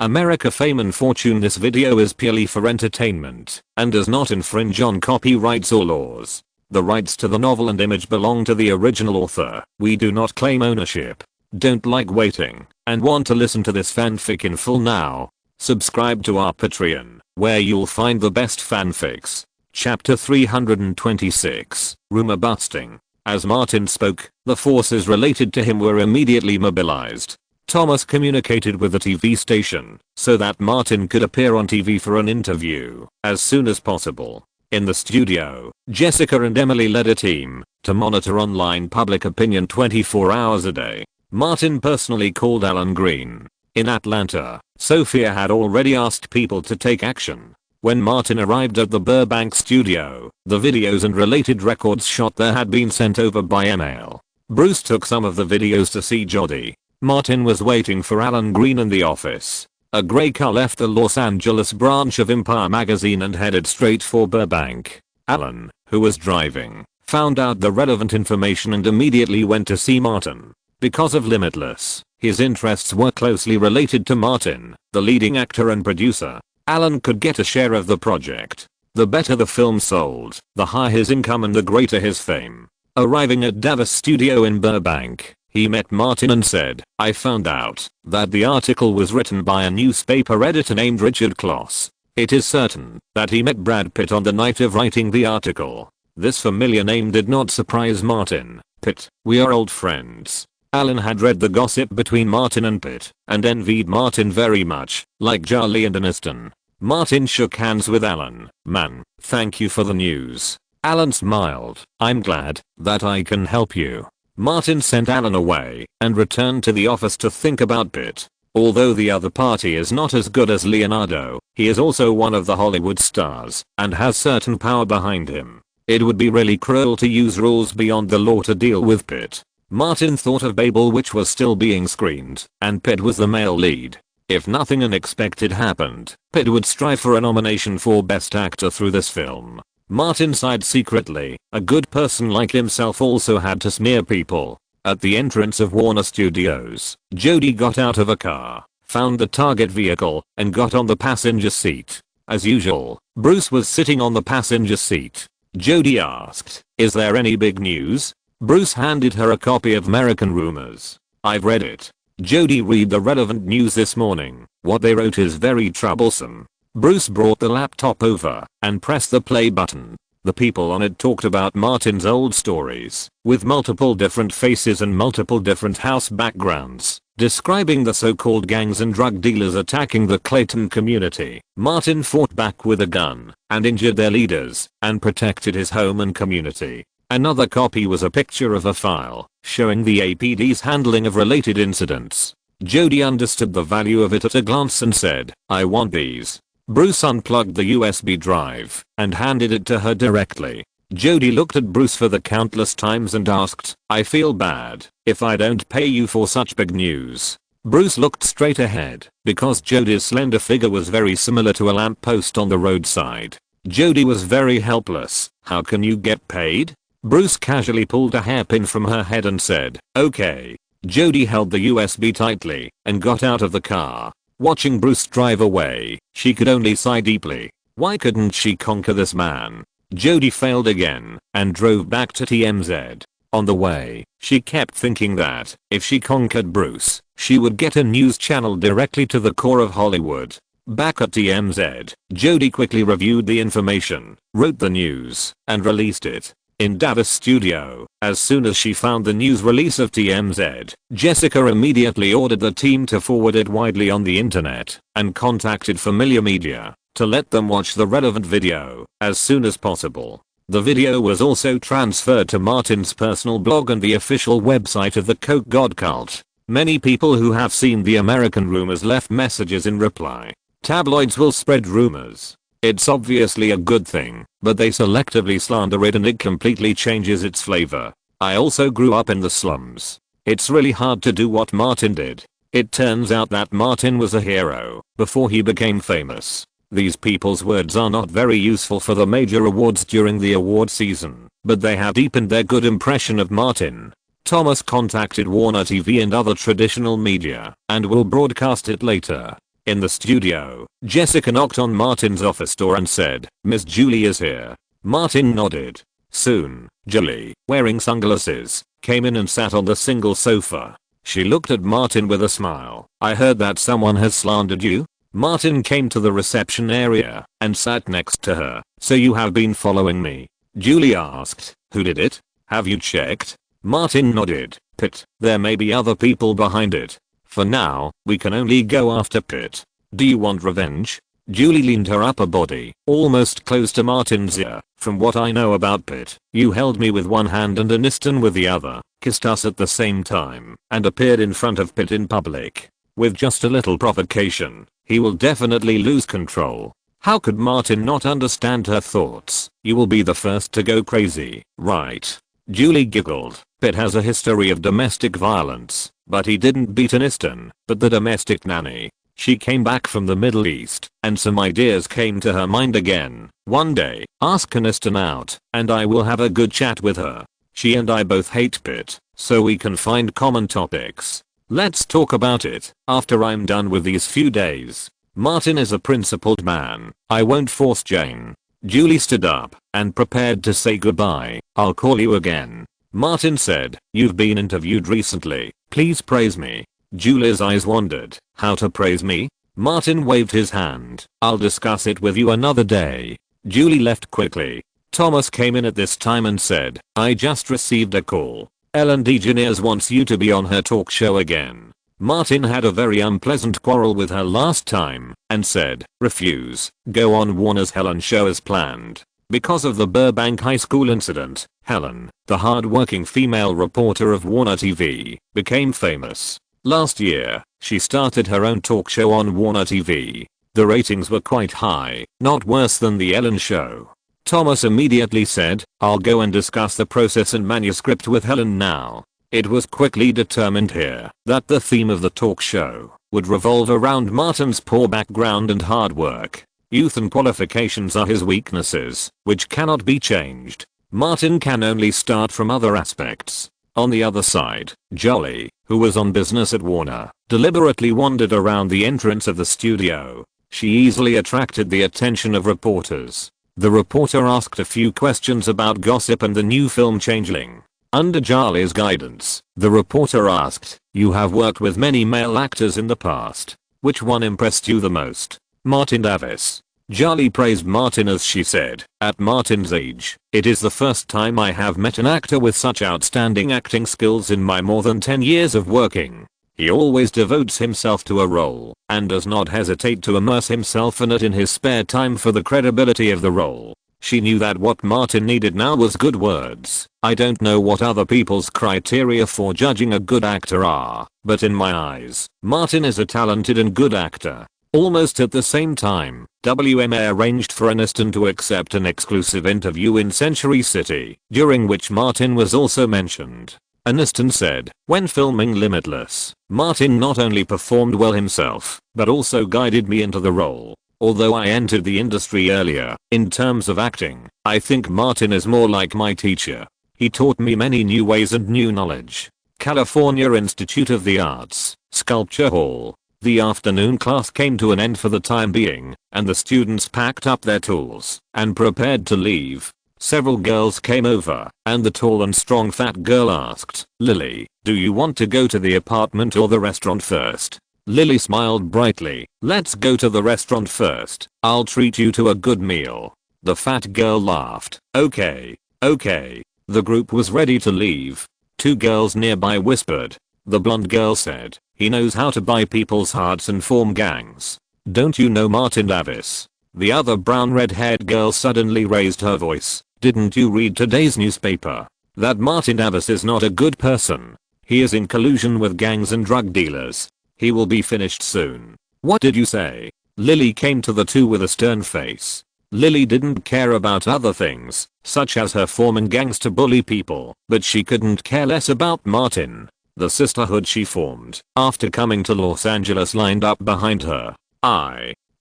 America fame and fortune. This video is purely for entertainment and does not infringe on copyrights or laws. The rights to the novel and image belong to the original author. We do not claim ownership. Don't like waiting and want to listen to this fanfic in full now? Subscribe to our Patreon, where you'll find the best fanfics. Chapter 326, Rumor Busting. As Martin spoke, the forces related to him were immediately mobilized. Thomas communicated with the TV station so that Martin could appear on TV for an interview as soon as possible. In the studio, Jessica and Emily led a team to monitor online public opinion 24 hours a day. Martin personally called Alan Green. In Atlanta, Sophia had already asked people to take action. When Martin arrived at the Burbank studio, the videos and related records shot there had been sent over by email. Bruce took some of the videos to see Jody. Martin was waiting for Alan Green in the office. A gray car left the Los Angeles branch of Empire magazine and headed straight for Burbank. Alan, who was driving, found out the relevant information and immediately went to see Martin. Because of Limitless, his interests were closely related to Martin, the leading actor and producer. Alan could get a share of the project. The better the film sold, the higher his income and the greater his fame. Arriving at Davis Studio in Burbank, he met Martin and said, "I found out that the article was written by a newspaper editor named Richard Kloss." It is certain that he met Brad Pitt on the night of writing the article. This familiar name did not surprise Martin. "Pitt, we are old friends." Alan had read the gossip between Martin and Pitt and envied Martin very much, like Charlie and Aniston. Martin shook hands with Alan. "Man, thank you for the news." Alan smiled. "I'm glad that I can help you." Martin sent Alan away and returned to the office to think about Pitt. Although the other party is not as good as Leonardo, he is also one of the Hollywood stars and has certain power behind him. It would be really cruel to use rules beyond the law to deal with Pitt. Martin thought of Babel, which was still being screened, and Pitt was the male lead. If nothing unexpected happened, Pitt would strive for a nomination for Best Actor through this film. Martin sighed secretly. A good person like himself also had to smear people. At the entrance of Warner Studios, Jody got out of a car, found the target vehicle, and got on the passenger seat. As usual, Bruce was sitting on the passenger seat. Jody asked, "Is there any big news?" Bruce handed her a copy of American Rumors. "I've read it." Jody, "Read the relevant news this morning. What they wrote is very troublesome." Bruce brought the laptop over and pressed the play button. The people on it talked about Martin's old stories, with multiple different faces and multiple different house backgrounds, describing the so-called gangs and drug dealers attacking the Clayton community. Martin fought back with a gun and injured their leaders and protected his home and community. Another copy was a picture of a file showing the APD's handling of related incidents. Jody understood the value of it at a glance and said, "I want these." Bruce unplugged the USB drive and handed it to her directly. Jody looked at Bruce for the countless times and asked, "I feel bad if I don't pay you for such big news." Bruce looked straight ahead because Jody's slender figure was very similar to a lamppost on the roadside. Jody was very helpless. "How can you get paid?" Bruce casually pulled a hairpin from her head and said, "Okay." Jody held the USB tightly and got out of the car. Watching Bruce drive away, she could only sigh deeply. Why couldn't she conquer this man? Jody failed again and drove back to TMZ. On the way, she kept thinking that if she conquered Bruce, she would get a news channel directly to the core of Hollywood. Back at TMZ, Jody quickly reviewed the information, wrote the news, and released it. In Davis Studio, as soon as she found the news release of TMZ, Jessica immediately ordered the team to forward it widely on the internet and contacted familiar media to let them watch the relevant video as soon as possible. The video was also transferred to Martin's personal blog and the official website of the Coke God cult. Many people who have seen the American Rumors left messages in reply. Tabloids will spread rumors. It's obviously a good thing, but they selectively slander it and it completely changes its flavor. I also grew up in the slums. It's really hard to do what Martin did. It turns out that Martin was a hero before he became famous. These people's words are not very useful for the major awards during the award season, but they have deepened their good impression of Martin. Thomas contacted Warner TV and other traditional media and will broadcast it later. In the studio, Jessica knocked on Martin's office door and said, "Miss Julie is here." Martin nodded. Soon, Julie, wearing sunglasses, came in and sat on the single sofa. She looked at Martin with a smile. "I heard that someone has slandered you?" Martin came to the reception area and sat next to her. "So you have been following me?" Julie asked. "Who did it? Have you checked?" Martin nodded. "Pitt. There may be other people behind it. For now, we can only go after Pitt. Do you want revenge?" Julie leaned her upper body almost close to Martin's ear. "From what I know about Pitt, you held me with one hand and Aniston with the other, kissed us at the same time, and appeared in front of Pitt in public. With just a little provocation, he will definitely lose control." How could Martin not understand her thoughts? "You will be the first to go crazy, right?" Julie giggled. "Pitt has a history of domestic violence, but he didn't beat Aniston, but the domestic nanny." She came back from the Middle East, and some ideas came to her mind again. "One day, ask Aniston out, and I will have a good chat with her. She and I both hate Pitt, so we can find common topics. Let's talk about it after I'm done with these few days. Martin is a principled man. I won't force Jane." Julie stood up and prepared to say goodbye. "I'll call you again." Martin said, "You've been interviewed recently. Please praise me." Julie's eyes wandered. "How to praise me?" Martin waved his hand. "I'll discuss it with you another day." Julie left quickly. Thomas came in at this time and said, "I just received a call. Ellen DeGeneres wants you to be on her talk show again." Martin had a very unpleasant quarrel with her last time and said, "Refuse. Go on Warner's Helen show as planned." Because of the Burbank High School incident, Helen, the hard-working female reporter of Warner TV, became famous. Last year, she started her own talk show on Warner TV. The ratings were quite high, not worse than the Ellen show. Thomas immediately said, "I'll go and discuss the process and manuscript with Helen now." It was quickly determined here that the theme of the talk show would revolve around Martin's poor background and hard work. Youth and qualifications are his weaknesses, which cannot be changed. Martin can only start from other aspects. On the other side, Jolie, who was on business at Warner, deliberately wandered around the entrance of the studio. She easily attracted the attention of reporters. The reporter asked a few questions about gossip and the new film Changeling. Under Jolie's guidance, the reporter asked, "You have worked with many male actors in the past. Which one impressed you the most?" "Martin Davis." Jolie praised Martin as she said, "At Martin's age, it is the first time I have met an actor with such outstanding acting skills in my more than 10 years of working. He always devotes himself to a role and does not hesitate to immerse himself in it in his spare time for the credibility of the role." She knew that what Martin needed now was good words. "I don't know what other people's criteria for judging a good actor are, but in my eyes, Martin is a talented and good actor." Almost at the same time, WMA arranged for Aniston to accept an exclusive interview in Century City, during which Martin was also mentioned. Aniston said, "When filming Limitless, Martin not only performed well himself, but also guided me into the role. Although I entered the industry earlier, in terms of acting, I think Martin is more like my teacher. He taught me many new ways and new knowledge." California Institute of the Arts, Sculpture Hall. The afternoon class came to an end for the time being, and the students packed up their tools and prepared to leave. Several girls came over, and the tall and strong fat girl asked, "Lily, do you want to go to the apartment or the restaurant first?" Lily smiled brightly. "Let's go to the restaurant first. I'll treat you to a good meal." The fat girl laughed. Okay. The group was ready to leave. Two girls nearby whispered. The blonde girl said, "He knows how to buy people's hearts and form gangs. Don't you know Martin Davis?" The other brown red-haired girl suddenly raised her voice. "Didn't you read today's newspaper? That Martin Davis is not a good person. He is in collusion with gangs and drug dealers. He will be finished soon." "What did you say?" Lily came to the two with a stern face. Lily didn't care about other things, such as her forming gangs to bully people, but she couldn't care less about Martin. The sisterhood she formed after coming to Los Angeles lined up behind her.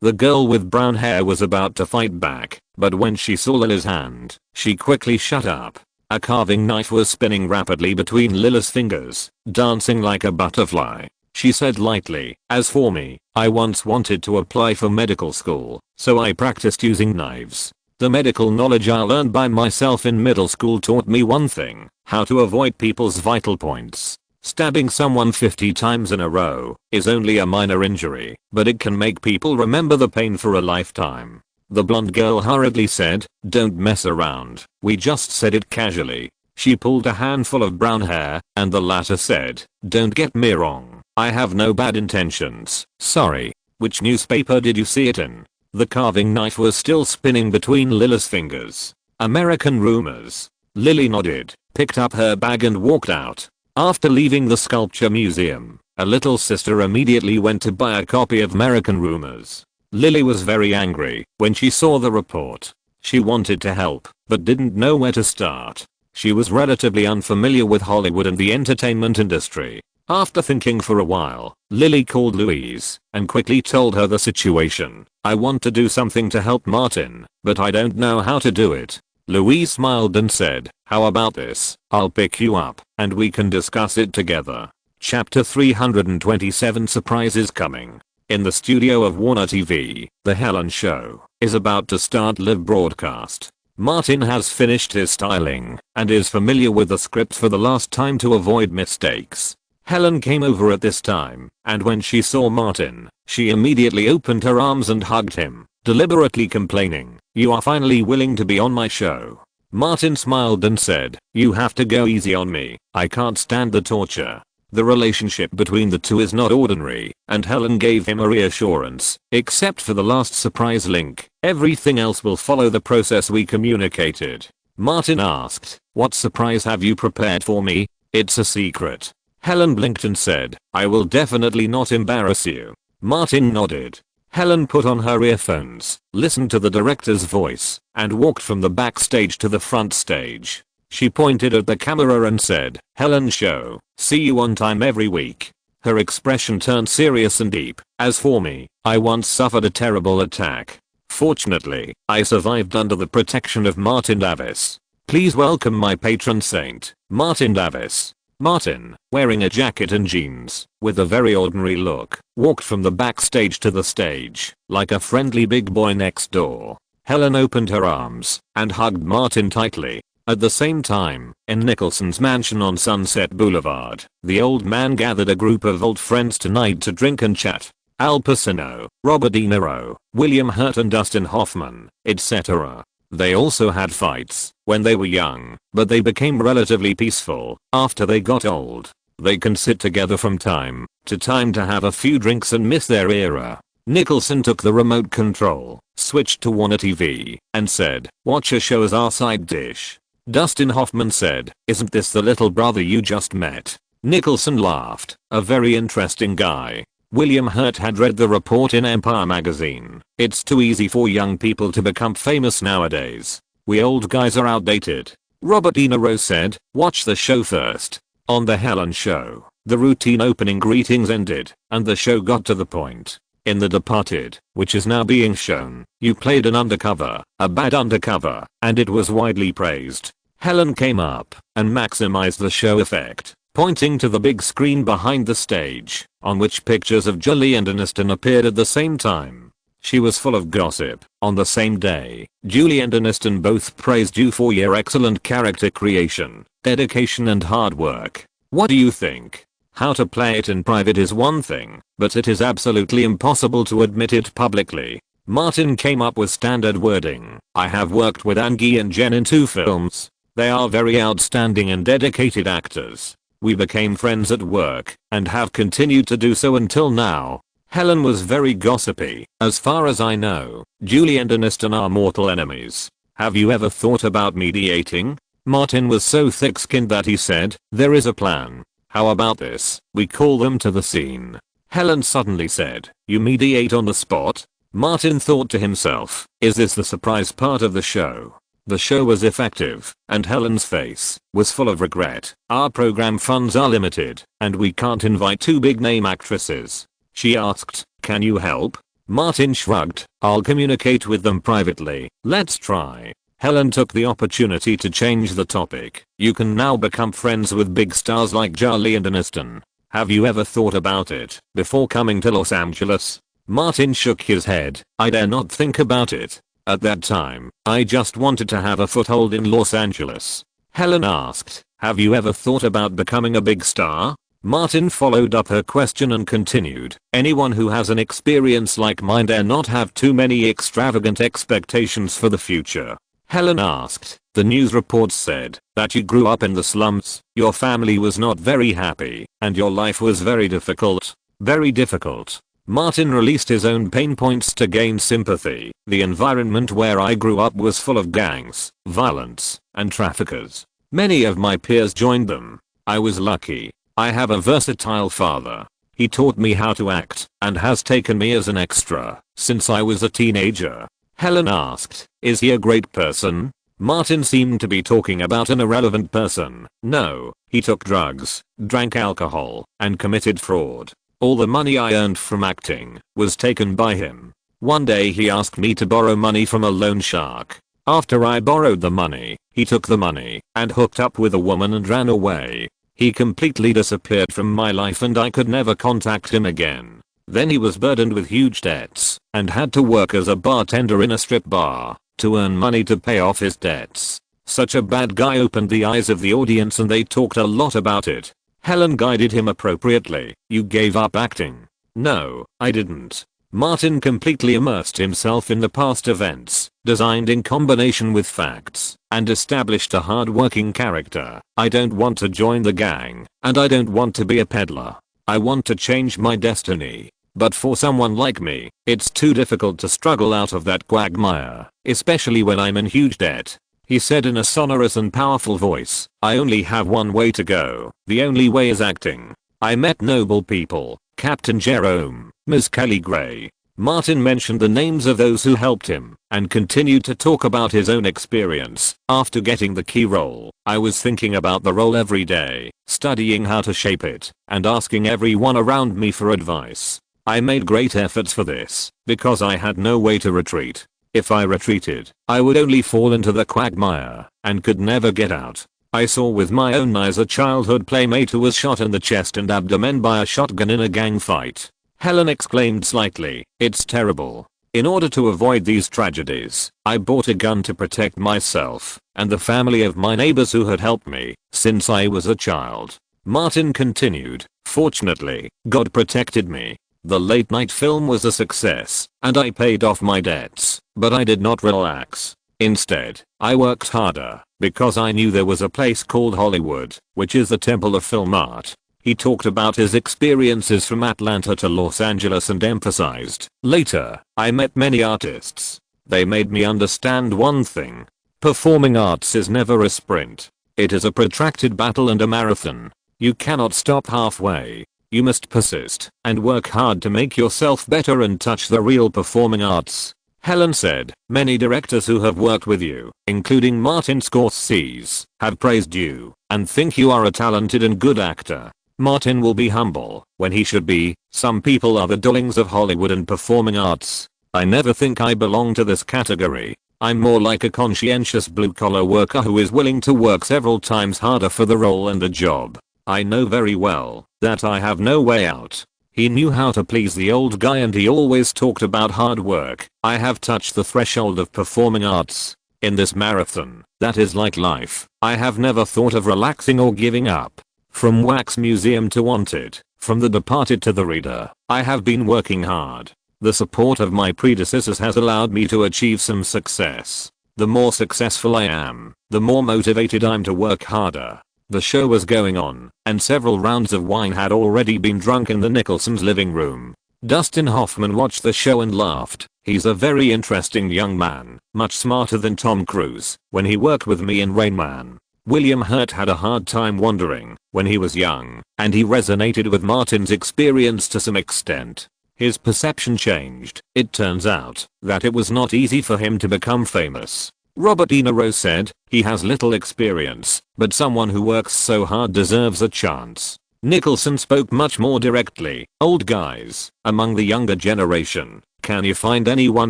The girl with brown hair was about to fight back, but when she saw Lily's hand, she quickly shut up. A carving knife was spinning rapidly between Lily's fingers, dancing like a butterfly. she said lightly. As for me, I once wanted to apply for medical school, so I practiced using knives. The medical knowledge I learned by myself in middle school taught me one thing: how to avoid people's vital points. Stabbing someone 50 times in a row is only a minor injury, but it can make people remember the pain for a lifetime. The blonde girl hurriedly said, "Don't mess around, we just said it casually." She pulled a handful of brown hair, and the latter said, "Don't get me wrong, I have no bad intentions. Sorry. Which newspaper did you see it in?" The carving knife was still spinning between Lily's fingers. "American Rumors." Lily nodded, picked up her bag and walked out. After leaving the sculpture museum, a little sister immediately went to buy a copy of American Rumors. Lily was very angry when she saw the report. She wanted to help, but didn't know where to start. She was relatively unfamiliar with Hollywood and the entertainment industry. After thinking for a while, Lily called Louise and quickly told her the situation. "I want to do something to help Martin, but I don't know how to do it." Louise smiled and said, "How about this? I'll pick you up, and we can discuss it together." Chapter 327 Surprises Coming. In the studio of Warner TV, The Helen Show is about to start live broadcast. Martin has finished his styling and is familiar with the script for the last time to avoid mistakes. Helen came over at this time, and when she saw Martin, she immediately opened her arms and hugged him, deliberately complaining, "You are finally willing to be on my show." Martin smiled and said, "You have to go easy on me, I can't stand the torture." The relationship between the two is not ordinary, and Helen gave him a reassurance. "Except for the last surprise link, everything else will follow the process we communicated." Martin asked, "What surprise have you prepared for me?" "It's a secret." Helen blinked and said, "I will definitely not embarrass you." Martin nodded. Helen put on her earphones, listened to the director's voice, and walked from the backstage to the front stage. She pointed at the camera and said, "Helen Show, see you on time every week." Her expression turned serious and deep. "As for me, I once suffered a terrible attack. Fortunately, I survived under the protection of Martin Davis. Please welcome my patron saint, Martin Davis." Martin, wearing a jacket and jeans, with a very ordinary look, walked from the backstage to the stage, like a friendly big boy next door. Helen opened her arms and hugged Martin tightly. At the same time, in Nicholson's mansion on Sunset Boulevard, the old man gathered a group of old friends tonight to drink and chat. Al Pacino, Robert De Niro, William Hurt and Dustin Hoffman, etc. They also had fights when they were young, but they became relatively peaceful after they got old. They can sit together from time to time to have a few drinks and miss their era. Nicholson took the remote control, switched to Warner TV, and said, "Watch a show as our side dish." Dustin Hoffman said, "Isn't this the little brother you just met?" Nicholson laughed. "A very interesting guy." William Hurt had read the report in Empire magazine. "It's too easy for young people to become famous nowadays. We old guys are outdated." Robert De Niro said, "Watch the show first." On The Helen Show, the routine opening greetings ended, and the show got to the point. In The Departed, which is now being shown, you played an undercover, a bad undercover, and it was widely praised. Helen came up and maximized the show effect, pointing to the big screen behind the stage, on which pictures of Julie and Aniston appeared at the same time. She was full of gossip. On the same day, Julie and Aniston both praised you for your excellent character creation, dedication and hard work. What do you think? How to play it in private is one thing, but it is absolutely impossible to admit it publicly. Martin came up with standard wording. "I have worked with Angie and Jen in 2 films. They are very outstanding and dedicated actors. We became friends at work, and have continued to do so until now." Helen was very gossipy. "As far as I know, Julie and Aniston are mortal enemies. Have you ever thought about mediating?" Martin was so thick-skinned that he said, "There is a plan. How about this? We call them to the scene." Helen suddenly said, "You mediate on the spot?" Martin thought to himself, "Is this the surprise part of the show?" The show was effective, and Helen's face was full of regret. "Our program funds are limited, and we can't invite 2 big-name actresses." She asked, "Can you help?" Martin shrugged, "I'll communicate with them privately. Let's try." Helen took the opportunity to change the topic. "You can now become friends with big stars like Julie and Aniston. Have you ever thought about it before coming to Los Angeles? Martin shook his head. I dare not think about it. At that time, I just wanted to have a foothold in Los Angeles. Helen asked, have you ever thought about becoming a big star? Martin followed up her question and continued, anyone who has an experience like mine dare not have too many extravagant expectations for the future. Helen asked, the news reports said that you grew up in the slums, your family was not very happy, and your life was very difficult. Very difficult. Martin released his own pain points to gain sympathy. The environment where I grew up was full of gangs, violence, and traffickers. Many of my peers joined them. I was lucky. I have a versatile father. He taught me how to act and has taken me as an extra since I was a teenager. Helen asked, is he a great person? Martin seemed to be talking about an irrelevant person. No, he took drugs, drank alcohol, and committed fraud. All the money I earned from acting was taken by him. One day he asked me to borrow money from a loan shark. After I borrowed the money, he took the money and hooked up with a woman and ran away. He completely disappeared from my life and I could never contact him again. Then he was burdened with huge debts and had to work as a bartender in a strip bar to earn money to pay off his debts. Such a bad guy opened the eyes of the audience and they talked a lot about it. Helen guided him appropriately. You gave up acting. No, I didn't. Martin completely immersed himself in the past events, designed in combination with facts, and established a hard-working character. I don't want to join the gang, and I don't want to be a peddler. I want to change my destiny. But for someone like me, it's too difficult to struggle out of that quagmire, especially when I'm in huge debt. He said in a sonorous and powerful voice, I only have one way to go. The only way is acting. I met noble people, Captain Jerome, Ms. Kelly Gray. Martin mentioned the names of those who helped him and continued to talk about his own experience. After getting the key role, I was thinking about the role every day, studying how to shape it, and asking everyone around me for advice. I made great efforts for this because I had no way to retreat. If I retreated, I would only fall into the quagmire and could never get out. I saw with my own eyes a childhood playmate who was shot in the chest and abdomen by a shotgun in a gang fight. Helen exclaimed slightly, it's terrible. In order to avoid these tragedies, I bought a gun to protect myself and the family of my neighbors who had helped me since I was a child. Martin continued, fortunately, God protected me. The late night film was a success, and I paid off my debts, but I did not relax. Instead, I worked harder, because I knew there was a place called Hollywood, which is the temple of film art. He talked about his experiences from Atlanta to Los Angeles and emphasized, later, I met many artists. They made me understand one thing. Performing arts is never a sprint. It is a protracted battle and a marathon. You cannot stop halfway. You must persist and work hard to make yourself better and touch the real performing arts. Helen said, many directors who have worked with you, including Martin Scorsese, have praised you and think you are a talented and good actor. Martin will be humble when he should be. Some people are the darlings of Hollywood and performing arts. I never think I belong to this category. I'm more like a conscientious blue-collar worker who is willing to work several times harder for the role and the job. I know very well that I have no way out. He knew how to please the old guy and he always talked about hard work. I have touched the threshold of performing arts. In this marathon, that is like life, I have never thought of relaxing or giving up. From Wax Museum to Wanted, from The Departed to The Reader, I have been working hard. The support of my predecessors has allowed me to achieve some success. The more successful I am, the more motivated I'm to work harder. The show was going on, and several rounds of wine had already been drunk in the Nicholsons' living room. Dustin Hoffman watched the show and laughed. He's a very interesting young man, much smarter than Tom Cruise, when he worked with me in Rain Man. William Hurt had a hard time wandering when he was young, and he resonated with Martin's experience to some extent. His perception changed. It turns out that it was not easy for him to become famous. Robert De Niro said, he has little experience, but someone who works so hard deserves a chance. Nicholson spoke much more directly, old guys, among the younger generation, can you find anyone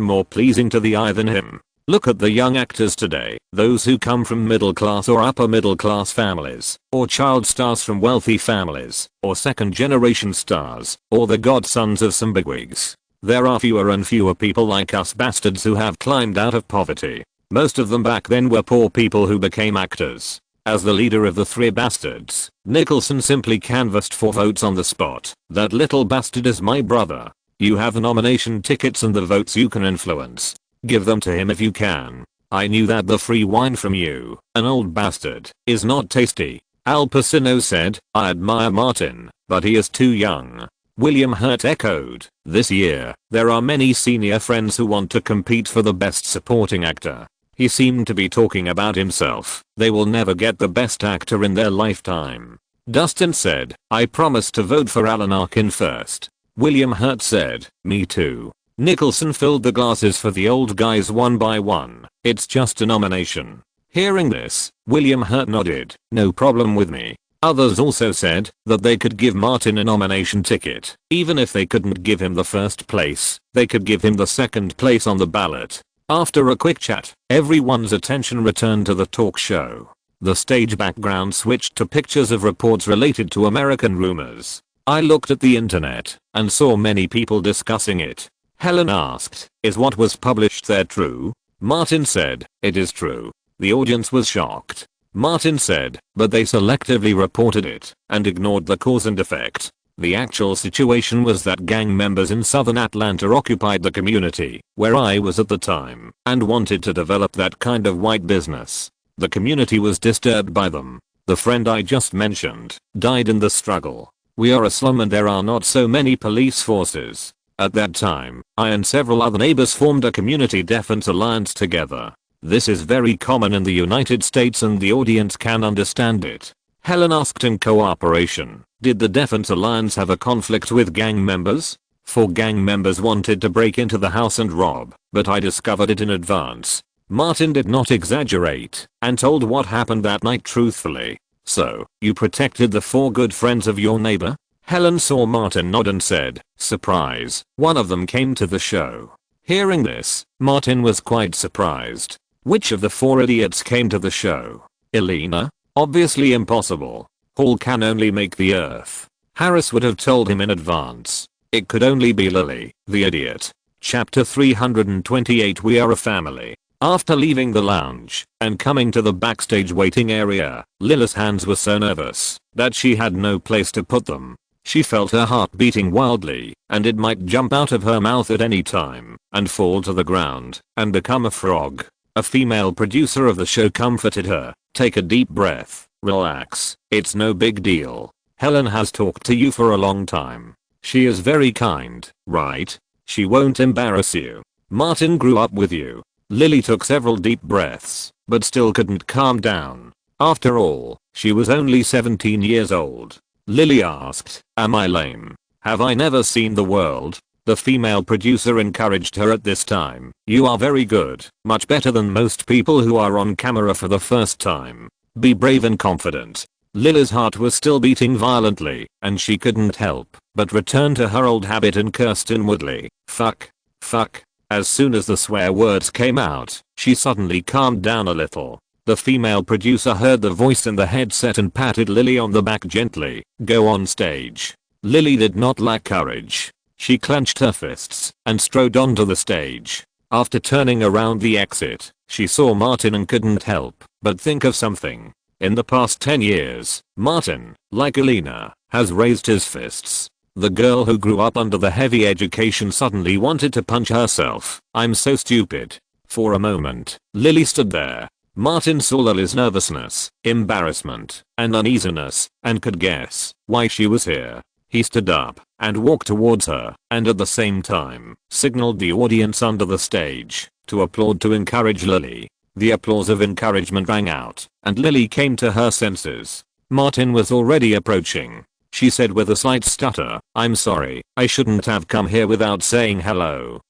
more pleasing to the eye than him? Look at the young actors today, those who come from middle class or upper middle class families, or child stars from wealthy families, or second generation stars, or the godsons of some bigwigs. There are fewer and fewer people like us bastards who have climbed out of poverty. Most of them back then were poor people who became actors. As the leader of the three bastards, Nicholson simply canvassed for votes on the spot. That little bastard is my brother. You have the nomination tickets and the votes you can influence. Give them to him if you can. I knew that the free wine from you, an old bastard, is not tasty. Al Pacino said, I admire Martin, but he is too young. William Hurt echoed, this year, there are many senior friends who want to compete for the best supporting actor. He seemed to be talking about himself. They will never get the best actor in their lifetime. Dustin said, I promise to vote for Alan Arkin first. William Hurt said, me too. Nicholson filled the glasses for the old guys one by one. It's just a nomination. Hearing this, William Hurt nodded, no problem with me. Others also said that they could give Martin a nomination ticket. Even if they couldn't give him the first place, they could give him the second place on the ballot. After a quick chat, everyone's attention returned to the talk show. The stage background switched to pictures of reports related to American rumors. I looked at the internet and saw many people discussing it. Helen asked, is what was published there true? Martin said, it is true. The audience was shocked. Martin said, but they selectively reported it and ignored the cause and effect. The actual situation was that gang members in southern Atlanta occupied the community where I was at the time and wanted to develop that kind of white business. The community was disturbed by them. The friend I just mentioned died in the struggle. We are a slum and there are not so many police forces. At that time, I and several other neighbors formed a community defense alliance together. This is very common in the United States and the audience can understand it. Helen asked in cooperation, did the defense alliance have a conflict with gang members? 4 gang members wanted to break into the house and rob, but I discovered it in advance. Martin did not exaggerate and told what happened that night truthfully. So, you protected the 4 good friends of your neighbor? Helen saw Martin nod and said, surprise, one of them came to the show. Hearing this, Martin was quite surprised. Which of the 4 idiots came to the show? Elena? Obviously impossible. Hall can only make the earth. Harris would have told him in advance. It could only be Lily, the idiot. Chapter 328 We are a family. After leaving the lounge and coming to the backstage waiting area, Lily's hands were so nervous that she had no place to put them. She felt her heart beating wildly, and it might jump out of her mouth at any time and fall to the ground and become a frog. A female producer of the show comforted her. Take a deep breath, relax, it's no big deal. Helen has talked to you for a long time. She is very kind, right? She won't embarrass you. Martin grew up with you. Lily took several deep breaths, but still couldn't calm down. After all, she was only 17 years old. Lily asked, am I lame? Have I never seen the world? The female producer encouraged her at this time. You are very good, much better than most people who are on camera for the first time. Be brave and confident. Lily's heart was still beating violently, and she couldn't help but return to her old habit and cursed inwardly. Fuck. Fuck. As soon as the swear words came out, she suddenly calmed down a little. The female producer heard the voice in the headset and patted Lily on the back gently. Go on stage. Lily did not lack courage. She clenched her fists and strode onto the stage. After turning around the exit, she saw Martin and couldn't help but think of something. In the past 10 years, Martin, like Elena, has raised his fists. The girl who grew up under the heavy education suddenly wanted to punch herself. I'm so stupid. For a moment, Lily stood there. Martin saw Lily's nervousness, embarrassment, and uneasiness, and could guess why she was here. He stood up and walked towards her, and at the same time, signaled the audience under the stage to applaud to encourage Lily. The applause of encouragement rang out, and Lily came to her senses. Martin was already approaching. She said with a slight stutter, I'm sorry, I shouldn't have come here without saying hello.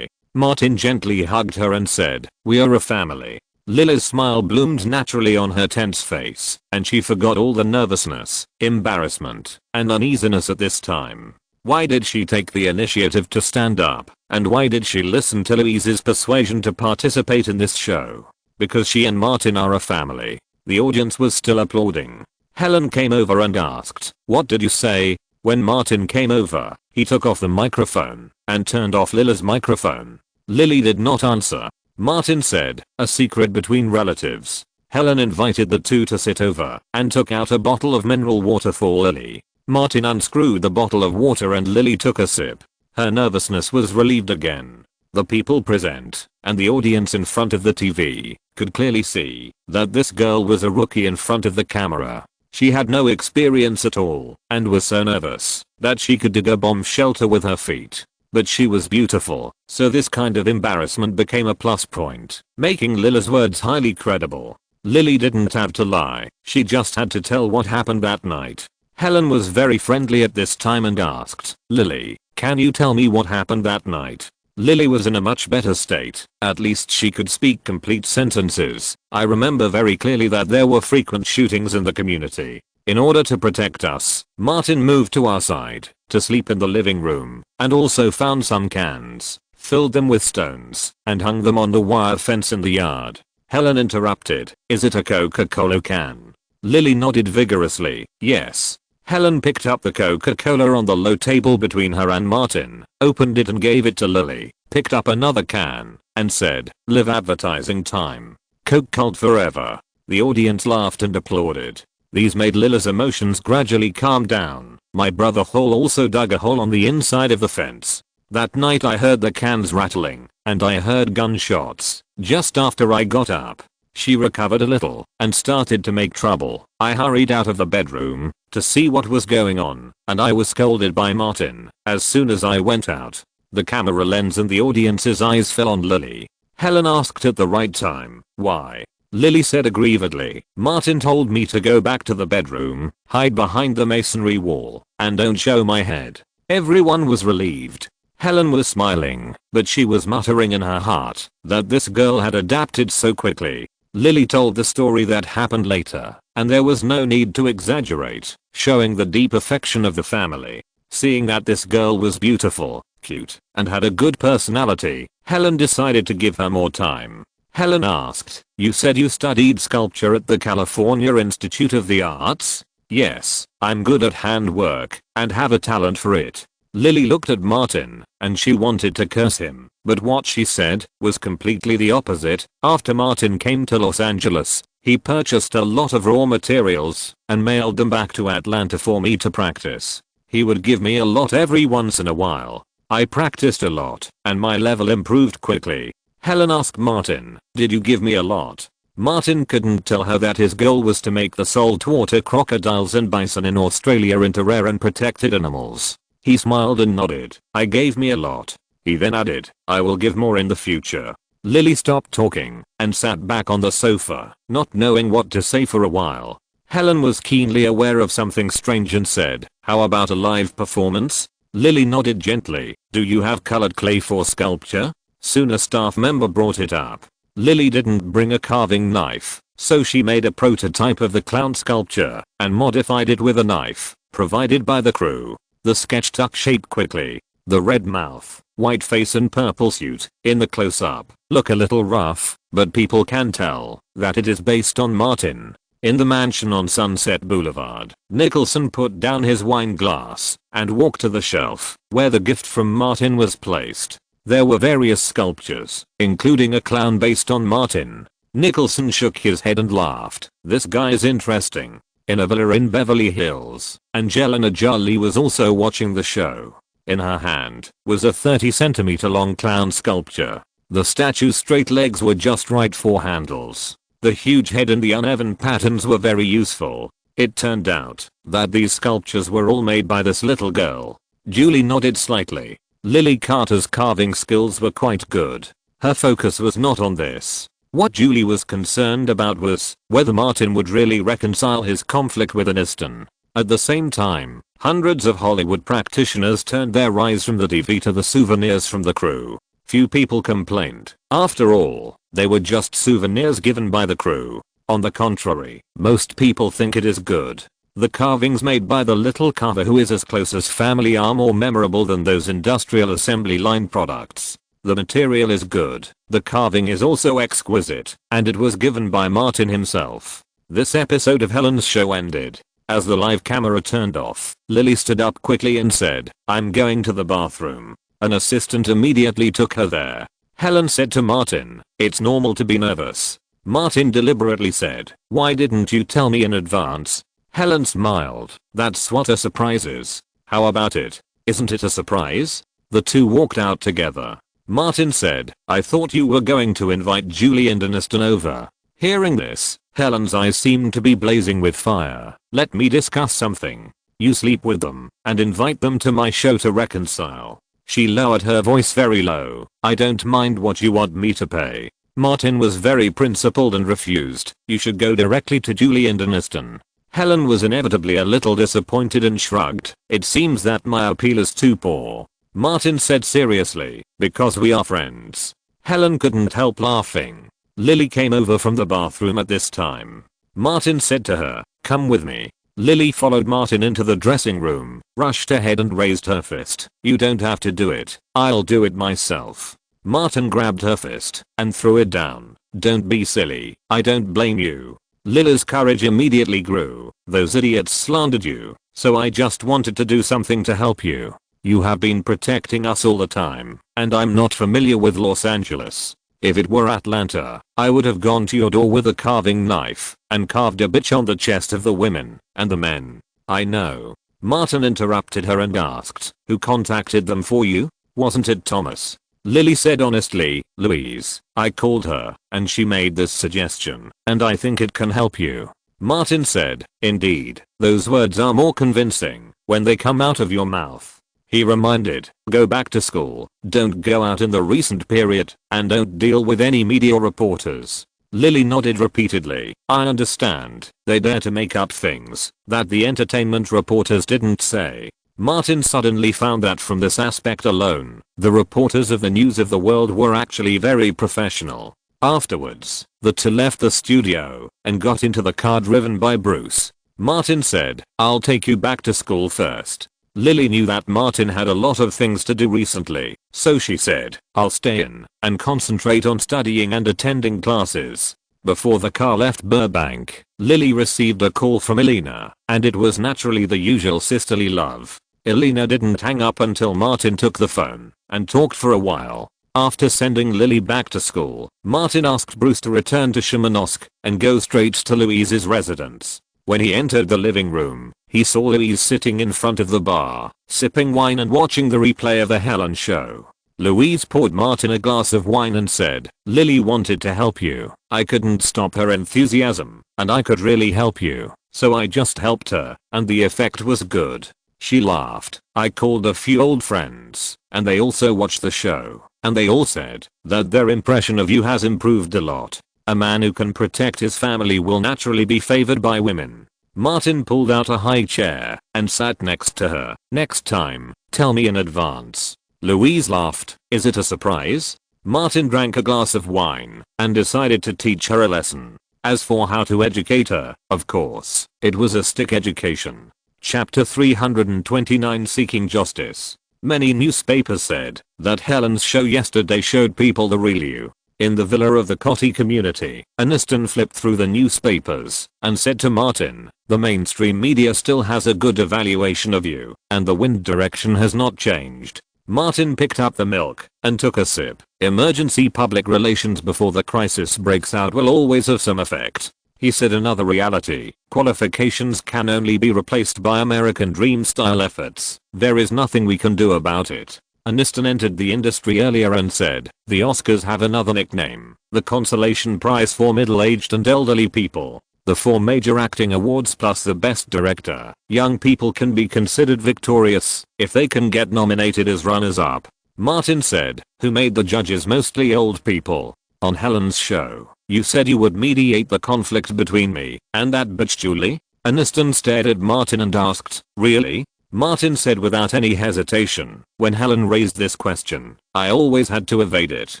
Martin gently hugged her and said, we are a family. Lily's smile bloomed naturally on her tense face, and she forgot all the nervousness, embarrassment, and uneasiness at this time. Why did she take the initiative to stand up? And why did she listen to Louise's persuasion to participate in this show? Because she and Martin are a family. The audience was still applauding. Helen came over and asked, "What did you say?" When Martin came over, he took off the microphone and turned off Lily's microphone. Lily did not answer. Martin said, "A secret between relatives." Helen invited the two to sit over and took out a bottle of mineral water for Lily. Martin unscrewed the bottle of water and Lily took a sip. Her nervousness was relieved again. The people present and the audience in front of the TV could clearly see that this girl was a rookie in front of the camera. She had no experience at all and was so nervous that she could dig a bomb shelter with her feet. But she was beautiful, so this kind of embarrassment became a plus point, making Lily's words highly credible. Lily didn't have to lie, she just had to tell what happened that night. Helen was very friendly at this time and asked, "Lily, can you tell me what happened that night?" Lily was in a much better state, at least she could speak complete sentences. "I remember very clearly that there were frequent shootings in the community. In order to protect us, Martin moved to our side to sleep in the living room and also found some cans, filled them with stones, and hung them on the wire fence in the yard." Helen interrupted, "Is it a Coca-Cola can?" Lily nodded vigorously, "Yes." Helen picked up the Coca-Cola on the low table between her and Martin, opened it and gave it to Lily, picked up another can, and said, "Live advertising time. Coke cult forever." The audience laughed and applauded. These made Lily's emotions gradually calm down. My brother Hall also dug a hole on the inside of the fence. That night I heard the cans rattling, and I heard gunshots, just after I got up. She recovered a little and started to make trouble. I hurried out of the bedroom to see what was going on, and I was scolded by Martin as soon as I went out. The camera lens and the audience's eyes fell on Lily. Helen asked at the right time, "Why?" Lily said aggrievedly, "Martin told me to go back to the bedroom, hide behind the masonry wall, and don't show my head." Everyone was relieved. Helen was smiling, but she was muttering in her heart that this girl had adapted so quickly. Lily told the story that happened later, and there was no need to exaggerate, showing the deep affection of the family. Seeing that this girl was beautiful, cute, and had a good personality, Helen decided to give her more time. Helen asked, "You said you studied sculpture at the California Institute of the Arts?" "Yes, I'm good at handwork and have a talent for it." Lily looked at Martin, and she wanted to curse him, but what she said was completely the opposite. After Martin came to Los Angeles, he purchased a lot of raw materials and mailed them back to Atlanta for me to practice. He would give me a lot every once in a while. I practiced a lot, and my level improved quickly. Helen asked Martin, "Did you give me a lot?" Martin couldn't tell her that his goal was to make the saltwater crocodiles and bison in Australia into rare and protected animals. He smiled and nodded. "I gave me a lot." He then added, "I will give more in the future." Lily stopped talking and sat back on the sofa, not knowing what to say for a while. Helen was keenly aware of something strange and said, "How about a live performance?" Lily nodded gently. "Do you have colored clay for sculpture?" Soon a staff member brought it up. Lily didn't bring a carving knife, so she made a prototype of the clown sculpture and modified it with a knife provided by the crew. The sketch took shape quickly. The red mouth, white face and purple suit, in the close-up, look a little rough, but people can tell that it is based on Martin. In the mansion on Sunset Boulevard, Nicholson put down his wine glass and walked to the shelf where the gift from Martin was placed. There were various sculptures, including a clown based on Martin. Nicholson shook his head and laughed. "This guy is interesting." In a villa in Beverly Hills, Angelina Jolie was also watching the show. In her hand was a 30cm long clown sculpture. The statue's straight legs were just right for handles. The huge head and the uneven patterns were very useful. It turned out that these sculptures were all made by this little girl. Julie nodded slightly. Lily Carter's carving skills were quite good. Her focus was not on this. What Julie was concerned about was whether Martin would really reconcile his conflict with Aniston. At the same time, hundreds of Hollywood practitioners turned their eyes from the TV to the souvenirs from the crew. Few people complained. After all, they were just souvenirs given by the crew. On the contrary, most people think it is good. The carvings made by the little carver who is as close as family are more memorable than those industrial assembly line products. The material is good, the carving is also exquisite, and it was given by Martin himself. This episode of Helen's show ended. As the live camera turned off, Lily stood up quickly and said, "I'm going to the bathroom." An assistant immediately took her there. Helen said to Martin, "It's normal to be nervous." Martin deliberately said, "Why didn't you tell me in advance?" Helen smiled. "That's what a surprise is. How about it? Isn't it a surprise?" The two walked out together. Martin said, "I thought you were going to invite Julie and Aniston over." Hearing this, Helen's eyes seemed to be blazing with fire. "Let me discuss something. You sleep with them and invite them to my show to reconcile." She lowered her voice very low. "I don't mind what you want me to pay." Martin was very principled and refused. "You should go directly to Julie and Aniston." Helen was inevitably a little disappointed and shrugged. "It seems that my appeal is too poor." Martin said seriously, "Because we are friends." Helen couldn't help laughing. Lily came over from the bathroom at this time. Martin said to her, "Come with me." Lily followed Martin into the dressing room, rushed ahead and raised her fist. "You don't have to do it. I'll do it myself." Martin grabbed her fist and threw it down. "Don't be silly. I don't blame you." Lily's courage immediately grew. "Those idiots slandered you, so I just wanted to do something to help you. You have been protecting us all the time, and I'm not familiar with Los Angeles. If it were Atlanta, I would have gone to your door with a carving knife and carved a bitch on the chest of the women and the men." "I know." Martin interrupted her and asked, "Who contacted them for you? Wasn't it Thomas?" Lily said honestly, "Louise. I called her, and she made this suggestion, and I think it can help you." Martin said, "Indeed, those words are more convincing when they come out of your mouth." He reminded, "Go back to school, don't go out in the recent period, and don't deal with any media reporters." Lily nodded repeatedly. "I understand. They dare to make up things that the entertainment reporters didn't say." Martin suddenly found that from this aspect alone, the reporters of the news of the world were actually very professional. Afterwards, the two left the studio and got into the car driven by Bruce. Martin said, "I'll take you back to school first." Lily knew that Martin had a lot of things to do recently, so she said, "I'll stay in and concentrate on studying and attending classes." Before the car left Burbank, Lily received a call from Elena, and it was naturally the usual sisterly love. Elena didn't hang up until Martin took the phone and talked for a while. After sending Lily back to school, Martin asked Bruce to return to Shimonosky and go straight to Louise's residence. When he entered the living room, he saw Louise sitting in front of the bar, sipping wine and watching the replay of the Helen show. Louise poured Martin a glass of wine and said, "Lily wanted to help you. I couldn't stop her enthusiasm, and I could really help you, so I just helped her, and the effect was good." She laughed. "I called a few old friends, and they also watched the show, and they all said that their impression of you has improved a lot. A man who can protect his family will naturally be favored by women." Martin pulled out a high chair and sat next to her. "Next time, tell me in advance." Louise laughed. "Is it a surprise?" Martin drank a glass of wine and decided to teach her a lesson. As for how to educate her, of course, it was a stick education. Chapter 329, Seeking Justice. Many newspapers said that Helen's show yesterday showed people the real you. In the villa of the Coty community, Aniston flipped through the newspapers and said to Martin, "The mainstream media still has a good evaluation of you, and the wind direction has not changed." Martin picked up the milk and took a sip. "Emergency public relations before the crisis breaks out will always have some effect." He said, "Another reality. Qualifications can only be replaced by American dream style efforts. There is nothing we can do about it." Aniston entered the industry earlier and said, "The Oscars have another nickname, the consolation prize for middle-aged and elderly people. The 4 major acting awards plus the best director. Young people can be considered victorious if they can get nominated as runners-up." Martin said, "Who made the judges mostly old people? On Helen's show, you said you would mediate the conflict between me and that bitch Julie?" Aniston stared at Martin and asked, "Really?" Martin said without any hesitation, "When Helen raised this question, I always had to evade it."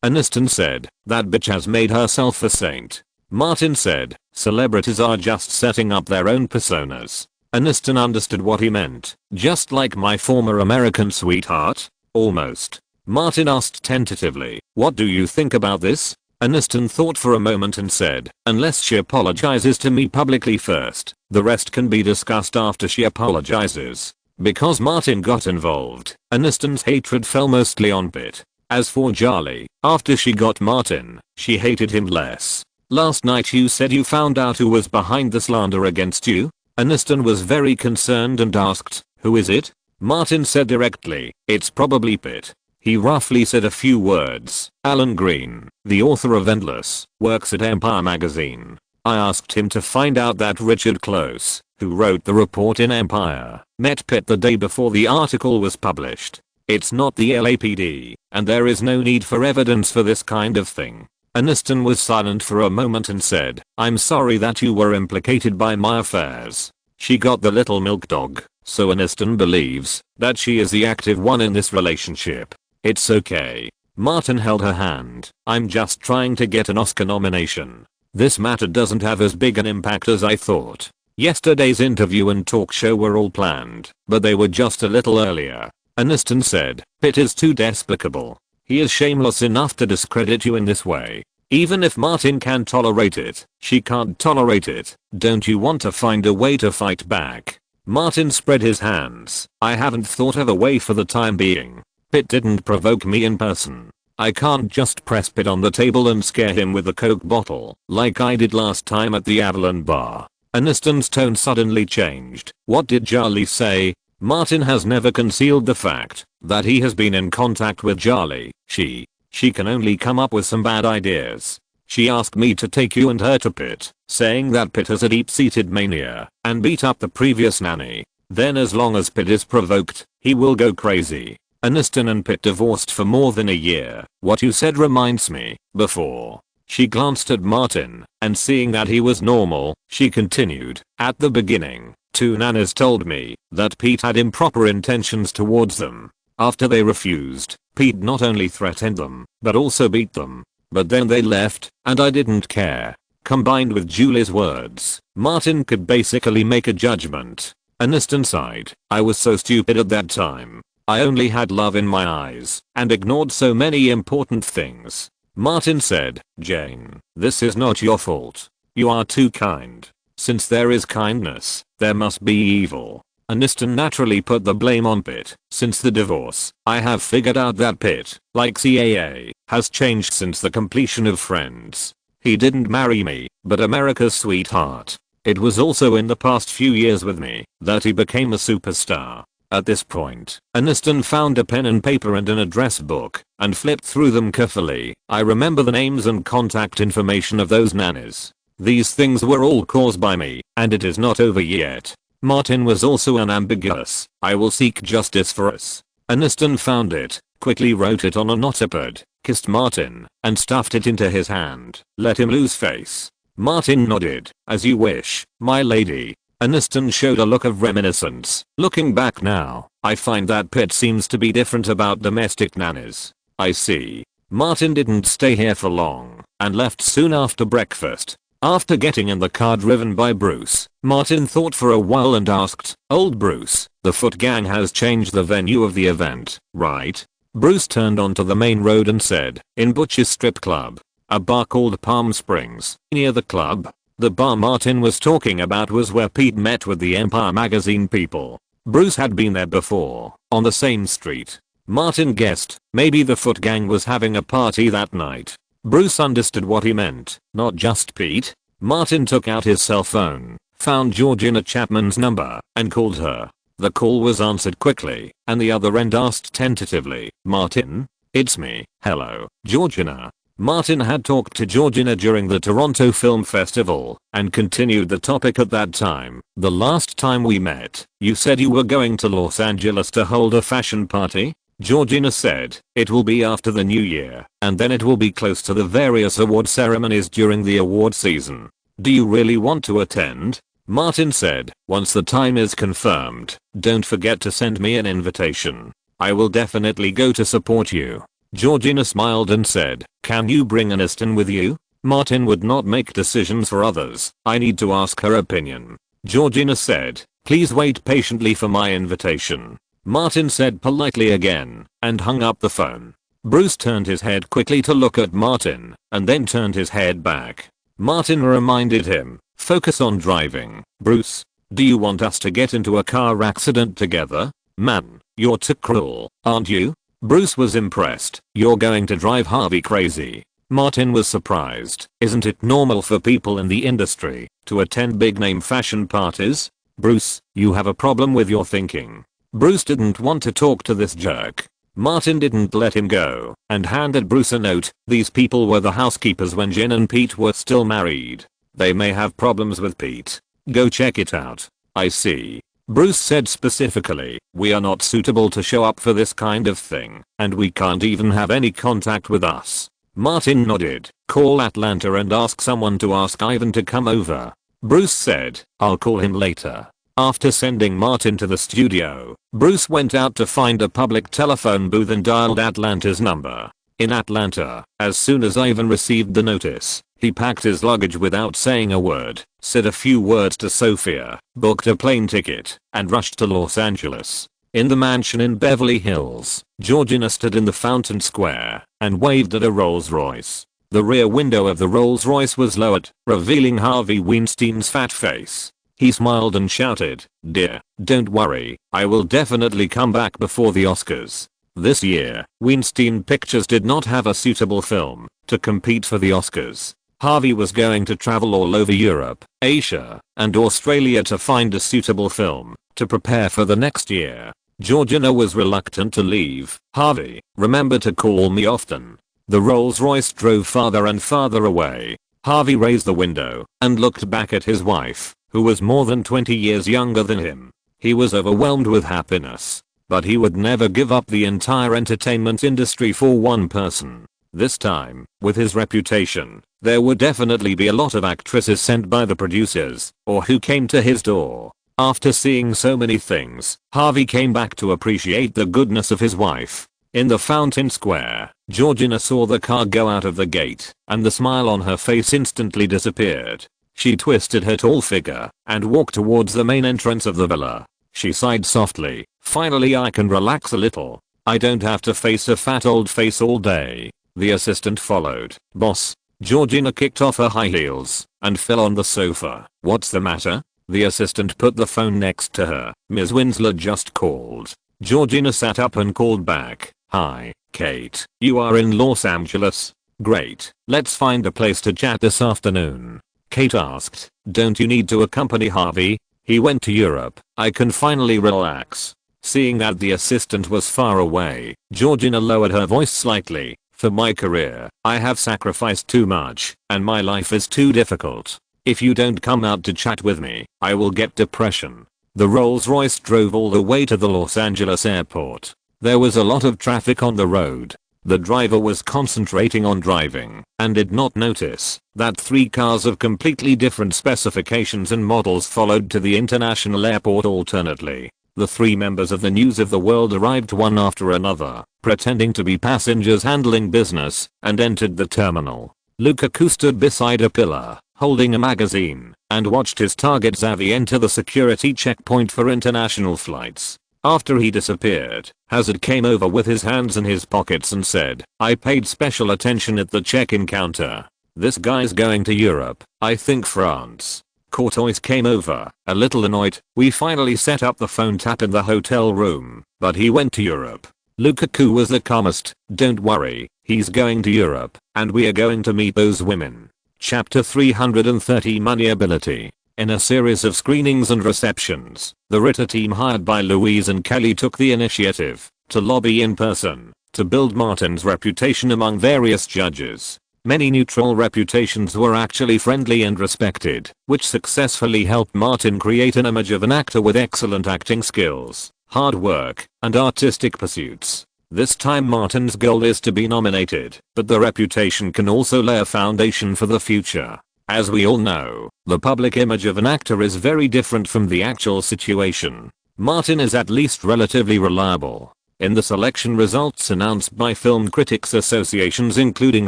Aniston said, "That bitch has made herself a saint." Martin said, "Celebrities are just setting up their own personas. Aniston understood what he meant. Just like my former American sweetheart? Almost. Martin asked tentatively, what do you think about this? Aniston thought for a moment and said, unless she apologizes to me publicly first, the rest can be discussed after she apologizes. Because Martin got involved, Aniston's hatred fell mostly on Pitt. As for Charlie, after she got Martin, she hated him less. Last night you said you found out who was behind the slander against you? Aniston was very concerned and asked, who is it? Martin said directly, it's probably Pitt. He roughly said a few words. Alan Green, the author of Endless, works at Empire magazine. I asked him to find out that Richard Close, who wrote the report in Empire, met Pitt the day before the article was published. It's not the LAPD, and there is no need for evidence for this kind of thing. Aniston was silent for a moment and said, I'm sorry that you were implicated by my affairs. She got the little milk dog, so Aniston believes that she is the active one in this relationship. It's okay. Martin held her hand. I'm just trying to get an Oscar nomination. This matter doesn't have as big an impact as I thought. Yesterday's interview and talk show were all planned, but they were just a little earlier. Aniston said, Pitt is too despicable. He is shameless enough to discredit you in this way. Even if Martin can tolerate it, she can't tolerate it. Don't you want to find a way to fight back? Martin spread his hands. I haven't thought of a way for the time being. Pitt didn't provoke me in person. I can't just press Pitt on the table and scare him with a Coke bottle, like I did last time at the Avalon bar. Aniston's tone suddenly changed. What did Charlie say? Martin has never concealed the fact that he has been in contact with Charlie. She can only come up with some bad ideas. She asked me to take you and her to Pitt, saying that Pitt has a deep-seated mania and beat up the previous nanny. Then as long as Pitt is provoked, he will go crazy. Aniston and Pitt divorced for more than a year. What you said reminds me, before. She glanced at Martin, and seeing that he was normal, she continued, at the beginning, two nannies told me that Pete had improper intentions towards them. After they refused, Pete not only threatened them, but also beat them. But then they left, and I didn't care. Combined with Julie's words, Martin could basically make a judgment. Aniston sighed. I was so stupid at that time. I only had love in my eyes, and ignored so many important things. Martin said, Jane, this is not your fault. You are too kind. Since there is kindness, there must be evil. Aniston naturally put the blame on Pitt. Since the divorce, I have figured out that Pitt, like CAA, has changed since the completion of Friends. He didn't marry me, but America's sweetheart. It was also in the past few years with me that he became a superstar. At this point, Aniston found a pen and paper and an address book, and flipped through them carefully. I remember the names and contact information of those nannies. These things were all caused by me, and it is not over yet. Martin was also unambiguous. I will seek justice for us. Aniston found it, quickly wrote it on a notepad, kissed Martin, and stuffed it into his hand. Let him lose face. Martin nodded. As you wish, my lady. Aniston showed a look of reminiscence. Looking back now, I find that Pitt seems to be different about domestic nannies. I see. Martin didn't stay here for long, and left soon after breakfast. After getting in the car driven by Bruce, Martin thought for a while and asked, Old Bruce, the Foot Gang has changed the venue of the event, right? Bruce turned onto the main road and said, in Butch's strip club. A bar called Palm Springs, near the club. The bar Martin was talking about was where Pete met with the Empire magazine people. Bruce had been there before, on the same street. Martin guessed, maybe the Foot Gang was having a party that night. Bruce understood what he meant, not just Pete. Martin took out his cell phone, found Georgina Chapman's number, and called her. The call was answered quickly, and the other end asked tentatively, Martin? It's me. Hello, Georgina. Martin had talked to Georgina during the Toronto Film Festival, and continued the topic at that time. The last time we met, you said you were going to Los Angeles to hold a fashion party? Georgina said, it will be after the new year, and then it will be close to the various award ceremonies during the award season. Do you really want to attend? Martin said, once the time is confirmed, don't forget to send me an invitation. I will definitely go to support you. Georgina smiled and said, can you bring Aniston with you? Martin would not make decisions for others. I need to ask her opinion. Georgina said, Please wait patiently for my invitation," Martin said politely again, and hung up the phone. Bruce turned his head quickly to look at Martin, and then turned his head back. Martin reminded him, "Focus on driving, Bruce. Do you want us to get into a car accident together? Man, you're too cruel, aren't you?" Bruce was impressed. "You're going to drive Harvey crazy." Martin was surprised. "Isn't it normal for people in the industry to attend big name fashion parties?" "Bruce, you have a problem with your thinking." Bruce didn't want to talk to this jerk. Martin didn't let him go and handed Bruce a note. "These people were the housekeepers when Jen and Pete were still married. They may have problems with Pete. Go check it out." "I see." Bruce said specifically, "We are not suitable to show up for this kind of thing, and we can't even have any contact with us." Martin nodded. "Call Atlanta and ask someone to ask Ivan to come over." Bruce said, "I'll call him later." After sending Martin to the studio, Bruce went out to find a public telephone booth and dialed Atlanta's number. In Atlanta, as soon as Ivan received the notice, he packed his luggage without saying a word, said a few words to Sophia, booked a plane ticket, and rushed to Los Angeles. In the mansion in Beverly Hills, Georgina stood in the Fountain Square and waved at a Rolls-Royce. The rear window of the Rolls-Royce was lowered, revealing Harvey Weinstein's fat face. He smiled and shouted, "Dear, don't worry, I will definitely come back before the Oscars." This year, Weinstein Pictures did not have a suitable film to compete for the Oscars. Harvey was going to travel all over Europe, Asia, and Australia to find a suitable film to prepare for the next year. Georgina was reluctant to leave. "Harvey, remember to call me often." The Rolls-Royce drove farther and farther away. Harvey raised the window and looked back at his wife, who was more than 20 years younger than him. He was overwhelmed with happiness. But he would never give up the entire entertainment industry for one person. This time, with his reputation, there would definitely be a lot of actresses sent by the producers, or who came to his door. After seeing so many things, Harvey came back to appreciate the goodness of his wife. In the Fountain Square, Georgina saw the car go out of the gate, and the smile on her face instantly disappeared. She twisted her tall figure and walked towards the main entrance of the villa. She sighed softly. "Finally I can relax a little. I don't have to face a fat old face all day." The assistant followed. "Boss." Georgina kicked off her high heels and fell on the sofa. "What's the matter?" The assistant put the phone next to her. "Ms. Winslow just called." Georgina sat up and called back. "Hi, Kate. You are in Los Angeles? Great. Let's find a place to chat this afternoon." Kate asked, "Don't you need to accompany Harvey? He went to Europe. I can finally relax." Seeing that the assistant was far away, Georgina lowered her voice slightly. "For my career, I have sacrificed too much, and my life is too difficult. If you don't come out to chat with me, I will get depression." The Rolls-Royce drove all the way to the Los Angeles airport. There was a lot of traffic on the road. The driver was concentrating on driving and did not notice that 3 cars of completely different specifications and models followed to the international airport alternately. The 3 members of the News of the World arrived one after another, pretending to be passengers handling business, and entered the terminal. Lukaku stood beside a pillar, holding a magazine, and watched his target Xavi enter the security checkpoint for international flights. After he disappeared, Hazard came over with his hands in his pockets and said, "I paid special attention at the check-in counter. This guy's going to Europe, I think France." Courtois came over, a little annoyed. "We finally set up the phone tap in the hotel room, but he went to Europe." Lukaku was the calmest. "Don't worry, he's going to Europe, and we are going to meet those women." Chapter 330 Money Ability. In a series of screenings and receptions, the Ritter team hired by Louise and Kelly took the initiative to lobby in person to build Martin's reputation among various judges. Many neutral reputations were actually friendly and respected, which successfully helped Martin create an image of an actor with excellent acting skills, hard work, and artistic pursuits. This time Martin's goal is to be nominated, but the reputation can also lay a foundation for the future. As we all know, the public image of an actor is very different from the actual situation. Martin is at least relatively reliable. In the selection results announced by film critics associations including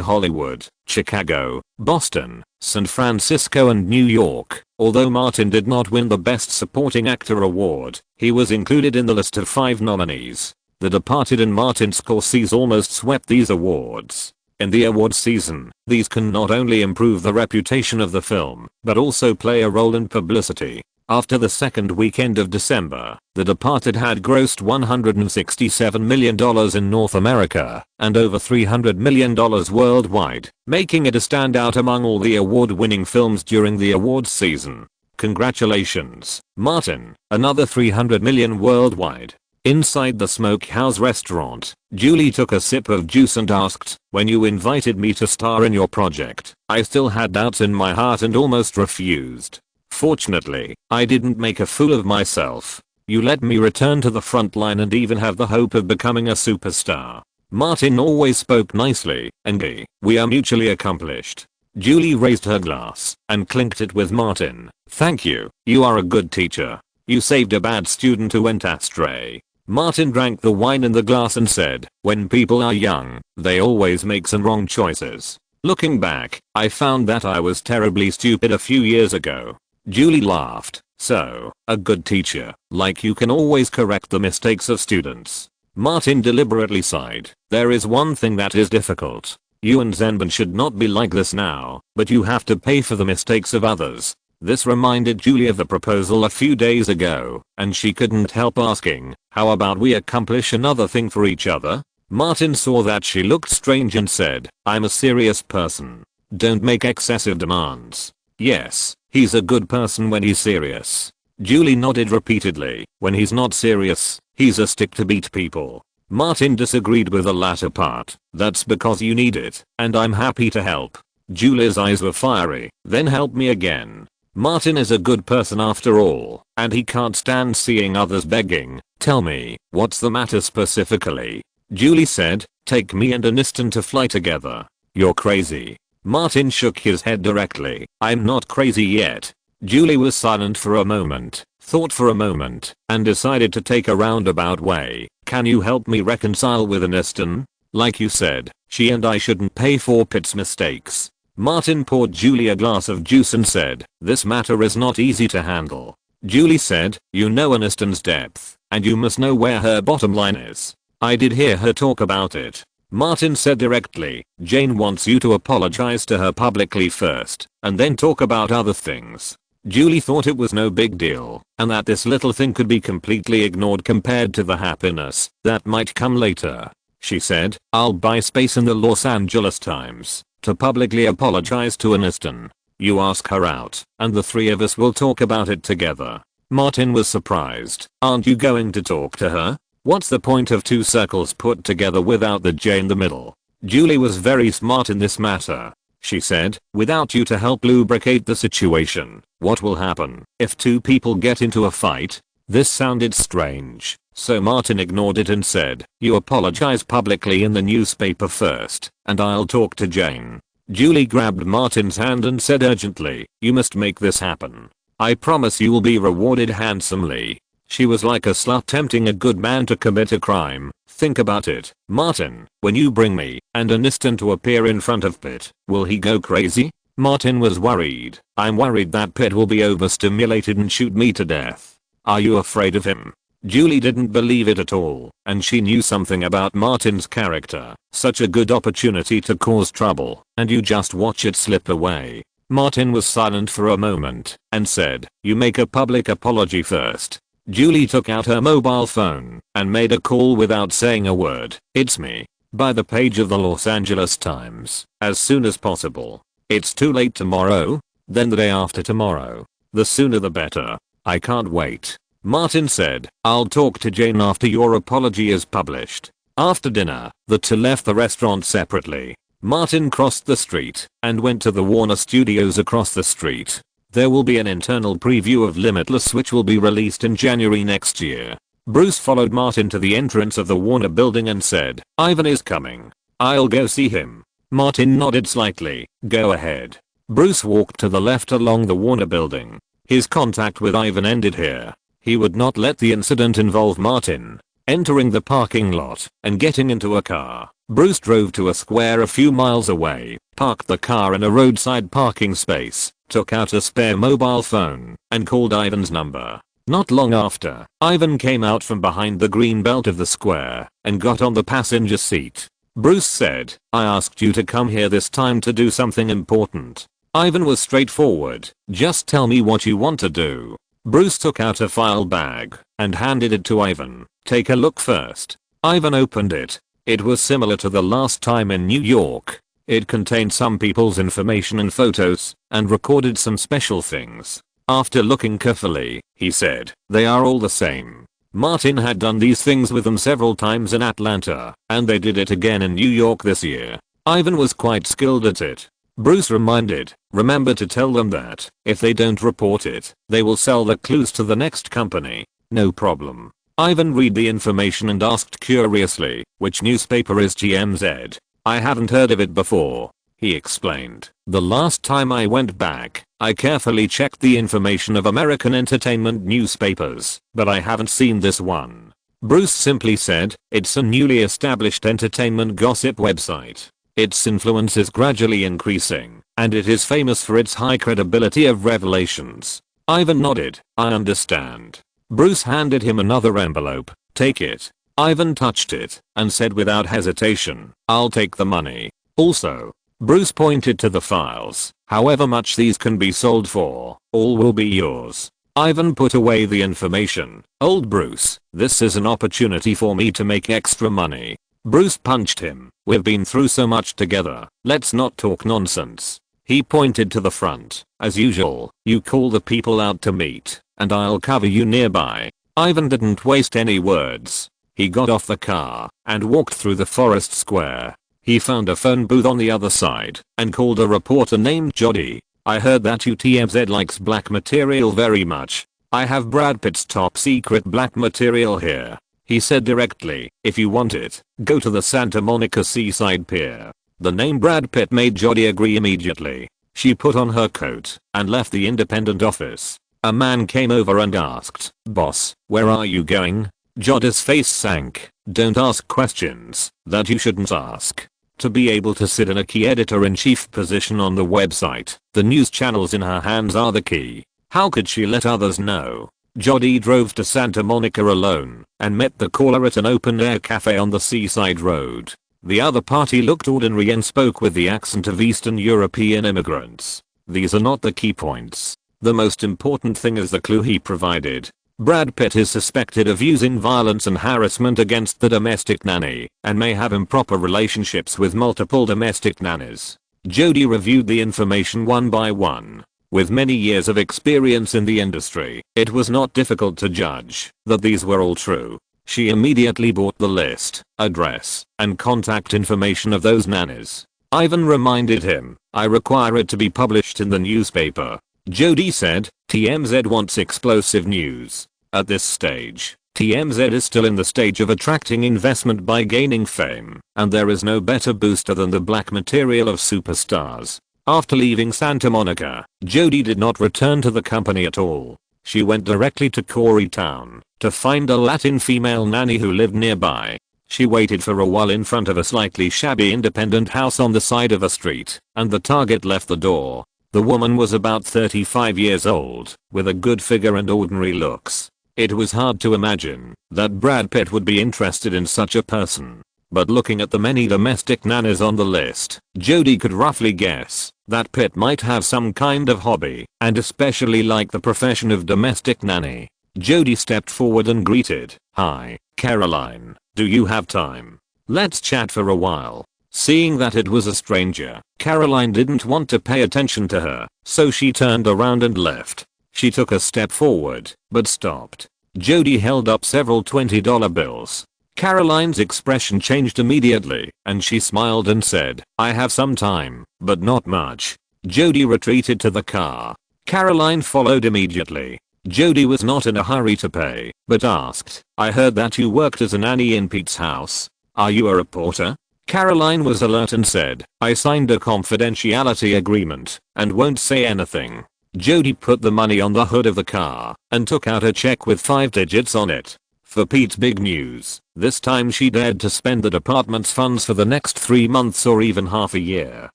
Hollywood, Chicago, Boston, San Francisco and New York, although Martin did not win the Best Supporting Actor award, he was included in the list of 5 nominees. The Departed and Martin Scorsese almost swept these awards. In the awards season, these can not only improve the reputation of the film, but also play a role in publicity. After the second weekend of December, The Departed had grossed $167 million in North America and over $300 million worldwide, making it a standout among all the award-winning films during the awards season. Congratulations, Martin, another $300 million worldwide. Inside the Smokehouse restaurant, Julie took a sip of juice and asked, "When you invited me to star in your project, I still had doubts in my heart and almost refused. Fortunately, I didn't make a fool of myself. You let me return to the front line and even have the hope of becoming a superstar." Martin always spoke nicely, and we are mutually accomplished. Julie raised her glass and clinked it with Martin. "Thank you, you are a good teacher. You saved a bad student who went astray." Martin drank the wine in the glass and said, "When people are young, they always make some wrong choices. Looking back, I found that I was terribly stupid a few years ago." Julie laughed. "So, a good teacher, like you can always correct the mistakes of students." Martin deliberately sighed. "There is one thing that is difficult. You and Zenban should not be like this now, but you have to pay for the mistakes of others." This reminded Julie of the proposal a few days ago, and she couldn't help asking, "How about we accomplish another thing for each other?" Martin saw that she looked strange and said, "I'm a serious person. Don't make excessive demands." "Yes, he's a good person when he's serious." Julie nodded repeatedly. "When he's not serious, he's a stick to beat people." Martin disagreed with the latter part. "That's because you need it, and I'm happy to help." Julie's eyes were fiery. "Then help me again." Martin is a good person after all, and he can't stand seeing others begging. "Tell me, what's the matter specifically?" Julie said, "Take me and Aniston to fly together." "You're crazy." Martin shook his head directly. "I'm not crazy yet." Julie was silent for a moment, thought for a moment, and decided to take a roundabout way. "Can you help me reconcile with Aniston? Like you said, she and I shouldn't pay for Pitt's mistakes." Martin poured Julie a glass of juice and said, "This matter is not easy to handle." Julie said, "You know Aniston's depth, and you must know where her bottom line is." "I did hear her talk about it." Martin said directly, "Jane wants you to apologize to her publicly first, and then talk about other things." Julie thought it was no big deal, and that this little thing could be completely ignored compared to the happiness that might come later. She said, "I'll buy space in the Los Angeles Times to publicly apologize to Aniston. You ask her out, and the 3 of us will talk about it together." Martin was surprised. "Aren't you going to talk to her? What's the point of 2 circles put together without the J in the middle?" Julie was very smart in this matter. She said, "Without you to help lubricate the situation, what will happen if 2 people get into a fight?" This sounded strange, so Martin ignored it and said, "You apologize publicly in the newspaper first, and I'll talk to Jane." Julie grabbed Martin's hand and said urgently, "You must make this happen. I promise you will be rewarded handsomely." She was like a slut tempting a good man to commit a crime. "Think about it, Martin. When you bring me and Aniston to appear in front of Pitt, will he go crazy?" Martin was worried. "I'm worried that Pitt will be overstimulated and shoot me to death." "Are you afraid of him?" Julie didn't believe it at all, and she knew something about Martin's character. Such a good opportunity to cause trouble, and you just watch it slip away. Martin was silent for a moment, and said, "You make a public apology first." Julie took out her mobile phone and made a call without saying a word. "It's me. By the page of the Los Angeles Times, as soon as possible." "It's too late tomorrow?" "Then the day after tomorrow. The sooner the better. I can't wait." Martin said, "I'll talk to Jane after your apology is published." After dinner, the 2 left the restaurant separately. Martin crossed the street and went to the Warner Studios across the street. There will be an internal preview of Limitless which will be released in January next year. Bruce followed Martin to the entrance of the Warner building and said, "Ivan is coming. I'll go see him." Martin nodded slightly. "Go ahead." Bruce walked to the left along the Warner building. His contact with Ivan ended here. He would not let the incident involve Martin. Entering the parking lot and getting into a car, Bruce drove to a square a few miles away, parked the car in a roadside parking space, took out a spare mobile phone, and called Ivan's number. Not long after, Ivan came out from behind the green belt of the square and got on the passenger seat. Bruce said, "I asked you to come here this time to do something important." Ivan was straightforward, "Just tell me what you want to do." Bruce took out a file bag and handed it to Ivan. "Take a look first." Ivan opened it. It was similar to the last time in New York. It contained some people's information and photos, and recorded some special things. After looking carefully, he said, "They are all the same." Martin had done these things with them several times in Atlanta, and they did it again in New York this year. Ivan was quite skilled at it. Bruce reminded, "Remember to tell them that, if they don't report it, they will sell the clues to the next company." "No problem." Ivan read the information and asked curiously, "Which newspaper is TMZ? I haven't heard of it before." He explained, "The last time I went back, I carefully checked the information of American entertainment newspapers, but I haven't seen this one." Bruce simply said, "It's a newly established entertainment gossip website. Its influence is gradually increasing, and it is famous for its high credibility of revelations." Ivan nodded, "I understand." Bruce handed him another envelope. "Take it." Ivan touched it and said without hesitation, "I'll take the money. Also." Bruce pointed to the files. "However much these can be sold for, all will be yours." Ivan put away the information. "Old Bruce, this is an opportunity for me to make extra money." Bruce punched him. "We've been through so much together, let's not talk nonsense." He pointed to the front. "As usual, you call the people out to meet, and I'll cover you nearby." Ivan didn't waste any words. He got off the car and walked through the forest square. He found a phone booth on the other side and called a reporter named Jody. "I heard that UTMZ likes black material very much. I have Brad Pitt's top secret black material here," he said directly. "If you want it, go to the Santa Monica Seaside Pier." The name Brad Pitt made Jody agree immediately. She put on her coat and left the Independent office. A man came over and asked, "Boss, where are you going?" Jody's face sank. "Don't ask questions that you shouldn't ask." To be able to sit in a key editor-in-chief position on the website, the news channels in her hands are the key. How could she let others know? Jody drove to Santa Monica alone and met the caller at an open-air cafe on the seaside road. The other party looked ordinary and spoke with the accent of Eastern European immigrants. These are not the key points. The most important thing is the clue he provided. Brad Pitt is suspected of using violence and harassment against the domestic nanny and may have improper relationships with multiple domestic nannies. Jody reviewed the information one by one. With many years of experience in the industry, it was not difficult to judge that these were all true. She immediately bought the list, address, and contact information of those nannies. Ivan reminded him, "I require it to be published in the newspaper." Jody said, "TMZ wants explosive news." At this stage, TMZ is still in the stage of attracting investment by gaining fame, and there is no better booster than the black material of superstars. After leaving Santa Monica, Jody did not return to the company at all. She went directly to Coreytown to find a Latin female nanny who lived nearby. She waited for a while in front of a slightly shabby independent house on the side of a street, and the target left the door. The woman was about 35 years old, with a good figure and ordinary looks. It was hard to imagine that Brad Pitt would be interested in such a person. But looking at the many domestic nannies on the list, Jody could roughly guess that Pitt might have some kind of hobby, and especially like the profession of domestic nanny. Jody stepped forward and greeted, "Hi, Caroline, do you have time? Let's chat for a while." Seeing that it was a stranger, Caroline didn't want to pay attention to her, so she turned around and left. She took a step forward, but stopped. Jody held up several $20 bills. Caroline's expression changed immediately, and she smiled and said, "I have some time, but not much." Jody retreated to the car. Caroline followed immediately. Jody was not in a hurry to pay, but asked, "I heard that you worked as a nanny in Pete's house. Are you a reporter?" Caroline was alert and said, "I signed a confidentiality agreement and won't say anything." Jody put the money on the hood of the car and took out a check with 5 digits on it. For Pete's big news, this time she dared to spend the department's funds for the next 3 months or even half a year.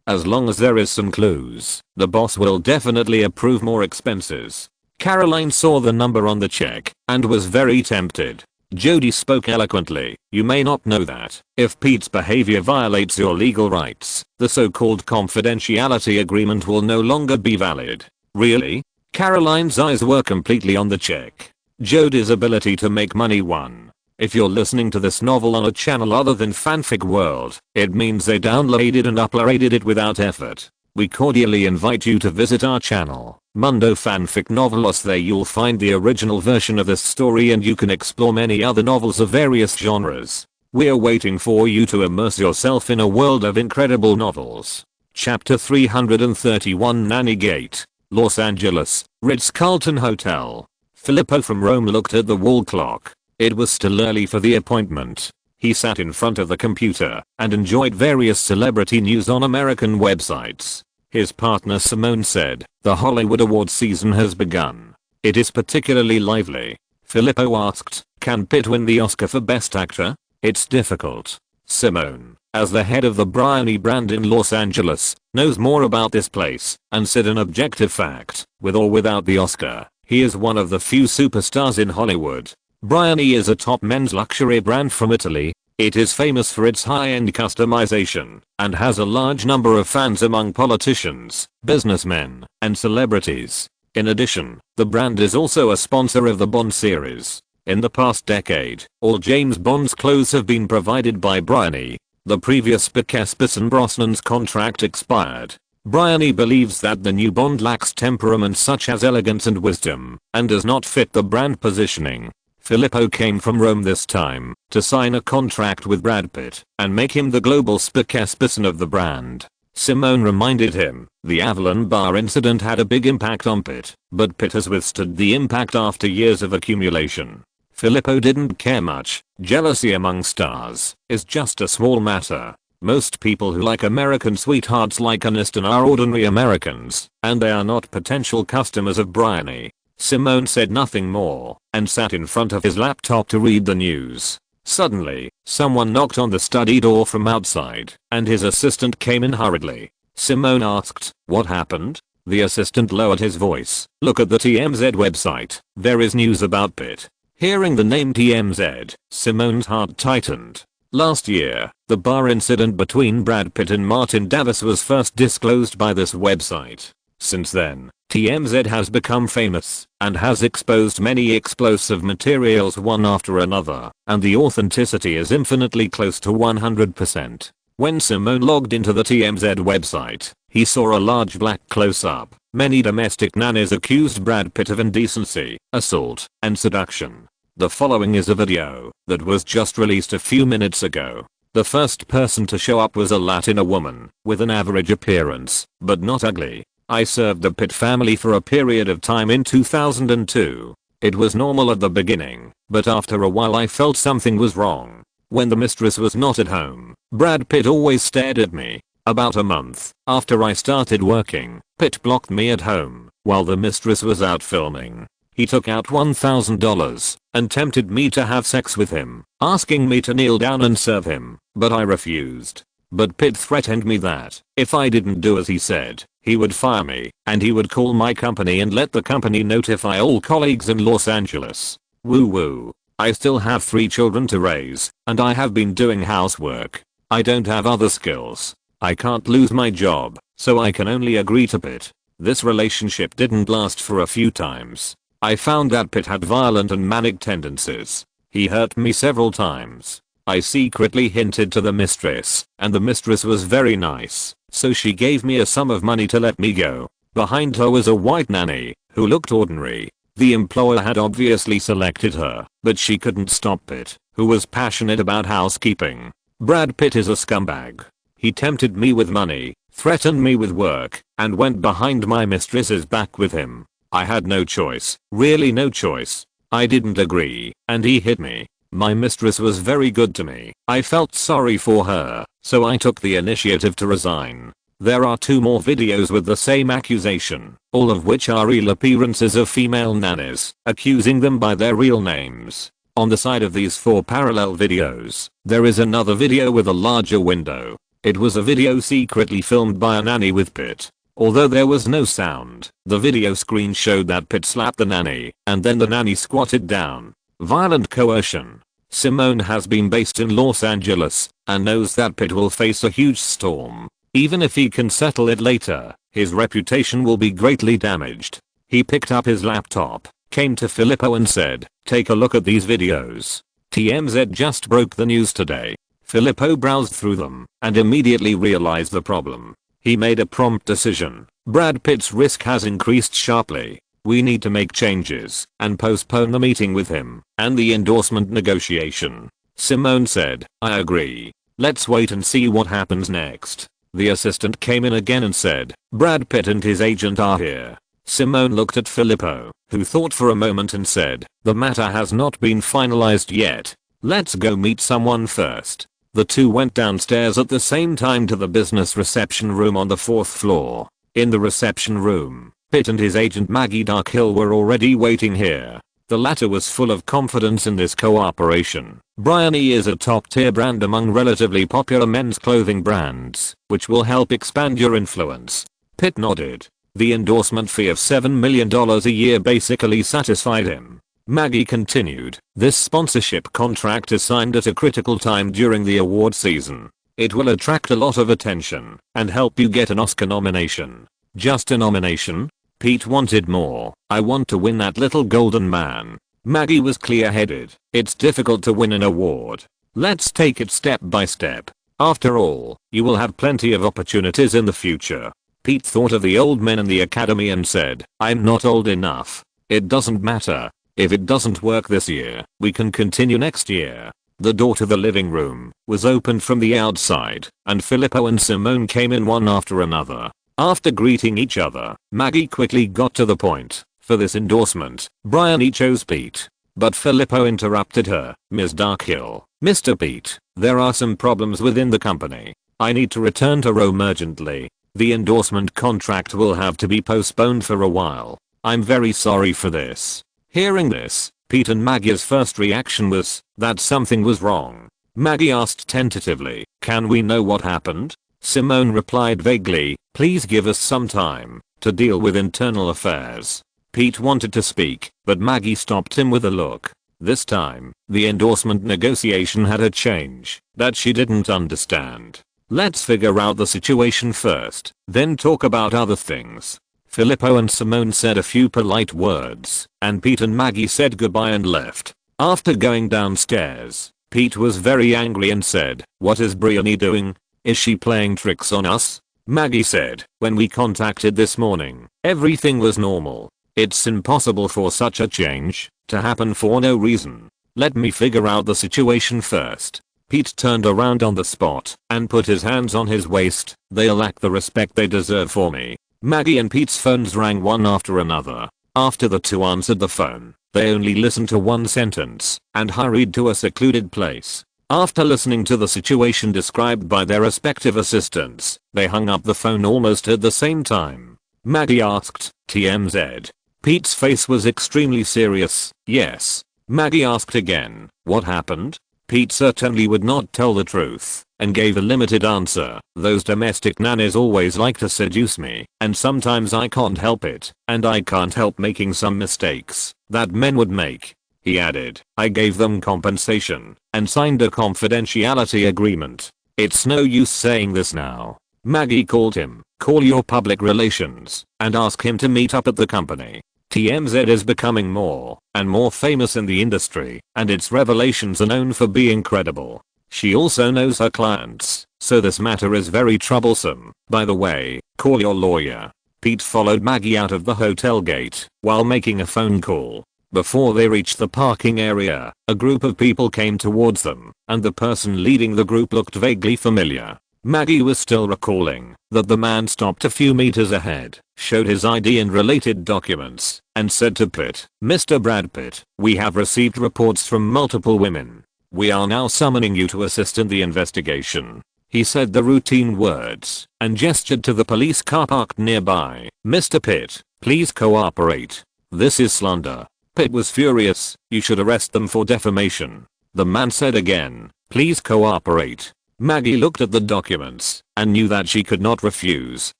As long as there is some clues, the boss will definitely approve more expenses. Caroline saw the number on the check and was very tempted. Jody spoke eloquently. You may not know that, if Pete's behavior violates your legal rights, the so-called confidentiality agreement will no longer be valid. Really? Caroline's eyes were completely on the check. Jody's ability to make money won. If you're listening to this novel on a channel other than Fanfic World, it means they downloaded and uploaded it without effort. We cordially invite you to visit our channel, Mundo Fanfic Novelos. There you'll find the original version of this story and you can explore many other novels of various genres. We're waiting for you to immerse yourself in a world of incredible novels. Chapter 331 Nanny Gate, Los Angeles, Ritz-Carlton Hotel. Filippo from Rome looked at the wall clock. It was still early for the appointment. He sat in front of the computer and enjoyed various celebrity news on American websites. His partner Simone said, "The Hollywood Awards season has begun. It is particularly lively." Filippo asked, "Can Pitt win the Oscar for Best Actor?" "It's difficult." Simone, as the head of the Bryony brand in Los Angeles, knows more about this place and said an objective fact, with or without the Oscar, he is one of the few superstars in Hollywood. Bryony is a top men's luxury brand from Italy. It is famous for its high-end customization and has a large number of fans among politicians, businessmen, and celebrities. In addition, the brand is also a sponsor of the Bond series. In the past decade, all James Bond's clothes have been provided by Bryony. The previous Precarious and Brosnan's contract expired. Bryony believes that the new Bond lacks temperament such as elegance and wisdom and does not fit the brand positioning. Filippo came from Rome this time to sign a contract with Brad Pitt and make him the global spokesperson of the brand. Simone reminded him, the Avalon bar incident had a big impact on Pitt, but Pitt has withstood the impact after years of accumulation. Filippo didn't care much. Jealousy among stars is just a small matter. Most people who like American sweethearts like Aniston are ordinary Americans, and they are not potential customers of Bryony. Simone said nothing more and sat in front of his laptop to read the news. Suddenly, someone knocked on the study door from outside, and his assistant came in hurriedly. Simone asked, "What happened?" The assistant lowered his voice. "Look at the TMZ website. There is news about Pitt." Hearing the name TMZ, Simone's heart tightened. Last year, the bar incident between Brad Pitt and Martin Davis was first disclosed by this website. Since then, TMZ has become famous and has exposed many explosive materials one after another, and the authenticity is infinitely close to 100%. When Simone logged into the TMZ website, he saw a large black close-up. Many domestic nannies accused Brad Pitt of indecency, assault, and seduction. The following is a video that was just released a few minutes ago. The first person to show up was a Latina woman with an average appearance, but not ugly. "I served the Pitt family for a period of time in 2002. It was normal at the beginning, but after a while I felt something was wrong. When the mistress was not at home, Brad Pitt always stared at me. About a month after I started working, Pitt blocked me at home while the mistress was out filming. He took out $1,000 and tempted me to have sex with him, asking me to kneel down and serve him, but I refused. But Pitt threatened me that, if I didn't do as he said, he would fire me, and he would call my company and let the company notify all colleagues in Los Angeles. Woo woo. I still have 3 children to raise, and I have been doing housework. I don't have other skills. I can't lose my job, so I can only agree to Pitt." This relationship didn't last for a few times. I found that Pitt had violent and manic tendencies. He hurt me several times. I secretly hinted to the mistress, and the mistress was very nice, so she gave me a sum of money to let me go. Behind her was a white nanny, who looked ordinary. The employer had obviously selected her, but she couldn't stop Pitt, who was passionate about housekeeping. Brad Pitt is a scumbag. He tempted me with money, threatened me with work, and went behind my mistress's back with him. I had no choice, really no choice. I didn't agree, and he hit me. My mistress was very good to me. I felt sorry for her, so I took the initiative to resign. There are 2 more videos with the same accusation, all of which are real appearances of female nannies, accusing them by their real names. On the side of these 4 parallel videos, there is another video with a larger window. It was a video secretly filmed by a nanny with Pitt. Although there was no sound, the video screen showed that Pitt slapped the nanny, and then the nanny squatted down. Violent coercion. Simone has been based in Los Angeles, and knows that Pitt will face a huge storm. Even if he can settle it later, his reputation will be greatly damaged. He picked up his laptop, came to Filippo and said, "Take a look at these videos. TMZ just broke the news today." Filippo browsed through them, and immediately realized the problem. He made a prompt decision. Brad Pitt's risk has increased sharply. We need to make changes, and postpone the meeting with him, and the endorsement negotiation. Simone said, "I agree. Let's wait and see what happens next." The assistant came in again and said, "Brad Pitt and his agent are here." Simone looked at Filippo, who thought for a moment and said, "The matter has not been finalized yet. Let's go meet someone first." The two went downstairs at the same time to the business reception room on the 4th floor. In the reception room, Pitt and his agent Maggie Darkhill were already waiting here. The latter was full of confidence in this cooperation. Bryony is a top-tier brand among relatively popular men's clothing brands, which will help expand your influence. Pitt nodded. The endorsement fee of $7 million a year basically satisfied him. Maggie continued, "This sponsorship contract is signed at a critical time during the award season. It will attract a lot of attention and help you get an Oscar nomination." "Just a nomination?" Pete wanted more. "I want to win that little golden man." Maggie was clear-headed. "It's difficult to win an award. Let's take it step by step. After all, you will have plenty of opportunities in the future." Pete thought of the old men in the academy and said, "I'm not old enough. It doesn't matter. If it doesn't work this year, we can continue next year." The door to the living room was opened from the outside, and Filippo and Simone came in one after another. After greeting each other, Maggie quickly got to the point. For this endorsement, Bryony chose Pete. But Filippo interrupted her. "Ms. Darkhill, Mr. Pete, there are some problems within the company. I need to return to Rome urgently. The endorsement contract will have to be postponed for a while. I'm very sorry for this." Hearing this, Pete and Maggie's first reaction was that something was wrong. Maggie asked tentatively, "Can we know what happened?" Simone replied vaguely, "Please give us some time to deal with internal affairs." Pete wanted to speak, but Maggie stopped him with a look. This time, the endorsement negotiation had a change that she didn't understand. "Let's figure out the situation first, then talk about other things." Filippo and Simone said a few polite words, and Pete and Maggie said goodbye and left. After going downstairs, Pete was very angry and said, "What is Bryony doing? Is she playing tricks on us?" Maggie said, "When we contacted this morning, everything was normal. It's impossible for such a change to happen for no reason. Let me figure out the situation first." Pete turned around on the spot and put his hands on his waist. "They lack the respect they deserve for me." Maggie and Pete's phones rang one after another. After the two answered the phone, they only listened to one sentence and hurried to a secluded place. After listening to the situation described by their respective assistants, they hung up the phone almost at the same time. Maggie asked, "TMZ?" Pete's face was extremely serious. "Yes." Maggie asked again, "What happened?" Pete certainly would not tell the truth and gave a limited answer. "Those domestic nannies always like to seduce me, and sometimes I can't help it, and I can't help making some mistakes that men would make." He added, "I gave them compensation and signed a confidentiality agreement. It's no use saying this now." Maggie called him. "Call your public relations and ask him to meet up at the company. TMZ is becoming more and more famous in the industry, and its revelations are known for being credible. She also knows her clients, so this matter is very troublesome. By the way, call your lawyer." Pete followed Maggie out of the hotel gate while making a phone call. Before they reached the parking area, a group of people came towards them, and the person leading the group looked vaguely familiar. Maggie was still recalling that the man stopped a few meters ahead, showed his ID and related documents, and said to Pitt, "Mr. Brad Pitt, we have received reports from multiple women. We are now summoning you to assist in the investigation." He said the routine words and gestured to the police car parked nearby. "Mr. Pitt, please cooperate. This is slander. Pitt was furious. "You should arrest them for defamation." The man said again, "Please cooperate." Maggie looked at the documents and knew that she could not refuse,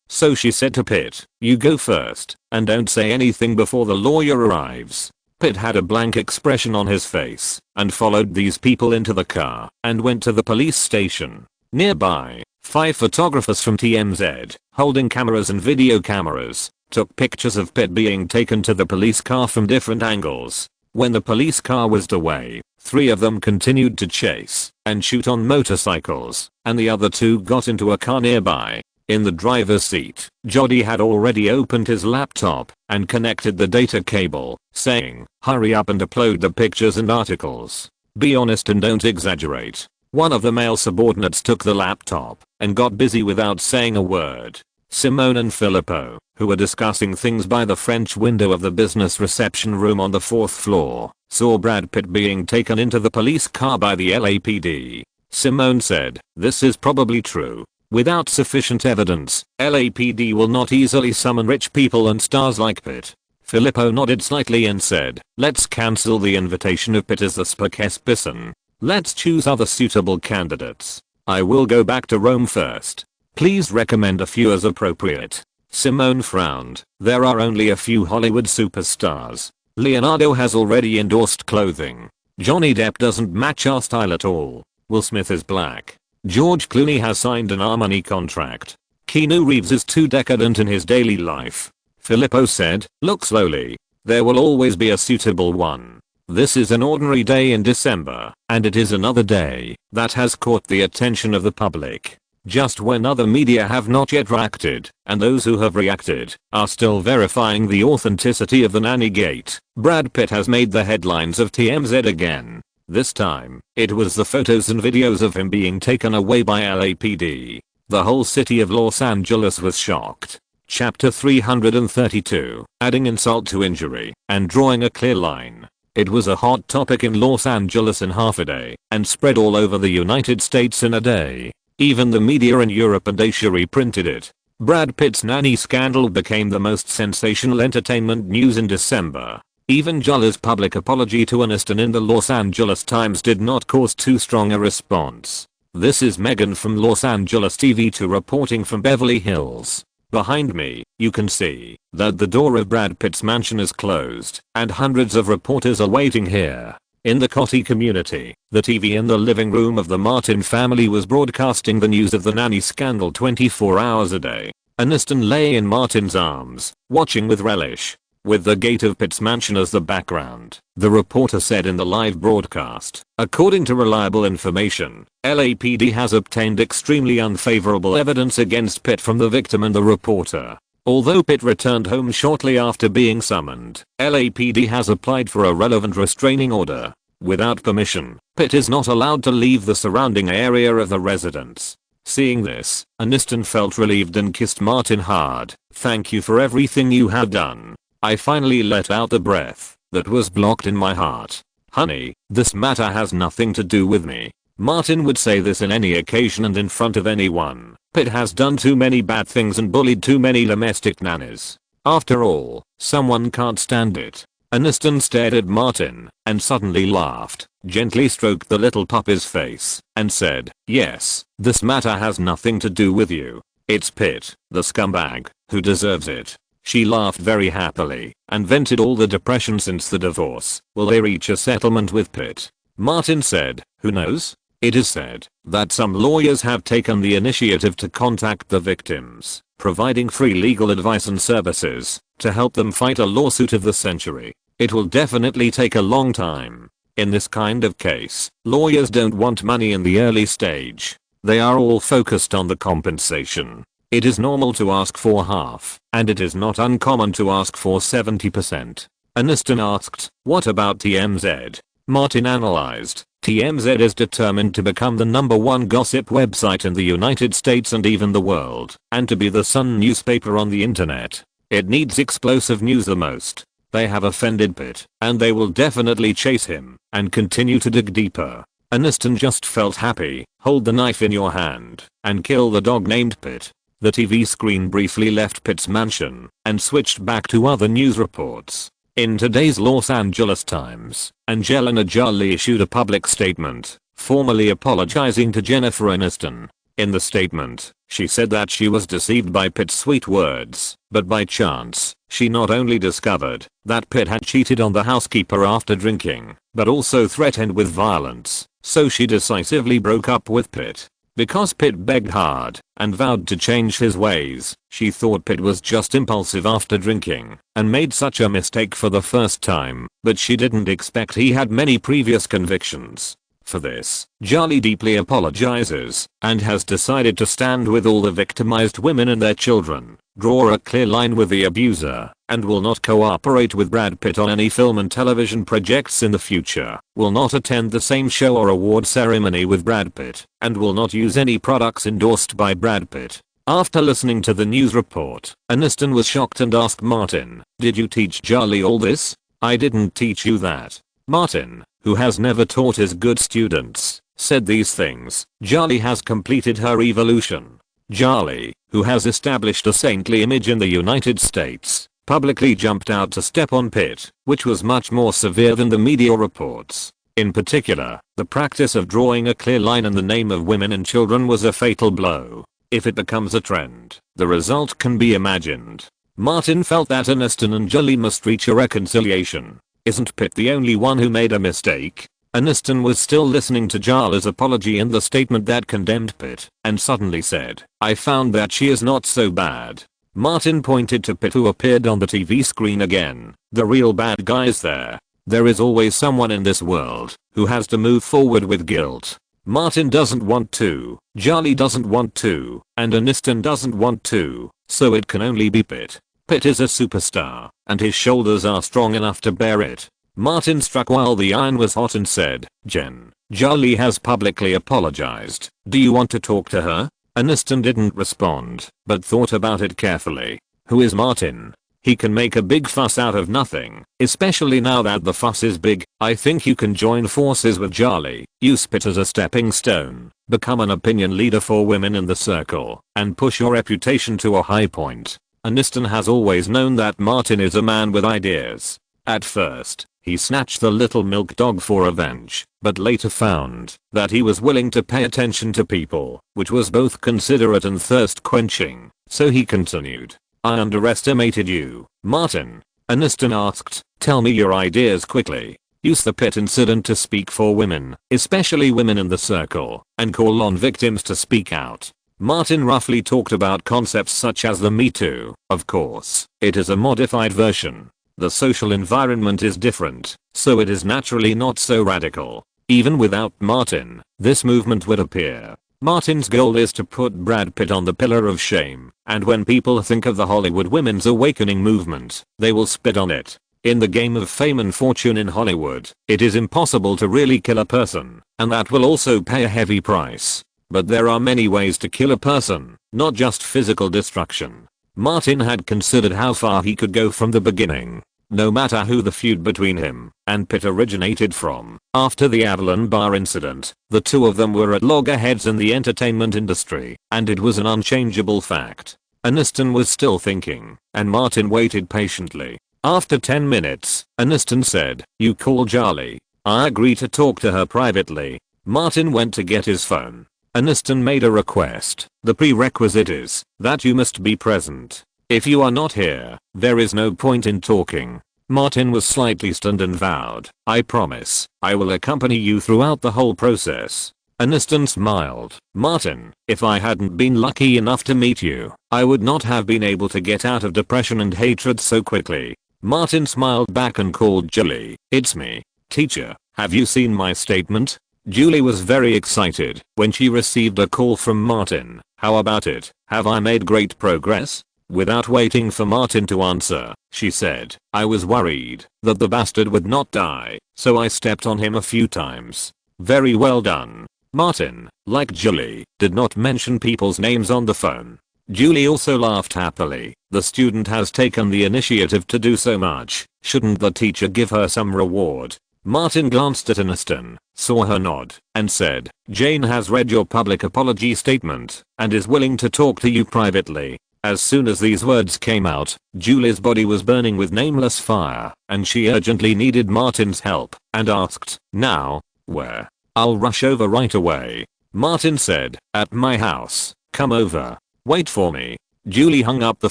so she said to Pitt, "You go first and don't say anything before the lawyer arrives." Pitt had a blank expression on his face and followed these people into the car and went to the police station. Nearby, 5 photographers from TMZ, holding cameras and video cameras, took pictures of Pitt being taken to the police car from different angles. When the police car whizzed away, 3 of them continued to chase and shoot on motorcycles, and the other 2 got into a car nearby. In the driver's seat, Jody had already opened his laptop and connected the data cable, saying, "Hurry up and upload the pictures and articles. Be honest and don't exaggerate." One of the male subordinates took the laptop and got busy without saying a word. Simone and Filippo, who were discussing things by the French window of the business reception room on the 4th floor, saw Brad Pitt being taken into the police car by the LAPD. Simone said, "This is probably true. Without sufficient evidence, LAPD will not easily summon rich people and stars like Pitt." Filippo nodded slightly and said, "Let's cancel the invitation of Pitt as the spokesperson. Let's choose other suitable candidates. I will go back to Rome first. Please recommend a few as appropriate." Simone frowned. "There are only a few Hollywood superstars. Leonardo has already endorsed clothing. Johnny Depp doesn't match our style at all. Will Smith is black. George Clooney has signed an Armani contract. Keanu Reeves is too decadent in his daily life." Filippo said, "Look slowly. There will always be a suitable one. This is an ordinary day in December, and it is another day that has caught the attention of the public. Just when other media have not yet reacted, and those who have reacted are still verifying the authenticity of the nanny gate, Brad Pitt has made the headlines of TMZ again. This time, it was the photos and videos of him being taken away by LAPD. The whole city of Los Angeles was shocked." Chapter 332, adding insult to injury and drawing a clear line. It was a hot topic in Los Angeles in half a day and spread all over the United States in a day. Even the media in Europe and Asia reprinted it. Brad Pitt's nanny scandal became the most sensational entertainment news in December. Even Jolly's public apology to Aniston in the Los Angeles Times did not cause too strong a response. This is Megan from Los Angeles TV2 reporting from Beverly Hills. Behind me, you can see that the door of Brad Pitt's mansion is closed and hundreds of reporters are waiting here. In the Coty community, the TV in the living room of the Martin family was broadcasting the news of the nanny scandal 24 hours a day. Aniston lay in Martin's arms, watching with relish, with the gate of Pitt's mansion as the background, the reporter said in the live broadcast. According to reliable information, LAPD has obtained extremely unfavorable evidence against Pitt from the victim and the reporter. Although Pitt returned home shortly after being summoned, LAPD has applied for a relevant restraining order. Without permission, Pitt is not allowed to leave the surrounding area of the residence. Seeing this, Aniston felt relieved and kissed Martin hard. "Thank you for everything you have done. I finally let out a breath that was blocked in my heart. Honey, this matter has nothing to do with me." Martin would say this in any occasion and in front of anyone. Pitt has done too many bad things and bullied too many domestic nannies. After all, someone can't stand it. Aniston stared at Martin and suddenly laughed, gently stroked the little puppy's face, and said, "Yes, this matter has nothing to do with you. It's Pitt, the scumbag, who deserves it." She laughed very happily and vented all the depression since the divorce. "Will they reach a settlement with Pitt?" Martin said, "Who knows? It is said that some lawyers have taken the initiative to contact the victims, providing free legal advice and services to help them fight a lawsuit of the century. It will definitely take a long time. In this kind of case, lawyers don't want money in the early stage. They are all focused on the compensation. It is normal to ask for half, and it is not uncommon to ask for 70%. Aniston asked, "What about TMZ?" Martin analyzed. TMZ is determined to become the #1 gossip website in the United States and even the world, and to be the Sun newspaper on the internet. It needs explosive news the most. They have offended Pitt, and they will definitely chase him and continue to dig deeper. Aniston just felt happy. Hold the knife in your hand and kill the dog named Pitt. The TV screen briefly left Pitt's mansion and switched back to other news reports. In today's Los Angeles Times, Angelina Jolie issued a public statement, formally apologizing to Jennifer Aniston. In the statement, she said that she was deceived by Pitt's sweet words, but by chance, she not only discovered that Pitt had cheated on the housekeeper after drinking, but also threatened with violence, so she decisively broke up with Pitt. Because Pitt begged hard and vowed to change his ways, she thought Pitt was just impulsive after drinking and made such a mistake for the first time, but she didn't expect he had many previous convictions. For this, Jolie deeply apologizes and has decided to stand with all the victimized women and their children, draw a clear line with the abuser, and will not cooperate with Brad Pitt on any film and television projects in the future, will not attend the same show or award ceremony with Brad Pitt, and will not use any products endorsed by Brad Pitt. After listening to the news report, Aniston was shocked and asked Martin, "Did you teach Jolie all this?" "I didn't teach you that." Martin, who has never taught his good students, said these things. Jolie has completed her evolution. Jolie, who has established a saintly image in the United States, publicly jumped out to step on Pitt, which was much more severe than the media reports. In particular, the practice of drawing a clear line in the name of women and children was a fatal blow. If it becomes a trend, the result can be imagined. Martin felt that Aniston and Jolie must reach a reconciliation. Isn't Pitt the only one who made a mistake? Aniston was still listening to Jolie's apology and the statement that condemned Pitt, and suddenly said, "I found that she is not so bad." Martin pointed to Pitt, who appeared on the TV screen again. "The real bad guy is there. There is always someone in this world who has to move forward with guilt. Martin doesn't want to, Jolie doesn't want to, and Aniston doesn't want to, so it can only be Pitt. Pitt is a superstar, and his shoulders are strong enough to bear it." Martin struck while the iron was hot and said, "Jen, Jolie has publicly apologized. Do you want to talk to her?" Aniston didn't respond, but thought about it carefully. Who is Martin? He can make a big fuss out of nothing, especially now that the fuss is big. "I think you can join forces with Jolie, use Pitt as a stepping stone, become an opinion leader for women in the circle, and push your reputation to a high point." Aniston has always known that Martin is a man with ideas. At first, he snatched the little milk dog for revenge, but later found that he was willing to pay attention to people, which was both considerate and thirst quenching, so he continued. "I underestimated you, Martin." Aniston asked, "Tell me your ideas quickly. Use the Pitt incident to speak for women, especially women in the circle, and call on victims to speak out." Martin roughly talked about concepts such as the Me Too. Of course, it is a modified version. The social environment is different, so it is naturally not so radical. Even without Martin, this movement would appear. Martin's goal is to put Brad Pitt on the pillar of shame, and when people think of the Hollywood Women's Awakening movement, they will spit on it. In the game of fame and fortune in Hollywood, it is impossible to really kill a person, and that will also pay a heavy price. But there are many ways to kill a person, not just physical destruction. Martin had considered how far he could go from the beginning. No matter who the feud between him and Pitt originated from, after the Avalon Bar incident, the two of them were at loggerheads in the entertainment industry, and it was an unchangeable fact. Aniston was still thinking, and Martin waited patiently. After 10 minutes, Aniston said, "You call Jolie. I agree to talk to her privately." Martin went to get his phone. Aniston made a request. "The prerequisite is that you must be present. If you are not here, there is no point in talking." Martin was slightly stunned and vowed, "I promise, I will accompany you throughout the whole process." Aniston smiled. "Martin, if I hadn't been lucky enough to meet you, I would not have been able to get out of depression and hatred so quickly." Martin smiled back and called Jolie. "It's me. Teacher, have you seen my statement?" Jolie was very excited when she received a call from Martin. "How about it? Have I made great progress?" Without waiting for Martin to answer, she said, "I was worried that the bastard would not die, so I stepped on him a few times." "Very well done." Martin, like Jolie, did not mention people's names on the phone. Jolie also laughed happily. "The student has taken the initiative to do so much. Shouldn't the teacher give her some reward?" Martin glanced at Aniston, saw her nod, and said, "Jane has read your public apology statement and is willing to talk to you privately." As soon as these words came out, Julie's body was burning with nameless fire, and she urgently needed Martin's help, and asked, "Now? Where?" "I'll rush over right away." Martin said, "At my house. Come over. Wait for me." Julie hung up the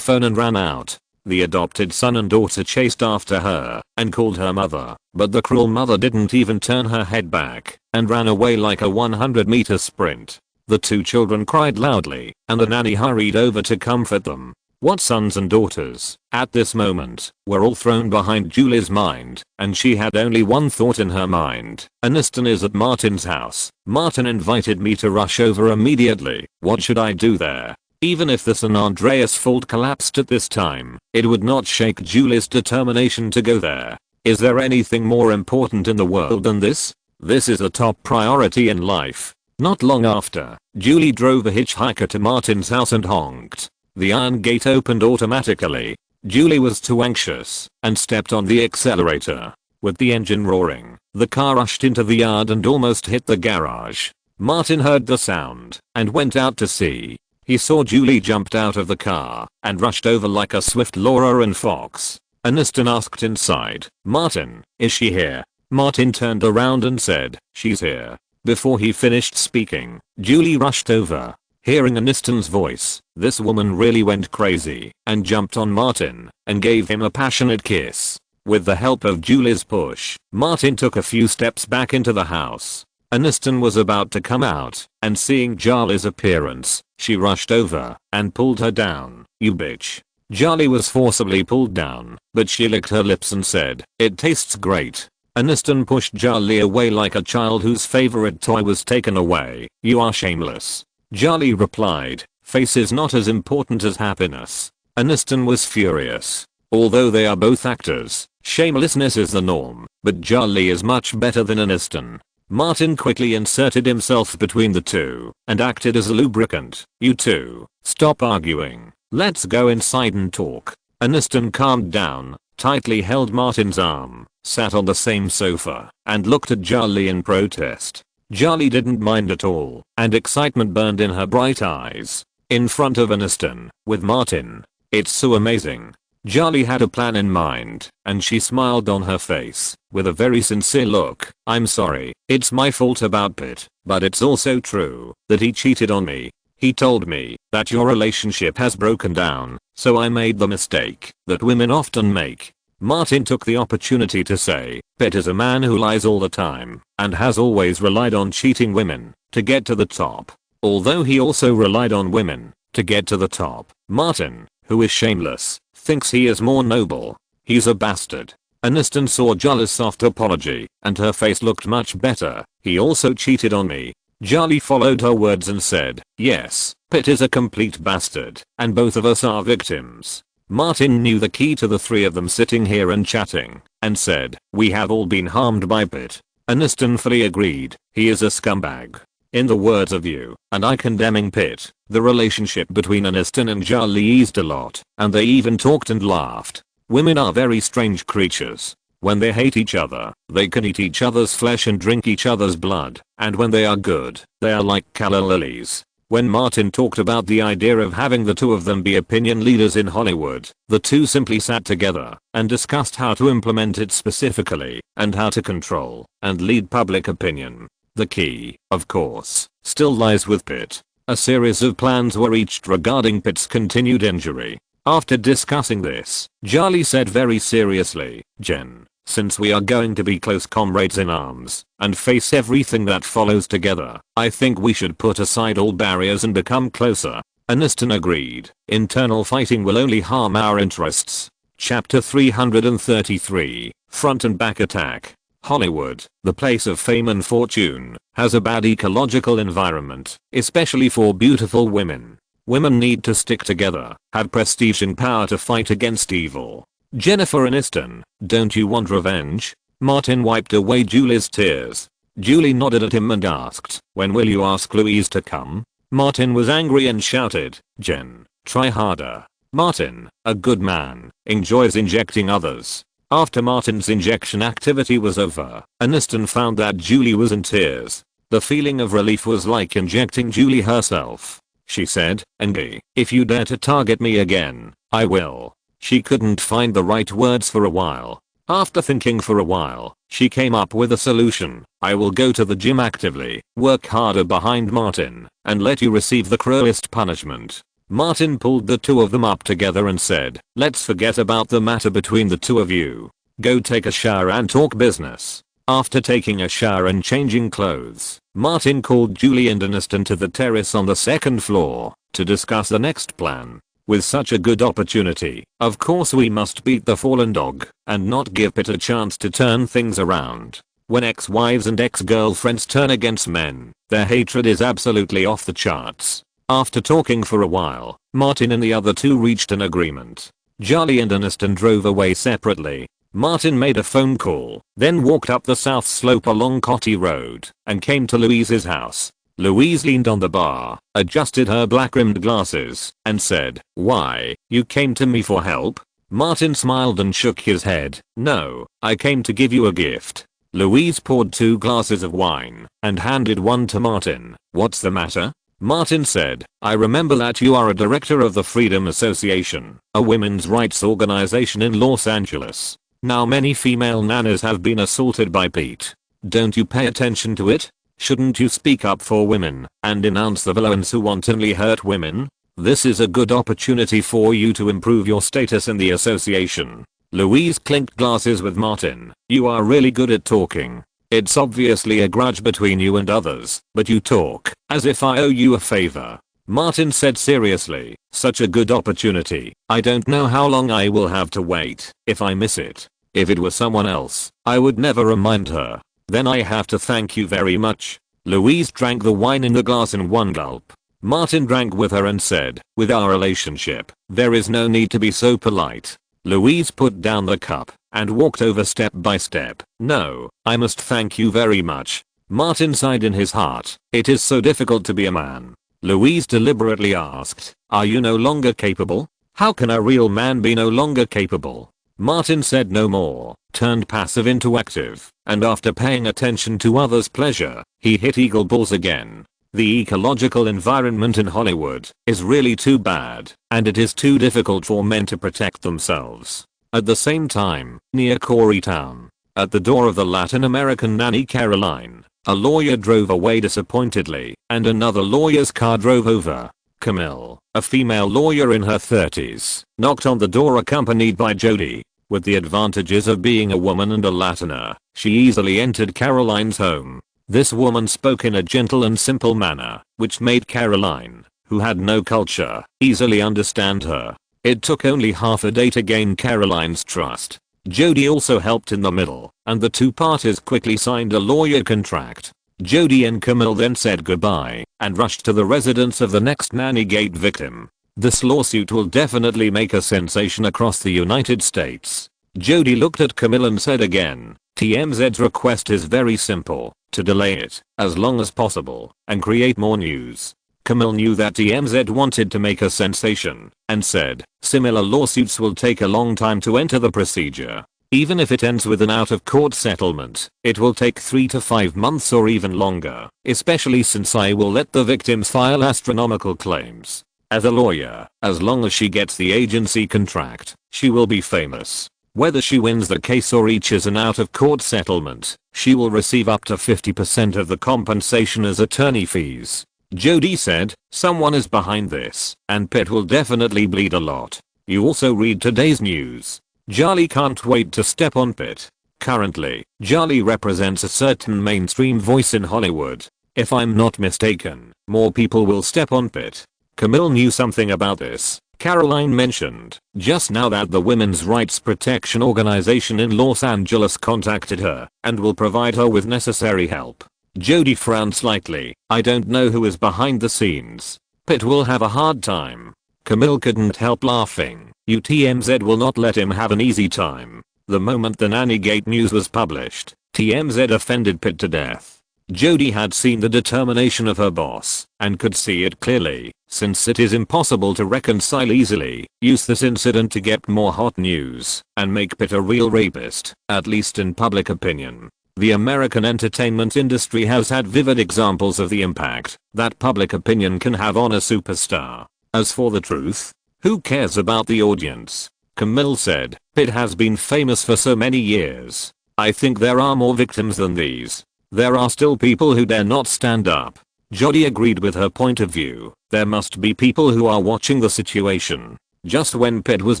phone and ran out. The adopted son and daughter chased after her and called her mother, but the cruel mother didn't even turn her head back and ran away like a 100-meter sprint. The two children cried loudly, and the nanny hurried over to comfort them. What sons and daughters, at this moment, were all thrown behind Julie's mind, and she had only one thought in her mind. Aniston is at Martin's house. Martin invited me to rush over immediately. What should I do there? Even if the San Andreas fault collapsed at this time, it would not shake Julie's determination to go there. Is there anything more important in the world than this? This is a top priority in life. Not long after, Julie drove a hitchhiker to Martin's house and honked. The iron gate opened automatically. Julie was too anxious and stepped on the accelerator. With the engine roaring, the car rushed into the yard and almost hit the garage. Martin heard the sound and went out to see. He saw Julie jumped out of the car and rushed over like a swift Laura and Fox. Aniston asked inside, "Martin, is she here?" Martin turned around and said, "She's here." Before he finished speaking, Julie rushed over. Hearing Aniston's voice, this woman really went crazy and jumped on Martin and gave him a passionate kiss. With the help of Julie's push, Martin took a few steps back into the house. Aniston was about to come out, and seeing Julie's appearance, she rushed over and pulled her down. "You bitch." Julie was forcibly pulled down, but she licked her lips and said, "It tastes great." Aniston pushed Julie away like a child whose favorite toy was taken away. "You are shameless." Julie replied, "Face is not as important as happiness." Aniston was furious. Although they are both actors, shamelessness is the norm, but Julie is much better than Aniston. Martin quickly inserted himself between the two and acted as a lubricant. "You two, stop arguing. Let's go inside and talk." Aniston calmed down, tightly held Martin's arm, sat on the same sofa, and looked at Julie in protest. Julie didn't mind at all, and excitement burned in her bright eyes. In front of Aniston, with Martin. It's so amazing. Julie had a plan in mind, and she smiled on her face, with a very sincere look. "I'm sorry, it's my fault about Pitt, but it's also true that he cheated on me. He told me that your relationship has broken down, so I made the mistake that women often make." Martin took the opportunity to say, "Pitt is a man who lies all the time, and has always relied on cheating women to get to the top. Although he also relied on women to get to the top. Martin, who is shameless, thinks he is more noble. He's a bastard." Aniston saw Julie's soft apology, and her face looked much better. "He also cheated on me." Julie followed her words and said, "Yes, Pitt is a complete bastard, and both of us are victims." Martin knew the key to the three of them sitting here and chatting, and said, "We have all been harmed by Pitt." Aniston fully agreed. "He is a scumbag." In the words of you and I condemning Pitt, the relationship between Aniston and Julie eased a lot, and they even talked and laughed. Women are very strange creatures. When they hate each other, they can eat each other's flesh and drink each other's blood, and when they are good, they are like calla lilies. When Martin talked about the idea of having the two of them be opinion leaders in Hollywood, the two simply sat together and discussed how to implement it specifically, and how to control and lead public opinion. The key, of course, still lies with Pitt. A series of plans were reached regarding Pitt's continued injury. After discussing this, Julie said very seriously, "Jen, since we are going to be close comrades in arms and face everything that follows together, I think we should put aside all barriers and become closer." Aniston agreed. "Internal fighting will only harm our interests." Chapter 333, Front and Back Attack. Hollywood, the place of fame and fortune, has a bad ecological environment, especially for beautiful women. Women need to stick together, have prestige and power to fight against evil. "Jennifer Aniston, don't you want revenge?" Martin wiped away Julie's tears. Julie nodded at him and asked, "When will you ask Louise to come?" Martin was angry and shouted, "Jen, try harder." Martin, a good man, enjoys injecting others. After Martin's injection activity was over, Aniston found that Julie was in tears. The feeling of relief was like injecting Julie herself. she said, and if you dare to target me again, I will. She couldn't find the right words for a while. After thinking for a while, she came up with a solution. I will go to the gym actively, work harder behind Martin, and let you receive the cruelest punishment. Martin pulled the two of them up together and said, let's forget about the matter between the two of you. Go take a shower and talk business. After taking a shower and changing clothes, Martin called Julie and Aniston to the terrace on the second floor to discuss the next plan. With such a good opportunity, of course we must beat the fallen dog and not give Pitt a chance to turn things around. When ex-wives and ex-girlfriends turn against men, their hatred is absolutely off the charts. After talking for a while, Martin and the other two reached an agreement. Julie and Aniston drove away separately. Martin made a phone call, then walked up the south slope along Cotty Road and came to Louise's house. Louise leaned on the bar, adjusted her black-rimmed glasses, and said, "Why, you came to me for help?" Martin smiled and shook his head. "No, I came to give you a gift." Louise poured 2 glasses of wine and handed one to Martin. "What's the matter?" Martin said, "I remember that you are a director of the Freedom Association, a women's rights organization in Los Angeles. Now many female nannies have been assaulted by Pete. Don't you pay attention to it? Shouldn't you speak up for women and denounce the villains who wantonly hurt women? This is a good opportunity for you to improve your status in the association." Louise clinked glasses with Martin. "You are really good at talking. It's obviously a grudge between you and others, but you talk as if I owe you a favor." Martin said seriously, "Such a good opportunity. I don't know how long I will have to wait if I miss it. If it were someone else, I would never remind her. Then I have to thank you very much." Louise drank the wine in the glass in one gulp. Martin drank with her and said, "With our relationship, there is no need to be so polite." Louise put down the cup and walked over step by step. "No, I must thank you very much." Martin sighed in his heart. It is so difficult to be a man. Louise deliberately asked, "Are you no longer capable? How can a real man be no longer capable?" Martin said no more, turned passive into active, and after paying attention to others' pleasure, he hit eagle balls again. The ecological environment in Hollywood is really too bad, and it is too difficult for men to protect themselves. At the same time, near Coreytown, at the door of the Latin American nanny Caroline, a lawyer drove away disappointedly, and another lawyer's car drove over. Camille, a female lawyer in her 30s, knocked on the door accompanied by Jody. With the advantages of being a woman and a Latina, she easily entered Caroline's home. This woman spoke in a gentle and simple manner, which made Caroline, who had no culture, easily understand her. It took only half a day to gain Caroline's trust. Jody also helped in the middle, and the two parties quickly signed a lawyer contract. Jody and Camille then said goodbye and rushed to the residence of the next Nannygate victim. This lawsuit will definitely make a sensation across the United States. Jody looked at Camille and said again, TMZ's request is very simple, to delay it as long as possible and create more news. Camille knew that TMZ wanted to make a sensation and said, similar lawsuits will take a long time to enter the procedure. Even if it ends with an out-of-court settlement, it will take 3 to 5 months or even longer, especially since I will let the victims file astronomical claims. As a lawyer, as long as she gets the agency contract, she will be famous. Whether she wins the case or reaches an out-of-court settlement, she will receive up to 50% of the compensation as attorney fees. Jody said, someone is behind this, and Pitt will definitely bleed a lot. You also read today's news. Jolly can't wait to step on Pitt. Currently, Jolly represents a certain mainstream voice in Hollywood. If I'm not mistaken, more people will step on Pitt. Camille knew something about this. Caroline mentioned just now that the Women's Rights Protection Organization in Los Angeles contacted her and will provide her with necessary help. Jody frowned slightly. I don't know who is behind the scenes. Pitt will have a hard time. Camille couldn't help laughing. TMZ will not let him have an easy time. The moment the Nannygate news was published, TMZ offended Pitt to death. Jody had seen the determination of her boss and could see it clearly. Since it is impossible to reconcile easily, use this incident to get more hot news and make Pitt a real rapist, at least in public opinion. The American entertainment industry has had vivid examples of the impact that public opinion can have on a superstar. As for the truth, who cares about the audience? Camille said, Pitt has been famous for so many years. I think there are more victims than these. There are still people who dare not stand up. Jodie agreed with her point of view. There must be people who are watching the situation. Just when Pitt was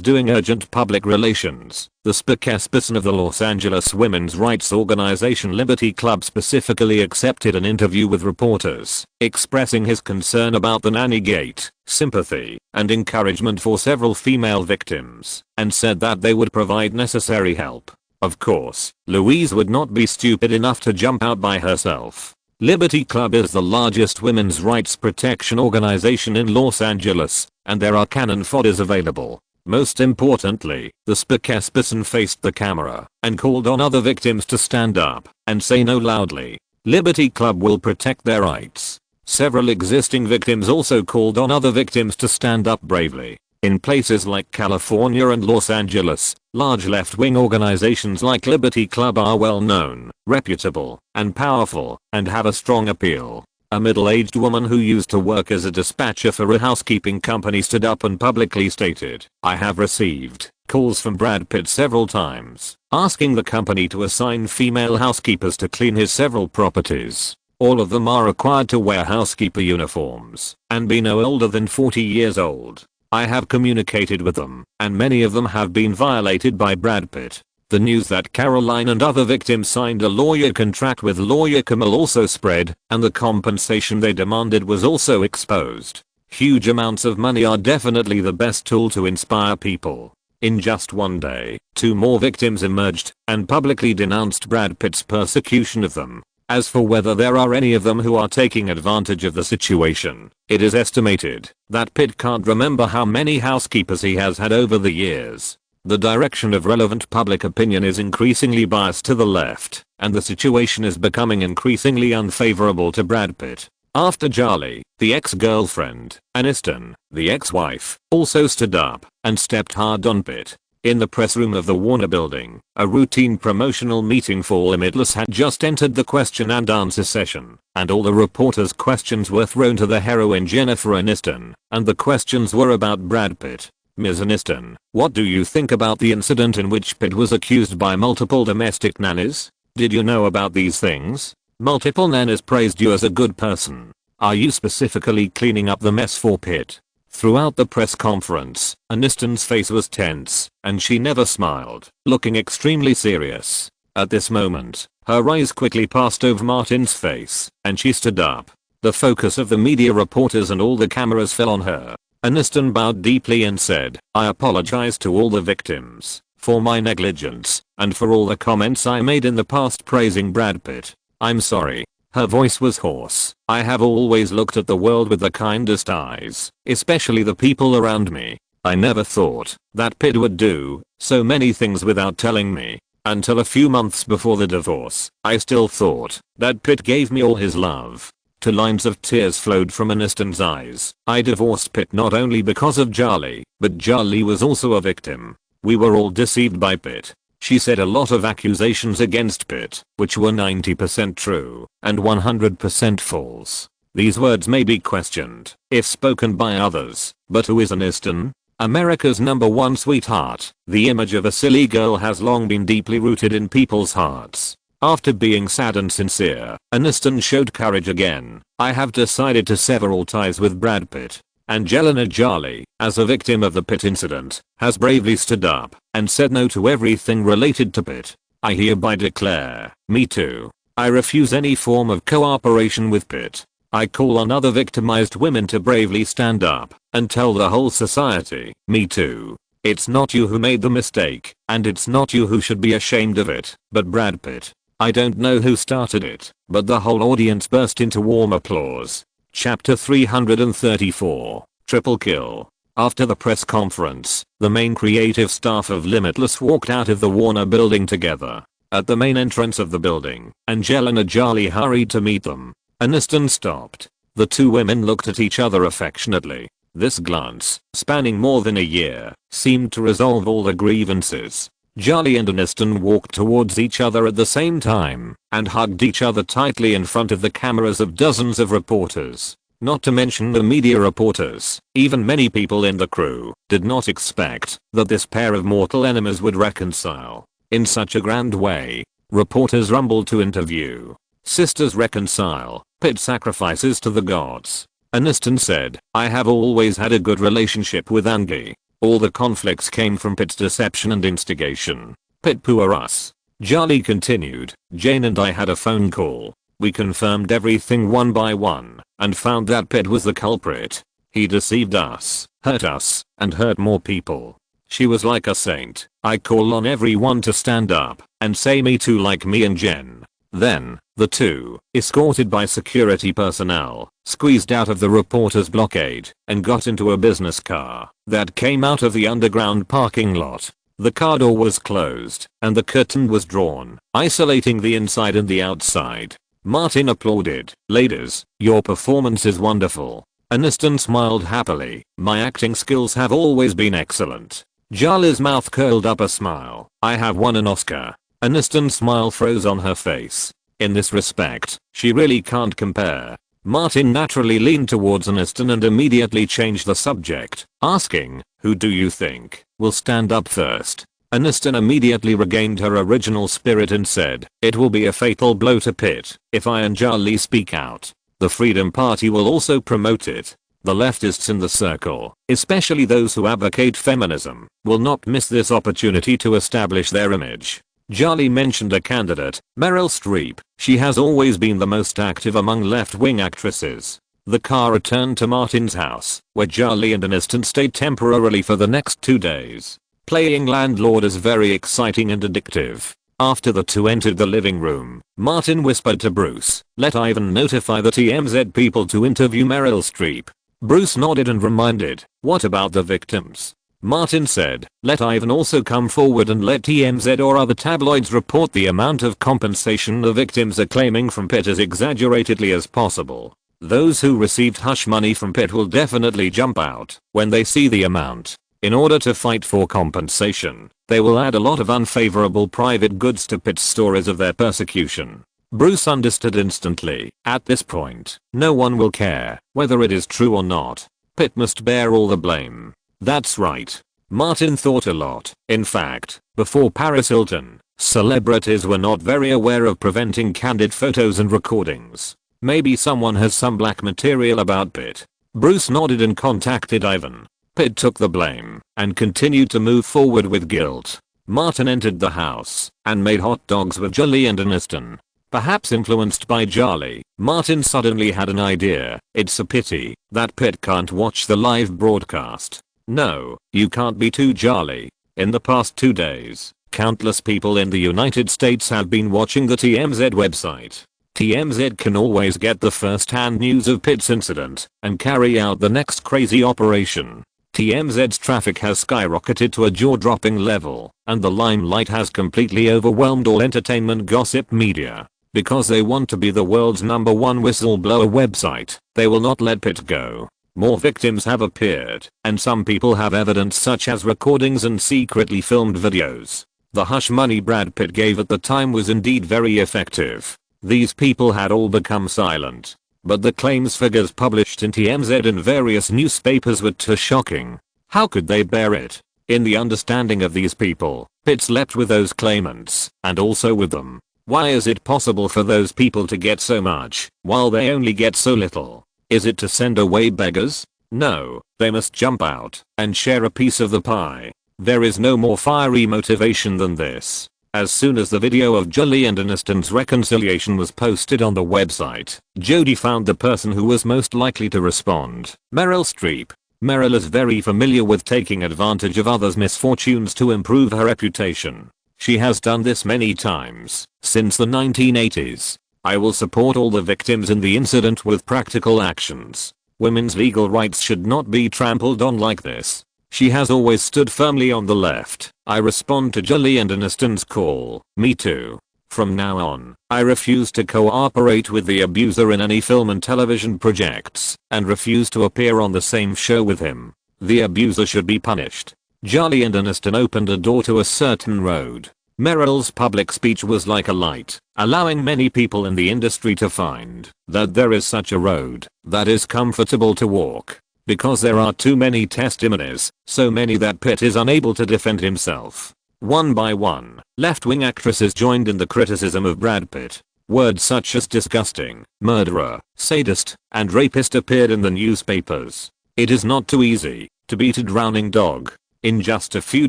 doing urgent public relations, the spokesperson of the Los Angeles women's rights organization Liberty Club specifically accepted an interview with reporters, expressing his concern about the nanny gate, sympathy, and encouragement for several female victims, and said that they would provide necessary help. Of course, Louise would not be stupid enough to jump out by herself. Liberty Club is the largest women's rights protection organization in Los Angeles, and there are cannon fodders available. Most importantly, the spokesperson faced the camera and called on other victims to stand up and say no loudly. Liberty Club will protect their rights. Several existing victims also called on other victims to stand up bravely. In places like California and Los Angeles, large left-wing organizations like Liberty Club are well known, reputable, and powerful, and have a strong appeal. A middle-aged woman who used to work as a dispatcher for a housekeeping company stood up and publicly stated, I have received calls from Brad Pitt several times, asking the company to assign female housekeepers to clean his several properties. All of them are required to wear housekeeper uniforms and be no older than 40 years old. I have communicated with them, and many of them have been violated by Brad Pitt. The news that Caroline and other victims signed a lawyer contract with lawyer Camille also spread, and the compensation they demanded was also exposed. Huge amounts of money are definitely the best tool to inspire people. In just one day, 2 more victims emerged and publicly denounced Brad Pitt's persecution of them. As for whether there are any of them who are taking advantage of the situation, it is estimated that Pitt can't remember how many housekeepers he has had over the years. The direction of relevant public opinion is increasingly biased to the left, and the situation is becoming increasingly unfavorable to Brad Pitt. After Charlie, the ex-girlfriend, Aniston, the ex-wife, also stood up and stepped hard on Pitt. In the press room of the Warner Building, a routine promotional meeting for Limitless had just entered the question and answer session, and all the reporters' questions were thrown to the heroine Jennifer Aniston, and the questions were about Brad Pitt. Ms. Aniston, what do you think about the incident in which Pitt was accused by multiple domestic nannies? Did you know about these things? Multiple nannies praised you as a good person. Are you specifically cleaning up the mess for Pitt? Throughout the press conference, Aniston's face was tense, and she never smiled, looking extremely serious. At this moment, her eyes quickly passed over Martin's face, and she stood up. The focus of the media reporters and all the cameras fell on her. Aniston bowed deeply and said, I apologize to all the victims for my negligence and for all the comments I made in the past praising Brad Pitt. I'm sorry. Her voice was hoarse. I have always looked at the world with the kindest eyes, especially the people around me. I never thought that Pitt would do so many things without telling me. Until a few months before the divorce, I still thought that Pitt gave me all his love. 2 lines of tears flowed from Aniston's eyes. I divorced Pitt not only because of Charlie, but Charlie was also a victim. We were all deceived by Pitt. She said a lot of accusations against Pitt, which were 90% true and 100% false. These words may be questioned if spoken by others, but who is Aniston? America's #1 sweetheart. The image of a silly girl has long been deeply rooted in people's hearts. After being sad and sincere, Aniston showed courage again. I have decided to sever all ties with Brad Pitt. Angelina Jolie, as a victim of the Pitt incident, has bravely stood up and said no to everything related to Pitt. I hereby declare, me too. I refuse any form of cooperation with Pitt. I call on other victimized women to bravely stand up and tell the whole society, me too. It's not you who made the mistake, and it's not you who should be ashamed of it, but Brad Pitt. I don't know who started it, but the whole audience burst into warm applause. Chapter 334, Triple Kill. After the press conference, the main creative staff of Limitless walked out of the Warner Building together. At the main entrance of the building, Angelina Jolie hurried to meet them. Aniston stopped. The 2 women looked at each other affectionately. This glance, spanning more than a year, seemed to resolve all the grievances. Jolly and Aniston walked towards each other at the same time and hugged each other tightly in front of the cameras of dozens of reporters. Not to mention the media reporters. Even many people in the crew did not expect that this pair of mortal enemies would reconcile in such a grand way. Reporters rumbled to interview. Sisters reconcile. Pitt sacrifices to the gods. Aniston said, I have always had a good relationship with Angie. All the conflicts came from Pitt's deception and instigation. Pitt poor us. Jolly continued, Jane and I had a phone call. We confirmed everything one by one and found that Pitt was the culprit. He deceived us, and hurt more people. She was like a saint. I call on everyone to stand up and say me too, like me and Jen. Then, the two, escorted by security personnel, squeezed out of the reporter's blockade and got into a business car that came out of the underground parking lot. The car door was closed and the curtain was drawn, isolating the inside and the outside. Martin applauded. Ladies, your performance is wonderful. Aniston smiled happily. My acting skills have always been excellent. Jolly's mouth curled up a smile. I have won an Oscar. Aniston's smile froze on her face. In this respect, she really can't compare. Martin naturally leaned towards Aniston and immediately changed the subject, asking, who do you think will stand up first? Aniston immediately regained her original spirit and said, it will be a fatal blow to Pitt if I and Jolly speak out. The Freedom Party will also promote it. The leftists in the circle, especially those who advocate feminism, will not miss this opportunity to establish their image. Jolly mentioned a candidate, Meryl Streep. She has always been the most active among left-wing actresses. The car returned to Martin's house, where Jolly and Aniston stayed temporarily for the next 2 days. Playing landlord is very exciting and addictive. After the two entered the living room, Martin whispered to Bruce, let Ivan notify the TMZ people to interview Meryl Streep. Bruce nodded and reminded, what about the victims? Martin said, let Ivan also come forward and let TMZ or other tabloids report the amount of compensation the victims are claiming from Pitt as exaggeratedly as possible. Those who received hush money from Pitt will definitely jump out when they see the amount. In order to fight for compensation, they will add a lot of unfavorable private goods to Pitt's stories of their persecution. Bruce understood instantly. At this point, no one will care whether it is true or not. Pitt must bear all the blame. That's right. Martin thought a lot. In fact, before Paris Hilton, celebrities were not very aware of preventing candid photos and recordings. Maybe someone has some black material about Pitt. Bruce nodded and contacted Ivan. Pitt took the blame and continued to move forward with guilt. Martin entered the house and made hot dogs with Jolly and Aniston. Perhaps influenced by Jolly, Martin suddenly had an idea. It's a pity that Pitt can't watch the live broadcast. No, you can't be too jolly. In the past 2 days, countless people in the United States have been watching the TMZ website. TMZ can always get the first-hand news of Pitt's incident and carry out the next crazy operation. TMZ's traffic has skyrocketed to a jaw-dropping level, and the limelight has completely overwhelmed all entertainment gossip media. Because they want to be the world's #1 whistleblower website, they will not let Pitt go. More victims have appeared, and some people have evidence such as recordings and secretly filmed videos. The hush money Brad Pitt gave at the time was indeed very effective. These people had all become silent. But the claims figures published in TMZ and various newspapers were too shocking. How could they bear it? In the understanding of these people, Pitt slept with those claimants, and also with them. Why is it possible for those people to get so much, while they only get so little? Is it to send away beggars? No, they must jump out and share a piece of the pie. There is no more fiery motivation than this. As soon as the video of Jolly and Aniston's reconciliation was posted on the website, Jody found the person who was most likely to respond. Meryl Streep. Meryl is very familiar with taking advantage of others' misfortunes to improve her reputation. She has done this many times since the 1980s. I will support all the victims in the incident with practical actions. Women's legal rights should not be trampled on like this. She has always stood firmly on the left. I respond to Jolly and Aniston's call. Me too. From now on, I refuse to cooperate with the abuser in any film and television projects, and refuse to appear on the same show with him. The abuser should be punished. Charlie and Aniston opened a door to a certain road. Merrill's public speech was like a light, allowing many people in the industry to find that there is such a road that is comfortable to walk. Because there are too many testimonies, so many that Pitt is unable to defend himself. One by one, left-wing actresses joined in the criticism of Brad Pitt. Words such as disgusting, murderer, sadist, and rapist appeared in the newspapers. It is not too easy to beat a drowning dog. In just a few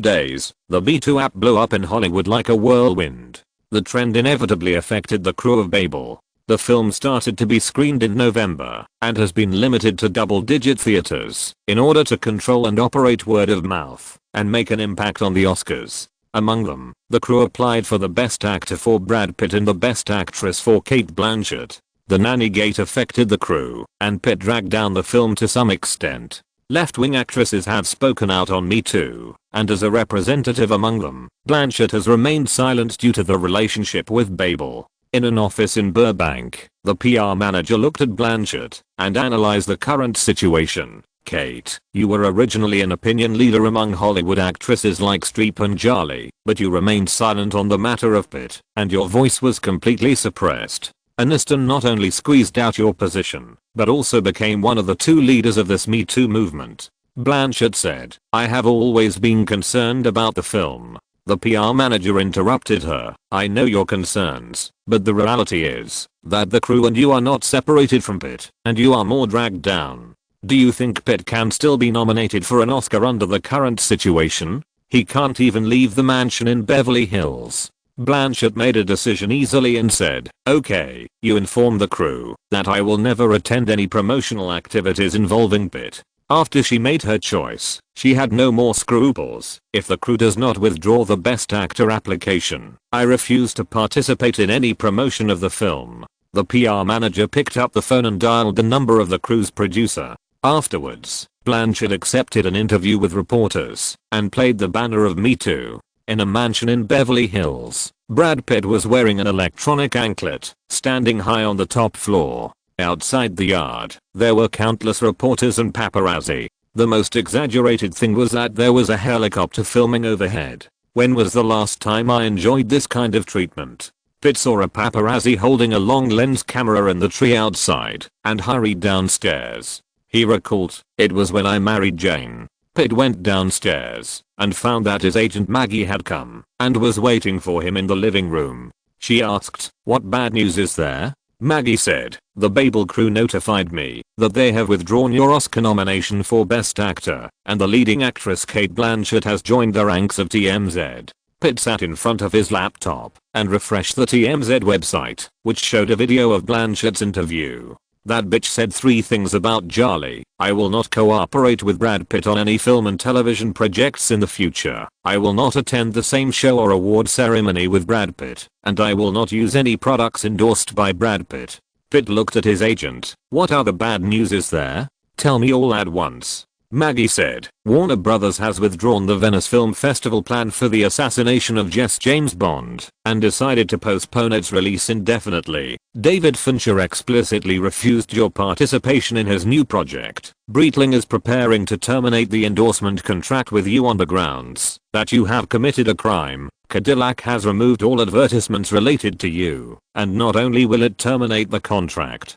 days, the Me Too app blew up in Hollywood like a whirlwind. The trend inevitably affected the crew of Babel. The film started to be screened in November and has been limited to double-digit theaters in order to control and operate word of mouth and make an impact on the Oscars. Among them, the crew applied for the Best Actor for Brad Pitt and the Best Actress for Cate Blanchett. The nanny gate affected the crew, and Pitt dragged down the film to some extent. Left-wing actresses have spoken out on Me Too, and as a representative among them, Blanchett has remained silent due to the relationship with Babel. In an office in Burbank, the PR manager looked at Blanchett and analyzed the current situation. Kate, you were originally an opinion leader among Hollywood actresses like Streep and Charlie, but you remained silent on the matter of Pitt, and your voice was completely suppressed. Aniston not only squeezed out your position, but also became one of the two leaders of this Me Too movement. Blanchett said, I have always been concerned about the film. The PR manager interrupted her, I know your concerns, but the reality is that the crew and you are not separated from Pitt, and you are more dragged down. Do you think Pitt can still be nominated for an Oscar under the current situation? He can't even leave the mansion in Beverly Hills. Blanchett made a decision easily and said, okay, you inform the crew that I will never attend any promotional activities involving Pitt. After she made her choice, she had no more scruples. If the crew does not withdraw the Best Actor application, I refuse to participate in any promotion of the film. The PR manager picked up the phone and dialed the number of the crew's producer. Afterwards, Blanchett accepted an interview with reporters and played the banner of Me Too. In a mansion in Beverly Hills, Brad Pitt was wearing an electronic anklet, standing high on the top floor. Outside the yard, there were countless reporters and paparazzi. The most exaggerated thing was that there was a helicopter filming overhead. When was the last time I enjoyed this kind of treatment? Pitt saw a paparazzi holding a long lens camera in the tree outside and hurried downstairs. He recalled, it was when I married Jane. Pitt went downstairs and found that his agent Maggie had come and was waiting for him in the living room. She asked, what bad news is there? Maggie said, the Babel crew notified me that they have withdrawn your Oscar nomination for Best Actor, and the leading actress Cate Blanchett has joined the ranks of TMZ. Pitt sat in front of his laptop and refreshed the TMZ website, which showed a video of Blanchett's interview. That bitch said 3 things about Charlie. I will not cooperate with Brad Pitt on any film and television projects in the future. I will not attend the same show or award ceremony with Brad Pitt. And I will not use any products endorsed by Brad Pitt. Pitt looked at his agent. What other bad news is there? Tell me all at once. Maggie said, Warner Brothers has withdrawn the Venice Film Festival plan for the assassination of James Bond and decided to postpone its release indefinitely. David Fincher explicitly refused your participation in his new project. Breitling is preparing to terminate the endorsement contract with you on the grounds that you have committed a crime. Cadillac has removed all advertisements related to you, and not only will it terminate the contract,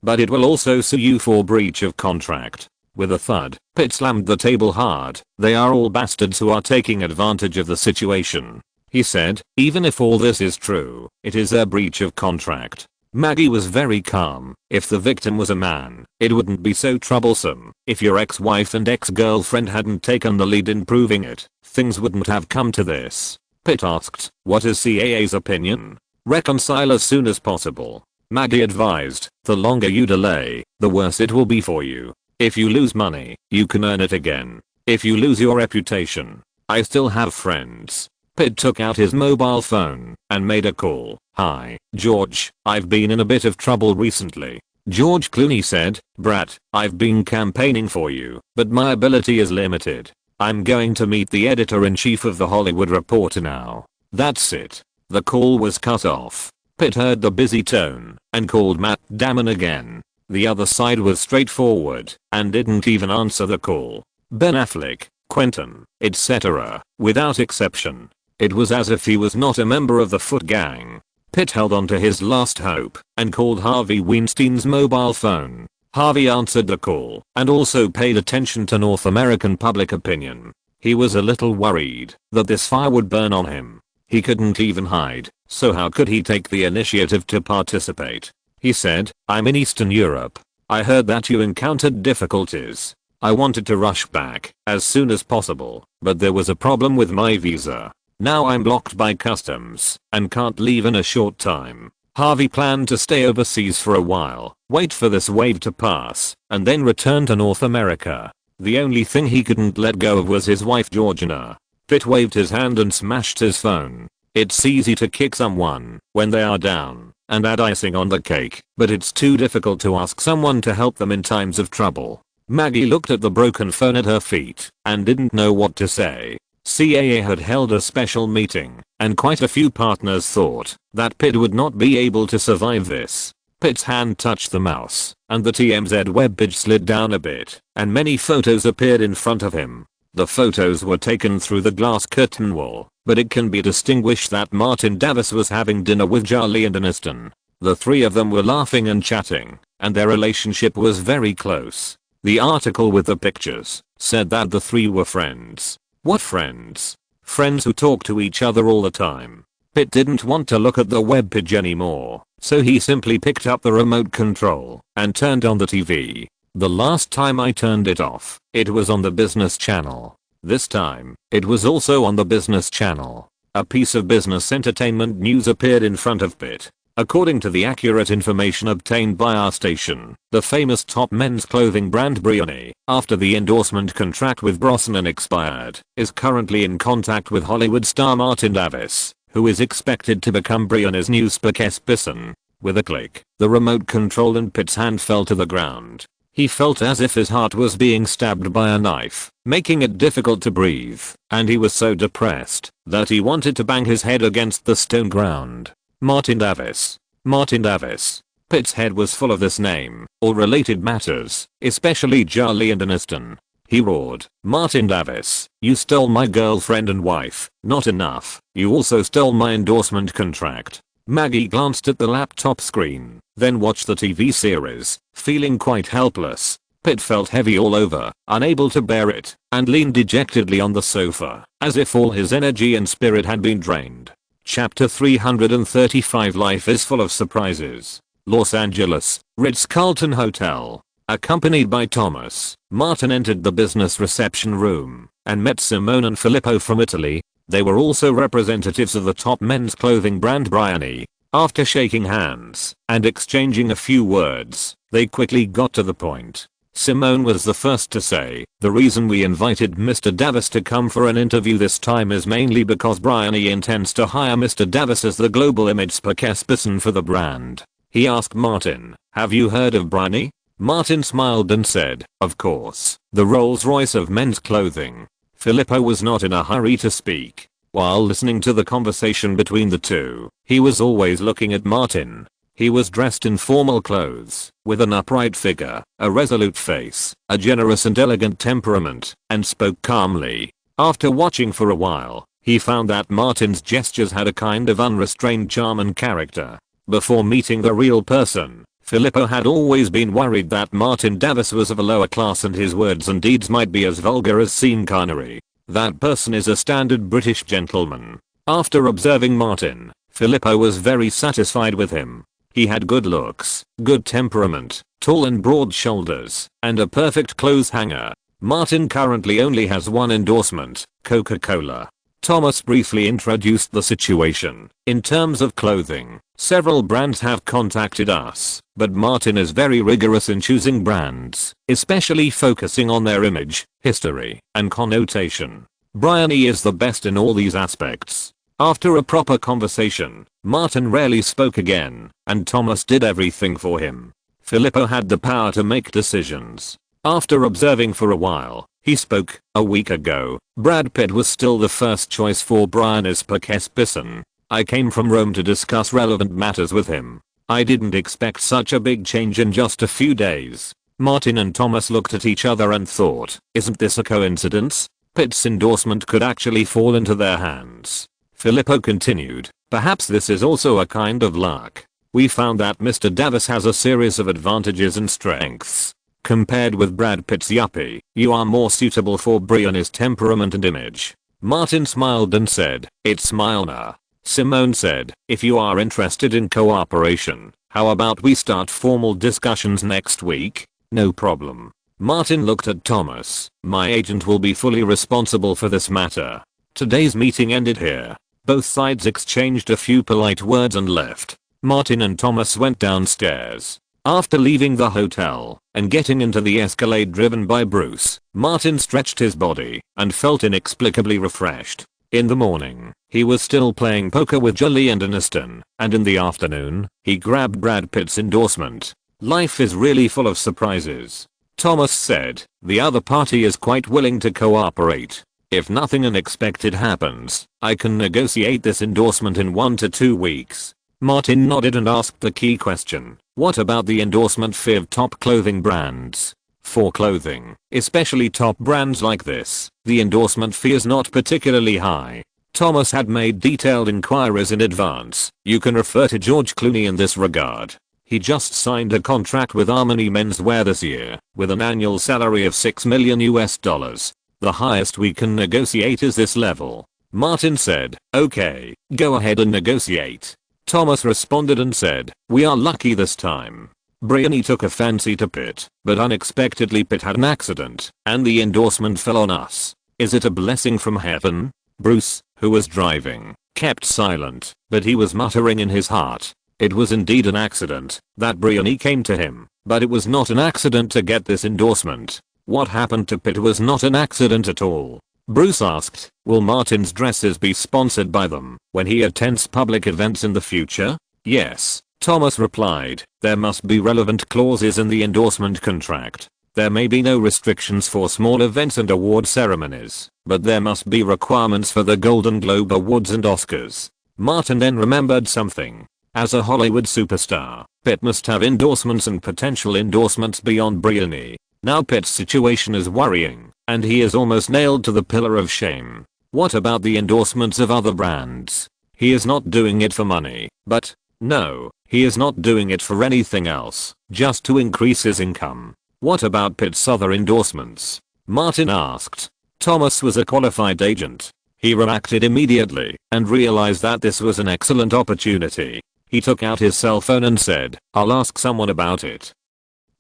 but it will also sue you for breach of contract. With a thud, Pitt slammed the table hard. They are all bastards who are taking advantage of the situation. He said, even if all this is true, it is a breach of contract. Maggie was very calm. If the victim was a man, it wouldn't be so troublesome. If your ex-wife and ex-girlfriend hadn't taken the lead in proving it, things wouldn't have come to this. Pitt asked, what is CAA's opinion? Reconcile as soon as possible. Maggie advised, the longer you delay, the worse it will be for you. If you lose money, you can earn it again. If you lose your reputation, I still have friends. Pitt took out his mobile phone and made a call. Hi, George, I've been in a bit of trouble recently. George Clooney said, Brad, I've been campaigning for you, but my ability is limited. I'm going to meet the editor-in-chief of the Hollywood Reporter now. That's it. The call was cut off. Pitt heard the busy tone and called Matt Damon again. The other side was straightforward and didn't even answer the call. Ben Affleck, Quentin, etc., without exception. It was as if he was not a member of the Foot Gang. Pitt held on to his last hope and called Harvey Weinstein's mobile phone. Harvey answered the call and also paid attention to North American public opinion. He was a little worried that this fire would burn on him. He couldn't even hide, so how could he take the initiative to participate? He said, "I'm in Eastern Europe. I heard that you encountered difficulties. I wanted to rush back as soon as possible, but there was a problem with my visa. Now I'm blocked by customs and can't leave in a short time." Harvey planned to stay overseas for a while, wait for this wave to pass, and then return to North America. The only thing he couldn't let go of was his wife Georgina. Pitt waved his hand and smashed his phone. It's easy to kick someone when they are down and add icing on the cake, but it's too difficult to ask someone to help them in times of trouble. Maggie looked at the broken phone at her feet and didn't know what to say. CAA had held a special meeting, and quite a few partners thought that Pitt would not be able to survive this. Pitt's hand touched the mouse, and the TMZ webpage slid down a bit, and many photos appeared in front of him. The photos were taken through the glass curtain wall, but it can be distinguished that Martin Davis was having dinner with Charlie and Aniston. The three of them were laughing and chatting, and their relationship was very close. The article with the pictures said that the three were friends. What friends? Friends who talk to each other all the time. Pitt didn't want to look at the webpage anymore, so he simply picked up the remote control and turned on the TV. The last time I turned it off, it was on the business channel. This time, it was also on the business channel. A piece of business entertainment news appeared in front of Pitt. According to the accurate information obtained by our station, the famous top men's clothing brand Brioni, after the endorsement contract with Brosnan expired, is currently in contact with Hollywood star Martin Davis, who is expected to become Brioni's new spokesperson. With a click, the remote control in Pitt's hand fell to the ground. He felt as if his heart was being stabbed by a knife, making it difficult to breathe, and he was so depressed that he wanted to bang his head against the stone ground. Martin Davis. Martin Davis. Pitt's head was full of this name, or related matters, especially Charlie and Aniston. He roared, "Martin Davis, you stole my girlfriend and wife. Not enough, you also stole my endorsement contract." Maggie glanced at the laptop screen, then watched the TV series, feeling quite helpless. Pitt felt heavy all over, unable to bear it, and leaned dejectedly on the sofa, as if all his energy and spirit had been drained. Chapter 335. Life is full of surprises. Los Angeles, Ritz-Carlton Hotel. Accompanied by Thomas, Martin entered the business reception room and met Simone and Filippo from Italy. They were also representatives of the top men's clothing brand Brioni. After shaking hands and exchanging a few words, they quickly got to the point. Simone was the first to say, "The reason we invited Mr. Davis to come for an interview this time is mainly because Brioni intends to hire Mr. Davis as the global image spokesperson for the brand." He asked Martin, "Have you heard of Brioni?" Martin smiled and said, "Of course, the Rolls-Royce of men's clothing." Filippo was not in a hurry to speak. While listening to the conversation between the two, he was always looking at Martin. He was dressed in formal clothes, with an upright figure, a resolute face, a generous and elegant temperament, and spoke calmly. After watching for a while, he found that Martin's gestures had a kind of unrestrained charm and character. Before meeting the real person, Filippo had always been worried that Martin Davis was of a lower class and his words and deeds might be as vulgar as Sean Connery. That person is a standard British gentleman. After observing Martin, Filippo was very satisfied with him. He had good looks, good temperament, tall and broad shoulders, and a perfect clothes hanger. Martin currently only has one endorsement, Coca-Cola. Thomas briefly introduced the situation. In terms of clothing, several brands have contacted us, but Martin is very rigorous in choosing brands, especially focusing on their image, history, and connotation. Brioni is the best in all these aspects. After a proper conversation, Martin rarely spoke again, and Thomas did everything for him. Filippo had the power to make decisions. After observing for a while, he spoke. "A week ago, Brad Pitt was still the first choice for Brioni's spokesperson. I came from Rome to discuss relevant matters with him. I didn't expect such a big change in just a few days." Martin and Thomas looked at each other and thought, "Isn't this a coincidence?" Pitt's endorsement could actually fall into their hands. Filippo continued, perhaps this is also a kind of luck. We found that Mr. Davis has a series of advantages and strengths. Compared with Brad Pitt's yuppie, you are more suitable for Brianny's temperament and image. Martin smiled and said, it's Milner. Simone said, if you are interested in cooperation, how about we start formal discussions next week? No problem. Martin looked at Thomas. My agent will be fully responsible for this matter. Today's meeting ended here. Both sides exchanged a few polite words and left. Martin and Thomas went downstairs. After leaving the hotel and getting into the Escalade driven by Bruce, Martin stretched his body and felt inexplicably refreshed. In the morning, he was still playing poker with Jolie and Aniston, and in the afternoon, he grabbed Brad Pitt's endorsement. Life is really full of surprises. Thomas said, the other party is quite willing to cooperate. If nothing unexpected happens, I can negotiate this endorsement in 1 to 2 weeks. Martin nodded and asked the key question. What about the endorsement fee of top clothing brands? For clothing, especially top brands like this, the endorsement fee is not particularly high. Thomas had made detailed inquiries in advance. You can refer to George Clooney in this regard. He just signed a contract with Armani Menswear this year, with an annual salary of $6 million. The highest we can negotiate is this level. Martin said, okay, go ahead and negotiate. Thomas responded and said, we are lucky this time. Brianny took a fancy to Pitt, but unexpectedly Pitt had an accident, and the endorsement fell on us. Is it a blessing from heaven? Bruce, who was driving, kept silent, but he was muttering in his heart. It was indeed an accident that Brianny came to him, but it was not an accident to get this endorsement. What happened to Pitt was not an accident at all. Bruce asked, will Martin's dresses be sponsored by them when he attends public events in the future? Yes, Thomas replied. There must be relevant clauses in the endorsement contract. There may be no restrictions for small events and award ceremonies, but there must be requirements for the Golden Globe Awards and Oscars. Martin then remembered something. As a Hollywood superstar, Pitt must have endorsements and potential endorsements beyond Brianny. Now Pitt's situation is worrying, and he is almost nailed to the pillar of shame. What about the endorsements of other brands? He is not doing it for money, but, no, he is not doing it for anything else, just to increase his income. What about Pitt's other endorsements? Martin asked. Thomas was a qualified agent. He reacted immediately and realized that this was an excellent opportunity. He took out his cell phone and said, I'll ask someone about it.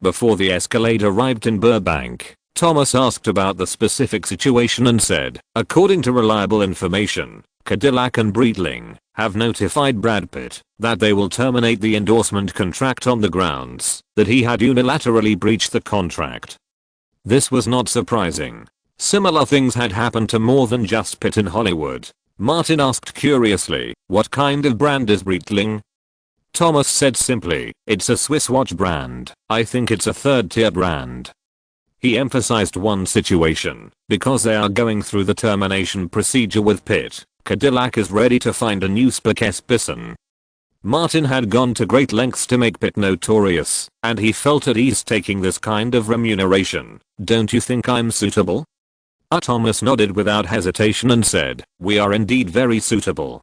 Before the Escalade arrived in Burbank, Thomas asked about the specific situation and said, according to reliable information, Cadillac and Breitling have notified Brad Pitt that they will terminate the endorsement contract on the grounds that he had unilaterally breached the contract. This was not surprising. Similar things had happened to more than just Pitt in Hollywood. Martin asked curiously, what kind of brand is Breitling? Thomas said simply, it's a Swiss watch brand. I think it's a third-tier brand. He emphasized one situation, because they are going through the termination procedure with Pitt. Cadillac is ready to find a new spokesperson. Martin had gone to great lengths to make Pitt notorious, and he felt at ease taking this kind of remuneration. Don't you think I'm suitable? Thomas nodded without hesitation and said, we are indeed very suitable.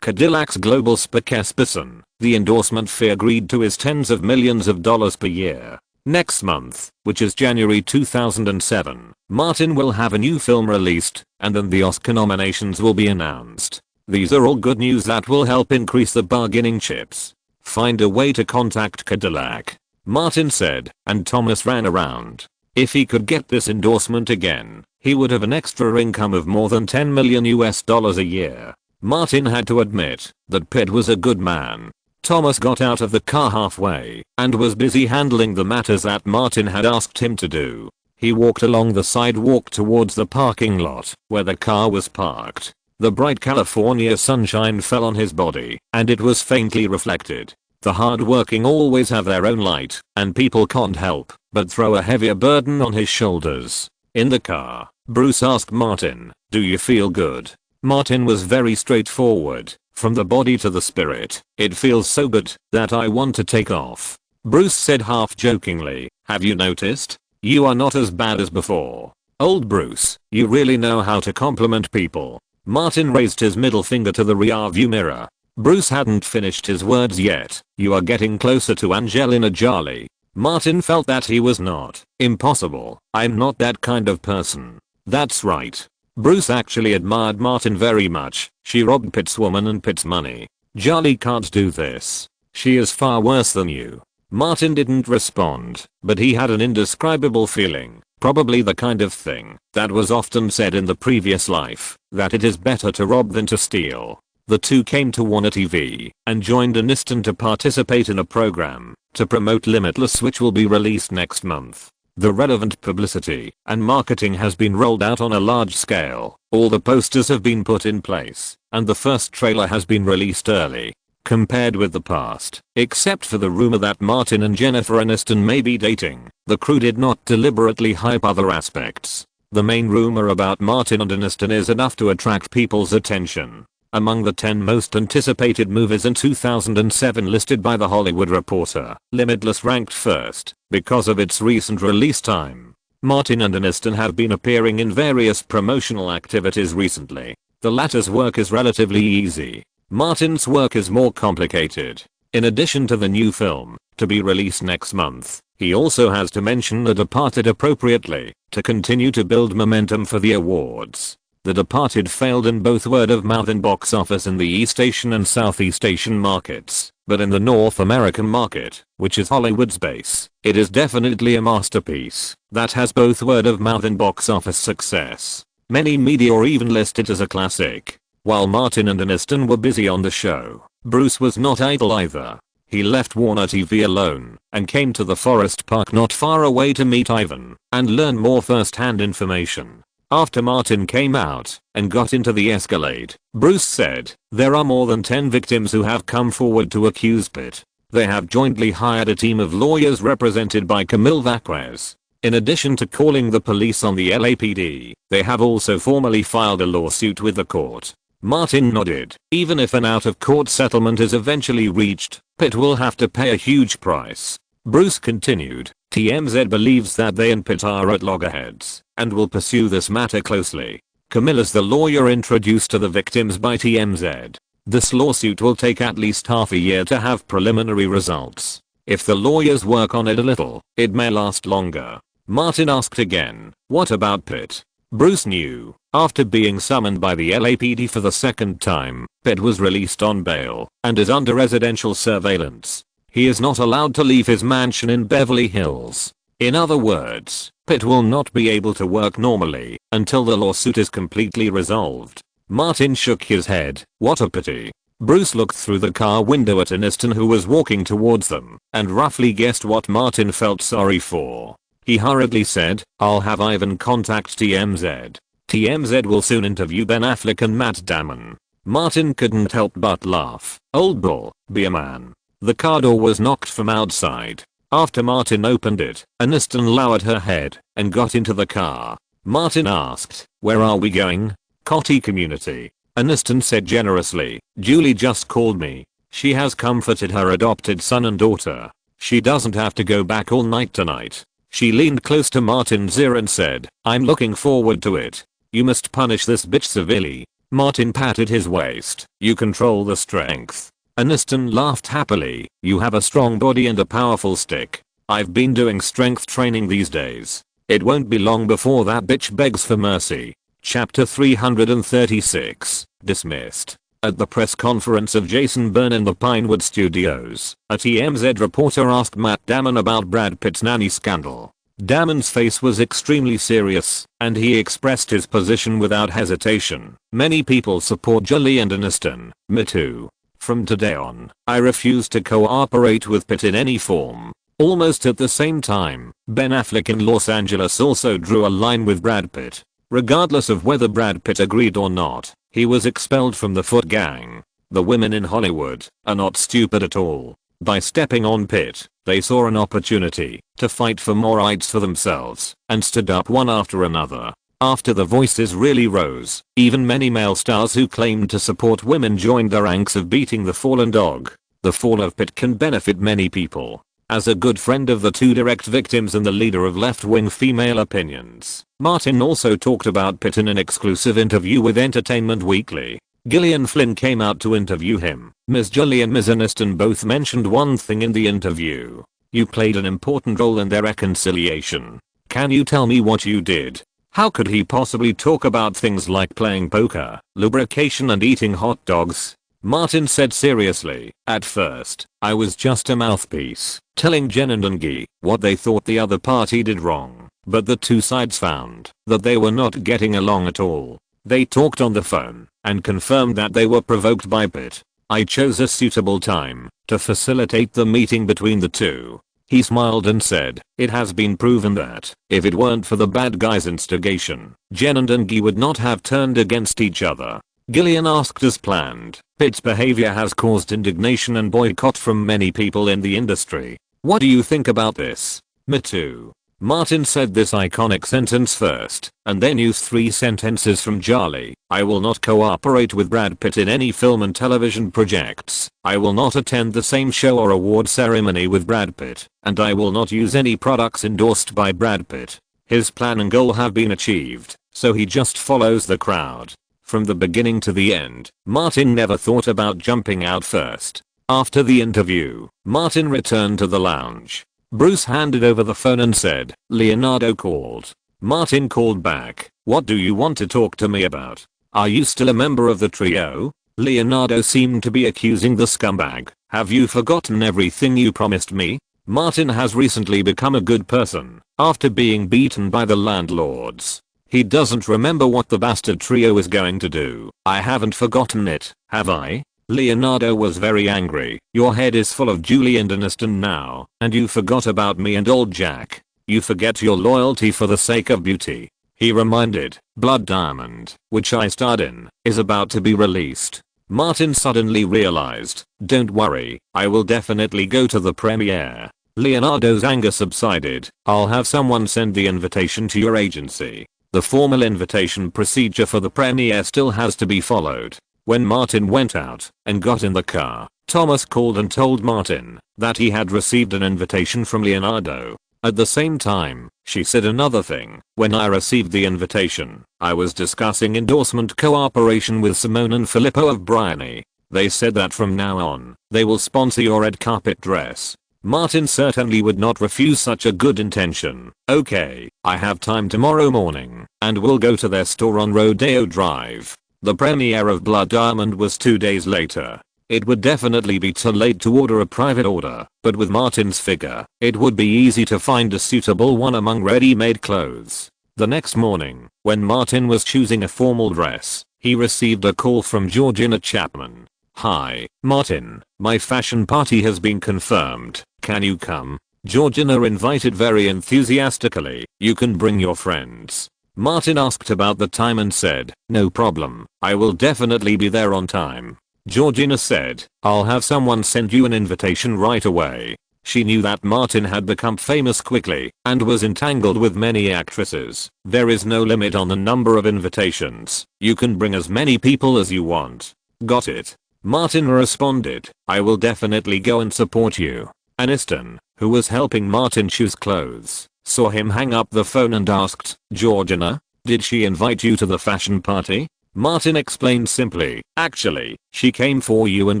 Cadillac's global spokesperson, the endorsement fee agreed to is tens of millions of dollars per year. Next month, which is January 2007, Martin will have a new film released, and then the Oscar nominations will be announced. These are all good news that will help increase the bargaining chips. Find a way to contact Cadillac, Martin said, and Thomas ran around. If he could get this endorsement again, he would have an extra income of more than $10 million a year. Martin had to admit that Pitt was a good man. Thomas got out of the car halfway and was busy handling the matters that Martin had asked him to do. He walked along the sidewalk towards the parking lot where the car was parked. The bright California sunshine fell on his body and it was faintly reflected. The hardworking always have their own light, and people can't help but throw a heavier burden on his shoulders. In the car, Bruce asked Martin, do you feel good? Martin was very straightforward. From the body to the spirit, it feels so good that I want to take off. Bruce said half jokingly, have you noticed? You are not as bad as before. Old Bruce, you really know how to compliment people. Martin raised his middle finger to the rearview mirror. Bruce hadn't finished his words yet. You are getting closer to Angelina Jolie. Martin felt that he was not. Impossible. I'm not that kind of person. That's right. Bruce actually admired Martin very much. She robbed Pitt's woman and Pitt's money. Jolie can't do this. She is far worse than you. Martin didn't respond, but he had an indescribable feeling, probably the kind of thing that was often said in the previous life, that it is better to rob than to steal. The two came to Warner TV and joined Aniston to participate in a program to promote Limitless, which will be released next month. The relevant publicity and marketing has been rolled out on a large scale. All the posters have been put in place, and the first trailer has been released early. Compared with the past, except for the rumor that Martin and Jennifer Aniston may be dating, the crew did not deliberately hype other aspects. The main rumor about Martin and Aniston is enough to attract people's attention. Among the 10 most anticipated movies in 2007 listed by The Hollywood Reporter, Limitless ranked first because of its recent release time. Martin and Aniston have been appearing in various promotional activities recently. The latter's work is relatively easy. Martin's work is more complicated. In addition to the new film, to be released next month, he also has to mention The Departed appropriately, to continue to build momentum for the awards. The Departed failed in both word of mouth and box office in the East Asian and Southeast Asian markets, but in the North American market, which is Hollywood's base, it is definitely a masterpiece that has both word of mouth and box office success. Many media even list it as a classic. While Martin and Aniston were busy on the show, Bruce was not idle either. He left Warner TV alone and came to the forest park not far away to meet Ivan and learn more first-hand information. After Martin came out and got into the Escalade, Bruce said, "There are more than 10 victims who have come forward to accuse Pitt. They have jointly hired a team of lawyers represented by Camille Vacquez. In addition to calling the police on the LAPD, they have also formally filed a lawsuit with the court." Martin nodded. Even if an out-of-court settlement is eventually reached, Pitt will have to pay a huge price. Bruce continued, TMZ believes that they and Pitt are at loggerheads and will pursue this matter closely. Camille is the lawyer introduced to the victims by TMZ. This lawsuit will take at least half a year to have preliminary results. If the lawyers work on it a little, it may last longer. Martin asked again, what about Pitt? Bruce knew. After being summoned by the LAPD for the second time, Pitt was released on bail and is under residential surveillance. He is not allowed to leave his mansion in Beverly Hills. In other words, Pitt will not be able to work normally until the lawsuit is completely resolved. Martin shook his head. What a pity. Bruce looked through the car window at Aniston, who was walking towards them, and roughly guessed what Martin felt sorry for. He hurriedly said, I'll have Ivan contact TMZ. TMZ will soon interview Ben Affleck and Matt Damon. Martin couldn't help but laugh. Old bull, be a man. The car door was knocked from outside. After Martin opened it, Aniston lowered her head and got into the car. Martin asked, where are we going? Coty community. Aniston said generously, Julie just called me. She has comforted her adopted son and daughter. She doesn't have to go back all night tonight. She leaned close to Martin's ear and said, I'm looking forward to it. You must punish this bitch severely. Martin patted his waist. You control the strength. Aniston laughed happily. You have a strong body and a powerful stick. I've been doing strength training these days. It won't be long before that bitch begs for mercy. Chapter 336. Dismissed. At the press conference of Jason Bourne in the Pinewood Studios, a TMZ reporter asked Matt Damon about Brad Pitt's nanny scandal. Damon's face was extremely serious, and he expressed his position without hesitation. Many people support Jolie and Aniston. Me too. From today on, I refuse to cooperate with Pitt in any form. Almost at the same time, Ben Affleck in Los Angeles also drew a line with Brad Pitt. Regardless of whether Brad Pitt agreed or not, he was expelled from the Foot Gang. The women in Hollywood are not stupid at all. By stepping on Pitt, they saw an opportunity to fight for more rights for themselves and stood up one after another. After the voices really rose, even many male stars who claimed to support women joined the ranks of beating the fallen dog. The fall of Pitt can benefit many people. As a good friend of the two direct victims and the leader of left-wing female opinions, Martin also talked about Pitt in an exclusive interview with Entertainment Weekly. Gillian Flynn came out to interview him. Ms. Jolie and Ms. Aniston both mentioned one thing in the interview. You played an important role in their reconciliation. Can you tell me what you did? How could he possibly talk about things like playing poker, lubrication and eating hot dogs? Martin said seriously, at first, I was just a mouthpiece, telling Jen and Ungi what they thought the other party did wrong, but the two sides found that they were not getting along at all. They talked on the phone and confirmed that they were provoked by Pitt. I chose a suitable time to facilitate the meeting between the two. He smiled and said, it has been proven that if it weren't for the bad guy's instigation, Jen and Ungi would not have turned against each other. Gillian asked as planned, Pitt's behavior has caused indignation and boycott from many people in the industry. What do you think about this? Me too. Martin said this iconic sentence first, and then used 3 sentences from Jolie. I will not cooperate with Brad Pitt in any film and television projects. I will not attend the same show or award ceremony with Brad Pitt, and I will not use any products endorsed by Brad Pitt. His plan and goal have been achieved, so he just follows the crowd. From the beginning to the end, Martin never thought about jumping out first. After the interview, Martin returned to the lounge. Bruce handed over the phone and said, Leonardo called. Martin called back, what do you want to talk to me about? Are you still a member of the trio? Leonardo seemed to be accusing the scumbag. Have you forgotten everything you promised me? Martin has recently become a good person after being beaten by the landlords. He doesn't remember what the bastard trio is going to do. I haven't forgotten it, have I? Leonardo was very angry. Your head is full of Julie and Aniston now, and you forgot about me and old Jack. You forget your loyalty for the sake of beauty. He reminded, Blood Diamond, which I starred in, is about to be released. Martin suddenly realized, don't worry, I will definitely go to the premiere. Leonardo's anger subsided. I'll have someone send the invitation to your agency. The formal invitation procedure for the premiere still has to be followed. When Martin went out and got in the car, Thomas called and told Martin that he had received an invitation from Leonardo. At the same time, she said another thing. When I received the invitation, I was discussing endorsement cooperation with Simone and Filippo of Bryony. They said that from now on, they will sponsor your red carpet dress. Martin certainly would not refuse such a good intention. Okay, I have time tomorrow morning, and we'll go to their store on Rodeo Drive. The premiere of Blood Diamond was 2 days later. It would definitely be too late to order a private order, but with Martin's figure, it would be easy to find a suitable one among ready-made clothes. The next morning, when Martin was choosing a formal dress, he received a call from Georgina Chapman. Hi, Martin, my fashion party has been confirmed. Can you come? Georgina invited very enthusiastically. You can bring your friends. Martin asked about the time and said, no problem, I will definitely be there on time. Georgina said, I'll have someone send you an invitation right away. She knew that Martin had become famous quickly and was entangled with many actresses. There is no limit on the number of invitations. You can bring as many people as you want. Got it? Martin responded, I will definitely go and support you. Aniston, who was helping Martin choose clothes, saw him hang up the phone and asked, Georgina, did she invite you to the fashion party? Martin explained simply, actually, she came for you and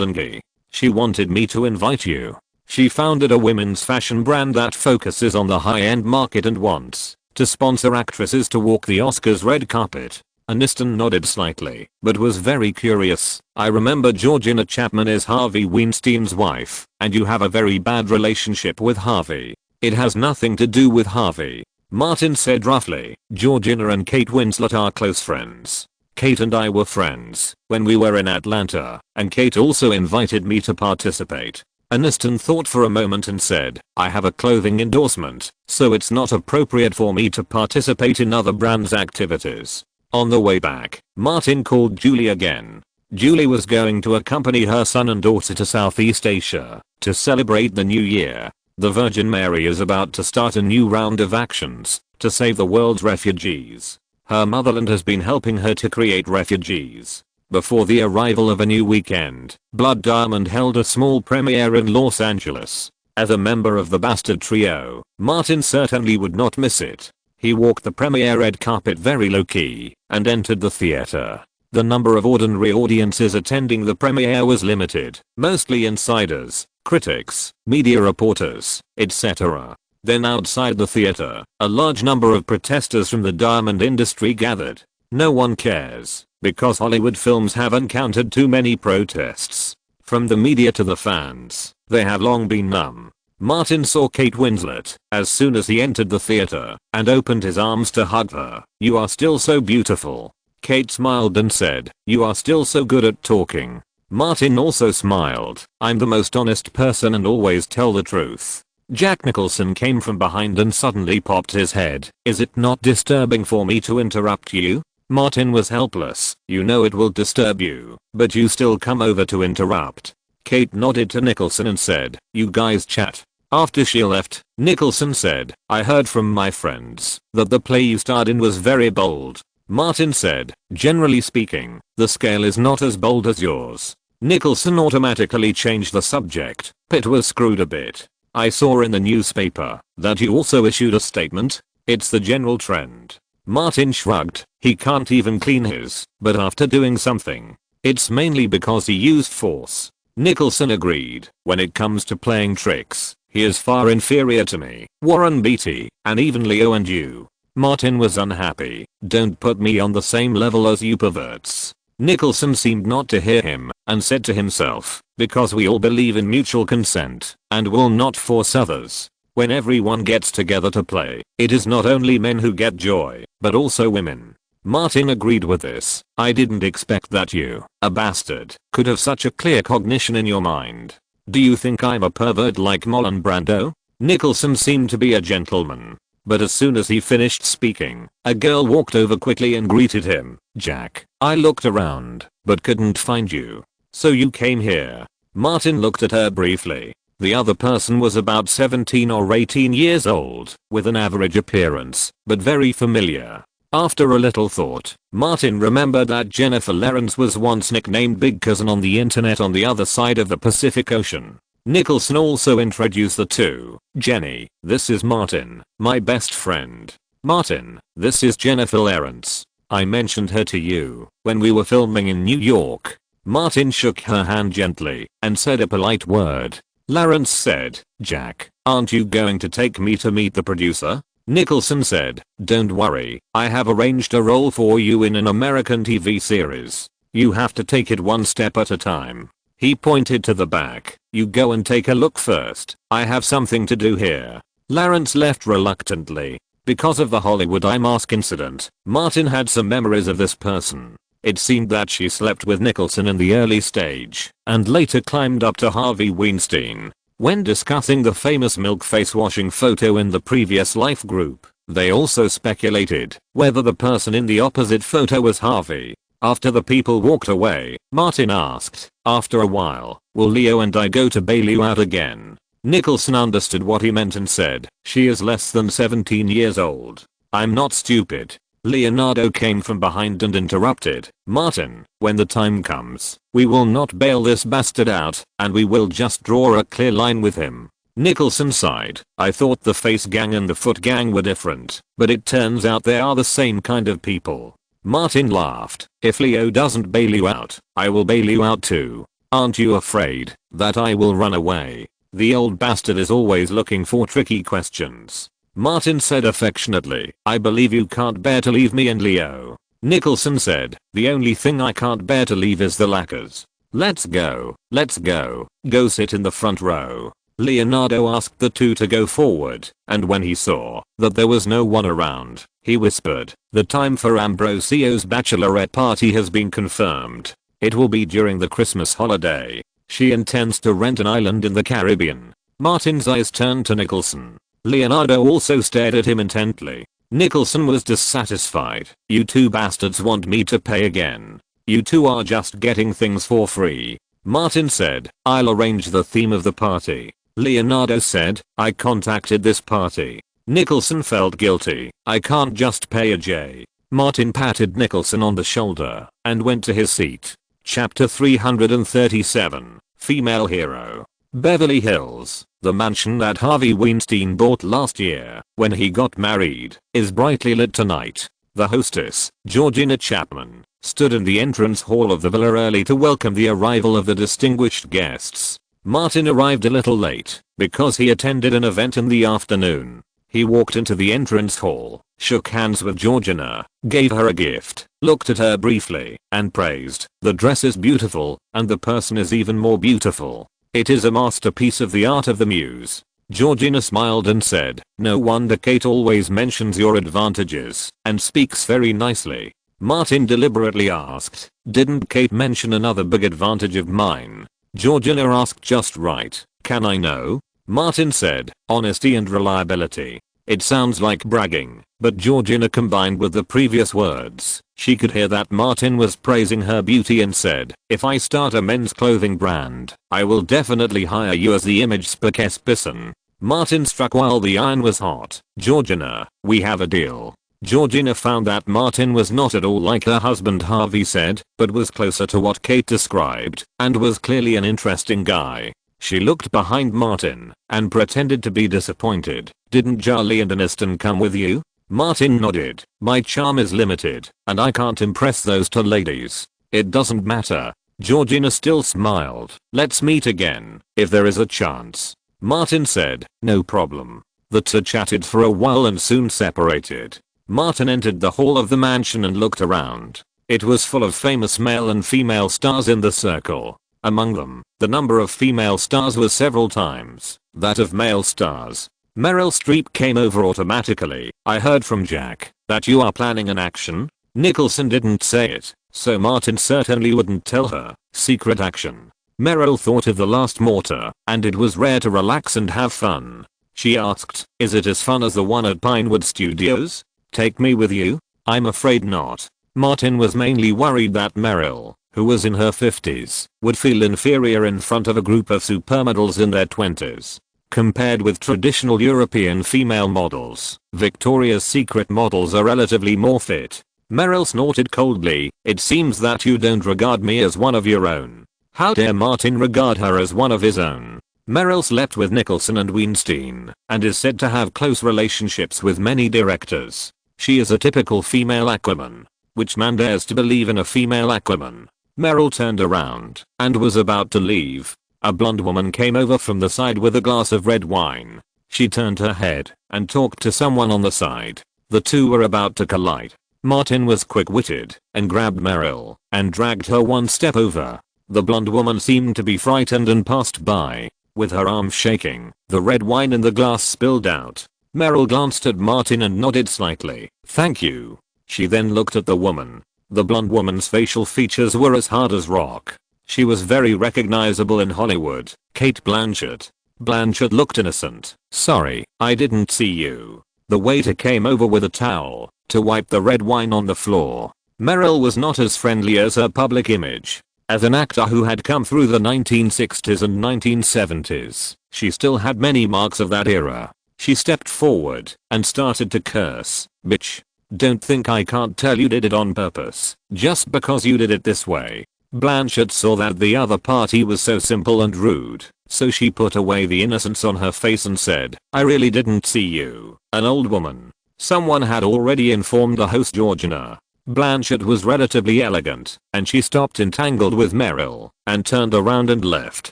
Ungi. She wanted me to invite you. She founded a women's fashion brand that focuses on the high-end market and wants to sponsor actresses to walk the Oscars red carpet. Aniston nodded slightly, but was very curious. I remember Georgina Chapman is Harvey Weinstein's wife, and you have a very bad relationship with Harvey. It has nothing to do with Harvey. Martin said roughly, Georgina and Kate Winslet are close friends. Kate and I were friends when we were in Atlanta, and Kate also invited me to participate. Aniston thought for a moment and said, I have a clothing endorsement, so it's not appropriate for me to participate in other brands' activities. On the way back, Martin called Julie again. Julie was going to accompany her son and daughter to Southeast Asia to celebrate the new year. The Virgin Mary is about to start a new round of actions to save the world's refugees. Her motherland has been helping her to create refugees. Before the arrival of a new weekend, Blood Diamond held a small premiere in Los Angeles. As a member of the Bastard Trio, Martin certainly would not miss it. He walked the premiere red carpet very low-key and entered the theater. The number of ordinary audiences attending the premiere was limited, mostly insiders, critics, media reporters, etc. Then outside the theater, a large number of protesters from the diamond industry gathered. No one cares, because Hollywood films have encountered too many protests. From the media to the fans, they have long been numb. Martin saw Kate Winslet as soon as he entered the theater and opened his arms to hug her. "You are still so beautiful." Kate smiled and said, "You are still so good at talking." Martin also smiled. "I'm the most honest person and always tell the truth." Jack Nicholson came from behind and suddenly popped his head. "Is it not disturbing for me to interrupt you?" Martin was helpless. "You know it will disturb you, but you still come over to interrupt." Kate nodded to Nicholson and said, "You guys chat." After she left, Nicholson said, "I heard from my friends that the play you starred in was very bold." Martin said, "Generally speaking, the scale is not as bold as yours." Nicholson automatically changed the subject. "Pitt was screwed a bit. I saw in the newspaper that you also issued a statement. It's the general trend." Martin shrugged. "He can't even clean his, but after doing something, it's mainly because he used force." Nicholson agreed. "When it comes to playing tricks, he is far inferior to me, Warren Beatty, and even Leo and you." Martin was unhappy. "Don't put me on the same level as you perverts." Nicholson seemed not to hear him and said to himself, "Because we all believe in mutual consent and will not force others. When everyone gets together to play, it is not only men who get joy, but also women." Martin agreed with this. "I didn't expect that you, a bastard, could have such a clear cognition in your mind. Do you think I'm a pervert like Marlon Brando?" Nicholson seemed to be a gentleman. But as soon as he finished speaking, a girl walked over quickly and greeted him. "Jack, I looked around, but couldn't find you. So you came here." Martin looked at her briefly. The other person was about 17 or 18 years old, with an average appearance, but very familiar. After a little thought, Martin remembered that Jennifer Lawrence was once nicknamed Big Cousin on the internet on the other side of the Pacific Ocean. Nicholson also introduced the two. "Jenny, this is Martin, my best friend. Martin, this is Jennifer Lawrence. I mentioned her to you when we were filming in New York." Martin shook her hand gently and said a polite word. Lawrence said, "Jack, aren't you going to take me to meet the producer?" Nicholson said, "Don't worry, I have arranged a role for you in an American TV series. You have to take it one step at a time." He pointed to the back. "You go and take a look first. I have something to do here." Lawrence left reluctantly. Because of the Hollywood eye mask incident, Martin had some memories of this person. It seemed that she slept with Nicholson in the early stage and later climbed up to Harvey Weinstein. When discussing the famous milk face washing photo in the previous life group, they also speculated whether the person in the opposite photo was Harvey. After the people walked away, Martin asked, "After a while, will Leo and I go to bail you out again?" Nicholson understood what he meant and said, "She is less than 17 years old. I'm not stupid." Leonardo came from behind and interrupted, "Martin, when the time comes, we will not bail this bastard out, and we will just draw a clear line with him." Nicholson sighed. "I thought the face gang and the foot gang were different, but it turns out they are the same kind of people." Martin laughed. "If Leo doesn't bail you out, I will bail you out too. Aren't you afraid that I will run away?" The old bastard is always looking for tricky questions. Martin said affectionately, "I believe you can't bear to leave me and Leo." Nicholson said, "The only thing I can't bear to leave is the lacquers. Let's go, let's go. Go sit in the front row." Leonardo asked the two to go forward, and when he saw that there was no one around, he whispered, "The time for Ambrosio's bachelorette party has been confirmed. It will be during the Christmas holiday. She intends to rent an island in the Caribbean." Martin's eyes turned to Nicholson. Leonardo also stared at him intently. Nicholson was dissatisfied. "You two bastards want me to pay again. You two are just getting things for free." Martin said, "I'll arrange the theme of the party." Leonardo said, "I contacted this party." Nicholson felt guilty. "I can't just pay a J." Martin patted Nicholson on the shoulder and went to his seat. Chapter 337, Female Hero. Beverly Hills, The mansion that Harvey Weinstein bought last year when he got married is brightly lit tonight. The hostess, Georgina Chapman, stood in the entrance hall of the villa early to welcome the arrival of the distinguished guests. Martin arrived a little late because he attended an event in the afternoon. He walked into the entrance hall, shook hands with Georgina, gave her a gift, looked at her briefly, and praised, "The dress is beautiful, and the person is even more beautiful. It is a masterpiece of the art of the muse." Georgina smiled and said, "No wonder Kate always mentions your advantages, and speaks very nicely." Martin deliberately asked, "Didn't Kate mention another big advantage of mine?" Georgina asked just right, "Can I know?" Martin said, "Honesty and reliability." It sounds like bragging, but Georgina combined with the previous words. She could hear that Martin was praising her beauty and said, "If I start a men's clothing brand, I will definitely hire you as the image spokesperson." Martin struck while the iron was hot. "Georgina, we have a deal." Georgina found that Martin was not at all like her husband Harvey said, but was closer to what Kate described, and was clearly an interesting guy. She looked behind Martin and pretended to be disappointed. "Didn't Charlie and Aniston come with you?" Martin nodded. "My charm is limited, and I can't impress those two ladies." "It doesn't matter." Georgina still smiled. "Let's meet again, if there is a chance." Martin said, "No problem." The two chatted for a while and soon separated. Martin entered the hall of the mansion and looked around. It was full of famous male and female stars in the circle. Among them, the number of female stars was several times that of male stars. Meryl Streep came over automatically. "I heard from Jack that you are planning an action." Nicholson didn't say it, so Martin certainly wouldn't tell her. "Secret action." Meryl thought of The Last Mortar, and it was rare to relax and have fun. She asked, "Is it as fun as the one at Pinewood Studios? Take me with you?" "I'm afraid not." Martin was mainly worried that Meryl, who was in her 50s, would feel inferior in front of a group of supermodels in their 20s. Compared with traditional European female models, Victoria's Secret models are relatively more fit. Meryl snorted coldly, "It seems that you don't regard me as one of your own." How dare Martin regard her as one of his own? Meryl slept with Nicholson and Weinstein, and is said to have close relationships with many directors. She is a typical female Aquaman. Which man dares to believe in a female Aquaman? Meryl turned around and was about to leave. A blonde woman came over from the side with a glass of red wine. She turned her head and talked to someone on the side. The two were about to collide. Martin was quick-witted and grabbed Meryl and dragged her one step over. The blonde woman seemed to be frightened and passed by. With her arms shaking, the red wine in the glass spilled out. Meryl glanced at Martin and nodded slightly. "Thank you." She then looked at the woman. The blonde woman's facial features were as hard as rock. She was very recognizable in Hollywood. Kate Blanchett. Blanchett looked innocent. "Sorry, I didn't see you." The waiter came over with a towel to wipe the red wine on the floor. Meryl was not as friendly as her public image. As an actor who had come through the 1960s and 1970s, she still had many marks of that era. She stepped forward and started to curse. "Bitch. Don't think I can't tell you did it on purpose, just because you did it this way." Blanchett saw that the other party was so simple and rude, so she put away the innocence on her face and said, "I really didn't see you." An old woman. Someone had already informed the host Georgina. Blanchett was relatively elegant, and she stopped entangled with Meryl, and turned around and left.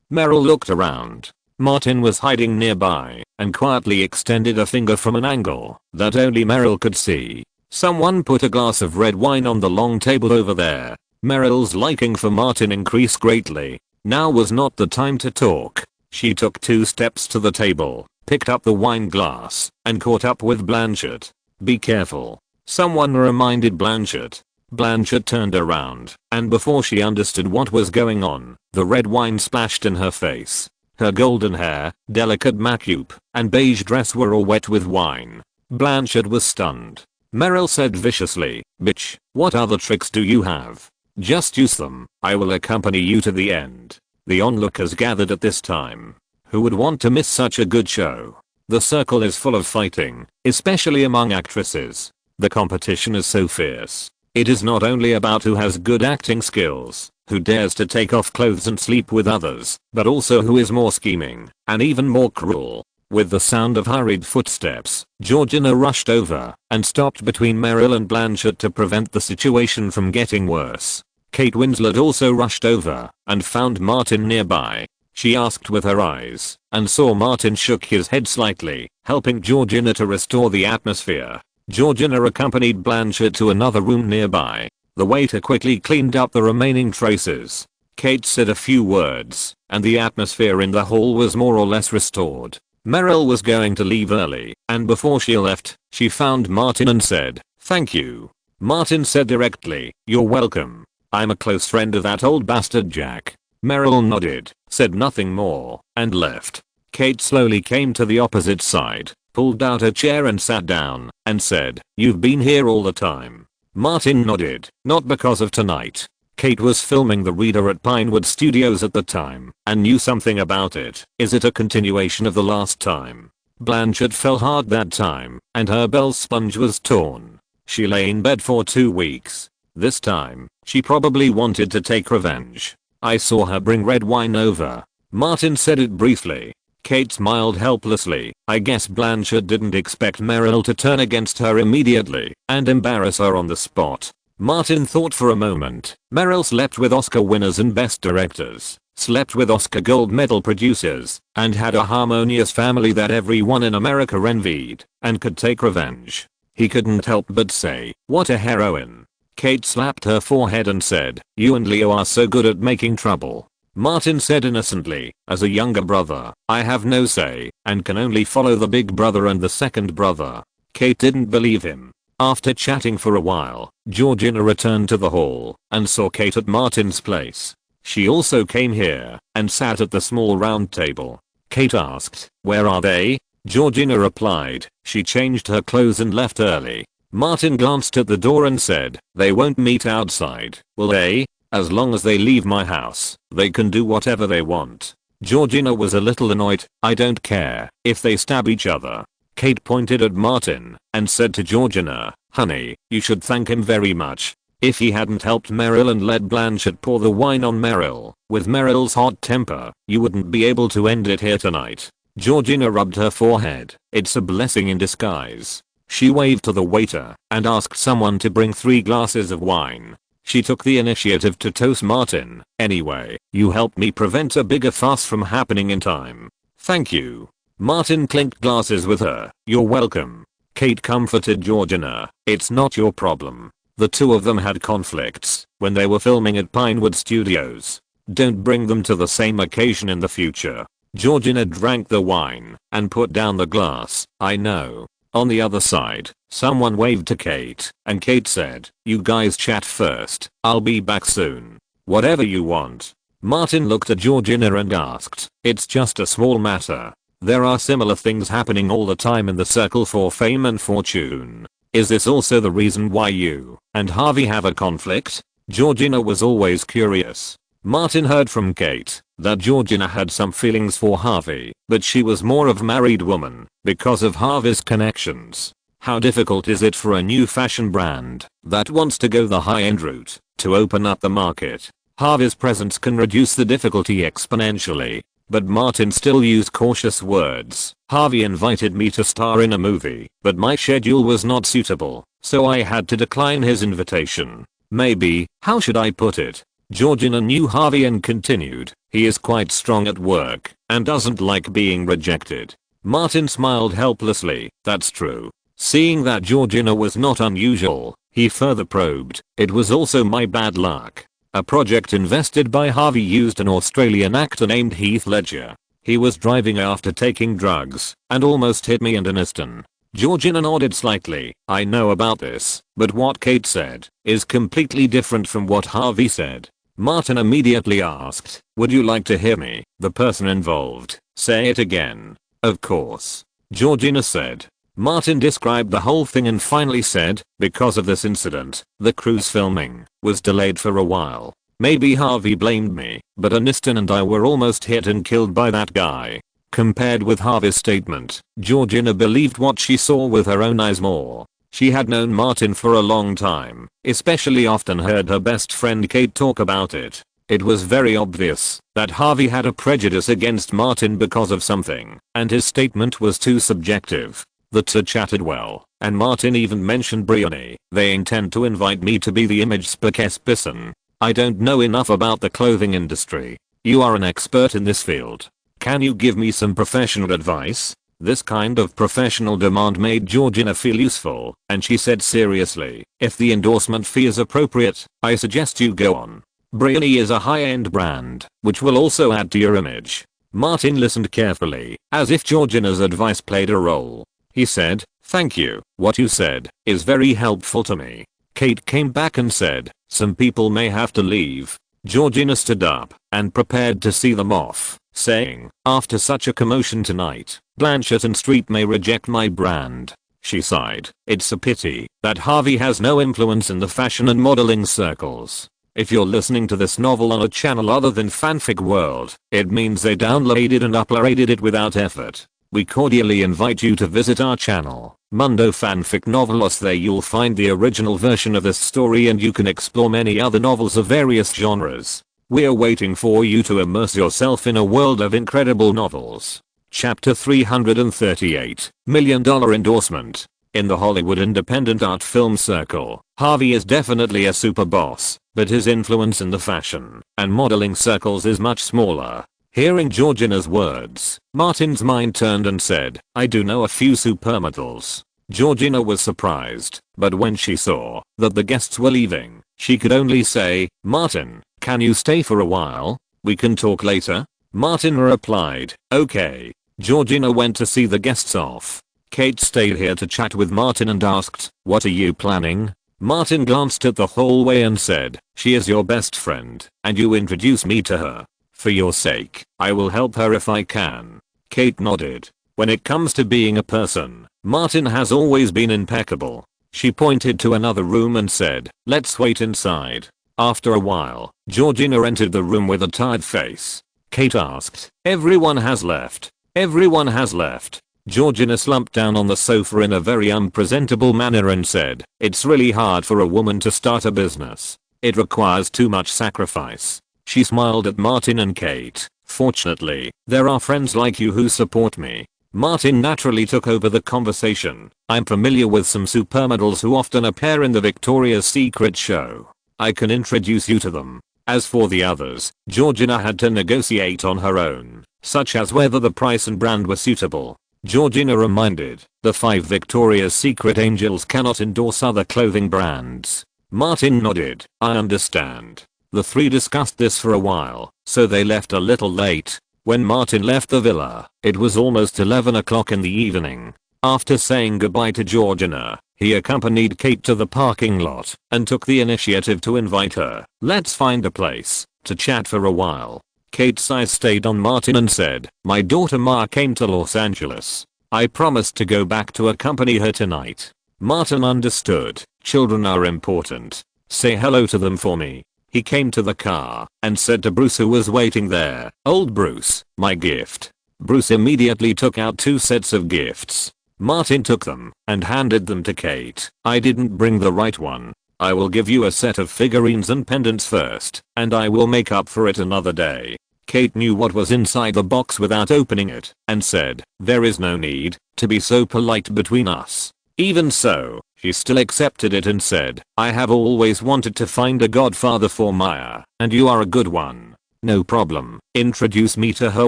Meryl looked around. Martin was hiding nearby, and quietly extended a finger from an angle that only Meryl could see. Someone put a glass of red wine on the long table over there. Meryl's liking for Martin increased greatly. Now was not the time to talk. She took 2 steps to the table, picked up the wine glass, and caught up with Blanchett. "Be careful," someone reminded Blanchett. Blanchett turned around, and before she understood what was going on, the red wine splashed in her face. Her golden hair, delicate makeup, and beige dress were all wet with wine. Blanchett was stunned. Meryl said viciously, "Bitch, what other tricks do you have? Just use them. I will accompany you to the end." The onlookers gathered at this time. Who would want to miss such a good show? The circle is full of fighting, especially among actresses. The competition is so fierce. It is not only about who has good acting skills, who dares to take off clothes and sleep with others, but also who is more scheming and even more cruel. With the sound of hurried footsteps, Georgina rushed over and stopped between Meryl and Blanchett to prevent the situation from getting worse. Kate Winslet also rushed over and found Martin nearby. She asked with her eyes and saw Martin shook his head slightly, helping Georgina to restore the atmosphere. Georgina accompanied Blanchett to another room nearby. The waiter quickly cleaned up the remaining traces. Kate said a few words, and the atmosphere in the hall was more or less restored. Meryl was going to leave early, and before she left, she found Martin and said, "Thank you." Martin said directly, "You're welcome. I'm a close friend of that old bastard Jack." Meryl nodded, said nothing more, and left. Kate slowly came to the opposite side, pulled out a chair and sat down, and said, "You've been here all the time." Martin nodded, not because of tonight. Kate was filming The Reader at Pinewood Studios at the time, and knew something about it. Is it a continuation of the last time? Blanchett fell hard that time, and her bell sponge was torn. She lay in bed for 2 weeks. This time, she probably wanted to take revenge. I saw her bring red wine over. Martin said it briefly. Kate smiled helplessly. I guess Blanchett didn't expect Meryl to turn against her immediately and embarrass her on the spot. Martin thought for a moment. Meryl slept with Oscar winners and best directors, slept with Oscar gold medal producers, and had a harmonious family that everyone in America envied, and could take revenge. He couldn't help but say, "What a heroine." Kate slapped her forehead and said, "You and Leo are so good at making trouble." Martin said innocently, "As a younger brother, I have no say, and can only follow the big brother and the second brother." Kate didn't believe him. After chatting for a while, Georgina returned to the hall and saw Kate at Martin's place. She also came here and sat at the small round table. Kate asked, "Where are they?" Georgina replied, "She changed her clothes and left early." Martin glanced at the door and said, "They won't meet outside, will they? As long as they leave my house, they can do whatever they want." Georgina was a little annoyed. "I don't care if they stab each other." Kate pointed at Martin and said to Georgina, "Honey, you should thank him very much. If he hadn't helped Meryl and let Blanchett pour the wine on Meryl, with Meryl's hot temper, you wouldn't be able to end it here tonight." Georgina rubbed her forehead. "It's a blessing in disguise." She waved to the waiter and asked someone to bring 3 glasses of wine. She took the initiative to toast Martin. "Anyway, you helped me prevent a bigger fuss from happening in time." "Thank you." Martin clinked glasses with her. "You're welcome." Kate comforted Georgina. "It's not your problem. The two of them had conflicts when they were filming at Pinewood Studios. Don't bring them to the same occasion in the future." Georgina drank the wine and put down the glass. "I know." On the other side, someone waved to Kate, and Kate said, "You guys chat first. I'll be back soon." "Whatever you want." Martin looked at Georgina and asked, "It's just a small matter. There are similar things happening all the time in the circle for fame and fortune. Is this also the reason why you and Harvey have a conflict?" Georgina was always curious. Martin heard from Kate that Georgina had some feelings for Harvey, but she was more of a married woman because of Harvey's connections. How difficult is it for a new fashion brand that wants to go the high-end route to open up the market? Harvey's presence can reduce the difficulty exponentially. But Martin still used cautious words. "Harvey invited me to star in a movie, but my schedule was not suitable, so I had to decline his invitation. Maybe, how should I put it?" Georgina knew Harvey and continued, "He is quite strong at work and doesn't like being rejected." Martin smiled helplessly. "That's true." Seeing that Georgina was not unusual, he further probed, "It was also my bad luck. A project invested by Harvey used an Australian actor named Heath Ledger. He was driving after taking drugs and almost hit me and Aniston." Georgina nodded slightly. "I know about this, but what Kate said is completely different from what Harvey said." Martin immediately asked, "Would you like to hear me, the person involved, say it again?" "Of course." Georgina said. Martin described the whole thing and finally said, "Because of this incident, the cruise filming was delayed for a while. Maybe Harvey blamed me, but Aniston and I were almost hit and killed by that guy." Compared with Harvey's statement, Georgina believed what she saw with her own eyes more. She had known Martin for a long time, especially often heard her best friend Kate talk about it. It was very obvious that Harvey had a prejudice against Martin because of something, and his statement was too subjective. The two chatted well, and Martin even mentioned Briony. They intend to invite me to be the image spokesperson. I don't know enough about the clothing industry. You are an expert in this field. Can you give me some professional advice? This kind of professional demand made Georgina feel useful, and she said seriously, if the endorsement fee is appropriate, I suggest you go on. Briony is a high-end brand, which will also add to your image. Martin listened carefully, as if Georgina's advice played a role. He said, thank you, what you said is very helpful to me. Kate came back and said, some people may have to leave. Georgina stood up and prepared to see them off, saying, after such a commotion tonight, Blanchett and Street may reject my brand. She sighed, it's a pity that Harvey has no influence in the fashion and modeling circles. If you're listening to this novel on a channel other than Fanfic World, it means they downloaded and uploaded it without effort. We cordially invite you to visit our channel, Mundo Fanfic Novelos. There you'll find the original version of this story and you can explore many other novels of various genres. We're waiting for you to immerse yourself in a world of incredible novels. Chapter 338, $1 million endorsement. In the Hollywood independent art film circle, Harvey is definitely a super boss, but his influence in the fashion and modeling circles is much smaller. Hearing Georgina's words, Martin's mind turned and said, I do know a few supermodels. Georgina was surprised, but when she saw that the guests were leaving, she could only say, Martin, can you stay for a while? We can talk later. Martin replied, okay. Georgina went to see the guests off. Kate stayed here to chat with Martin and asked, what are you planning? Martin glanced at the hallway and said, she is your best friend, and you introduce me to her. For your sake, I will help her if I can. Kate nodded. When it comes to being a person, Martin has always been impeccable. She pointed to another room and said, let's wait inside. After a while, Georgina entered the room with a tired face. Kate asked, everyone has left. Everyone has left. Georgina slumped down on the sofa in a very unpresentable manner and said, it's really hard for a woman to start a business. It requires too much sacrifice. She smiled at Martin and Kate. Fortunately, there are friends like you who support me. Martin naturally took over the conversation. I'm familiar with some supermodels who often appear in the Victoria's Secret show. I can introduce you to them. As for the others, Georgina had to negotiate on her own, such as whether the price and brand were suitable. Georgina reminded, the 5 Victoria's Secret angels cannot endorse other clothing brands. Martin nodded, I understand. The 3 discussed this for a while, so they left a little late. When Martin left the villa, it was almost 11 o'clock in the evening. After saying goodbye to Georgina, he accompanied Kate to the parking lot and took the initiative to invite her. Let's find a place to chat for a while. Kate's eyes stayed on Martin and said, my daughter Ma came to Los Angeles. I promised to go back to accompany her tonight. Martin understood. Children are important. Say hello to them for me. He came to the car and said to Bruce, who was waiting there, old Bruce, my gift. Bruce immediately took out 2 sets of gifts. Martin took them and handed them to Kate. I didn't bring the right one. I will give you a set of figurines and pendants first, and I will make up for it another day. Kate knew what was inside the box without opening it and said, there is no need to be so polite between us. Even so, she still accepted it and said, I have always wanted to find a godfather for Maya, and you are a good one. No problem. Introduce me to her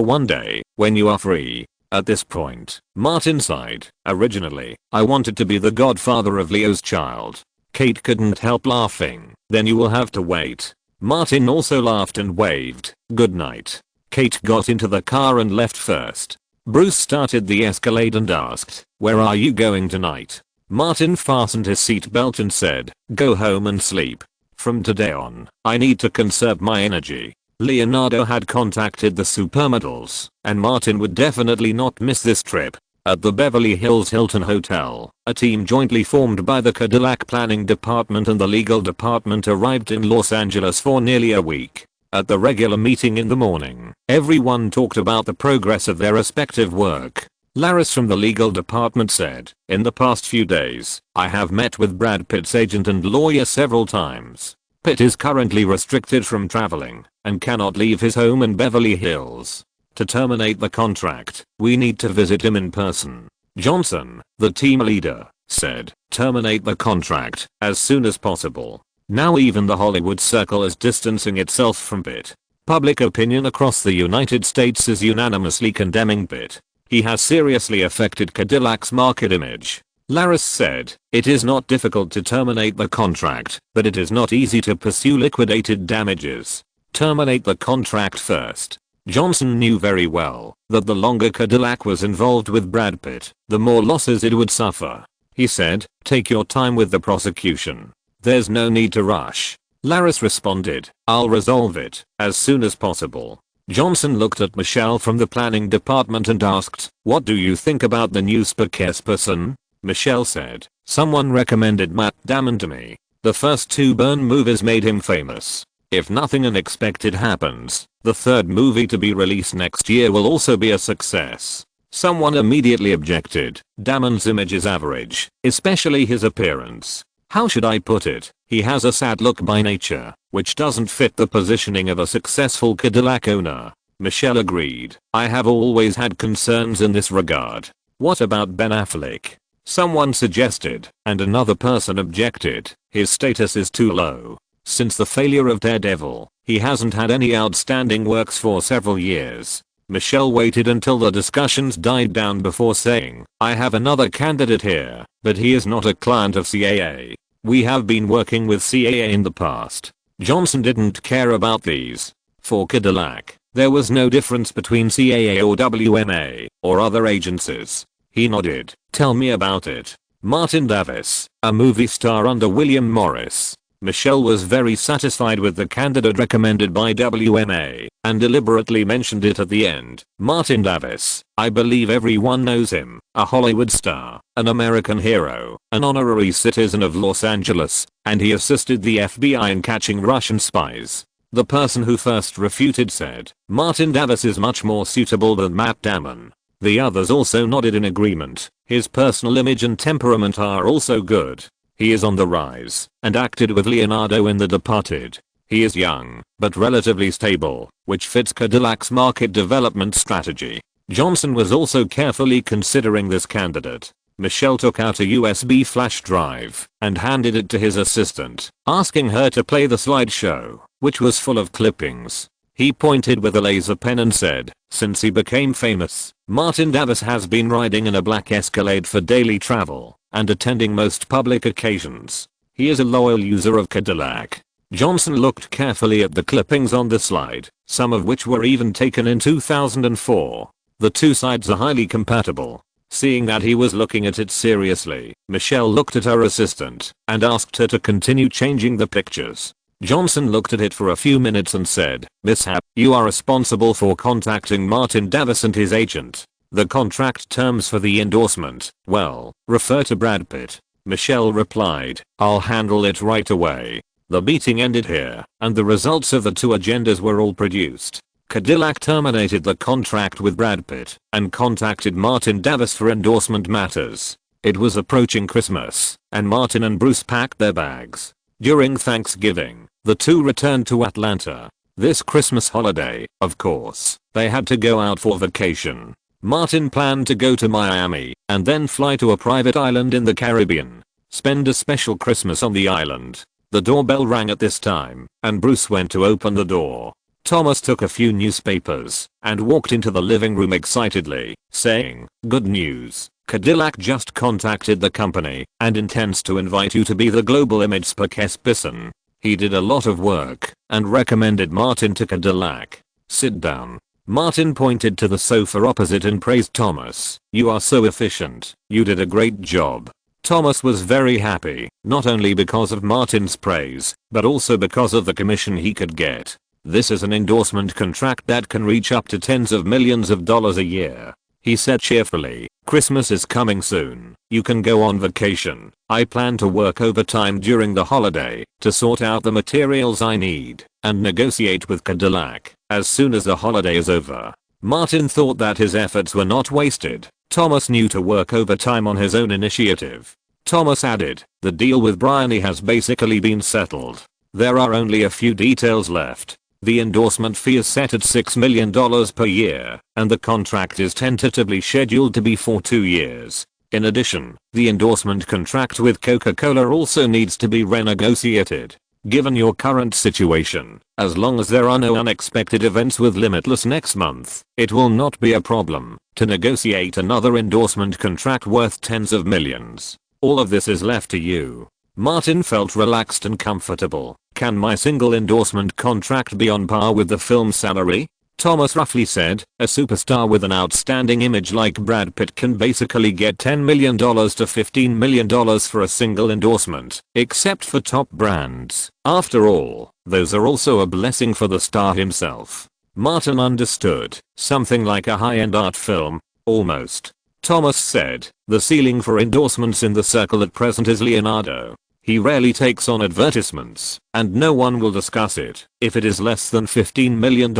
one day, when you are free. At this point, Martin sighed. Originally, I wanted to be the godfather of Leo's child. Kate couldn't help laughing. Then you will have to wait. Martin also laughed and waved. Good night. Kate got into the car and left first. Bruce started the Escalade and asked, where are you going tonight? Martin fastened his seatbelt and said, go home and sleep. From today on, I need to conserve my energy. Leonardo had contacted the supermodels, and Martin would definitely not miss this trip. At the Beverly Hills Hilton Hotel, a team jointly formed by the Cadillac Planning Department and the Legal Department arrived in Los Angeles for nearly a week. At the regular meeting in the morning, everyone talked about the progress of their respective work. Laris from the legal department said, in the past few days, I have met with Brad Pitt's agent and lawyer several times. Pitt is currently restricted from traveling and cannot leave his home in Beverly Hills. To terminate the contract, we need to visit him in person. Johnson, the team leader, said, terminate the contract as soon as possible. Now even the Hollywood circle is distancing itself from Pitt. Public opinion across the United States is unanimously condemning Pitt. He has seriously affected Cadillac's market image. Laris said, it is not difficult to terminate the contract, but it is not easy to pursue liquidated damages. Terminate the contract first. Johnson knew very well that the longer Cadillac was involved with Brad Pitt, the more losses it would suffer. He said, take your time with the prosecution. There's no need to rush. Laris responded, I'll resolve it as soon as possible. Johnson looked at Michelle from the planning department and asked, what do you think about the new precarious person? Michelle said, someone recommended Matt Damon to me. The first 2 Burn movies made him famous. If nothing unexpected happens, the 3rd movie to be released next year will also be a success. Someone immediately objected, Damon's image is average, especially his appearance. How should I put it? He has a sad look by nature, which doesn't fit the positioning of a successful Cadillac owner. Michelle agreed. I have always had concerns in this regard. What about Ben Affleck? Someone suggested, and another person objected, his status is too low. Since the failure of Daredevil, he hasn't had any outstanding works for several years. Michelle waited until the discussions died down before saying, I have another candidate here, but he is not a client of CAA. We have been working with CAA in the past. Johnson didn't care about these. For Cadillac, there was no difference between CAA or WMA, or other agencies. He nodded. Tell me about it. Martin Davis, a movie star under William Morris. Michelle was very satisfied with the candidate recommended by WMA, and deliberately mentioned it at the end. Martin Davis, I believe everyone knows him, a Hollywood star, an American hero, an honorary citizen of Los Angeles, and he assisted the FBI in catching Russian spies. The person who first refuted said, Martin Davis is much more suitable than Matt Damon. The others also nodded in agreement. His personal image and temperament are also good. He is on the rise, and acted with Leonardo in The Departed. He is young, but relatively stable, which fits Cadillac's market development strategy. Johnson was also carefully considering this candidate. Michelle took out a USB flash drive and handed it to his assistant, asking her to play the slideshow, which was full of clippings. He pointed with a laser pen and said, since he became famous, Martin Davis has been riding in a black Escalade for daily travel and attending most public occasions. He is a loyal user of Cadillac. Johnson looked carefully at the clippings on the slide, some of which were even taken in 2004. The two sides are highly compatible. Seeing that he was looking at it seriously, Michelle looked at her assistant and asked her to continue changing the pictures. Johnson looked at it for a few minutes and said, Miss Hap, you are responsible for contacting Martin Davis and his agent. The contract terms for the endorsement, well, refer to Brad Pitt. Michelle replied, I'll handle it right away. The meeting ended here, and the results of the 2 agendas were all produced. Cadillac terminated the contract with Brad Pitt and contacted Martin Davis for endorsement matters. It was approaching Christmas, and Martin and Bruce packed their bags. During Thanksgiving, the 2 returned to Atlanta. This Christmas holiday, of course, they had to go out for vacation. Martin planned to go to Miami and then fly to a private island in the Caribbean. Spend a special Christmas on the island. The doorbell rang at this time, and Bruce went to open the door. Thomas took a few newspapers and walked into the living room excitedly, saying, good news. Cadillac just contacted the company and intends to invite you to be the global image spokesperson. He did a lot of work and recommended Martin to Cadillac. Sit down. Martin pointed to the sofa opposite and praised Thomas. You are so efficient. You did a great job. Thomas was very happy, not only because of Martin's praise, but also because of the commission he could get. This is an endorsement contract that can reach up to tens of millions of dollars a year. He said cheerfully, Christmas is coming soon. You can go on vacation. I plan to work overtime during the holiday to sort out the materials I need and negotiate with Cadillac as soon as the holiday is over. Martin thought that his efforts were not wasted. Thomas knew to work overtime on his own initiative. Thomas added, the deal with Bryony has basically been settled. There are only a few details left. The endorsement fee is set at $6 million per year, and the contract is tentatively scheduled to be for 2 years. In addition, the endorsement contract with Coca-Cola also needs to be renegotiated. Given your current situation, as long as there are no unexpected events with Limitless next month, it will not be a problem to negotiate another endorsement contract worth tens of millions. All of this is left to you. Martin felt relaxed and comfortable. Can my single endorsement contract be on par with the film's salary? Thomas roughly said, a superstar with an outstanding image like Brad Pitt can basically get $10 million to $15 million for a single endorsement, except for top brands. After all, those are also a blessing for the star himself. Martin understood, something like a high-end art film, almost. Thomas said, the ceiling for endorsements in the circle at present is Leonardo. He rarely takes on advertisements, and no one will discuss it if it is less than $15 million.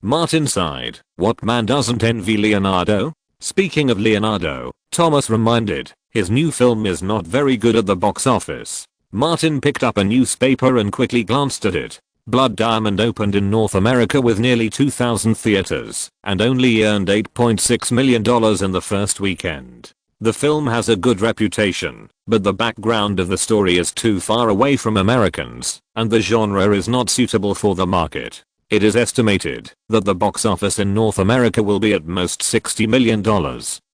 Martin sighed. What man doesn't envy Leonardo? Speaking of Leonardo, Thomas reminded, his new film is not very good at the box office. Martin picked up a newspaper and quickly glanced at it. Blood Diamond opened in North America with nearly 2,000 theaters and only earned $8.6 million in the first weekend. The film has a good reputation, but the background of the story is too far away from Americans, and the genre is not suitable for the market. It is estimated that the box office in North America will be at most $60 million,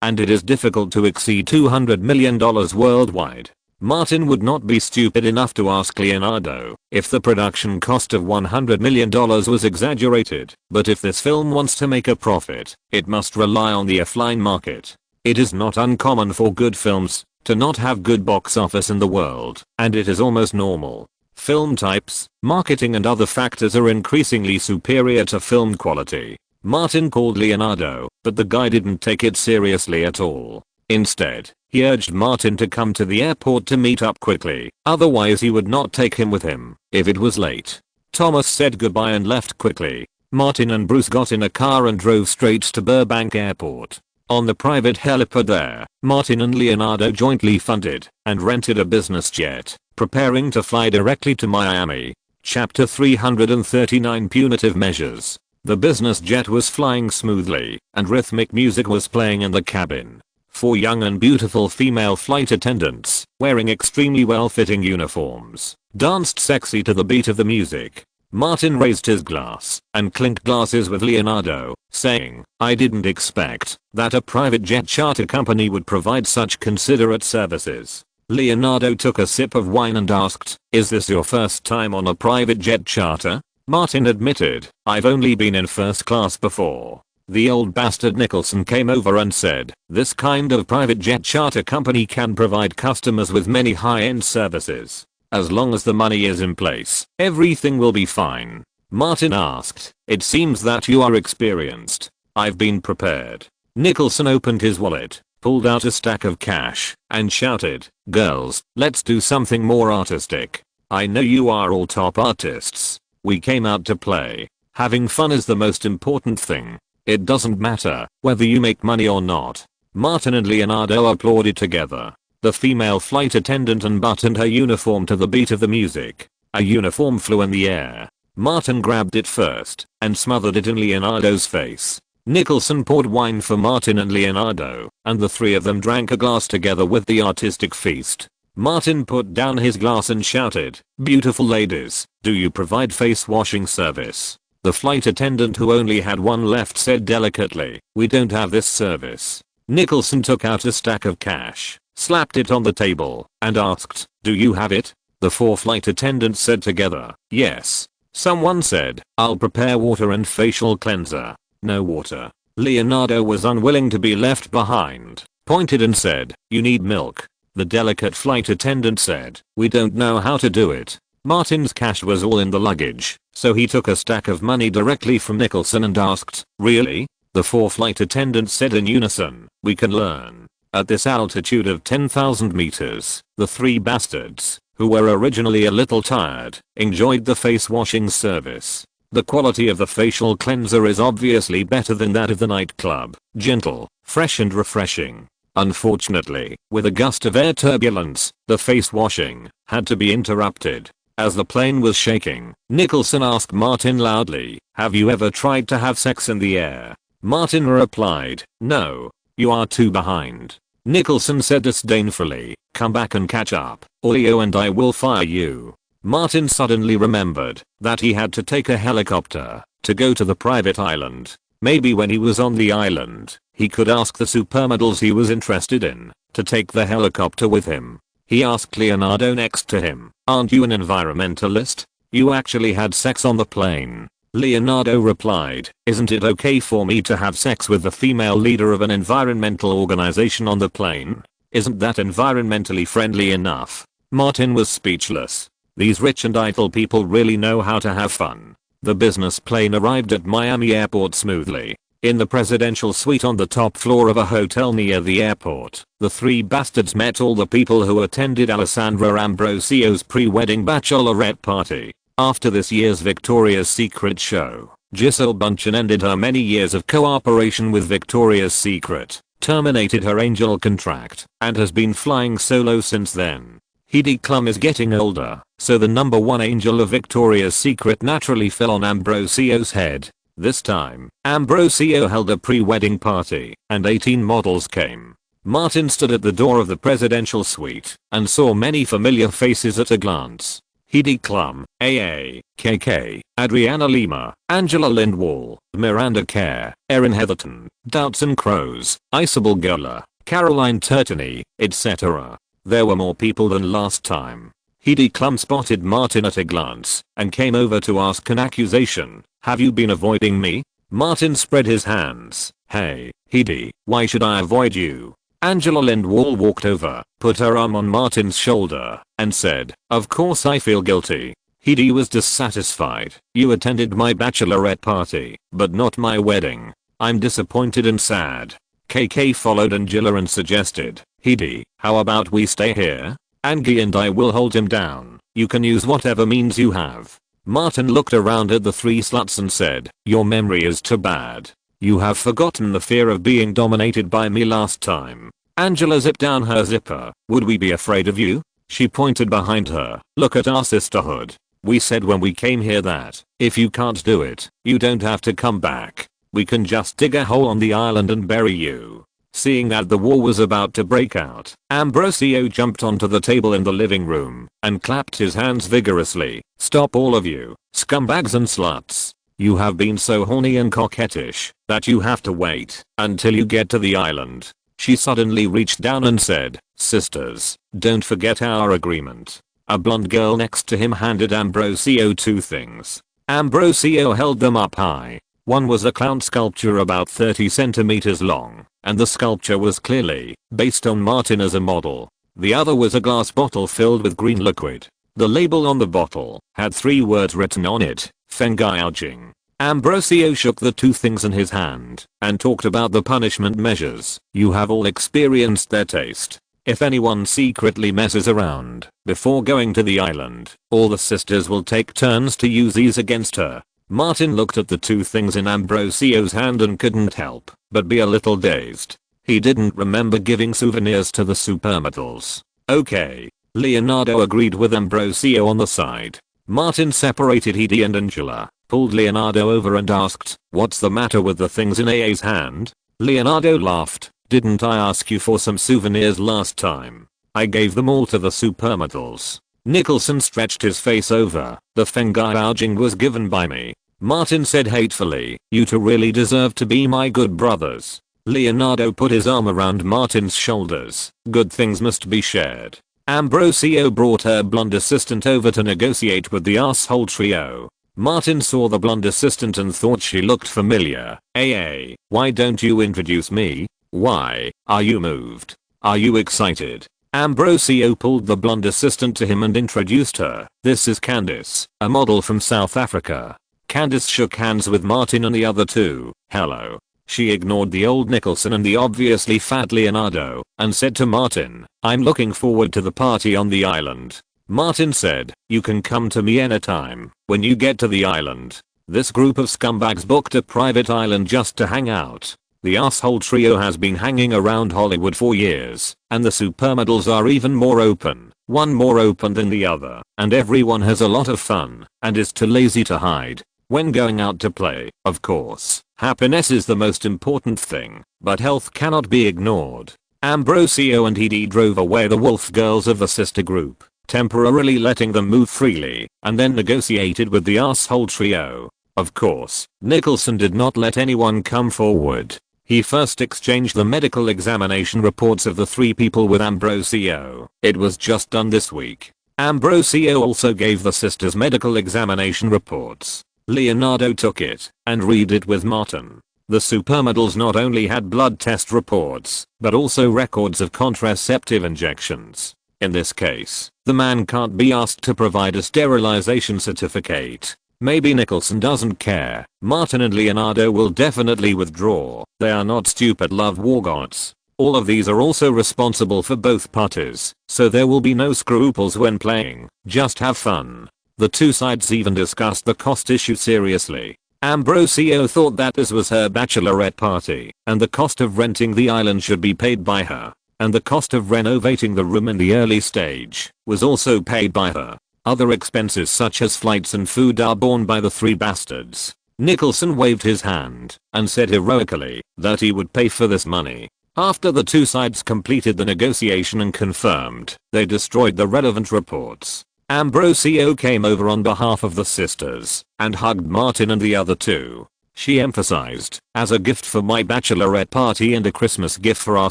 and it is difficult to exceed $200 million worldwide. Martin would not be stupid enough to ask Leonardo if the production cost of $100 million was exaggerated, but if this film wants to make a profit, it must rely on the offline market. It is not uncommon for good films to not have good box office in the world, and it is almost normal. Film types, marketing and other factors are increasingly superior to film quality. Martin called Leonardo, but the guy didn't take it seriously at all. Instead, he urged Martin to come to the airport to meet up quickly, otherwise he would not take him with him if it was late. Thomas said goodbye and left quickly. Martin and Bruce got in a car and drove straight to Burbank Airport. On the private helipad there, Martin and Leonardo jointly funded and rented a business jet, preparing to fly directly to Miami. Chapter 339 Punitive Measures. The business jet was flying smoothly, and rhythmic music was playing in the cabin. 4 young and beautiful female flight attendants, wearing extremely well-fitting uniforms, danced sexy to the beat of the music. Martin raised his glass and clinked glasses with Leonardo, saying, I didn't expect that a private jet charter company would provide such considerate services. Leonardo took a sip of wine and asked, is this your first time on a private jet charter? Martin admitted, I've only been in first class before. The old bastard Nicholson came over and said, this kind of private jet charter company can provide customers with many high-end services. As long as the money is in place, everything will be fine. Martin asked, it seems that you are experienced. I've been prepared. Nicholson opened his wallet, pulled out a stack of cash, and shouted, girls, let's do something more artistic. I know you are all top artists. We came out to play. Having fun is the most important thing. It doesn't matter whether you make money or not. Martin and Leonardo applauded together. The female flight attendant unbuttoned her uniform to the beat of the music. A uniform flew in the air. Martin grabbed it first and smothered it in Leonardo's face. Nicholson poured wine for Martin and Leonardo, and the 3 of them drank a glass together with the artistic feast. Martin put down his glass and shouted, beautiful ladies, do you provide face washing service? The flight attendant, who only had one left, said delicately, we don't have this service. Nicholson took out a stack of cash, slapped it on the table, and asked, do you have it? The 4 flight attendants said together, yes. Someone said, I'll prepare water and facial cleanser. No water. Leonardo was unwilling to be left behind, pointed and said, you need milk. The delicate flight attendant said, we don't know how to do it. Martin's cash was all in the luggage, so he took a stack of money directly from Nicholson and asked, really? The 4 flight attendants said in unison, we can learn. At this altitude of 10,000 meters, the 3 bastards, who were originally a little tired, enjoyed the face washing service. The quality of the facial cleanser is obviously better than that of the nightclub, gentle, fresh and refreshing. Unfortunately, with a gust of air turbulence, the face washing had to be interrupted. As the plane was shaking, Nicholson asked Martin loudly, "Have you ever tried to have sex in the air?" Martin replied, "No. You are too behind." Nicholson said disdainfully, "Come back and catch up, or Leo and I will fire you." Martin suddenly remembered that he had to take a helicopter to go to the private island. Maybe when he was on the island, he could ask the supermodels he was interested in to take the helicopter with him. He asked Leonardo next to him, "Aren't you an environmentalist? You actually had sex on the plane." Leonardo replied, "Isn't it okay for me to have sex with the female leader of an environmental organization on the plane? Isn't that environmentally friendly enough?" Martin was speechless. These rich and idle people really know how to have fun. The business plane arrived at Miami Airport smoothly. In the presidential suite on the top floor of a hotel near the airport, the three bastards met all the people who attended Alessandra Ambrosio's pre-wedding bachelorette party. After this year's Victoria's Secret show, Gisele Bündchen ended her many years of cooperation with Victoria's Secret, terminated her Angel contract, and has been flying solo since then. Heidi Klum is getting older, so the number one angel of Victoria's Secret naturally fell on Ambrosio's head. This time, Ambrosio held a pre-wedding party, and 18 models came. Martin stood at the door of the presidential suite, and saw many familiar faces at a glance. Heidi Klum, AA, KK, Adriana Lima, Angela Lindwall, Miranda Kerr, Erin Heatherton, Doutzen Crows, Isabel Gola, Caroline Turtony, etc. There were more people than last time. Heidi Klum spotted Martin at a glance and came over to ask an accusation. "Have you been avoiding me?" Martin spread his hands. "Hey, Heidi, why should I avoid you?" Angela Lindwall walked over, put her arm on Martin's shoulder, and said, "Of course I feel guilty." Heidi was dissatisfied. "You attended my bachelorette party, but not my wedding. I'm disappointed and sad." KK followed Angela and suggested, "Heidi, how about we stay here? Angie and I will hold him down. You can use whatever means you have." Martin looked around at the three sluts and said, "Your memory is too bad. You have forgotten the fear of being dominated by me last time." Angela zipped down her zipper. "Would we be afraid of you?" She pointed behind her. "Look at our sisterhood. We said when we came here that, if you can't do it, you don't have to come back. We can just dig a hole on the island and bury you." Seeing that the war was about to break out, Ambrosio jumped onto the table in the living room and clapped his hands vigorously. "Stop all of you, scumbags and sluts. You have been so horny and coquettish that you have to wait until you get to the island." She suddenly reached down and said, "Sisters, don't forget our agreement." A blonde girl next to him handed Ambrosio two things. Ambrosio held them up high. One was a clown sculpture about 30 centimeters long, and the sculpture was clearly based on Martin as a model. The other was a glass bottle filled with green liquid. The label on the bottle had 3 words written on it, "Fengouging." Ambrosio shook the two things in his hand and talked about the punishment measures. "You have all experienced their taste. If anyone secretly messes around before going to the island, all the sisters will take turns to use these against her." Martin looked at the two things in Ambrosio's hand and couldn't help but be a little dazed. He didn't remember giving souvenirs to the supermodels. "Okay." Leonardo agreed with Ambrosio on the side. Martin separated Heidi and Angela, pulled Leonardo over and asked, "What's the matter with the things in AA's hand?" Leonardo laughed. "Didn't I ask you for some souvenirs last time? I gave them all to the supermodels." Nicholson stretched his face over. "The fengouging was given by me." Martin said hatefully, "You two really deserve to be my good brothers." Leonardo put his arm around Martin's shoulders. "Good things must be shared." Ambrosio brought her blonde assistant over to negotiate with the asshole trio. Martin saw the blonde assistant and thought she looked familiar. "AA, why don't you introduce me? Why, are you moved? Are you excited?" Ambrosio pulled the blonde assistant to him and introduced her. "This is Candice, a model from South Africa." Candice shook hands with Martin and the other two. "Hello." She ignored the old Nicholson and the obviously fat Leonardo and said to Martin, "I'm looking forward to the party on the island." Martin said, "You can come to me anytime when you get to the island." This group of scumbags booked a private island just to hang out. The asshole trio has been hanging around Hollywood for years, and the supermodels are even more open. one more open than the other, and everyone has a lot of fun and is too lazy to hide. When going out to play, of course, happiness is the most important thing, but health cannot be ignored. Ambrosio and Edie drove away the wolf girls of the sister group, temporarily letting them move freely, and then negotiated with the asshole trio. Of course, Nicholson did not let anyone come forward. He first exchanged the medical examination reports of the 3 people with Ambrosio. It was just done this week. Ambrosio also gave the sisters medical examination reports. Leonardo took it and read it with Martin. The supermodels not only had blood test reports, but also records of contraceptive injections. In this case, the man can't be asked to provide a sterilization certificate. Maybe Nicholson doesn't care. Martin and Leonardo will definitely withdraw. They are not stupid love war gods. All of these are also responsible for both parties, so there will be no scruples when playing. Just have fun. The two sides even discussed the cost issue seriously. Ambrosio thought that this was her bachelorette party, and the cost of renting the island should be paid by her. And the cost of renovating the room in the early stage was also paid by her. Other expenses such as flights and food are borne by the 3 bastards. Nicholson waved his hand and said heroically that he would pay for this money. After the two sides completed the negotiation and confirmed, they destroyed the relevant reports. Ambrosio came over on behalf of the sisters and hugged Martin and the other 2. She emphasized, as a gift for my bachelorette party and a Christmas gift for our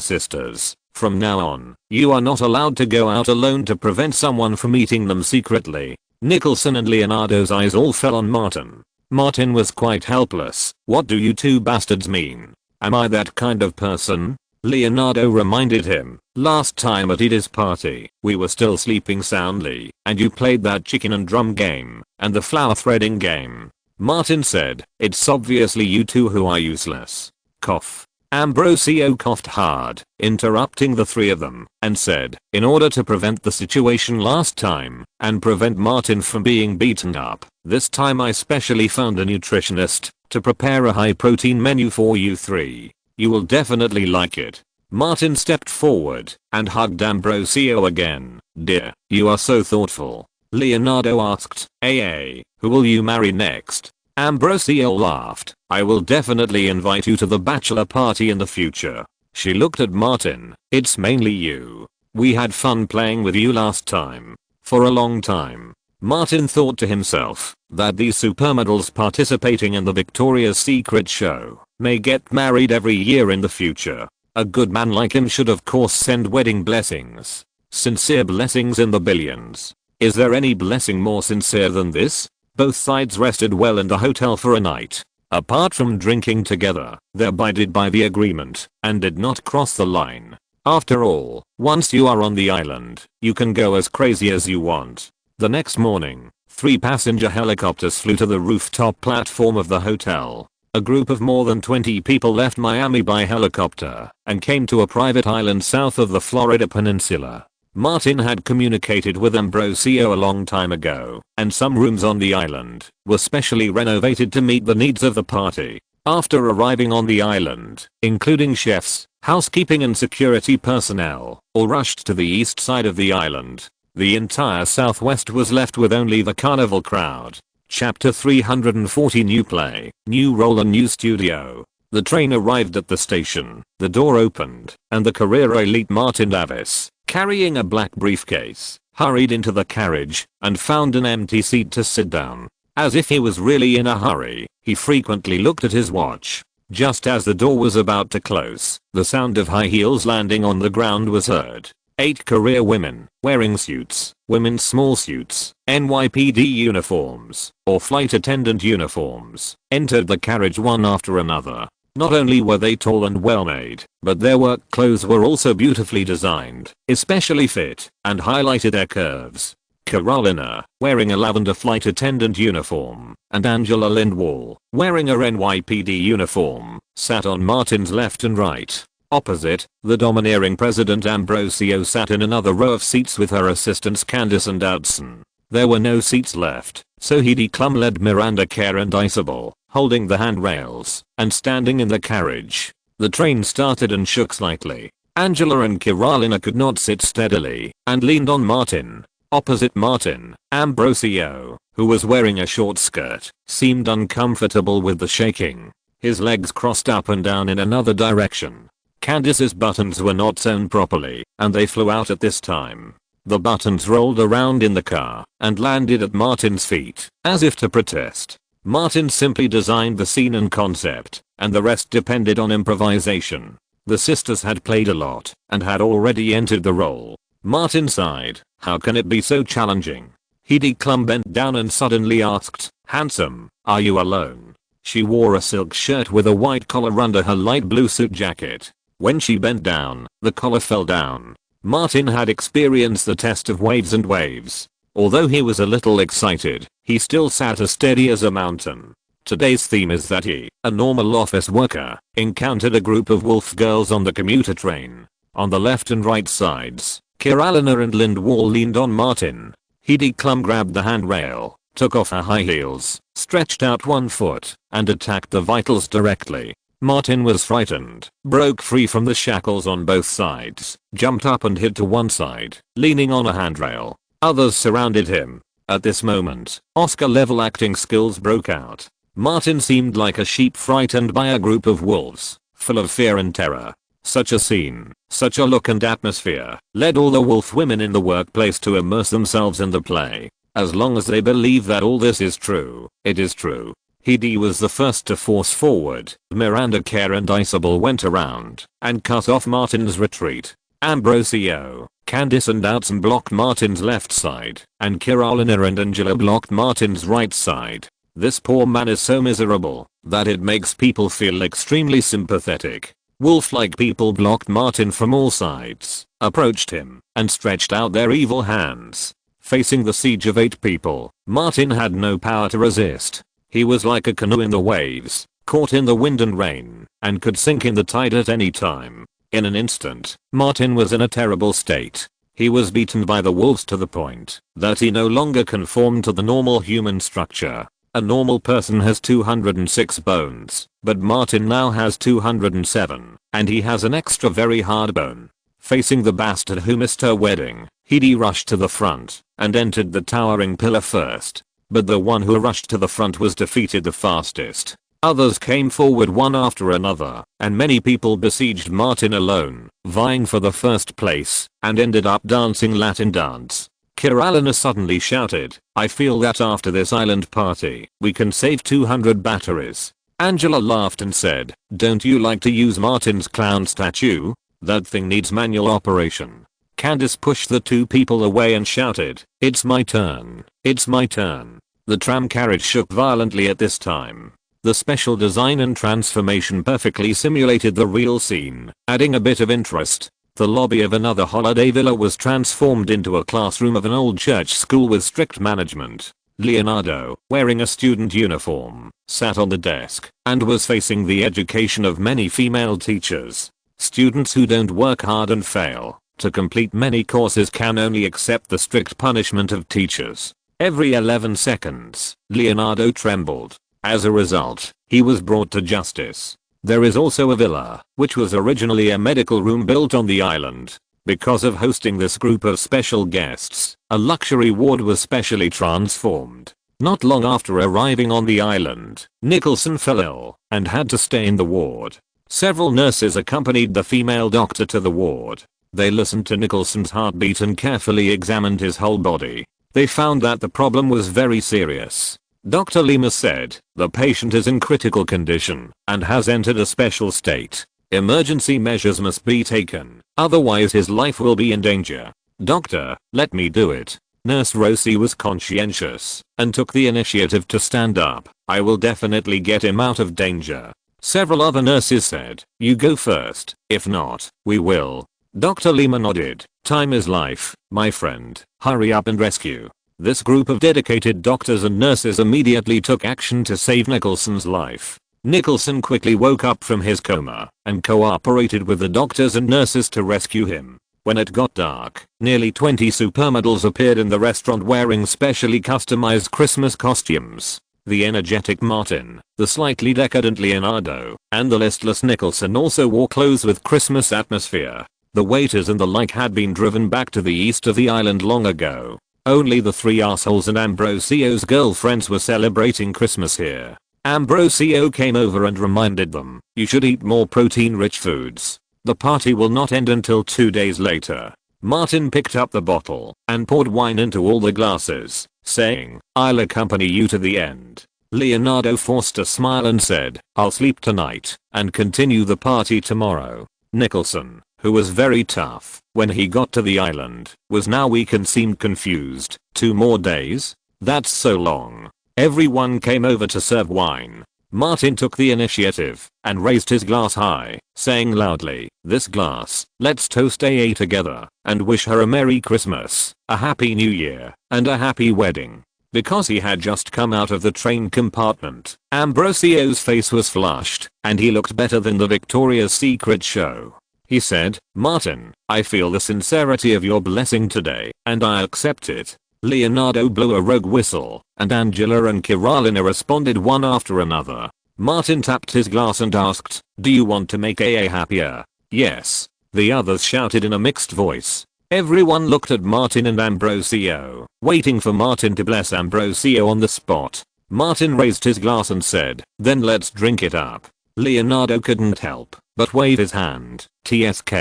sisters, from now on, you are not allowed to go out alone to prevent someone from eating them secretly. Nicholson and Leonardo's eyes all fell on Martin. Martin was quite helpless. What do you 2 bastards mean? Am I that kind of person? Leonardo reminded him, last time at Edie's party, we were still sleeping soundly, and you played that chicken and drum game, and the flower threading game. Martin said, it's obviously you 2 who are useless. Cough. Ambrosio coughed hard, interrupting the 3 of them, and said, in order to prevent the situation last time, and prevent Martin from being beaten up, this time I specially found a nutritionist to prepare a high protein menu for you 3. You will definitely like it. Martin stepped forward and hugged Ambrosio again. Dear, you are so thoughtful. Leonardo asked, who will you marry next? Ambrosio laughed. I will definitely invite you to the bachelor party in the future. She looked at Martin. It's mainly you. We had fun playing with you last time. For a long time. Martin thought to himself that these supermodels participating in the Victoria's Secret show may get married every year in the future. A good man like him should of course send wedding blessings. Sincere blessings in the billions. Is there any blessing more sincere than this? Both sides rested well in the hotel for a night. Apart from drinking together, they abided by the agreement and did not cross the line. After all, once you are on the island, you can go as crazy as you want. The next morning, 3 passenger helicopters flew to the rooftop platform of the hotel. A group of more than 20 people left Miami by helicopter and came to a private island south of the Florida peninsula. Martin had communicated with Ambrosio a long time ago, and some rooms on the island were specially renovated to meet the needs of the party. After arriving on the island, including chefs, housekeeping and security personnel, all rushed to the east side of the island. The entire southwest was left with only the carnival crowd. Chapter 340 New play, new role and new studio. The train arrived at the station, the door opened, and the career elite Martin Davis, carrying a black briefcase, hurried into the carriage and found an empty seat to sit down. As if he was really in a hurry, he frequently looked at his watch. Just as the door was about to close, the sound of high heels landing on the ground was heard. 8 career women, wearing suits, women's small suits, NYPD uniforms, or flight attendant uniforms, entered the carriage one after another. Not only were they tall and well made, but their work clothes were also beautifully designed, especially fit, and highlighted their curves. Carolina, wearing a lavender flight attendant uniform, and Angela Lindwall, wearing a NYPD uniform, sat on Martin's left and right. Opposite, the domineering President Ambrosio sat in another row of seats with her assistants Candace and Dodson. There were no seats left, so Heidi Klum led Miranda Kerr and Isabel, holding the handrails, and standing in the carriage. The train started and shook slightly. Angela and Carolina could not sit steadily and leaned on Martin. Opposite Martin, Ambrosio, who was wearing a short skirt, seemed uncomfortable with the shaking. His legs crossed up and down in another direction. Candace's buttons were not sewn properly, and they flew out at this time. The buttons rolled around in the car and landed at Martin's feet, as if to protest. Martin simply designed the scene and concept, and the rest depended on improvisation. The sisters had played a lot and had already entered the role. Martin sighed. How can it be so challenging? Heidi Klum bent down and suddenly asked, "Handsome, are you alone?" She wore a silk shirt with a white collar under her light blue suit jacket. When she bent down, the collar fell down. Martin had experienced the test of waves and waves. Although he was a little excited, he still sat as steady as a mountain. Today's theme is that he, a normal office worker, encountered a group of wolf girls on the commuter train. On the left and right sides, Carolina and Lindwall leaned on Martin. Heidi Klum grabbed the handrail, took off her high heels, stretched out one foot, and attacked the vitals directly. Martin was frightened, broke free from the shackles on both sides, jumped up and hid to one side, leaning on a handrail. Others surrounded him. At this moment, Oscar-level acting skills broke out. Martin seemed like a sheep frightened by a group of wolves, full of fear and terror. Such a scene, such a look and atmosphere, led all the wolf women in the workplace to immerse themselves in the play. As long as they believe that all this is true, it is true. Heidi was the first to force forward. Miranda Kerr and Isabel went around and cut off Martin's retreat. Ambrosio, Candace and Outson blocked Martin's left side, and Carolina and Angela blocked Martin's right side. This poor man is so miserable that it makes people feel extremely sympathetic. Wolf-like people blocked Martin from all sides, approached him, and stretched out their evil hands. Facing the siege of 8 people, Martin had no power to resist. He was like a canoe in the waves, caught in the wind and rain, and could sink in the tide at any time. In an instant, Martin was in a terrible state. He was beaten by the wolves to the point that he no longer conformed to the normal human structure. A normal person has 206 bones, but Martin now has 207, and he has an extra very hard bone. Facing the bastard who missed her wedding, Heidi rushed to the front and entered the towering pillar first. But the one who rushed to the front was defeated the fastest. Others came forward one after another, and many people besieged Martin alone, vying for the first place, and ended up dancing Latin dance. Carolina suddenly shouted, "I feel that after this island party, we can save 200 batteries." Angela laughed and said, "Don't you like to use Martin's clown statue? That thing needs manual operation." Candace pushed the 2 people away and shouted, "It's my turn, it's my turn." The tram carriage shook violently at this time. The special design and transformation perfectly simulated the real scene, adding a bit of interest. The lobby of another holiday villa was transformed into a classroom of an old church school with strict management. Leonardo, wearing a student uniform, sat on the desk and was facing the education of many female teachers. Students who don't work hard and fail to complete many courses can only accept the strict punishment of teachers. Every 11 seconds, Leonardo trembled. As a result, he was brought to justice. There is also a villa, which was originally a medical room built on the island. Because of hosting this group of special guests, a luxury ward was specially transformed. Not long after arriving on the island, Nicholson fell ill and had to stay in the ward. Several nurses accompanied the female doctor to the ward. They listened to Nicholson's heartbeat and carefully examined his whole body. They found that the problem was very serious. Dr. Lima said, "The patient is in critical condition and has entered a special state. Emergency measures must be taken, otherwise his life will be in danger." "Doctor, let me do it." Nurse Rosie was conscientious and took the initiative to stand up. "I will definitely get him out of danger." Several other nurses said, "You go first, if not, we will." Dr. Lima nodded. "Time is life, my friend. Hurry up and rescue." This group of dedicated doctors and nurses immediately took action to save Nicholson's life. Nicholson quickly woke up from his coma and cooperated with the doctors and nurses to rescue him. When it got dark, nearly 20 supermodels appeared in the restaurant wearing specially customized Christmas costumes. The energetic Martin, the slightly decadent Leonardo, and the listless Nicholson also wore clothes with Christmas atmosphere. The waiters and the like had been driven back to the east of the island long ago. Only the three assholes and Ambrosio's girlfriends were celebrating Christmas here. Ambrosio came over and reminded them, you should eat more protein-rich foods. The party will not end until 2 days later. Martin picked up the bottle and poured wine into all the glasses, saying, I'll accompany you to the end. Leonardo forced a smile and said, I'll sleep tonight and continue the party tomorrow. Nicholson, who was very tough when he got to the island, was now weak and seemed confused. 2 more days? That's so long. Everyone came over to serve wine. Martin took the initiative and raised his glass high, saying loudly, this glass, let's toast AA together and wish her a Merry Christmas, a Happy New Year, and a Happy Wedding. Because he had just come out of the train compartment, Ambrosio's face was flushed and he looked better than the Victoria's Secret show. He said, Martin, I feel the sincerity of your blessing today and I accept it. Leonardo blew a rogue whistle and Angela and Carolina responded one after another. Martin tapped his glass and asked, do you want to make AA happier? Yes. The others shouted in a mixed voice. Everyone looked at Martin and Ambrosio, waiting for Martin to bless Ambrosio on the spot. Martin raised his glass and said, then let's drink it up. Leonardo couldn't help but wave his hand, TSK.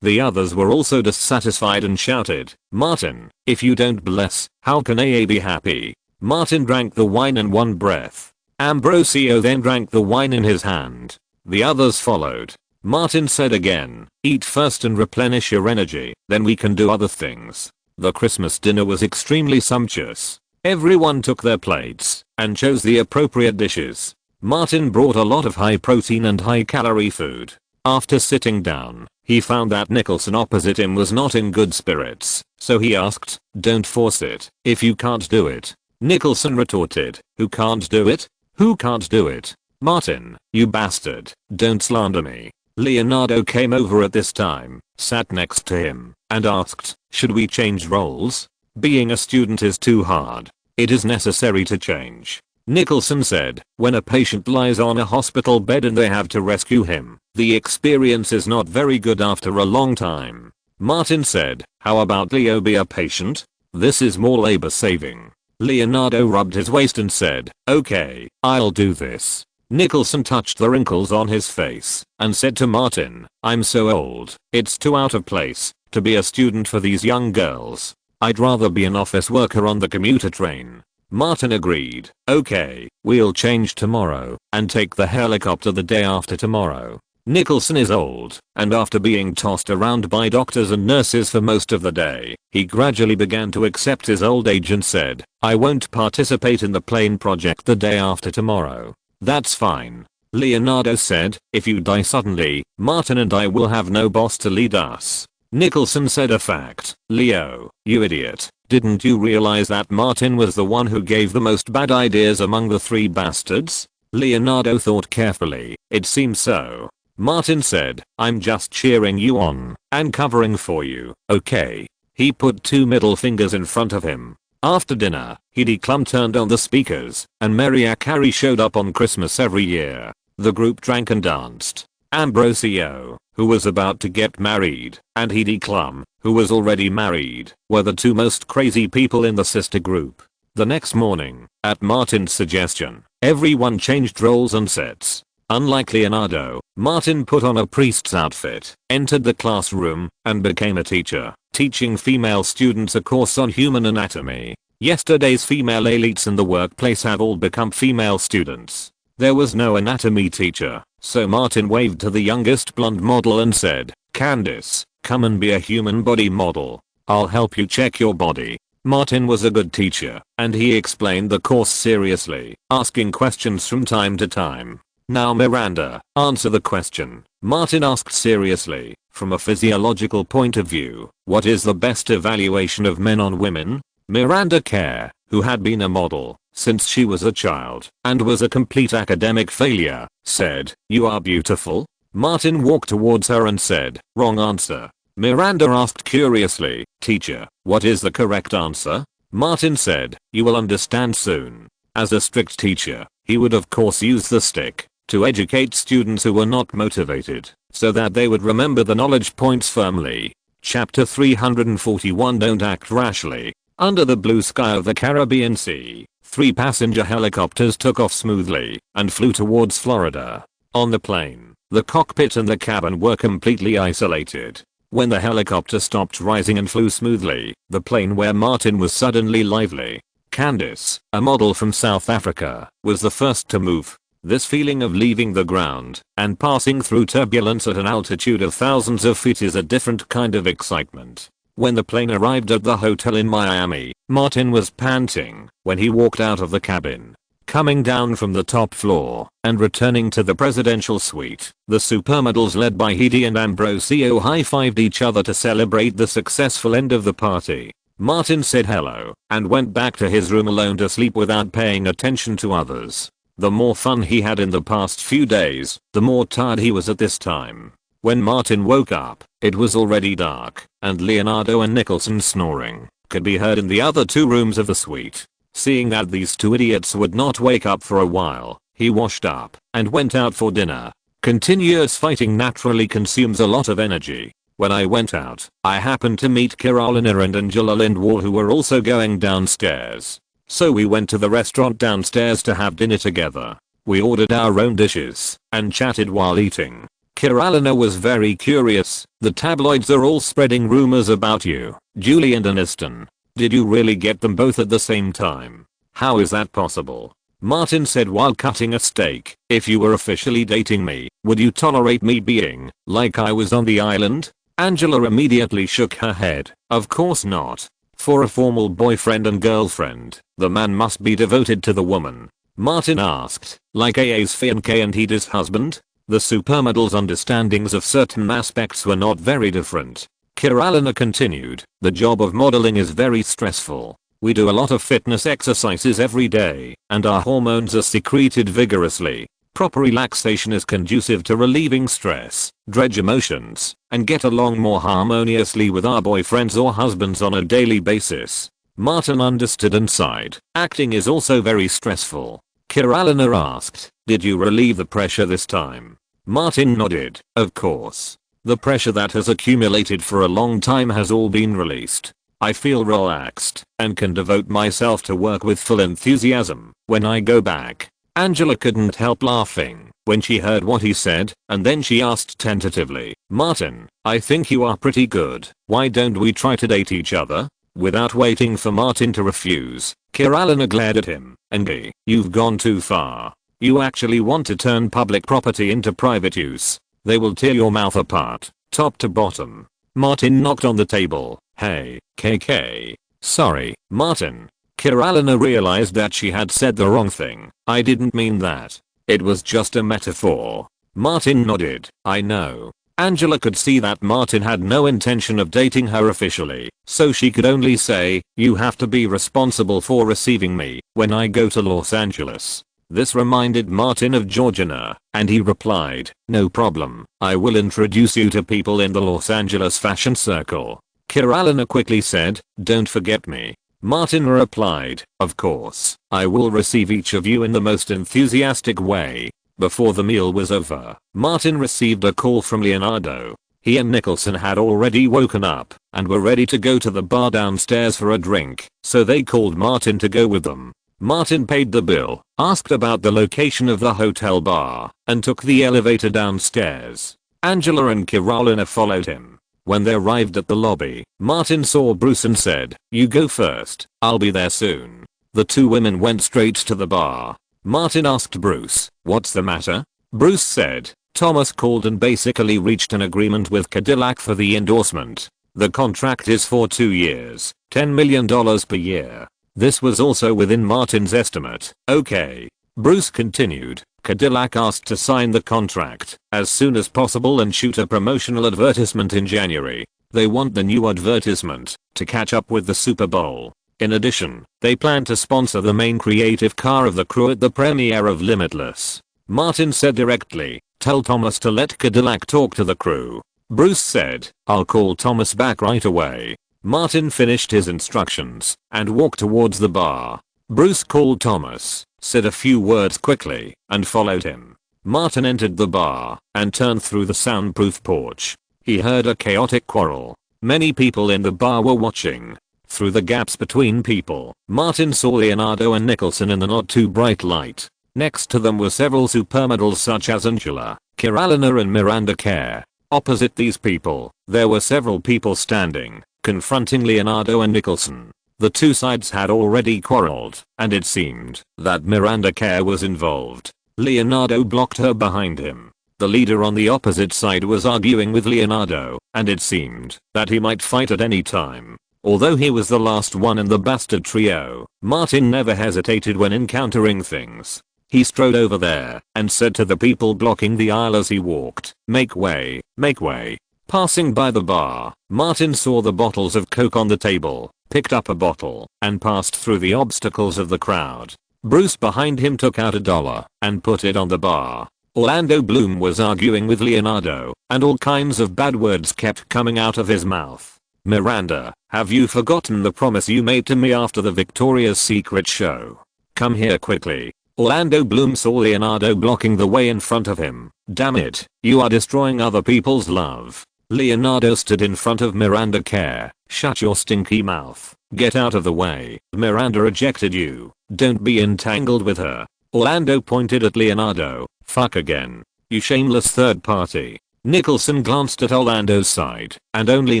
The others were also dissatisfied and shouted, Martin, if you don't bless, how can AA be happy? Martin drank the wine in one breath. Ambrosio then drank the wine in his hand. The others followed. Martin said again, eat first and replenish your energy, then we can do other things. The Christmas dinner was extremely sumptuous. Everyone took their plates and chose the appropriate dishes. Martin brought a lot of high protein and high calorie food. After sitting down, he found that Nicholson opposite him was not in good spirits, so he asked, don't force it, if you can't do it. Nicholson retorted, who can't do it? Who can't do it? Martin, you bastard, don't slander me. Leonardo came over at this time, sat next to him, and asked, should we change roles? Being a student is too hard. It is necessary to change. Nicholson said, when a patient lies on a hospital bed and they have to rescue him, the experience is not very good after a long time. Martin said, how about Leo be a patient? This is more labor saving. Leonardo rubbed his waist and said, okay, I'll do this. Nicholson touched the wrinkles on his face and said to Martin, I'm so old, it's too out of place to be a student for these young girls. I'd rather be an office worker on the commuter train. Martin agreed, okay, we'll change tomorrow and take the helicopter the day after tomorrow. Nicholson is old, and after being tossed around by doctors and nurses for most of the day, he gradually began to accept his old age and said, I won't participate in the plane project the day after tomorrow. That's fine. Leonardo said, if you die suddenly, Martin and I will have no boss to lead us. Nicholson said, a fact. Leo, you idiot. Didn't you realize that Martin was the one who gave the most bad ideas among the 3 bastards? Leonardo thought carefully. It seems so. Martin said, I'm just cheering you on and covering for you, okay? He put 2 middle fingers in front of him. After dinner, Heidi Klum turned on the speakers and Mariah Carey showed up on Christmas every year. The group drank and danced. Ambrosio, who was about to get married, and Heidi Klum, who was already married, were the 2 most crazy people in the sister group. The next morning, at Martin's suggestion, everyone changed roles and sets. Unlike Leonardo, Martin put on a priest's outfit, entered the classroom, and became a teacher, teaching female students a course on human anatomy. Yesterday's female elites in the workplace have all become female students. There was no anatomy teacher, so Martin waved to the youngest blonde model and said, Candice, come and be a human body model. I'll help you check your body. Martin was a good teacher, and he explained the course seriously, asking questions from time to time. Now Miranda, answer the question. Martin asked seriously, from a physiological point of view, what is the best evaluation of men on women? Miranda Kerr, who had been a model since she was a child and was a complete academic failure, said, you are beautiful? Martin walked towards her and said, wrong answer. Miranda asked curiously, teacher, what is the correct answer? Martin said, you will understand soon. As a strict teacher, he would of course use the stick to educate students who were not motivated. so that they would remember the knowledge points firmly. Chapter 341 Don't act rashly. Under the blue sky of the Caribbean Sea, 3 passenger helicopters took off smoothly and flew towards Florida. On the plane, the cockpit and the cabin were completely isolated. When the helicopter stopped rising and flew smoothly, the plane where Martin was suddenly lively. Candice, a model from South Africa, was the first to move. This feeling of leaving the ground and passing through turbulence at an altitude of thousands of feet is a different kind of excitement. When the plane arrived at the hotel in Miami, Martin was panting when he walked out of the cabin. Coming down from the top floor and returning to the presidential suite, the supermodels led by Heidi and Ambrosio high-fived each other to celebrate the successful end of the party. Martin said hello and went back to his room alone to sleep without paying attention to others. The more fun he had in the past few days, the more tired he was at this time. When Martin woke up, it was already dark, and Leonardo and Nicholson snoring could be heard in the other 2 rooms of the suite. Seeing that these 2 idiots would not wake up for a while, he washed up and went out for dinner. Continuous fighting naturally consumes a lot of energy. When I went out, I happened to meet Carolina and Angela Lindwall, who were also going downstairs. So we went to the restaurant downstairs to have dinner together. We ordered our own dishes and chatted while eating. Carolina was very curious. The tabloids are all spreading rumors about you, Julie and Aniston. Did you really get them both at the same time? How is that possible? Martin said while cutting a steak, if you were officially dating me, would you tolerate me being like I was on the island? Angela immediately shook her head. Of course not. For a formal boyfriend and girlfriend, the man must be devoted to the woman. Martin asked, like AA's fiancé and Heidi's husband? The supermodel's understandings of certain aspects were not very different. Carolina continued, the job of modeling is very stressful. We do a lot of fitness exercises every day, and our hormones are secreted vigorously. Proper relaxation is conducive to relieving stress, dredge emotions, and get along more harmoniously with our boyfriends or husbands on a daily basis. Martin understood and sighed. Acting is also very stressful. Carolina asked, did you relieve the pressure this time? Martin nodded. Of course. The pressure that has accumulated for a long time has all been released. I feel relaxed and can devote myself to work with full enthusiasm when I go back. Angela couldn't help laughing when she heard what he said, and then she asked tentatively, Martin, I think you are pretty good. Why don't we try to date each other? Without waiting for Martin to refuse, Carolina glared at him. Andy, you've gone too far. You actually want to turn public property into private use. They will tear your mouth apart, top to bottom. Martin knocked on the table. Hey, KK. Sorry, Martin. Carolina realized that she had said the wrong thing. I didn't mean that. It was just a metaphor. Martin nodded. I know. Angela could see that Martin had no intention of dating her officially, so she could only say, you have to be responsible for receiving me when I go to Los Angeles. This reminded Martin of Georgina, and he replied, no problem. I will introduce you to people in the Los Angeles fashion circle. Carolina quickly said, don't forget me. Martin replied, of course, I will receive each of you in the most enthusiastic way. Before the meal was over, Martin received a call from Leonardo. He and Nicholson had already woken up and were ready to go to the bar downstairs for a drink, so they called Martin to go with them. Martin paid the bill, asked about the location of the hotel bar, and took the elevator downstairs. Angela and Carolina followed him. When they arrived at the lobby, Martin saw Bruce and said, you go first, I'll be there soon. The 2 women went straight to the bar. Martin asked Bruce, what's the matter? Bruce said, Thomas called and basically reached an agreement with Cadillac for the endorsement. The contract is for 2 years, $10 million per year. This was also within Martin's estimate. Okay. Bruce continued, Cadillac asked to sign the contract as soon as possible and shoot a promotional advertisement in January. They want the new advertisement to catch up with the Super Bowl. In addition, they plan to sponsor the main creative car of the crew at the premiere of Limitless. Martin said directly, tell Thomas to let Cadillac talk to the crew. Bruce said, I'll call Thomas back right away. Martin finished his instructions and walked towards the bar. Bruce called Thomas, said a few words quickly, and followed him. Martin entered the bar and turned through the soundproof porch. He heard a chaotic quarrel. Many people in the bar were watching. Through the gaps between people, Martin saw Leonardo and Nicholson in the not too bright light. Next to them were several supermodels such as Angela, Carolina and Miranda Kerr. Opposite these people, there were several people standing, confronting Leonardo and Nicholson. The two sides had already quarreled, and it seemed that Miranda Kerr was involved. Leonardo blocked her behind him. The leader on the opposite side was arguing with Leonardo, and it seemed that he might fight at any time. Although he was the last one in the bastard trio, Martin never hesitated when encountering things. He strode over there and said to the people blocking the aisle as he walked, "Make way, make way." Passing by the bar, Martin saw the bottles of Coke on the table, picked up a bottle, and passed through the obstacles of the crowd. Bruce behind him took out $1 and put it on the bar. Orlando Bloom was arguing with Leonardo, and all kinds of bad words kept coming out of his mouth. "Miranda, have you forgotten the promise you made to me after the Victoria's Secret show? Come here quickly." Orlando Bloom saw Leonardo blocking the way in front of him. "Damn it, you are destroying other people's love." Leonardo stood in front of Miranda Kerr. "Shut your stinky mouth. Get out of the way. Miranda rejected you. Don't be entangled with her." Orlando pointed at Leonardo. "Fuck again. You shameless third party." Nicholson glanced at Orlando's side and only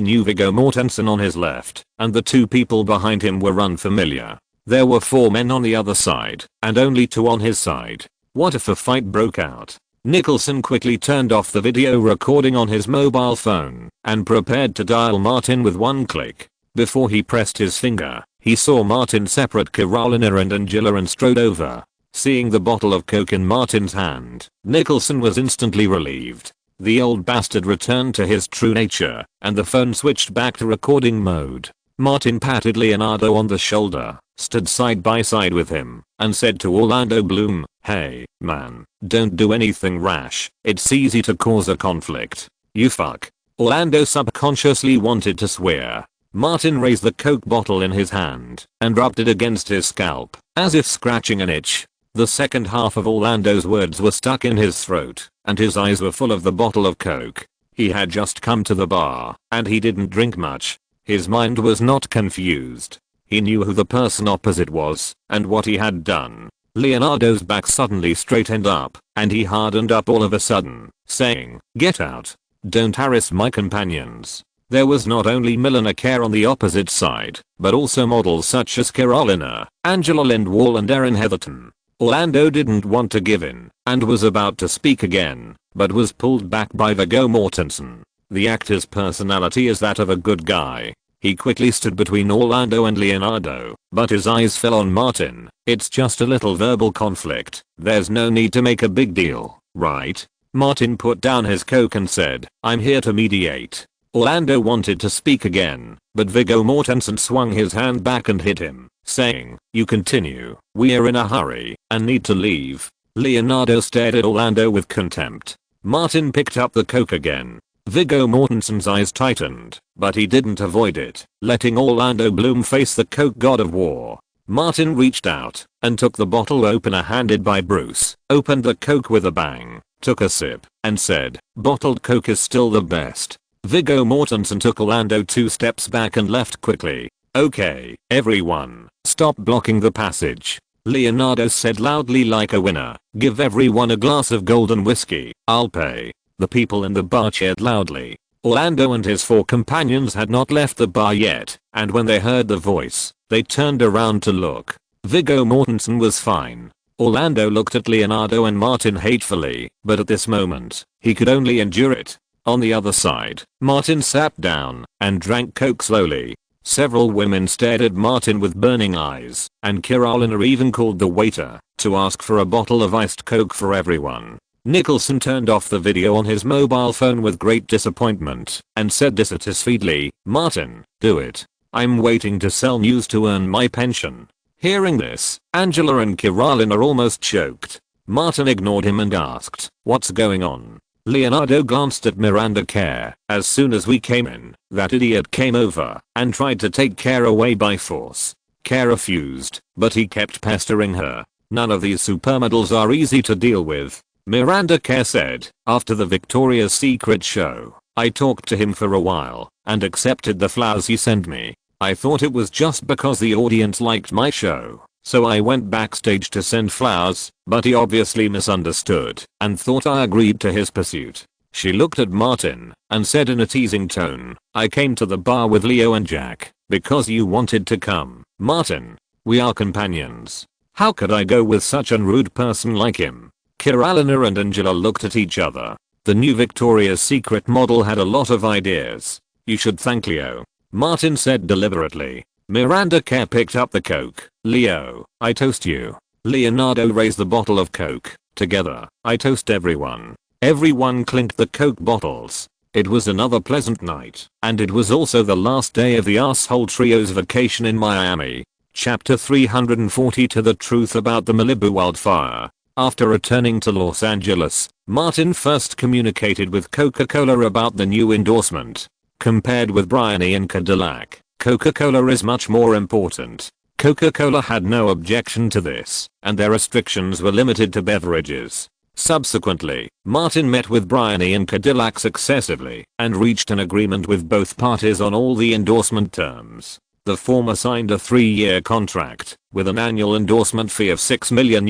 knew Viggo Mortensen on his left, and the two people behind him were unfamiliar. There were 4 men on the other side and only 2 on his side. What if a fight broke out? Nicholson quickly turned off the video recording on his mobile phone and prepared to dial Martin with one click. Before he pressed his finger, he saw Martin separate Carolina and Angela and strode over. Seeing the bottle of Coke in Martin's hand, Nicholson was instantly relieved. The old bastard returned to his true nature, and the phone switched back to recording mode. Martin patted Leonardo on the shoulder, stood side by side with him, and said to Orlando Bloom, "Hey, man, don't do anything rash. It's easy to cause a conflict. You fuck." Orlando subconsciously wanted to swear. Martin raised the Coke bottle in his hand and rubbed it against his scalp, as if scratching an itch. The second half of Orlando's words were stuck in his throat, and his eyes were full of the bottle of Coke. He had just come to the bar, and he didn't drink much. His mind was not confused. He knew who the person opposite was, and what he had done. Leonardo's back suddenly straightened up, and he hardened up all of a sudden, saying, "Get out. Don't harass my companions." There was not only Milena Kerr on the opposite side, but also models such as Carolina, Angela Lindwall and Erin Heatherton. Orlando didn't want to give in, and was about to speak again, but was pulled back by Viggo Mortensen. The actor's personality is that of a good guy. He quickly stood between Orlando and Leonardo, but his eyes fell on Martin. "It's just a little verbal conflict. There's no need to make a big deal, right?" Martin put down his Coke and said, "I'm here to mediate." Orlando wanted to speak again, but Viggo Mortensen swung his hand back and hit him, saying, "You continue. We're in a hurry and need to leave." Leonardo stared at Orlando with contempt. Martin picked up the Coke again. Viggo Mortensen's eyes tightened, but he didn't avoid it, letting Orlando Bloom face the Coke god of war. Martin reached out and took the bottle opener handed by Bruce, opened the Coke with a bang, took a sip, and said, "Bottled Coke is still the best." Viggo Mortensen took Orlando 2 steps back and left quickly. "Okay, everyone, stop blocking the passage," Leonardo said loudly like a winner. "Give everyone a glass of golden whiskey, I'll pay." The people in the bar cheered loudly. Orlando and his 4 companions had not left the bar yet, and when they heard the voice, they turned around to look. Viggo Mortensen was fine. Orlando looked at Leonardo and Martin hatefully, but at this moment, he could only endure it. On the other side, Martin sat down and drank Coke slowly. Several women stared at Martin with burning eyes, and Carolina even called the waiter to ask for a bottle of iced Coke for everyone. Nicholson turned off the video on his mobile phone with great disappointment and said dissatisfiedly, "Martin, do it. I'm waiting to sell news to earn my pension." Hearing this, Angela and Carolina almost choked. Martin ignored him and asked, "What's going on?" Leonardo glanced at Miranda Kerr. "As soon as we came in, that idiot came over and tried to take Kerr away by force. Kerr refused, but he kept pestering her. None of these supermodels are easy to deal with. Miranda Kerr said, after the Victoria's Secret show, I talked to him for a while and accepted the flowers he sent me. I thought it was just because the audience liked my show. So I went backstage to send flowers, but he obviously misunderstood and thought I agreed to his pursuit. She looked at Martin and said in a teasing tone, I came to the bar with Leo and Jack because you wanted to come. Martin, we are companions. How could I go with such an rude person like him? Carolina and Angela looked at each other. The new Victoria's Secret model had a lot of ideas. You should thank Leo, Martin said deliberately. Miranda Kerr picked up the Coke. Leo, I toast you. Leonardo raised the bottle of Coke. Together, I toast everyone. Everyone clinked the Coke bottles. It was another pleasant night, and it was also the last day of the asshole trio's vacation in Miami. Chapter 340 To the truth about the Malibu wildfire. After returning to Los Angeles, Martin first communicated with Coca-Cola about the new endorsement. Compared with Bryony and Cadillac, Coca-Cola is much more important. Coca-Cola had no objection to this, and their restrictions were limited to beverages. Subsequently, Martin met with Bryony and Cadillac successively and reached an agreement with both parties on all the endorsement terms. The former signed a 3-year contract with an annual endorsement fee of $6 million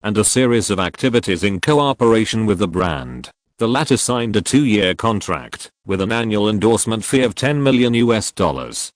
and a series of activities in cooperation with the brand. The latter signed a 2-year contract with an annual endorsement fee of $10 million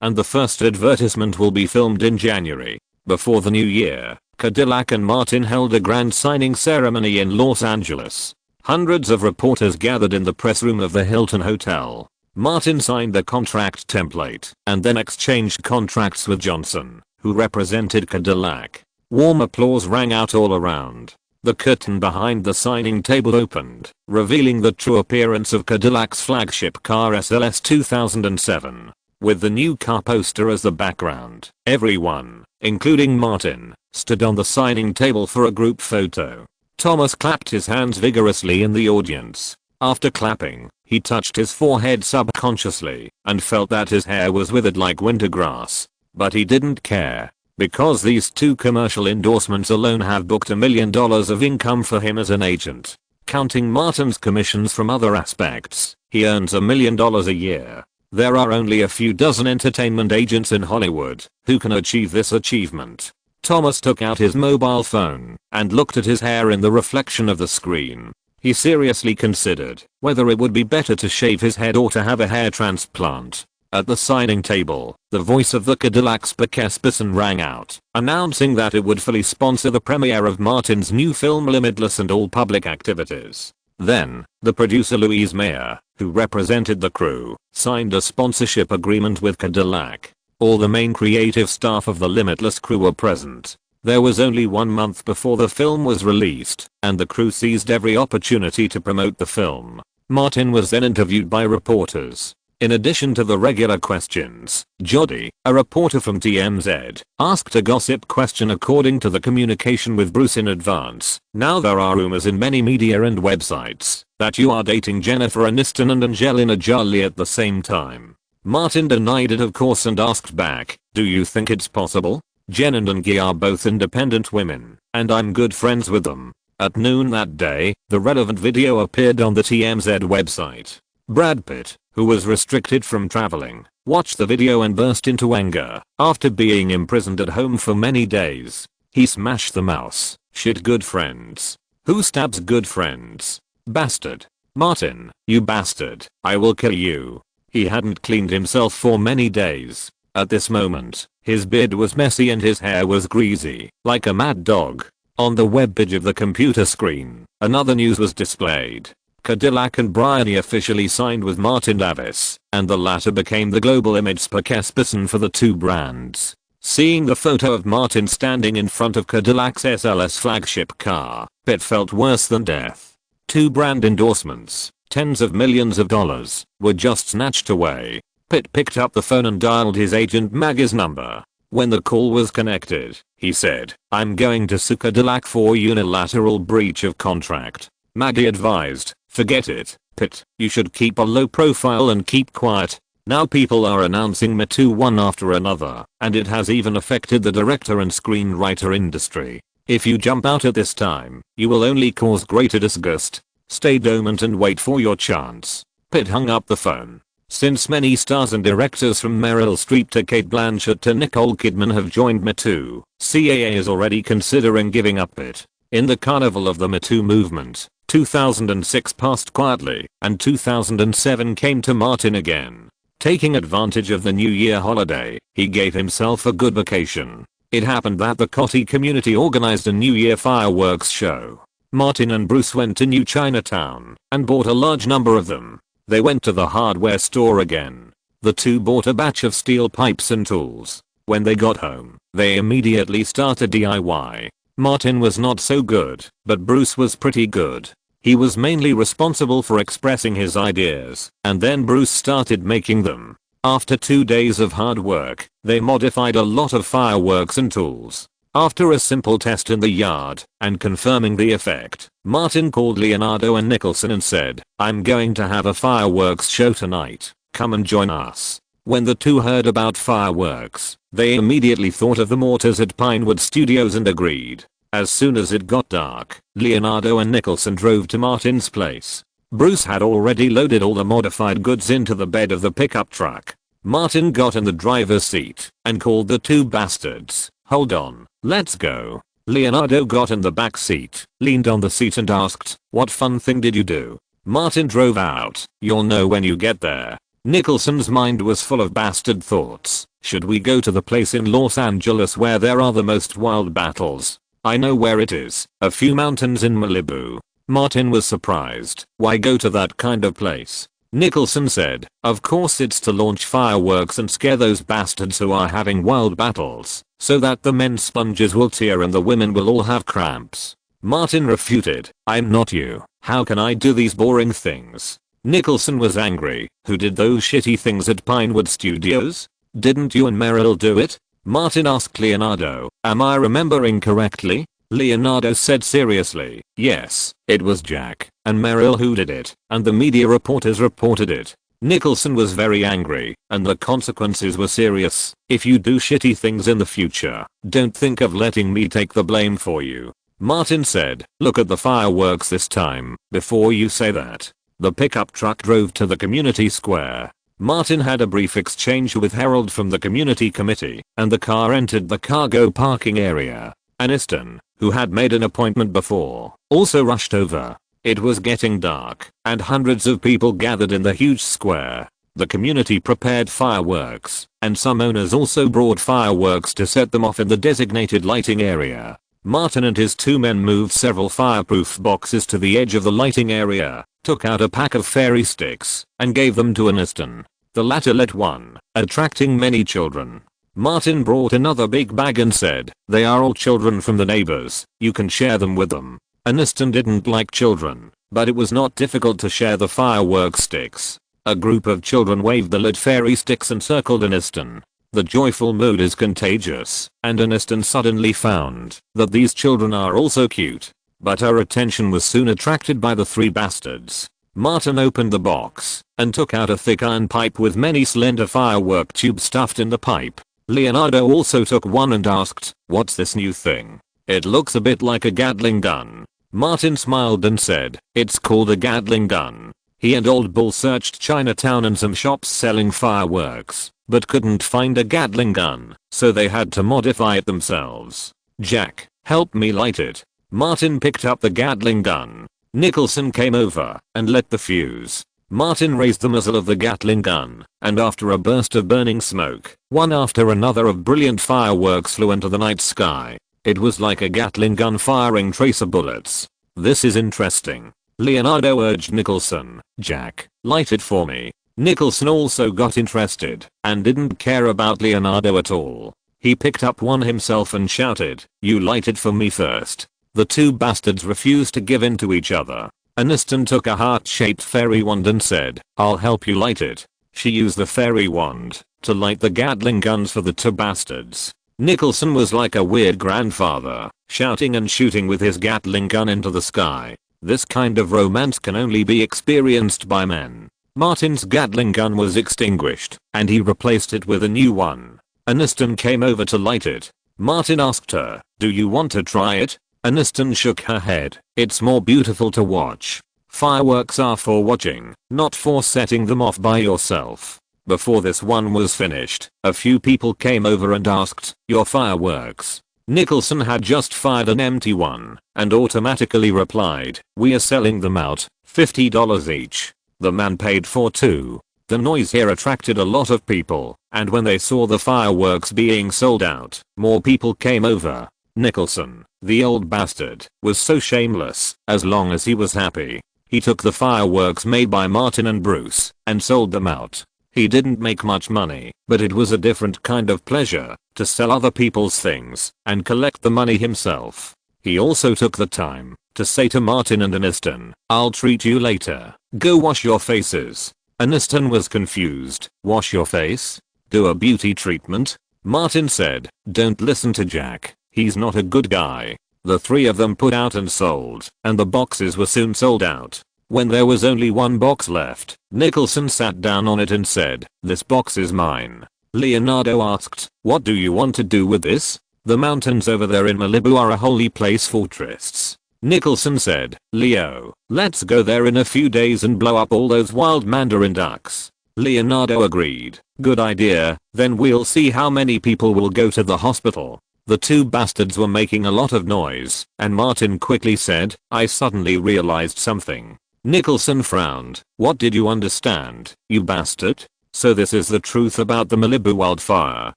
and the first advertisement will be filmed in January. Before the new year, Cadillac and Martin held a grand signing ceremony in Los Angeles. Hundreds of reporters gathered in the press room of the Hilton Hotel. Martin signed the contract template and then exchanged contracts with Johnson, who represented Cadillac. Warm applause rang out all around. The curtain behind the signing table opened, revealing the true appearance of Cadillac's flagship car SLS 2007. With the new car poster as the background, everyone, including Martin, stood on the signing table for a group photo. Thomas clapped his hands vigorously in the audience. After clapping, he touched his forehead subconsciously and felt that his hair was withered like winter grass. But he didn't care. Because these 2 commercial endorsements alone have booked $1 million of income for him as an agent. Counting Martin's commissions from other aspects, he earns $1 million a year. There are only a few dozen entertainment agents in Hollywood who can achieve this achievement. Thomas took out his mobile phone and looked at his hair in the reflection of the screen. He seriously considered whether it would be better to shave his head or to have a hair transplant. At the signing table, the voice of the Cadillac's Precarious rang out, announcing that it would fully sponsor the premiere of Martin's new film Limitless and all public activities. Then, the producer Louise Mayer, who represented the crew, signed a sponsorship agreement with Cadillac. All the main creative staff of the Limitless crew were present. There was only 1 month before the film was released, and the crew seized every opportunity to promote the film. Martin was then interviewed by reporters. In addition to the regular questions, Jody, a reporter from TMZ, asked a gossip question according to the communication with Bruce in advance. Now there are rumors in many media and websites that you are dating Jennifer Aniston and Angelina Jolie at the same time. Martin denied it of course and asked back, do you think it's possible? Jen and Angie are both independent women, and I'm good friends with them. At noon that day, the relevant video appeared on the TMZ website. Brad Pitt, who was restricted from traveling, watched the video and burst into anger after being imprisoned at home for many days. He smashed the mouse. Shit, good friends. Who stabs good friends? Bastard. Martin, you bastard. I will kill you. He hadn't cleaned himself for many days. At this moment, his beard was messy and his hair was greasy, like a mad dog. On the webpage of the computer screen, another news was displayed. Cadillac and Bryony officially signed with Martin Davis, and the latter became the global image spokesperson for the 2 brands. Seeing the photo of Martin standing in front of Cadillac's SLS flagship car, Pitt felt worse than death. 2 brand endorsements, tens of millions of dollars, were just snatched away. Pitt picked up the phone and dialed his agent Maggie's number. When the call was connected, he said, I'm going to sue Cadillac for unilateral breach of contract. Maggie advised, forget it, Pitt, you should keep a low profile and keep quiet. Now people are announcing Me Too one after another, and it has even affected the director and screenwriter industry. If you jump out at this time, you will only cause greater disgust. Stay dormant and wait for your chance." Pitt hung up the phone. Since many stars and directors from Meryl Streep to Cate Blanchett to Nicole Kidman have joined Me Too, CAA is already considering giving up Pitt. In the carnival of the Me Too movement, 2006 passed quietly, and 2007 came to Martin again. Taking advantage of the New Year holiday, he gave himself a good vacation. It happened that the Coty community organized a New Year fireworks show. Martin and Bruce went to New Chinatown and bought a large number of them. They went to the hardware store again. The two bought a batch of steel pipes and tools. When they got home, they immediately started DIY. Martin was not so good, but Bruce was pretty good. He was mainly responsible for expressing his ideas, and then Bruce started making them. After 2 days of hard work, they modified a lot of fireworks and tools. After a simple test in the yard and confirming the effect, Martin called Leonardo and Nicholson and said, "I'm going to have a fireworks show tonight. Come and join us." When the two heard about fireworks, they immediately thought of the mortars at Pinewood Studios and agreed. As soon as it got dark, Leonardo and Nicholson drove to Martin's place. Bruce had already loaded all the modified goods into the bed of the pickup truck. Martin got in the driver's seat and called the two bastards. "Hold on, let's go." Leonardo got in the back seat, leaned on the seat and asked, "What fun thing did you do?" Martin drove out. "You'll know when you get there." Nicholson's mind was full of bastard thoughts. "Should we go to the place in Los Angeles where there are the most wild battles?" "I know where it is, a few mountains in Malibu." Martin was surprised. "Why go to that kind of place?" Nicholson said, "Of course it's to launch fireworks and scare those bastards who are having wild battles, so that the men's sponges will tear and the women will all have cramps." Martin refuted, "I'm not you. How can I do these boring things?" Nicholson was angry. "Who did those shitty things at Pinewood Studios? Didn't you and Meryl do it?" Martin asked Leonardo, "Am I remembering correctly?" Leonardo said seriously, "Yes, it was Jack and Meryl who did it, and the media reporters reported it." Nicholson was very angry, and the consequences were serious. "If you do shitty things in the future, don't think of letting me take the blame for you." Martin said, "Look at the fireworks this time, before you say that." The pickup truck drove to the community square. Martin had a brief exchange with Harold from the community committee, and the car entered the cargo parking area. Aniston, who had made an appointment before, also rushed over. It was getting dark, and hundreds of people gathered in the huge square. The community prepared fireworks, and some owners also brought fireworks to set them off in the designated lighting area. Martin and his two men moved several fireproof boxes to the edge of the lighting area, took out a pack of fairy sticks, and gave them to Aniston. The latter lit one, attracting many children. Martin brought another big bag and said, "They are all children from the neighbors, you can share them with them." Aniston didn't like children, but it was not difficult to share the fireworks sticks. A group of children waved the lit fairy sticks and circled Aniston. The joyful mood is contagious, and Aniston suddenly found that these children are also cute. But her attention was soon attracted by the three bastards. Martin opened the box and took out a thick iron pipe with many slender firework tubes stuffed in the pipe. Leonardo also took one and asked, "What's this new thing? It looks a bit like a Gatling gun." Martin smiled and said, "It's called a Gatling gun." He and Old Bull searched Chinatown and some shops selling fireworks, but couldn't find a Gatling gun, so they had to modify it themselves. "Jack, help me light it." Martin picked up the Gatling gun. Nicholson came over and lit the fuse. Martin raised the muzzle of the Gatling gun, and after a burst of burning smoke, one after another of brilliant fireworks flew into the night sky. It was like a Gatling gun firing tracer bullets. "This is interesting," Leonardo urged Nicholson. "Jack, light it for me." Nicholson also got interested and didn't care about Leonardo at all. He picked up one himself and shouted, "You light it for me first." The two bastards refused to give in to each other. Aniston took a heart-shaped fairy wand and said, "I'll help you light it." She used the fairy wand to light the Gatling guns for the two bastards. Nicholson was like a weird grandfather, shouting and shooting with his Gatling gun into the sky. This kind of romance can only be experienced by men. Martin's Gatling gun was extinguished, and he replaced it with a new one. Aniston came over to light it. Martin asked her, "Do you want to try it?" Aniston shook her head. "It's more beautiful to watch. Fireworks are for watching, not for setting them off by yourself." Before this one was finished, a few people came over and asked, "Your fireworks?" Nicholson had just fired an empty one and automatically replied, "We are selling them out, $50 each." The man paid for two. The noise here attracted a lot of people, and when they saw the fireworks being sold out, more people came over. Nicholson, the old bastard, was so shameless. As long as he was happy, he took the fireworks made by Martin and Bruce and sold them out. He didn't make much money, but it was a different kind of pleasure to sell other people's things and collect the money himself. He also took the time to say to Martin and Aniston, "I'll treat you later. Go wash your faces." Aniston was confused. "Wash your face? Do a beauty treatment?" Martin said, "Don't listen to Jack. He's not a good guy." The three of them put out and sold, and the boxes were soon sold out. When there was only one box left, Nicholson sat down on it and said, "This box is mine." Leonardo asked, "What do you want to do with this?" "The mountains over there in Malibu are a holy place for tourists." Nicholson said, "Leo, let's go there in a few days and blow up all those wild mandarin ducks." Leonardo agreed. "Good idea, then we'll see how many people will go to the hospital." The two bastards were making a lot of noise, and Martin quickly said, "I suddenly realized something." Nicholson frowned. "What did you understand, you bastard?" "So this is the truth about the Malibu wildfire."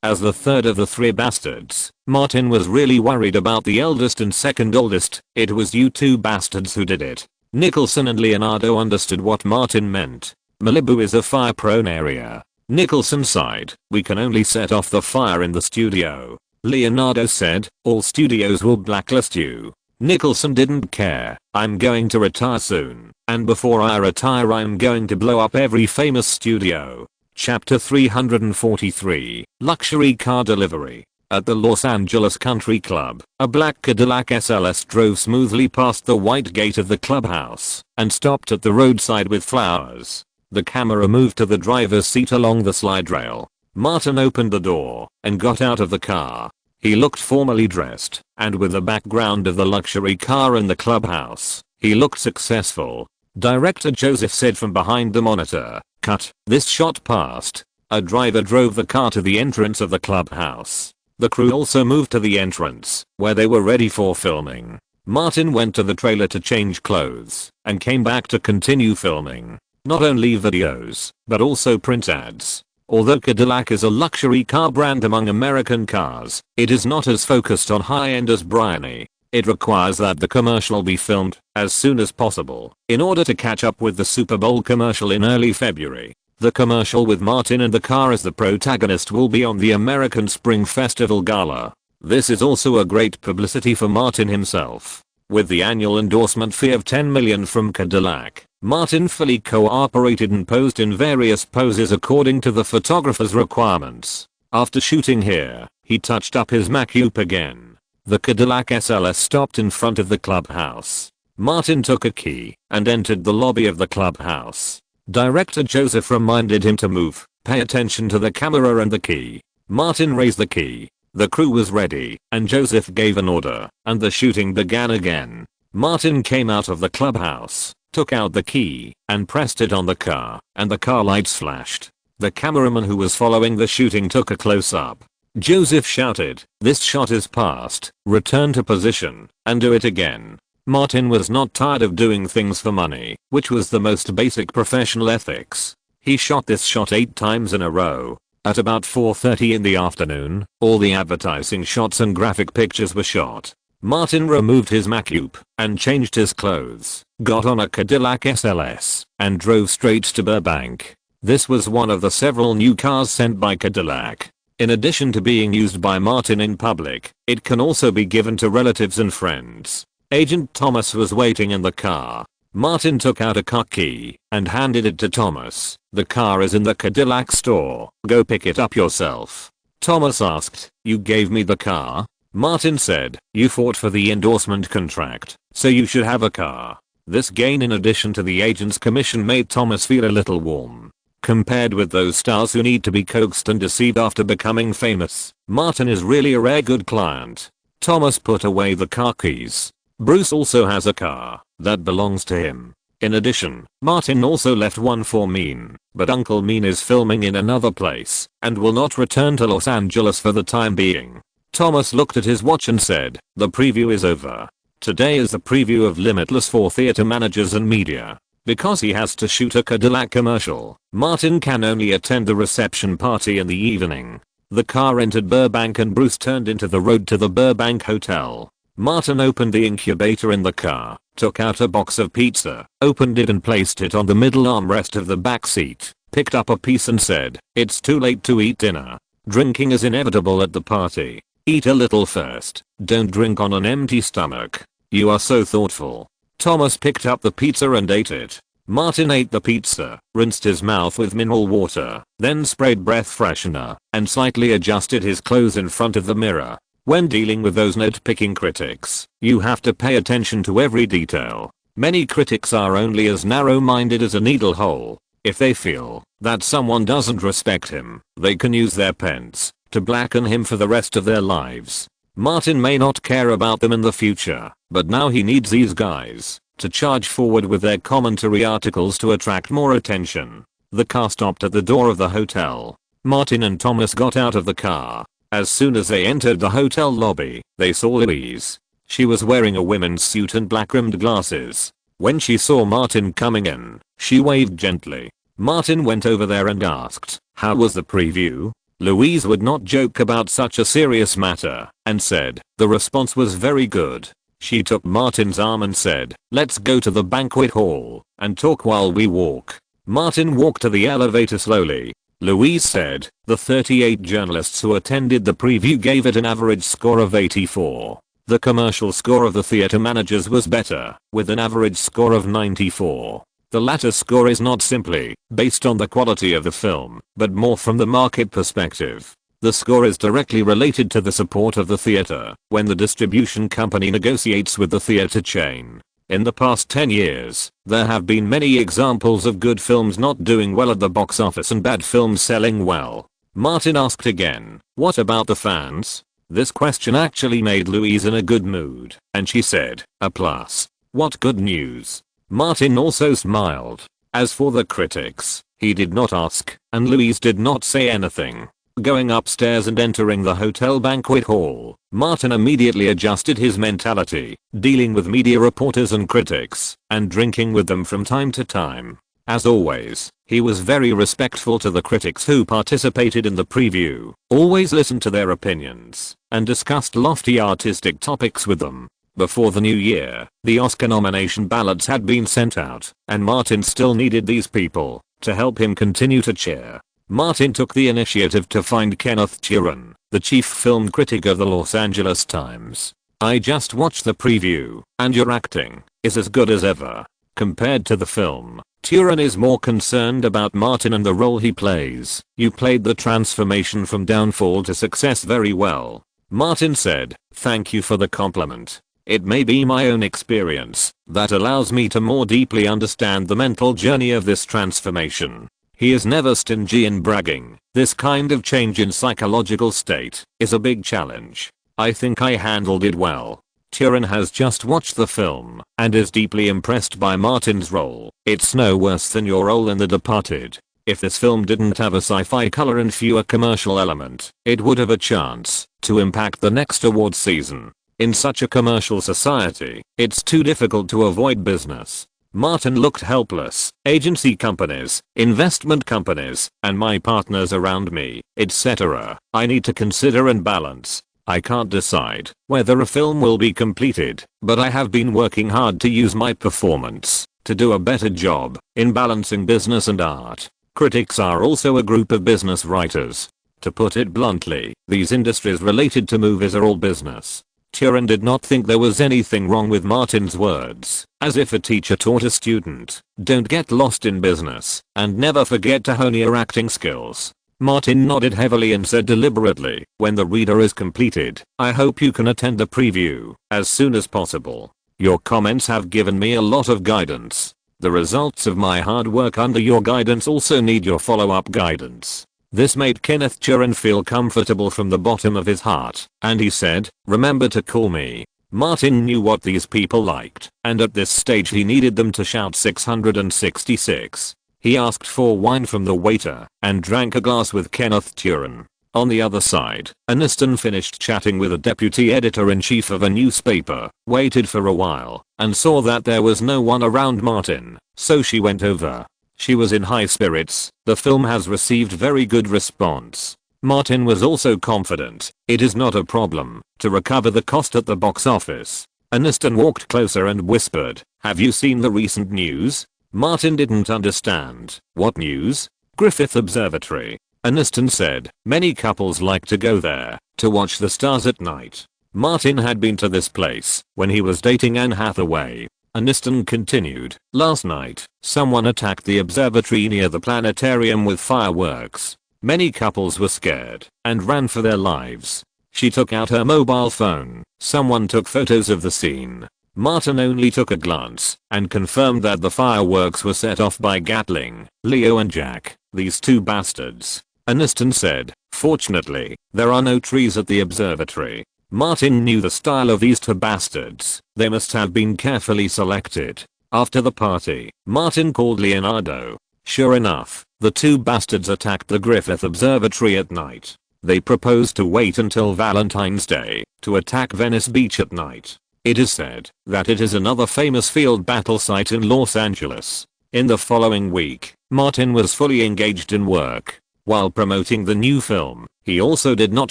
As the third of the three bastards, Martin was really worried about the eldest and second oldest. "It was you two bastards who did it." Nicholson and Leonardo understood what Martin meant. Malibu is a fire-prone area. Nicholson sighed. "We can only set off the fire in the studio." Leonardo said, "All studios will blacklist you." Nicholson didn't care. "I'm going to retire soon, and before I retire I'm going to blow up every famous studio." Chapter 343, Luxury Car Delivery. At the Los Angeles Country Club, a black Cadillac SLS drove smoothly past the white gate of the clubhouse and stopped at the roadside with flowers. The camera moved to the driver's seat along the slide rail. Martin opened the door and got out of the car. He looked formally dressed, and with the background of the luxury car in the clubhouse, he looked successful. Director Joseph said from behind the monitor, "Cut." This shot passed. A driver drove the car to the entrance of the clubhouse. The crew also moved to the entrance, where they were ready for filming. Martin went to the trailer to change clothes, and came back to continue filming. Not only videos, but also print ads. Although Cadillac is a luxury car brand among American cars, it is not as focused on high-end as Bryony. It requires that the commercial be filmed as soon as possible in order to catch up with the Super Bowl commercial in early February. The commercial with Martin and the car as the protagonist will be on the American Spring Festival Gala. This is also a great publicity for Martin himself. With the annual endorsement fee of $10 million from Cadillac, Martin fully cooperated and posed in various poses according to the photographer's requirements. After shooting here, he touched up his make-up again. The Cadillac SLS stopped in front of the clubhouse. Martin took a key and entered the lobby of the clubhouse. Director Joseph reminded him to move, pay attention to the camera and the key. Martin raised the key. The crew was ready, and Joseph gave an order, and the shooting began again. Martin came out of the clubhouse, took out the key, and pressed it on the car, and the car lights flashed. The cameraman who was following the shooting took a close-up. Joseph shouted, "This shot is past, return to position, and do it again." Martin was not tired of doing things for money, which was the most basic professional ethics. He shot this shot 8 times in a row. At about 4:30 in the afternoon, all the advertising shots and graphic pictures were shot. Martin removed his make-up and changed his clothes, got on a Cadillac SLS, and drove straight to Burbank. This was one of the several new cars sent by Cadillac. In addition to being used by Martin in public, it can also be given to relatives and friends. Agent Thomas was waiting in the car. Martin took out a car key and handed it to Thomas. "The car is in the Cadillac store. Go pick it up yourself." Thomas asked, "You gave me the car?" Martin said, "You fought for the endorsement contract, so you should have a car." This gain in addition to the agent's commission made Thomas feel a little warm. Compared with those stars who need to be coaxed and deceived after becoming famous, Martin is really a rare good client. Thomas put away the car keys. Bruce also has a car that belongs to him. In addition, Martin also left one for Mean, but Uncle Mean is filming in another place and will not return to Los Angeles for the time being. Thomas looked at his watch and said, "The preview is over. Today is the preview of Limitless for theater managers and media." Because he has to shoot a Cadillac commercial, Martin can only attend the reception party in the evening. The car entered Burbank and Bruce turned into the road to the Burbank hotel. Martin opened the incubator in the car, took out a box of pizza, opened it and placed it on the middle armrest of the back seat, picked up a piece and said, "It's too late to eat dinner. Drinking is inevitable at the party. Eat a little first. Don't drink on an empty stomach. You are so thoughtful." Thomas picked up the pizza and ate it. Martin ate the pizza, rinsed his mouth with mineral water, then sprayed breath freshener, and slightly adjusted his clothes in front of the mirror. When dealing with those nitpicking critics, you have to pay attention to every detail. Many critics are only as narrow-minded as a needle hole. If they feel that someone doesn't respect him, they can use their pens to blacken him for the rest of their lives. Martin may not care about them in the future, but now he needs these guys to charge forward with their commentary articles to attract more attention. The car stopped at the door of the hotel. Martin and Thomas got out of the car. As soon as they entered the hotel lobby, they saw Louise. She was wearing a women's suit and black-rimmed glasses. When she saw Martin coming in, she waved gently. Martin went over there and asked, "How was the preview?" Louise would not joke about such a serious matter, and said, "The response was very good." She took Martin's arm and said, "Let's go to the banquet hall and talk while we walk." Martin walked to the elevator slowly. Louise said, the 38 journalists who attended the preview gave it an average score of 84. The commercial score of the theater managers was better, with an average score of 94. The latter score is not simply based on the quality of the film, but more from the market perspective. The score is directly related to the support of the theater when the distribution company negotiates with the theater chain. In the past 10 years, there have been many examples of good films not doing well at the box office and bad films selling well. Martin asked again, "What about the fans?" This question actually made Louise in a good mood, and she said, "A plus. What good news." Martin also smiled. As for the critics, he did not ask, and Louise did not say anything. Going upstairs and entering the hotel banquet hall, Martin immediately adjusted his mentality, dealing with media reporters and critics, and drinking with them from time to time. As always, he was very respectful to the critics who participated in the preview, always listened to their opinions, and discussed lofty artistic topics with them. Before the new year, the Oscar nomination ballots had been sent out, and Martin still needed these people to help him continue to cheer. Martin took the initiative to find Kenneth Turan, the chief film critic of the Los Angeles Times. "I just watched the preview, and your acting is as good as ever." Compared to the film, Turan is more concerned about Martin and the role he plays. "You played the transformation from downfall to success very well." Martin said, "Thank you for the compliment. It may be my own experience that allows me to more deeply understand the mental journey of this transformation." He is never stingy in bragging. This kind of change in psychological state is a big challenge. "I think I handled it well." Turan has just watched the film and is deeply impressed by Martin's role. "It's no worse than your role in The Departed. If this film didn't have a sci-fi color and fewer commercial element, it would have a chance to impact the next award season. In such a commercial society, it's too difficult to avoid business." Martin looked helpless. "Agency companies, investment companies, and my partners around me, etc. I need to consider and balance. I can't decide whether a film will be completed, but I have been working hard to use my performance to do a better job in balancing business and art." Critics are also a group of business writers. To put it bluntly, these industries related to movies are all business. Turan did not think there was anything wrong with Martin's words, as if a teacher taught a student, "Don't get lost in business, and never forget to hone your acting skills." Martin nodded heavily and said deliberately, "When the reader is completed, I hope you can attend the preview as soon as possible. Your comments have given me a lot of guidance." The results of my hard work under your guidance also need your follow-up guidance. This made Kenneth Turan feel comfortable from the bottom of his heart, and he said, remember to call me. Martin knew what these people liked, and at this stage he needed them to shout 666. He asked for wine from the waiter, and drank a glass with Kenneth Turan. On the other side, Aniston finished chatting with a deputy editor-in-chief of a newspaper, waited for a while, and saw that there was no one around Martin, so she went over. She was in high spirits. The film has received very good response. Martin was also confident, it is not a problem, to recover the cost at the box office. Aniston walked closer and whispered, have you seen the recent news? Martin didn't understand. What news? Griffith Observatory. Aniston said, many couples like to go there, to watch the stars at night. Martin had been to this place when he was dating Anne Hathaway. Aniston continued, last night, someone attacked the observatory near the planetarium with fireworks. Many couples were scared and ran for their lives. She took out her mobile phone. Someone took photos of the scene. Martin only took a glance and confirmed that the fireworks were set off by Gatling, Leo and Jack, these two bastards. Aniston said, fortunately, there are no trees at the observatory. Martin knew the style of these two bastards. They must have been carefully selected. After the party, Martin called Leonardo. Sure enough, the two bastards attacked the Griffith Observatory at night. They proposed to wait until Valentine's Day to attack Venice Beach at night. It is said that it is another famous field battle site in Los Angeles. In the following week, Martin was fully engaged in work. While promoting the new film, he also did not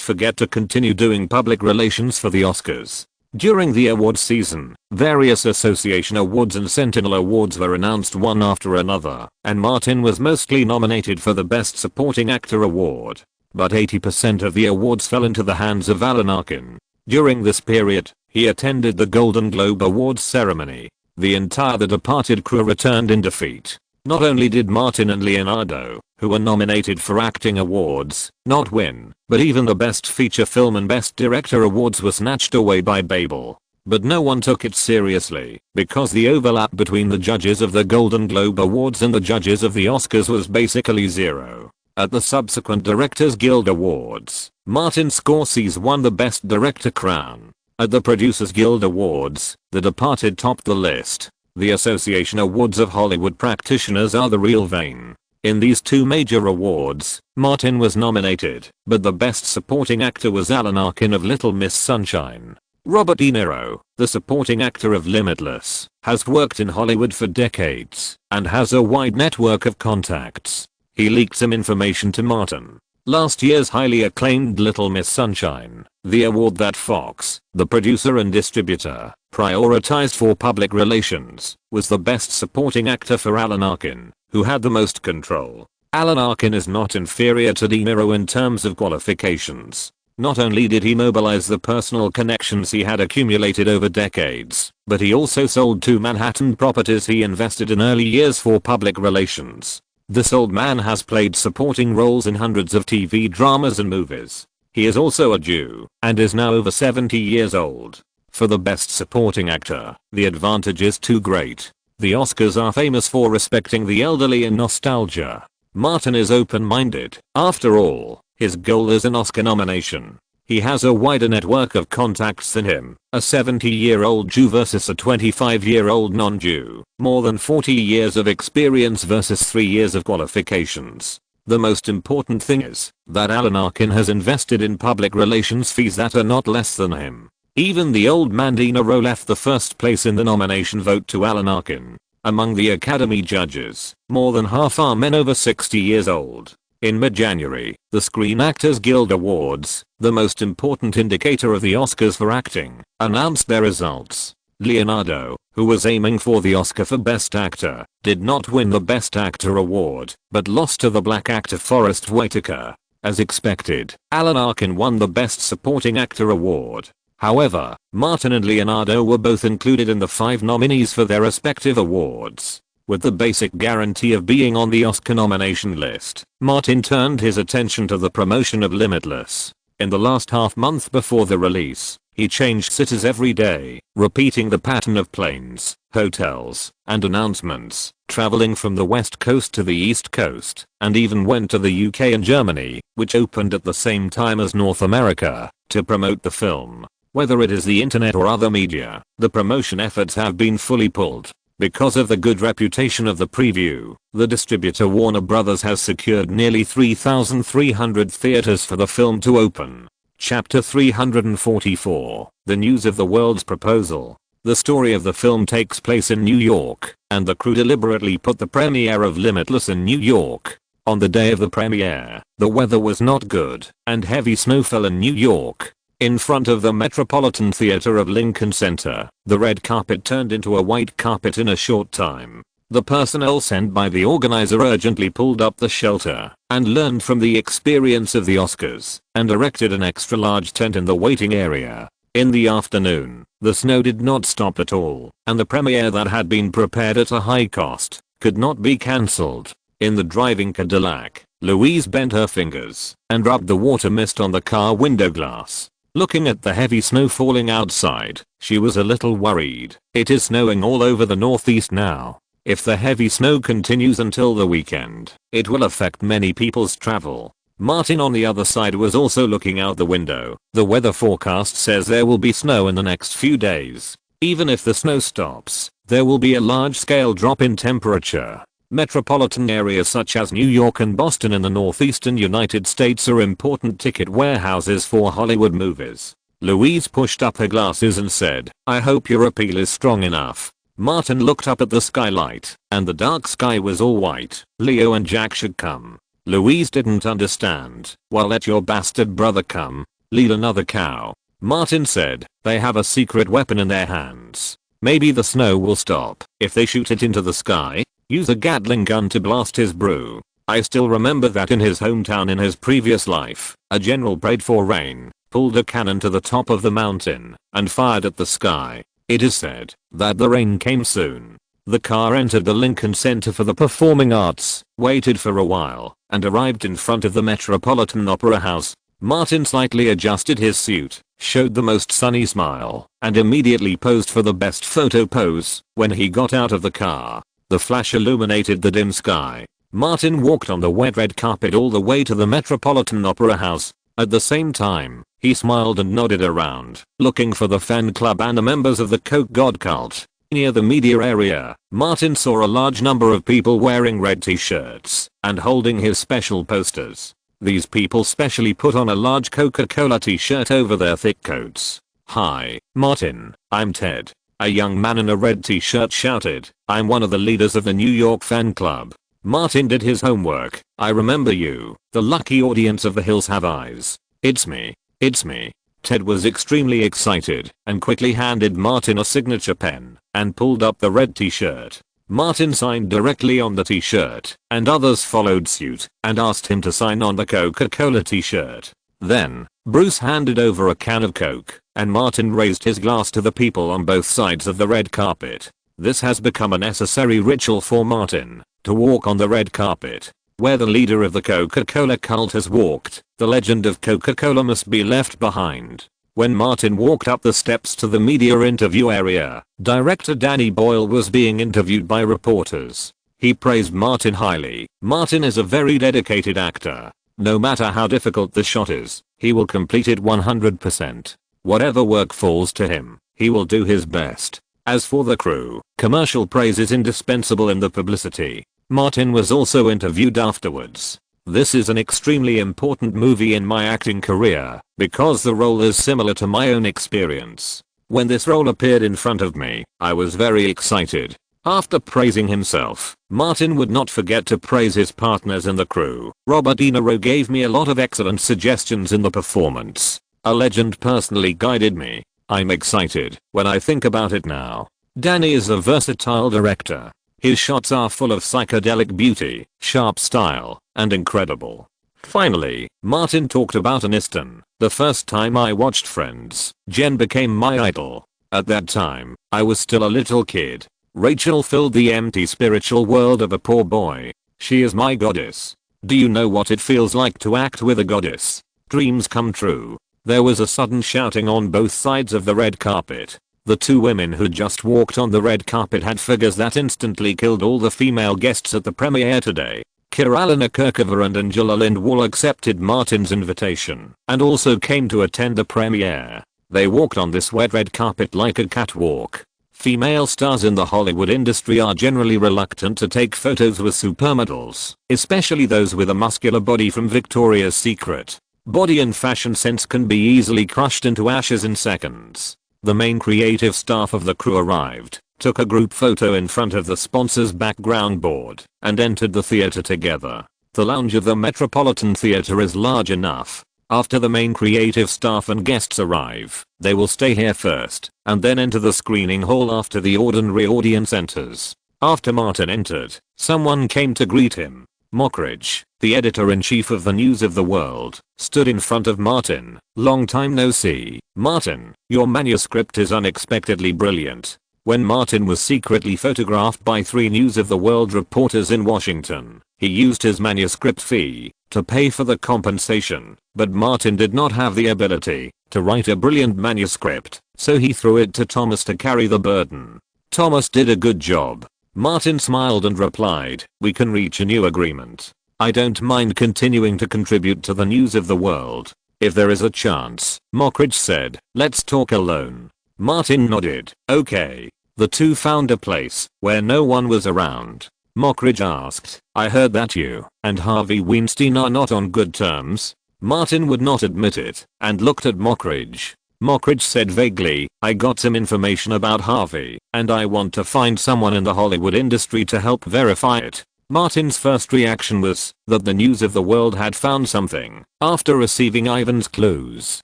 forget to continue doing public relations for the Oscars. During the awards season, various association awards and Sentinel awards were announced one after another, and Martin was mostly nominated for the Best Supporting Actor award. But 80% of the awards fell into the hands of Alan Arkin. During this period, he attended the Golden Globe Awards ceremony. The entire The Departed crew returned in defeat. Not only did Martin and Leonardo, who were nominated for acting awards, not win, but even the Best Feature Film and Best Director awards were snatched away by Babel. But no one took it seriously, because the overlap between the judges of the Golden Globe Awards and the judges of the Oscars was basically zero. At the subsequent Directors Guild Awards, Martin Scorsese won the Best Director crown. At the Producers Guild Awards, The Departed topped the list. The Association Awards of Hollywood Practitioners are the real vein. In these two major awards, Martin was nominated, but the Best Supporting Actor was Alan Arkin of Little Miss Sunshine. Robert De Niro, the supporting actor of Limitless, has worked in Hollywood for decades and has a wide network of contacts. He leaked some information to Martin. Last year's highly acclaimed Little Miss Sunshine, the award that Fox, the producer and distributor, prioritized for public relations, was the Best Supporting Actor for Alan Arkin, who had the most control. Alan Arkin is not inferior to De Niro in terms of qualifications. Not only did he mobilize the personal connections he had accumulated over decades, but he also sold two Manhattan properties he invested in early years for public relations. This old man has played supporting roles in hundreds of TV dramas and movies. He is also a Jew, and is now over 70 years old. For the Best Supporting Actor, the advantage is too great. The Oscars are famous for respecting the elderly and nostalgia. Martin is open-minded. After all, his goal is an Oscar nomination. He has a wider network of contacts than him, a 70-year-old Jew versus a 25-year-old non-Jew, more than 40 years of experience versus 3 years of qualifications. The most important thing is that Alan Arkin has invested in public relations fees that are not less than him. Even the old man De Niro left the first place in the nomination vote to Alan Arkin. Among the Academy judges, more than half are men over 60 years old. In mid-January, the Screen Actors Guild Awards, the most important indicator of the Oscars for acting, announced their results. Leonardo, who was aiming for the Oscar for Best Actor, did not win the Best Actor award, but lost to the black actor Forrest Whitaker. As expected, Alan Arkin won the Best Supporting Actor award. However, Martin and Leonardo were both included in the 5 nominees for their respective awards. With the basic guarantee of being on the Oscar nomination list, Martin turned his attention to the promotion of Limitless. In the last half-month before the release, he changed cities every day, repeating the pattern of planes, hotels, and announcements. traveling from the west coast to the east coast, and even went to the UK and Germany, which opened at the same time as North America, to promote the film. Whether it is the internet or other media, the promotion efforts have been fully pulled. Because of the good reputation of the preview, the distributor Warner Bros. Has secured nearly 3,300 theaters for the film to open. Chapter 344, The News of the World's Proposal. The story of the film takes place in New York, and the crew deliberately put the premiere of Limitless in New York. On the day of the premiere, the weather was not good, and heavy snow fell in New York. In front of the Metropolitan Theater of Lincoln Center, the red carpet turned into a white carpet in a short time. The personnel sent by the organizer urgently pulled up the shelter and learned from the experience of the Oscars and erected an extra large tent in the waiting area. In the afternoon, the snow did not stop at all, and the premiere that had been prepared at a high cost could not be cancelled. In the driving Cadillac, Louise bent her fingers and rubbed the water mist on the car window glass. Looking at the heavy snow falling outside, she was a little worried. It is snowing all over the Northeast now. If the heavy snow continues until the weekend, it will affect many people's travel. Martin on the other side was also looking out the window. The weather forecast says there will be snow in the next few days. Even if the snow stops, there will be a large-scale drop in temperature. Metropolitan areas such as New York and Boston in the northeastern United States are important ticket warehouses for Hollywood movies. Louise pushed up her glasses and said, "I hope your appeal is strong enough." Martin looked up at the skylight, and the dark sky was all white. Leo and Jack should come. Louise didn't understand. "Well, let your bastard brother come. Lead another cow." Martin said, "They have a secret weapon in their hands. Maybe the snow will stop if they shoot it into the sky. Use a Gatling gun to blast his brew." I still remember that in his hometown in his previous life, a general prayed for rain, pulled a cannon to the top of the mountain, and fired at the sky. It is said that the rain came soon. The car entered the Lincoln Center for the Performing Arts, waited for a while, and arrived in front of the Metropolitan Opera House. Martin slightly adjusted his suit, showed the most sunny smile, and immediately posed for the best photo pose. When he got out of the car, the flash illuminated the dim sky. Martin walked on the wet red carpet all the way to the Metropolitan Opera House. At the same time, he smiled and nodded around, looking for the fan club and the members of the Coke God cult. Near the media area, Martin saw a large number of people wearing red t-shirts and holding his special posters. These people specially put on a large Coca-Cola t-shirt over their thick coats. "Hi, Martin, I'm Ted." A young man in a red t-shirt shouted, "I'm one of the leaders of the New York fan club." Martin did his homework. "I remember you. The lucky audience of the hills have eyes. It's me. It's me." Ted was extremely excited and quickly handed Martin a signature pen and pulled up the red t-shirt. Martin signed directly on the t-shirt, and others followed suit and asked him to sign on the Coca-Cola t-shirt. Then, Bruce handed over a can of Coke, and Martin raised his glass to the people on both sides of the red carpet. This has become a necessary ritual for Martin, to walk on the red carpet. Where the leader of the Coca-Cola cult has walked, the legend of Coca-Cola must be left behind. When Martin walked up the steps to the media interview area, director Danny Boyle was being interviewed by reporters. He praised Martin highly. "Martin is a very dedicated actor. No matter how difficult the shot is, he will complete it 100%. Whatever work falls to him, he will do his best." As for the crew, commercial praise is indispensable in the publicity. Martin was also interviewed afterwards. "This is an extremely important movie in my acting career, because the role is similar to my own experience. When this role appeared in front of me, I was very excited." After praising himself, Martin would not forget to praise his partners in the crew. "Robert De Niro gave me a lot of excellent suggestions in the performance. A legend personally guided me. I'm excited when I think about it now." Danny is a versatile director. His shots are full of psychedelic beauty, sharp style, and incredible. Finally, Martin talked about Aniston. "The first time I watched Friends, Jen became my idol. At that time, I was still a little kid. Rachel filled the empty spiritual world of a poor boy. She is my goddess. Do you know what it feels like to act with a goddess? Dreams come true." There was a sudden shouting on both sides of the red carpet. The two women who just walked on the red carpet had figures that instantly killed all the female guests at the premiere today. Carolina Kirkova and Angela Lindwall accepted Martin's invitation and also came to attend the premiere. They walked on this wet red carpet like a catwalk. Female stars in the Hollywood industry are generally reluctant to take photos with supermodels, especially those with a muscular body from Victoria's Secret. Body and fashion sense can be easily crushed into ashes in seconds. The main creative staff of the crew arrived, took a group photo in front of the sponsor's background board, and entered the theater together. The lounge of the Metropolitan Theater is large enough. After the main creative staff and guests arrive, they will stay here first, and then enter the screening hall after the ordinary audience enters. After Martin entered, someone came to greet him. Mockridge, the editor-in-chief of the News of the World, stood in front of Martin. "Long time no see, Martin. Your manuscript is unexpectedly brilliant." When Martin was secretly photographed by 3 News of the World reporters in Washington, he used his manuscript fee to pay for the compensation, but Martin did not have the ability to write a brilliant manuscript, so he threw it to Thomas to carry the burden. Thomas did a good job. Martin smiled and replied, "We can reach a new agreement. I don't mind continuing to contribute to the News of the World. If there is a chance," Mockridge said, "let's talk alone." Martin nodded. "Okay." The two found a place where no one was around. Mockridge asked, "I heard that you and Harvey Weinstein are not on good terms." Martin would not admit it and looked at Mockridge. Mockridge said vaguely, "I got some information about Harvey, and I want to find someone in the Hollywood industry to help verify it." Martin's first reaction was that the News of the World had found something after receiving Ivan's clues.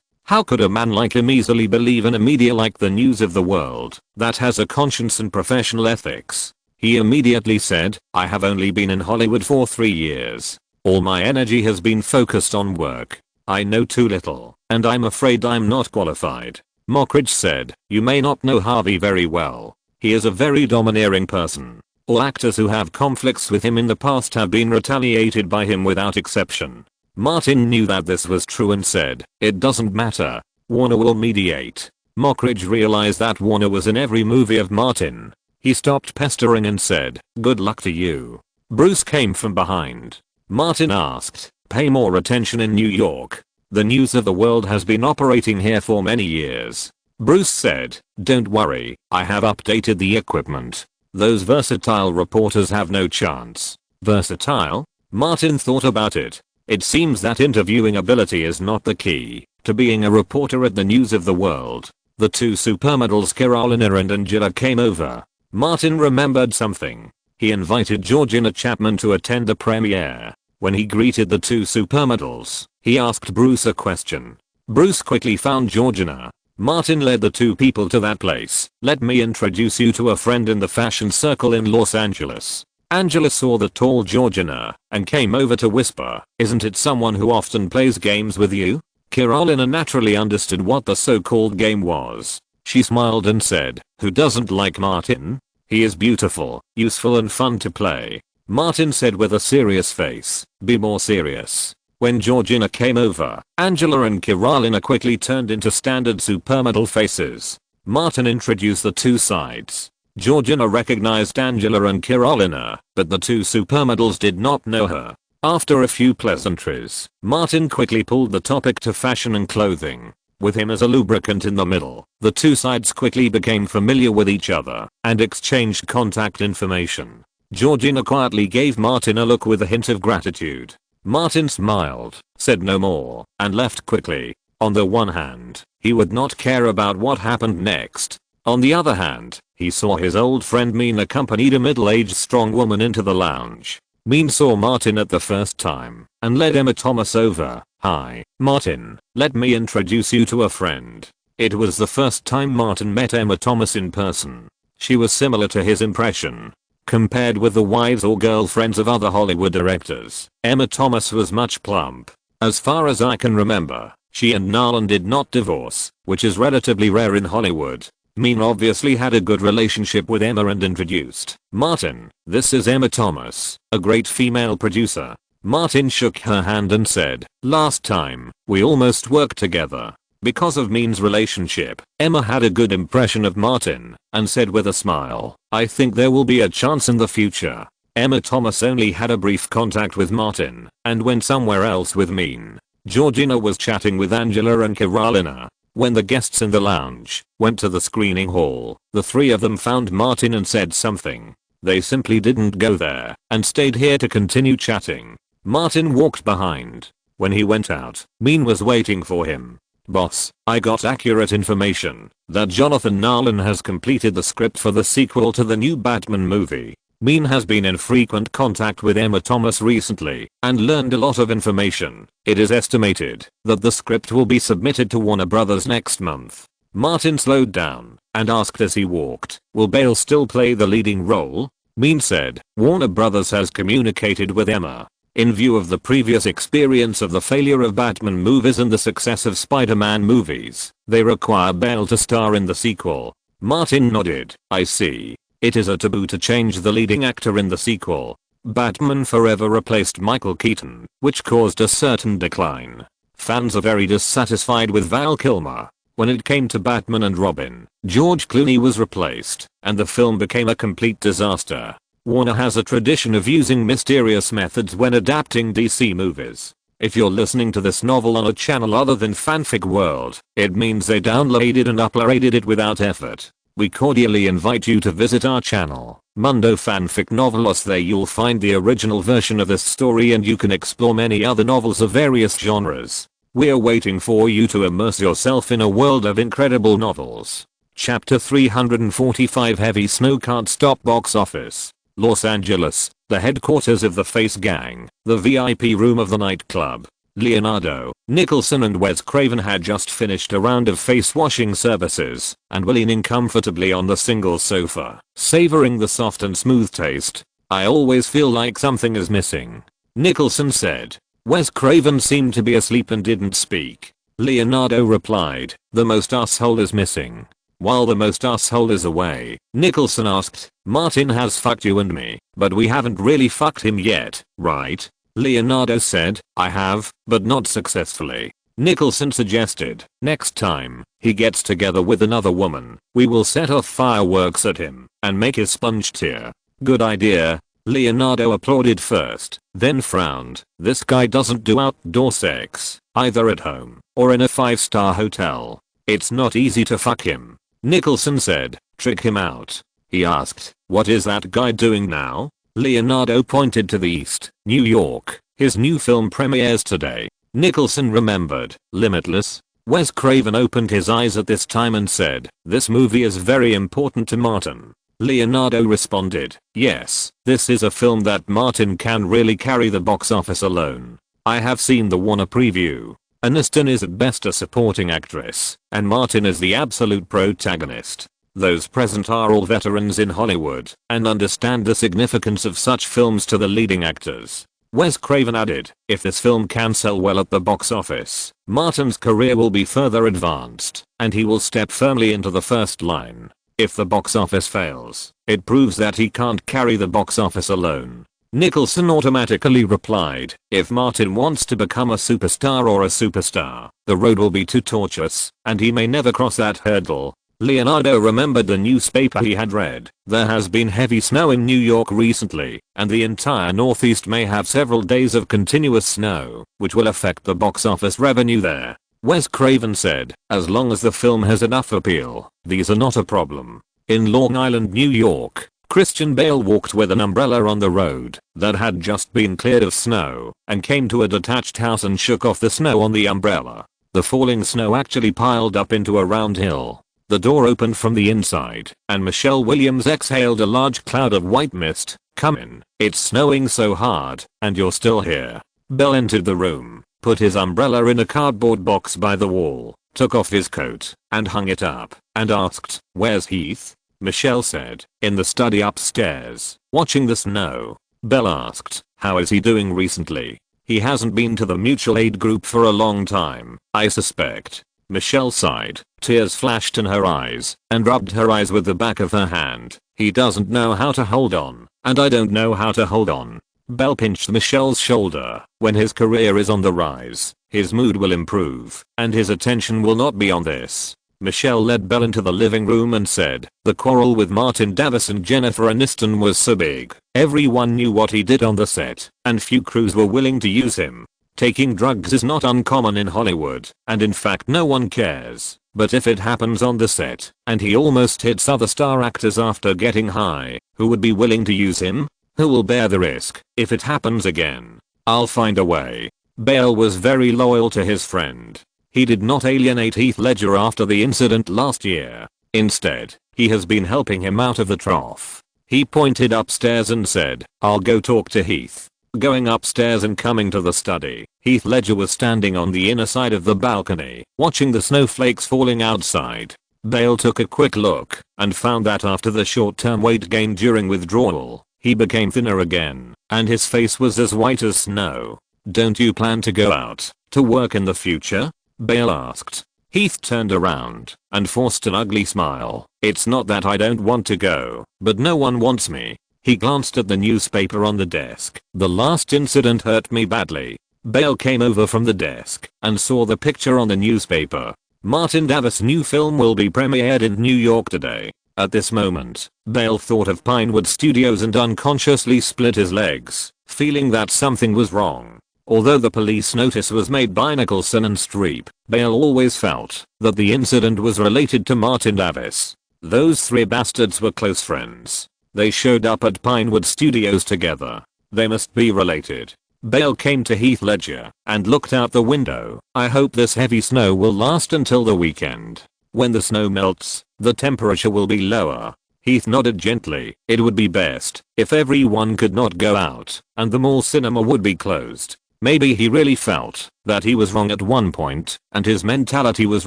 How could a man like him easily believe in a media like the News of the World that has a conscience and professional ethics? He immediately said, "I have only been in Hollywood for 3 years. All my energy has been focused on work. I know too little, and I'm afraid I'm not qualified." Mockridge said, "You may not know Harvey very well. He is a very domineering person. All actors who have conflicts with him in the past have been retaliated by him without exception." Martin knew that this was true and said, "It doesn't matter. Warner will mediate." Mockridge realized that Warner was in every movie of Martin. He stopped pestering and said, "Good luck to you." Bruce came from behind. Martin asked, "Pay more attention in New York. The News of the World has been operating here for many years." Bruce said, "Don't worry, I have updated the equipment. Those versatile reporters have no chance." Versatile? Martin thought about it. It seems that interviewing ability is not the key to being a reporter at the News of the World. The two supermodels Carolina and Angela came over. Martin remembered something. He invited Georgina Chapman to attend the premiere. When he greeted the two supermodels, he asked Bruce a question. Bruce quickly found Georgina. Martin led the two people to that place. "Let me introduce you to a friend in the fashion circle in Los Angeles." Angela saw the tall Georgina and came over to whisper, "Isn't it someone who often plays games with you?" Carolina naturally understood what the so-called game was. She smiled and said, "Who doesn't like Martin? He is beautiful, useful and fun to play." Martin said with a serious face, "Be more serious." When Georgina came over, Angela and Carolina quickly turned into standard supermodel faces. Martin introduced the two sides. Georgina recognized Angela and Carolina, but the two supermodels did not know her. After a few pleasantries, Martin quickly pulled the topic to fashion and clothing. With him as a lubricant in the middle, the two sides quickly became familiar with each other and exchanged contact information. Georgina quietly gave Martin a look with a hint of gratitude. Martin smiled, said no more, and left quickly. On the one hand, he would not care about what happened next. On the other hand, he saw his old friend Min accompanied a middle-aged strong woman into the lounge. Min saw Martin at the first time and led Emma Thomas over. "Hi, Martin, let me introduce you to a friend." It was the first time Martin met Emma Thomas in person. She was similar to his impression. Compared with the wives or girlfriends of other Hollywood directors, Emma Thomas was much plump. As far as I can remember, she and Nolan did not divorce, which is relatively rare in Hollywood. Min obviously had a good relationship with Emma and introduced, "Martin, this is Emma Thomas, a great female producer." Martin shook her hand and said, "Last time, we almost worked together." Because of Mean's relationship, Emma had a good impression of Martin and said with a smile, "I think there will be a chance in the future." Emma Thomas only had a brief contact with Martin and went somewhere else with Mean. Georgina was chatting with Angela and Carolina. When the guests in the lounge went to the screening hall, the three of them found Martin and said something. They simply didn't go there and stayed here to continue chatting. Martin walked behind. When he went out, Mean was waiting for him. "Boss, I got accurate information that Jonathan Nolan has completed the script for the sequel to the new Batman movie." Mean has been in frequent contact with Emma Thomas recently and learned a lot of information. It is estimated that the script will be submitted to Warner Brothers next month. Martin slowed down and asked as he walked, "Will Bale still play the leading role?" Mean said, "Warner Brothers has communicated with Emma. In view of the previous experience of the failure of Batman movies and the success of Spider-Man movies, they require Bale to star in the sequel." Martin nodded. "I see. It is a taboo to change the leading actor in the sequel. Batman Forever replaced Michael Keaton, which caused a certain decline. Fans are very dissatisfied with Val Kilmer. When it came to Batman and Robin, George Clooney was replaced, and the film became a complete disaster. Warner has a tradition of using mysterious methods when adapting DC movies. If you're listening to this novel on a channel other than Fanfic World, it means they downloaded and uploaded it without effort. We cordially invite you to visit our channel, Mundo Fanfic Novelos. There you'll find the original version of this story and you can explore many other novels of various genres. We're waiting for you to immerse yourself in a world of incredible novels. Chapter 345. Heavy Snow Can't Stop Box Office. Los Angeles, the headquarters of the Face Gang, the VIP room of the nightclub. Leonardo, Nicholson and Wes Craven had just finished a round of face washing services and were leaning comfortably on the single sofa, savoring the soft and smooth taste. "I always feel like something is missing," Nicholson said. Wes Craven seemed to be asleep and didn't speak. Leonardo replied, "The most asshole is missing." While the most asshole is away, Nicholson asked, "Martin has fucked you and me, but we haven't really fucked him yet, right?" Leonardo said, "I have, but not successfully." Nicholson suggested, "Next time he gets together with another woman, we will set off fireworks at him and make his sponge tear." "Good idea." Leonardo applauded first, then frowned. "This guy doesn't do outdoor sex, either at home or in a 5-star hotel. It's not easy to fuck him." Nicholson said, "Trick him out." He asked, "What is that guy doing now?" Leonardo pointed to the east, New York. "His new film premieres today." Nicholson remembered, Limitless. Wes Craven opened his eyes at this time and said, "This movie is very important to Martin." Leonardo responded, "Yes, this is a film that Martin can really carry the box office alone. I have seen the Warner preview. Aniston is at best a supporting actress, and Martin is the absolute protagonist. Those present are all veterans in Hollywood and understand the significance of such films to the leading actors." Wes Craven added, "If this film can sell well at the box office, Martin's career will be further advanced, and he will step firmly into the first line. If the box office fails, it proves that he can't carry the box office alone." Nicholson automatically replied, "If Martin wants to become a superstar or a superstar, the road will be too tortuous, and he may never cross that hurdle." Leonardo remembered the newspaper he had read. There has been heavy snow in New York recently, and the entire Northeast may have several days of continuous snow, which will affect the box office revenue there. Wes Craven said, "As long as the film has enough appeal, these are not a problem." In Long Island, New York, Christian Bale walked with an umbrella on the road that had just been cleared of snow and came to a detached house and shook off the snow on the umbrella. The falling snow actually piled up into a round hill. The door opened from the inside, and Michelle Williams exhaled a large cloud of white mist. "Come in, it's snowing so hard, and you're still here." Bell entered the room, put his umbrella in a cardboard box by the wall, took off his coat, and hung it up, and asked, "Where's Heath?" Michelle said, "In the study upstairs, watching the snow." Bell asked, "How is he doing recently?" "He hasn't been to the mutual aid group for a long time, I suspect." Michelle sighed, tears flashed in her eyes, and rubbed her eyes with the back of her hand. "He doesn't know how to hold on, and I don't know how to hold on." Bell pinched Michelle's shoulder. When his career is on the rise, his mood will improve, and his attention will not be on this. Michelle led Bell into the living room and said, the quarrel with Martin Davis and Jennifer Aniston was so big, everyone knew what he did on the set, and few crews were willing to use him. Taking drugs is not uncommon in Hollywood, and in fact no one cares. But if it happens on the set, and he almost hits other star actors after getting high, who would be willing to use him? Who will bear the risk if it happens again? I'll find a way. Bale was very loyal to his friend. He did not alienate Heath Ledger after the incident last year. Instead, he has been helping him out of the trough. He pointed upstairs and said, I'll go talk to Heath. Going upstairs and coming to the study, Heath Ledger was standing on the inner side of the balcony, watching the snowflakes falling outside. Bale took a quick look and found that after the short-term weight gain during withdrawal, he became thinner again, and his face was as white as snow. Don't you plan to go out to work in the future? Bale asked. Heath turned around and forced an ugly smile. It's not that I don't want to go, but no one wants me. He glanced at the newspaper on the desk. The last incident hurt me badly. Bale came over from the desk and saw the picture on the newspaper. Martin Davis' new film will be premiered in New York today. At this moment, Bale thought of Pinewood Studios and unconsciously split his legs, feeling that something was wrong. Although the police notice was made by Nicholson and Streep, Bale always felt that the incident was related to Martin Davis. Those three bastards were close friends. They showed up at Pinewood Studios together. They must be related. Bale came to Heath Ledger and looked out the window. I hope this heavy snow will last until the weekend. When the snow melts, the temperature will be lower. Heath nodded gently. It would be best if everyone could not go out and the mall cinema would be closed. Maybe he really felt that he was wrong at one point and his mentality was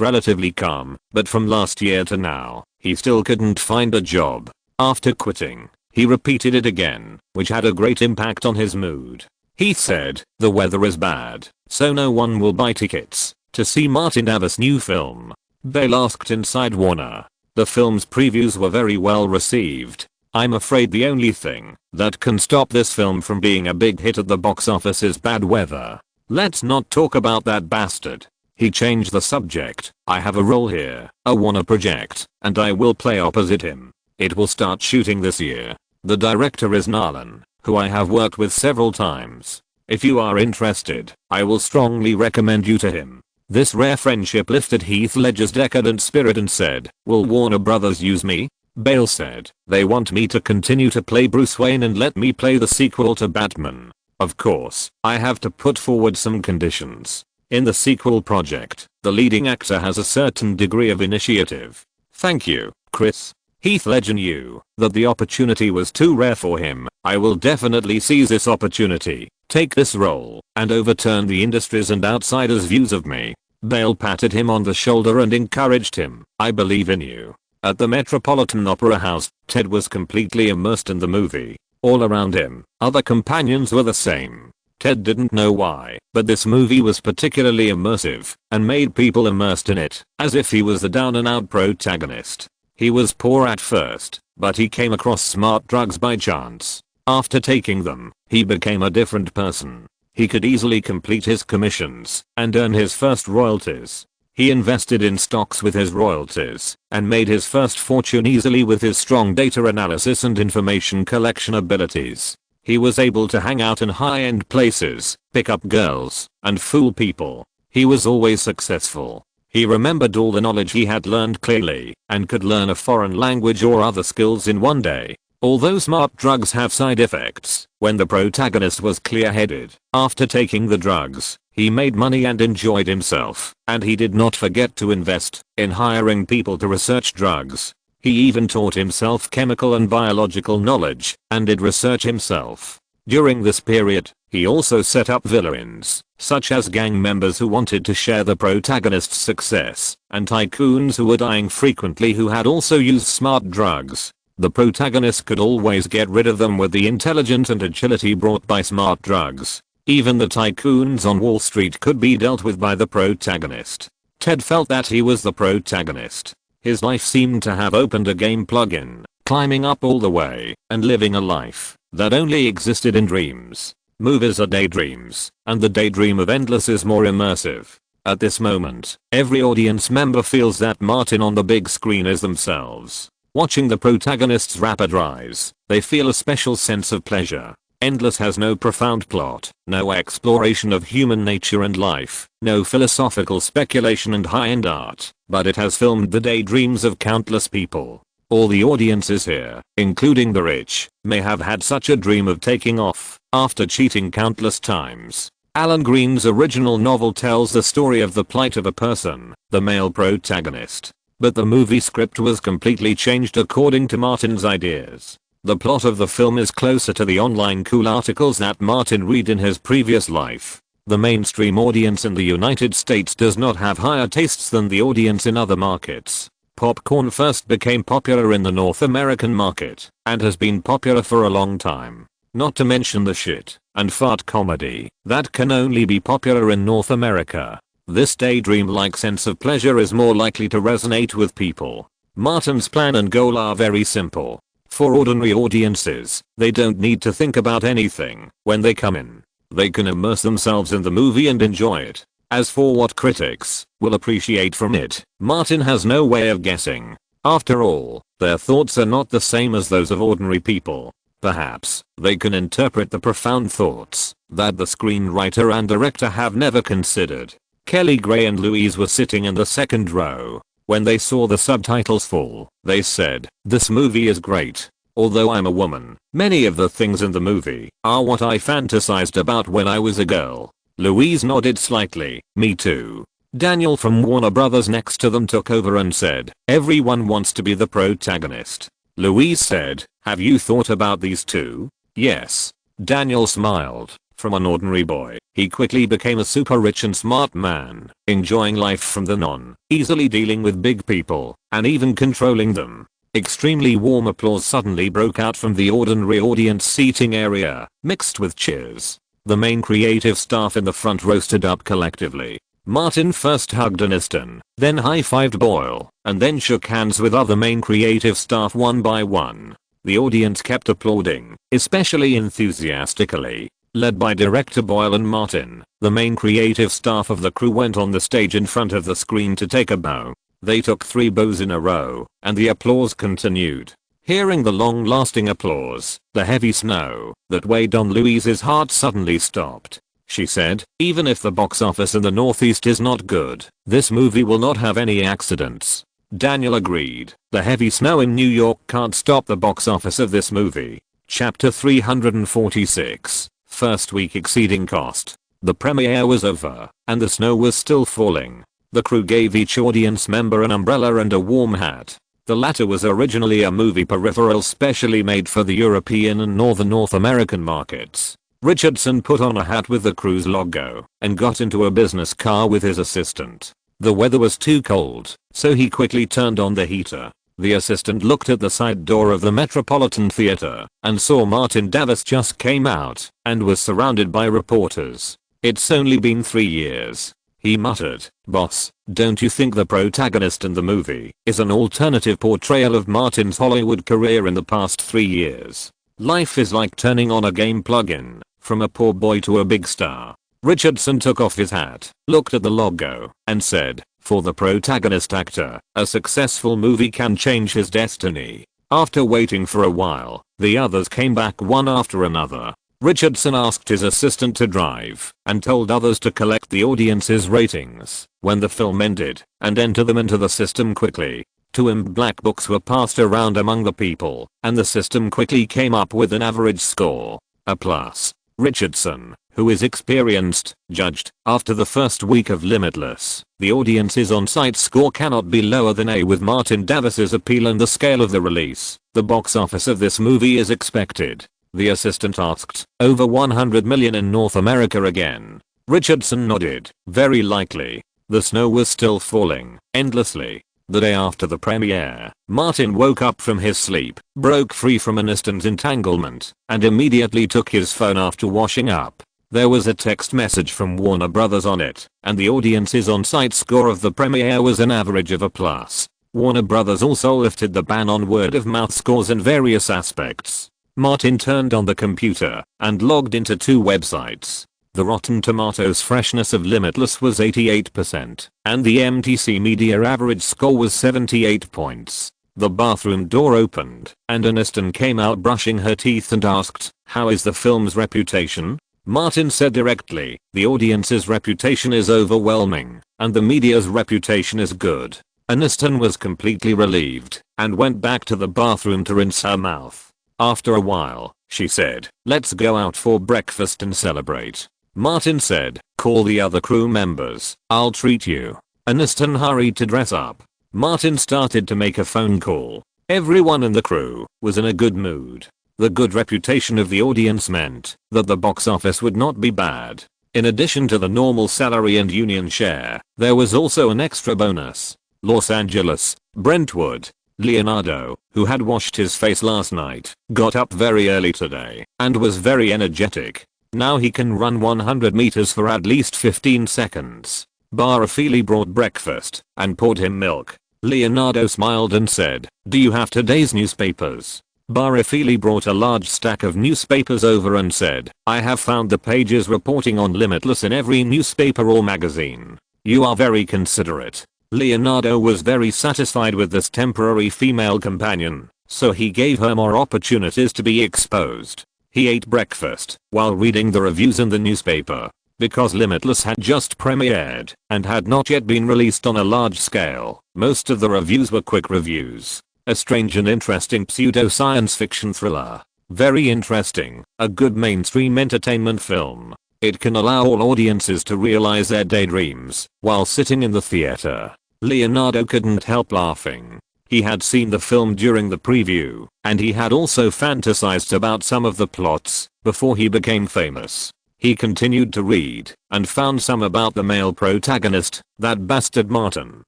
relatively calm, but from last year to now, he still couldn't find a job. After quitting, he repeated it again, which had a great impact on his mood. Heath said, the weather is bad, so no one will buy tickets to see Martin Davis' new film. Bale asked inside Warner. The film's previews were very well received. I'm afraid the only thing that can stop this film from being a big hit at the box office is bad weather. Let's not talk about that bastard. He changed the subject. I have a role here, a Warner project, and I will play opposite him. It will start shooting this year. The director is Nolan, who I have worked with several times. If you are interested, I will strongly recommend you to him. This rare friendship lifted Heath Ledger's decadent spirit and said, will Warner Brothers use me? Bale said, they want me to continue to play Bruce Wayne and let me play the sequel to Batman. Of course, I have to put forward some conditions. In the sequel project, the leading actor has a certain degree of initiative. Thank you, Chris. Heath Ledger knew that the opportunity was too rare for him. I will definitely seize this opportunity, take this role, and overturn the industry's and outsiders' views of me. Bale patted him on the shoulder and encouraged him. I believe in you. At the Metropolitan Opera House, Ted was completely immersed in the movie. All around him, other companions were the same. Ted didn't know why, but this movie was particularly immersive and made people immersed in it, as if he was the down-and-out protagonist. He was poor at first, but he came across smart drugs by chance. After taking them, he became a different person. He could easily complete his commissions and earn his first royalties. He invested in stocks with his royalties and made his first fortune easily with his strong data analysis and information collection abilities. He was able to hang out in high-end places, pick up girls, and fool people. He was always successful. He remembered all the knowledge he had learned clearly and could learn a foreign language or other skills in one day. Although smart drugs have side effects, when the protagonist was clear-headed, after taking the drugs, he made money and enjoyed himself, and he did not forget to invest in hiring people to research drugs. He even taught himself chemical and biological knowledge and did research himself. During this period, he also set up villains, such as gang members who wanted to share the protagonist's success, and tycoons who were dying frequently who had also used smart drugs. The protagonist could always get rid of them with the intelligence and agility brought by smart drugs. Even the tycoons on Wall Street could be dealt with by the protagonist. Ted felt that he was the protagonist. His life seemed to have opened a game plugin, climbing up all the way and living a life that only existed in dreams. Movies are daydreams, and the daydream of endless is more immersive. At this moment, every audience member feels that Martin on the big screen is themselves. Watching the protagonist's rapid rise, they feel a special sense of pleasure. Endless has no profound plot, no exploration of human nature and life, no philosophical speculation and high-end art, but it has filmed the daydreams of countless people. All the audiences here, including the rich, may have had such a dream of taking off, after cheating countless times. Alan Green's original novel tells the story of the plight of a person, the male protagonist. But the movie script was completely changed according to Martin's ideas. The plot of the film is closer to the online cool articles that Martin read in his previous life. The mainstream audience in the United States does not have higher tastes than the audience in other markets. Popcorn first became popular in the North American market, and has been popular for a long time. Not to mention the shit and fart comedy that can only be popular in North America. This daydream-like sense of pleasure is more likely to resonate with people. Martin's plan and goal are very simple. For ordinary audiences, they don't need to think about anything when they come in. They can immerse themselves in the movie and enjoy it. As for what critics will appreciate from it, Martin has no way of guessing. After all, their thoughts are not the same as those of ordinary people. Perhaps they can interpret the profound thoughts that the screenwriter and director have never considered. Kelly Gray and Louise were sitting in the second row. When they saw the subtitles fall, they said, "This movie is great. Although I'm a woman, many of the things in the movie are what I fantasized about when I was a girl." Louise nodded slightly. "Me too." Daniel from Warner Brothers next to them took over and said, "Everyone wants to be the protagonist." Louise said, "Have you thought about these two?" "Yes." Daniel smiled. From an ordinary boy, he quickly became a super rich and smart man, enjoying life from then on, easily dealing with big people, and even controlling them. Extremely warm applause suddenly broke out from the ordinary audience seating area, mixed with cheers. The main creative staff in the front row stood up collectively. Martin first hugged Aniston, then high-fived Boyle, and then shook hands with other main creative staff one by one. The audience kept applauding, especially enthusiastically. Led by director Boyle and Martin, the main creative staff of the crew went on the stage in front of the screen to take a bow. They took 3 bows in a row, and the applause continued. Hearing the long-lasting applause, the heavy snow that weighed on Louise's heart suddenly stopped. She said, "Even if the box office in the Northeast is not good, this movie will not have any accidents." Daniel agreed. The heavy snow in New York can't stop the box office of this movie. Chapter 346. First week exceeding cost. The premiere was over, and the snow was still falling. The crew gave each audience member an umbrella and a warm hat. The latter was originally a movie peripheral specially made for the European and Northern North American markets. Richardson put on a hat with the crew's logo and got into a business car with his assistant. The weather was too cold, so he quickly turned on the heater. The assistant looked at the side door of the Metropolitan Theater and saw Martin Davis just came out and was surrounded by reporters. "It's only been 3 years. He muttered. "Boss, don't you think the protagonist in the movie is an alternative portrayal of Martin's Hollywood career in the past 3 years? Life is like turning on a game plug-in, from a poor boy to a big star." Richardson took off his hat, looked at the logo, and said, "For the protagonist actor, a successful movie can change his destiny." After waiting for a while, the others came back one after another. Richardson asked his assistant to drive and told others to collect the audience's ratings when the film ended and enter them into the system quickly. 2 black books were passed around among the people, and the system quickly came up with an average score, a plus. Richardson, who is experienced, judged, after the first week of Limitless, the audience's on-site score cannot be lower than A with Martin Davis's appeal and the scale of the release. The box office of this movie is expected, the assistant asked, over 100 million in North America again. Richardson nodded. Very likely. The snow was still falling, endlessly. The day after the premiere, Martin woke up from his sleep, broke free from Aniston's entanglement, and immediately took his phone after washing up. There was a text message from Warner Brothers on it, and the audience's on-site score of the premiere was an average of a plus. Warner Brothers also lifted the ban on word-of-mouth scores in various aspects. Martin turned on the computer and logged into 2 websites. The Rotten Tomatoes freshness of Limitless was 88%, and the MTC Media average score was 78 points. The bathroom door opened, and Aniston came out brushing her teeth and asked, "How is the film's reputation?" Martin said directly, "The audience's reputation is overwhelming, and the media's reputation is good." Aniston was completely relieved, and went back to the bathroom to rinse her mouth. After a while, she said, "Let's go out for breakfast and celebrate." Martin said, "Call the other crew members, I'll treat you." Aniston hurried to dress up. Martin started to make a phone call. Everyone in the crew was in a good mood. The good reputation of the audience meant that the box office would not be bad. In addition to the normal salary and union share, there was also an extra bonus. Los Angeles, Brentwood. Leonardo, who had washed his face last night, got up very early today and was very energetic. Now he can run 100 meters for at least 15 seconds. Barafili brought breakfast and poured him milk. Leonardo smiled and said, "Do you have today's newspapers?" Barafili brought a large stack of newspapers over and said, "I have found the pages reporting on Limitless in every newspaper or magazine. You are very considerate." Leonardo was very satisfied with this temporary female companion, so he gave her more opportunities to be exposed. He ate breakfast while reading the reviews in the newspaper. Because Limitless had just premiered and had not yet been released on a large scale, most of the reviews were quick reviews. A strange and interesting pseudo-science fiction thriller. Very interesting, a good mainstream entertainment film. It can allow all audiences to realize their daydreams while sitting in the theater. Leonardo couldn't help laughing. He had seen the film during the preview, and he had also fantasized about some of the plots before he became famous. He continued to read and found some about the male protagonist, that bastard Martin.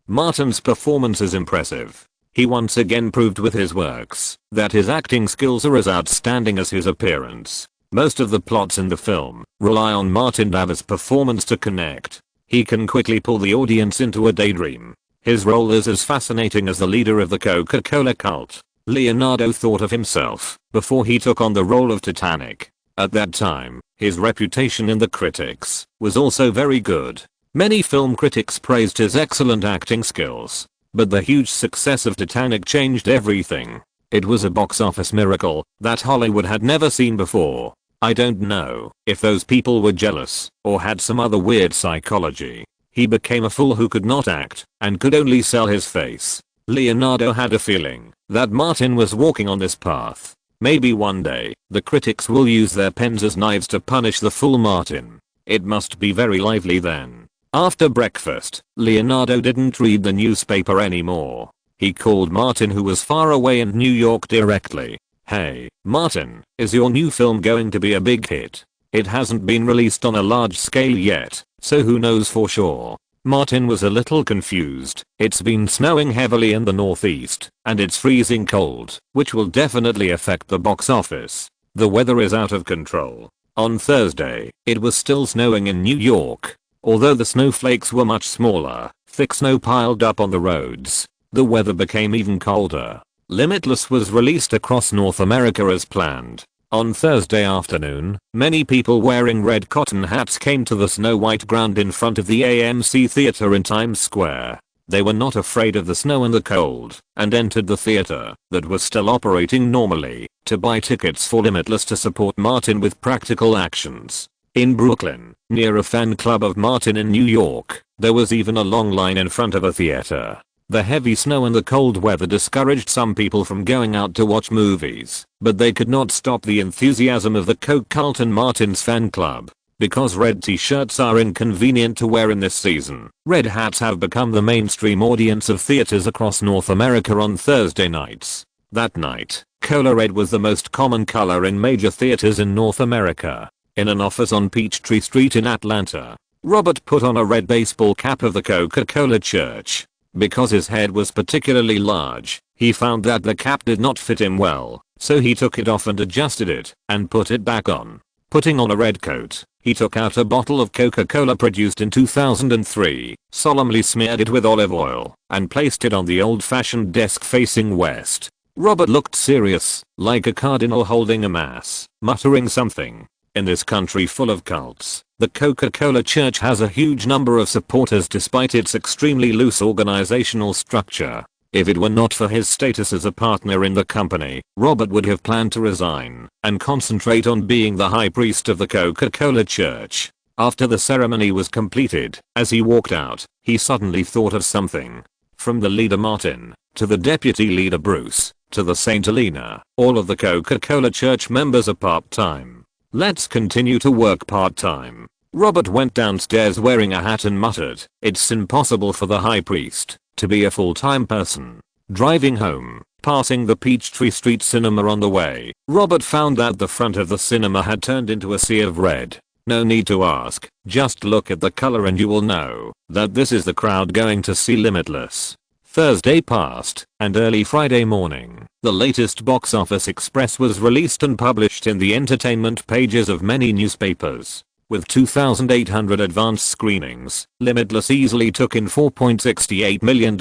Martin's performance is impressive. He once again proved with his works that his acting skills are as outstanding as his appearance. Most of the plots in the film rely on Martin Davis' performance to connect. He can quickly pull the audience into a daydream. His role is as fascinating as the leader of the Coca-Cola cult. Leonardo thought of himself before he took on the role of Titanic. At that time, his reputation in the critics was also very good. Many film critics praised his excellent acting skills. But the huge success of Titanic changed everything. It was a box office miracle that Hollywood had never seen before. I don't know if those people were jealous or had some other weird psychology. He became a fool who could not act and could only sell his face. Leonardo had a feeling that Martin was walking on this path. Maybe one day, the critics will use their pens as knives to punish the fool Martin. It must be very lively then. After breakfast, Leonardo didn't read the newspaper anymore. He called Martin, who was far away in New York, directly. "Hey, Martin, is your new film going to be a big hit? It hasn't been released on a large scale yet, so who knows for sure." Martin was a little confused. It's been snowing heavily in the Northeast, and it's freezing cold, which will definitely affect the box office. The weather is out of control. On Thursday, it was still snowing in New York. Although the snowflakes were much smaller, thick snow piled up on the roads. The weather became even colder. Limitless was released across North America as planned. On Thursday afternoon, many people wearing red cotton hats came to the snow-white ground in front of the AMC Theater in Times Square. They were not afraid of the snow and the cold, and entered the theater, that was still operating normally, to buy tickets for Limitless to support Martin with practical actions. In Brooklyn, near a fan club of Martin in New York, there was even a long line in front of a theater. The heavy snow and the cold weather discouraged some people from going out to watch movies, but they could not stop the enthusiasm of the Coke cult and Martin's fan club. Because red t-shirts are inconvenient to wear in this season, red hats have become the mainstream audience of theaters across North America on Thursday nights. That night, Cola Red was the most common color in major theaters in North America. In an office on Peachtree Street in Atlanta, Robert put on a red baseball cap of the Coca-Cola Church. Because his head was particularly large, he found that the cap did not fit him well, so he took it off and adjusted it, and put it back on. Putting on a red coat, he took out a bottle of Coca-Cola produced in 2003, solemnly smeared it with olive oil, and placed it on the old-fashioned desk facing west. Robert looked serious, like a cardinal holding a mass, muttering something. In this country full of cults, the Coca-Cola Church has a huge number of supporters despite its extremely loose organizational structure. If it were not for his status as a partner in the company, Robert would have planned to resign and concentrate on being the high priest of the Coca-Cola Church. After the ceremony was completed, as he walked out, he suddenly thought of something. From the leader Martin, to the deputy leader Bruce, to the Saint Helena, all of the Coca-Cola Church members are part-time. Let's continue to work part-time. Robert went downstairs wearing a hat and muttered, "It's impossible for the high priest to be a full-time person." Driving home, passing the Peachtree Street Cinema on the way, Robert found that the front of the cinema had turned into a sea of red. No need to ask, just look at the color and you will know that this is the crowd going to see Limitless. Thursday passed, and early Friday morning, the latest box office express was released and published in the entertainment pages of many newspapers. With 2,800 advanced screenings, Limitless easily took in $4.68 million.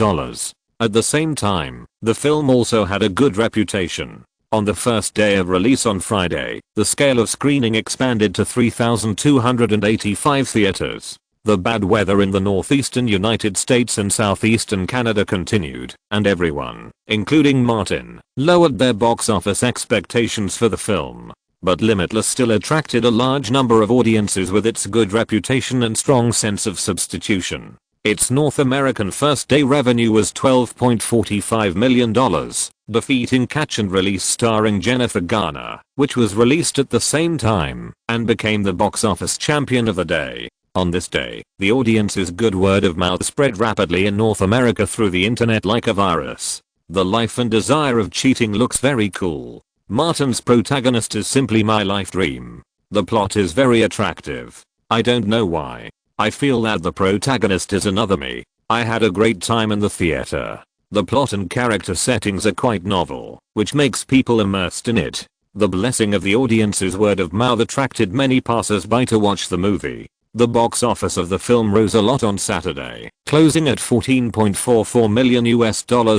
At the same time, the film also had a good reputation. On the first day of release on Friday, the scale of screening expanded to 3,285 theaters. The bad weather in the northeastern United States and southeastern Canada continued, and everyone, including Martin, lowered their box office expectations for the film. But Limitless still attracted a large number of audiences with its good reputation and strong sense of substitution. Its North American first-day revenue was $12.45 million, defeating Catch and Release starring Jennifer Garner, which was released at the same time, and became the box office champion of the day. On this day, the audience's good word of mouth spread rapidly in North America through the internet like a virus. The life and desire of cheating looks very cool. Martin's protagonist is simply my life dream. The plot is very attractive. I don't know why. I feel that the protagonist is another me. I had a great time in the theater. The plot and character settings are quite novel, which makes people immersed in it. The blessing of the audience's word of mouth attracted many passers-by to watch the movie. The box office of the film rose a lot on Saturday, closing at $14.44 million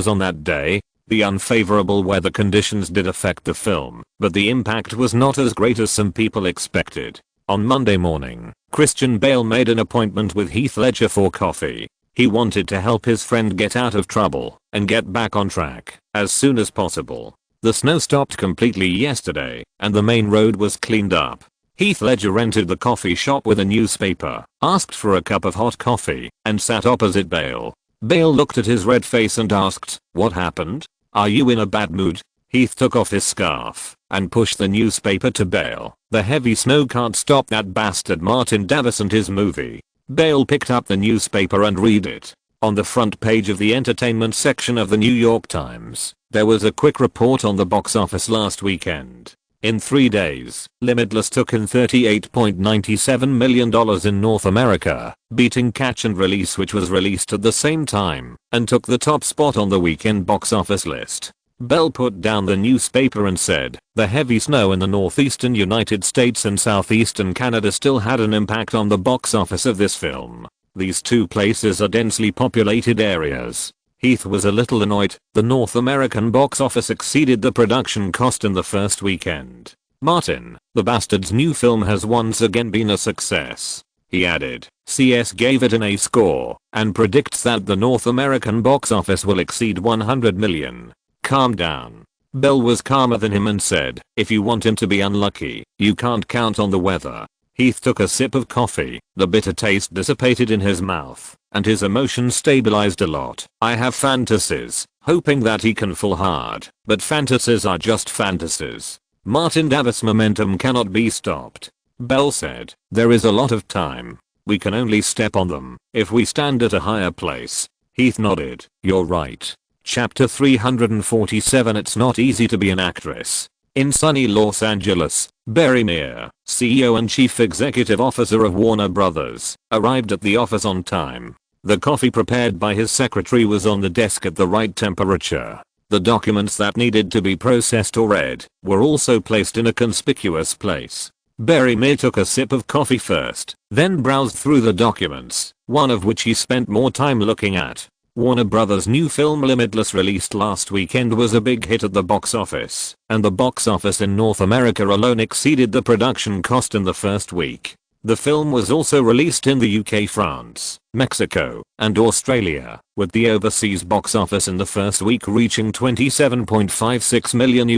on that day. The unfavorable weather conditions did affect the film, but the impact was not as great as some people expected. On Monday morning, Christian Bale made an appointment with Heath Ledger for coffee. He wanted to help his friend get out of trouble and get back on track as soon as possible. The snow stopped completely yesterday, and the main road was cleaned up. Heath Ledger entered the coffee shop with a newspaper, asked for a cup of hot coffee, and sat opposite Bale. Bale looked at his red face and asked, "What happened? Are you in a bad mood?" Heath took off his scarf and pushed the newspaper to Bale. "The heavy snow can't stop that bastard Martin Davis and his movie." Bale picked up the newspaper and read it. On the front page of the entertainment section of the New York Times, there was a quick report on the box office last weekend. In 3 days, Limitless took in $38.97 million in North America, beating Catch and Release, which was released at the same time, and took the top spot on the weekend box office list. Bell put down the newspaper and said, "The heavy snow in the northeastern United States and southeastern Canada still had an impact on the box office of this film. These two places are densely populated areas." Heath was a little annoyed. The North American box office exceeded the production cost in the first weekend. "Martin, the Bastard's new film has once again been a success," he added. CS gave it an A score and predicts that the North American box office will exceed 100 million. "Calm down." Bell was calmer than him and said, "If you want him to be unlucky, you can't count on the weather." Heath took a sip of coffee. The bitter taste dissipated in his mouth, and his emotions stabilized a lot. "I have fantasies, hoping that he can fall hard, but fantasies are just fantasies. Martin Davis' momentum cannot be stopped." Bell said, "There is a lot of time. We can only step on them if we stand at a higher place." Heath nodded. "You're right." Chapter 347. It's not easy to be an actress. In sunny Los Angeles, Barry Meir, CEO and Chief Executive Officer of Warner Brothers, arrived at the office on time. The coffee prepared by his secretary was on the desk at the right temperature. The documents that needed to be processed or read were also placed in a conspicuous place. Barry Meir took a sip of coffee first, then browsed through the documents, one of which he spent more time looking at. Warner Brothers' new film Limitless, released last weekend, was a big hit at the box office, and the box office in North America alone exceeded the production cost in the first week. The film was also released in the UK, France, Mexico, and Australia, with the overseas box office in the first week reaching $27.56 million.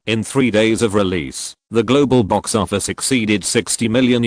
In 3 days of release, the global box office exceeded $60 million.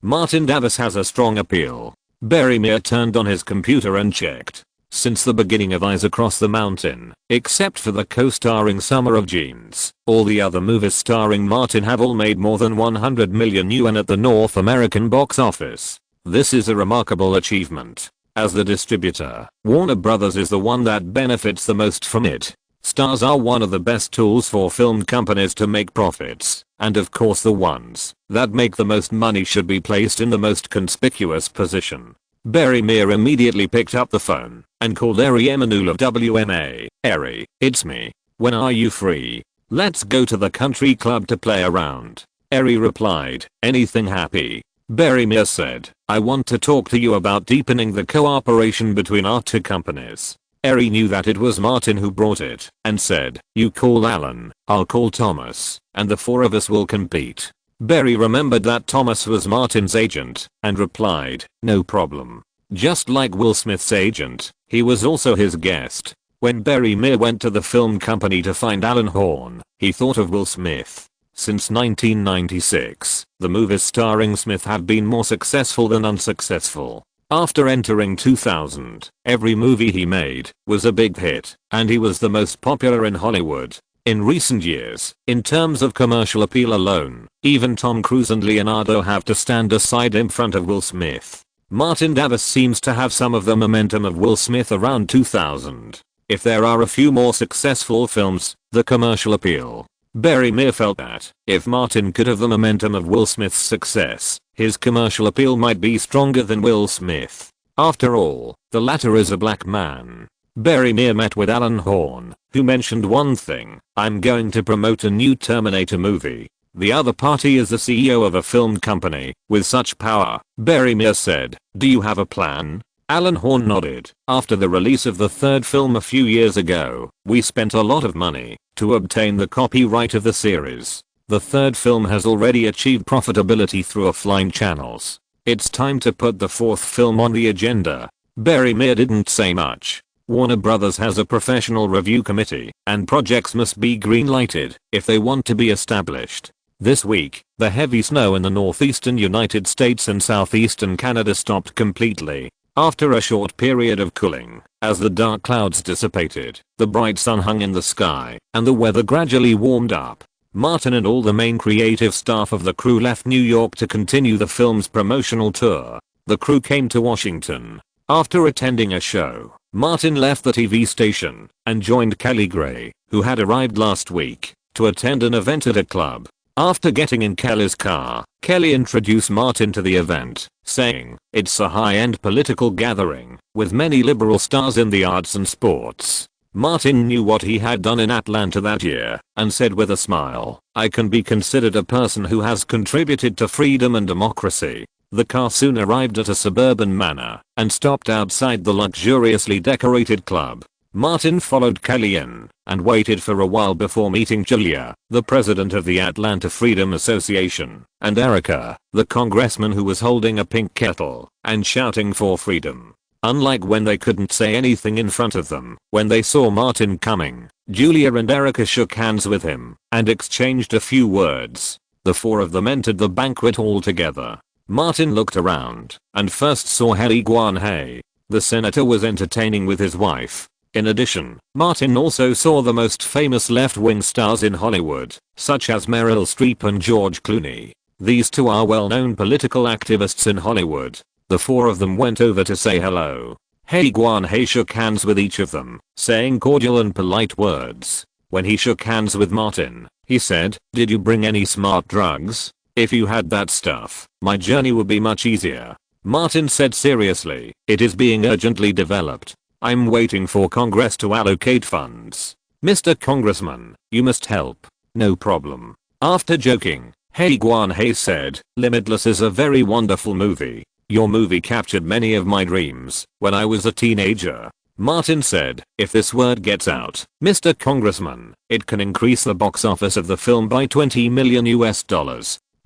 Martin Davis has a strong appeal. Barry Meer turned on his computer and checked. Since the beginning of Eyes Across the Mountain, except for the co-starring Summer of Jeans, all the other movies starring Martin have all made more than 100 million yuan at the North American box office. This is a remarkable achievement. As the distributor, Warner Brothers is the one that benefits the most from it. Stars are one of the best tools for film companies to make profits, and of course the ones that make the most money should be placed in the most conspicuous position. Barry Meer immediately picked up the phone and called Eri Emanuel of WMA. "Eri, it's me. When are you free? Let's go to the country club to play around." Eri replied, "Anything happy?" Barry Meer said, "I want to talk to you about deepening the cooperation between our two companies." Eri knew that it was Martin who brought it and said, "You call Alan, I'll call Thomas, and the four of us will compete." Barry remembered that Thomas was Martin's agent and replied, "No problem." Just like Will Smith's agent, he was also his guest. When Barry Meer went to the film company to find Alan Horn, he thought of Will Smith. Since 1996, the movies starring Smith have been more successful than unsuccessful. After entering 2000, every movie he made was a big hit, and he was the most popular in Hollywood. In recent years, in terms of commercial appeal alone, even Tom Cruise and Leonardo have to stand aside in front of Will Smith. Martin Davis seems to have some of the momentum of Will Smith around 2000. If there are a few more successful films, the commercial appeal. Barry Meer felt that, if Martin could have the momentum of Will Smith's success, his commercial appeal might be stronger than Will Smith. After all, the latter is a black man. Barry Meer met with Alan Horn, who mentioned one thing: "I'm going to promote a new Terminator movie." The other party is the CEO of a film company with such power. Barry Meer said, "Do you have a plan?" Alan Horn nodded. "After the release of the third film a few years ago, we spent a lot of money to obtain the copyright of the series. The third film has already achieved profitability through offline channels. It's time to put the fourth film on the agenda." Barry Meer didn't say much. Warner Brothers has a professional review committee, and projects must be green-lighted if they want to be established. This week, the heavy snow in the northeastern United States and southeastern Canada stopped completely. After a short period of cooling, as the dark clouds dissipated, the bright sun hung in the sky, and the weather gradually warmed up. Martin and all the main creative staff of the crew left New York to continue the film's promotional tour. The crew came to Washington. After attending a show, Martin left the TV station and joined Kelly Gray, who had arrived last week, to attend an event at a club. After getting in Kelly's car, Kelly introduced Martin to the event, saying, "It's a high-end political gathering, with many liberal stars in the arts and sports." Martin knew what he had done in Atlanta that year, and said with a smile, "I can be considered a person who has contributed to freedom and democracy." The car soon arrived at a suburban manor, and stopped outside the luxuriously decorated club. Martin followed Kelly in, and waited for a while before meeting Julia, the president of the Atlanta Freedom Association, and Erica, the congressman who was holding a pink kettle, and shouting for freedom. Unlike when they couldn't say anything in front of them, when they saw Martin coming, Julia and Erica shook hands with him, and exchanged a few words. The four of them entered the banquet hall together. Martin looked around, and first saw Heli Guanhei. The senator was entertaining with his wife. In addition, Martin also saw the most famous left-wing stars in Hollywood, such as Meryl Streep and George Clooney. These two are well-known political activists in Hollywood. The four of them went over to say hello. Hei Guanhei shook hands with each of them, saying cordial and polite words. When he shook hands with Martin, he said, "Did you bring any smart drugs? If you had that stuff, my journey would be much easier." Martin said seriously, "It is being urgently developed. I'm waiting for Congress to allocate funds. Mr. Congressman, you must help." "No problem." After joking, Hei Guanhei said, "Limitless is a very wonderful movie. Your movie captured many of my dreams when I was a teenager. Martin said, if this word gets out, Mr. Congressman, it can increase the box office of the film by $20 million US.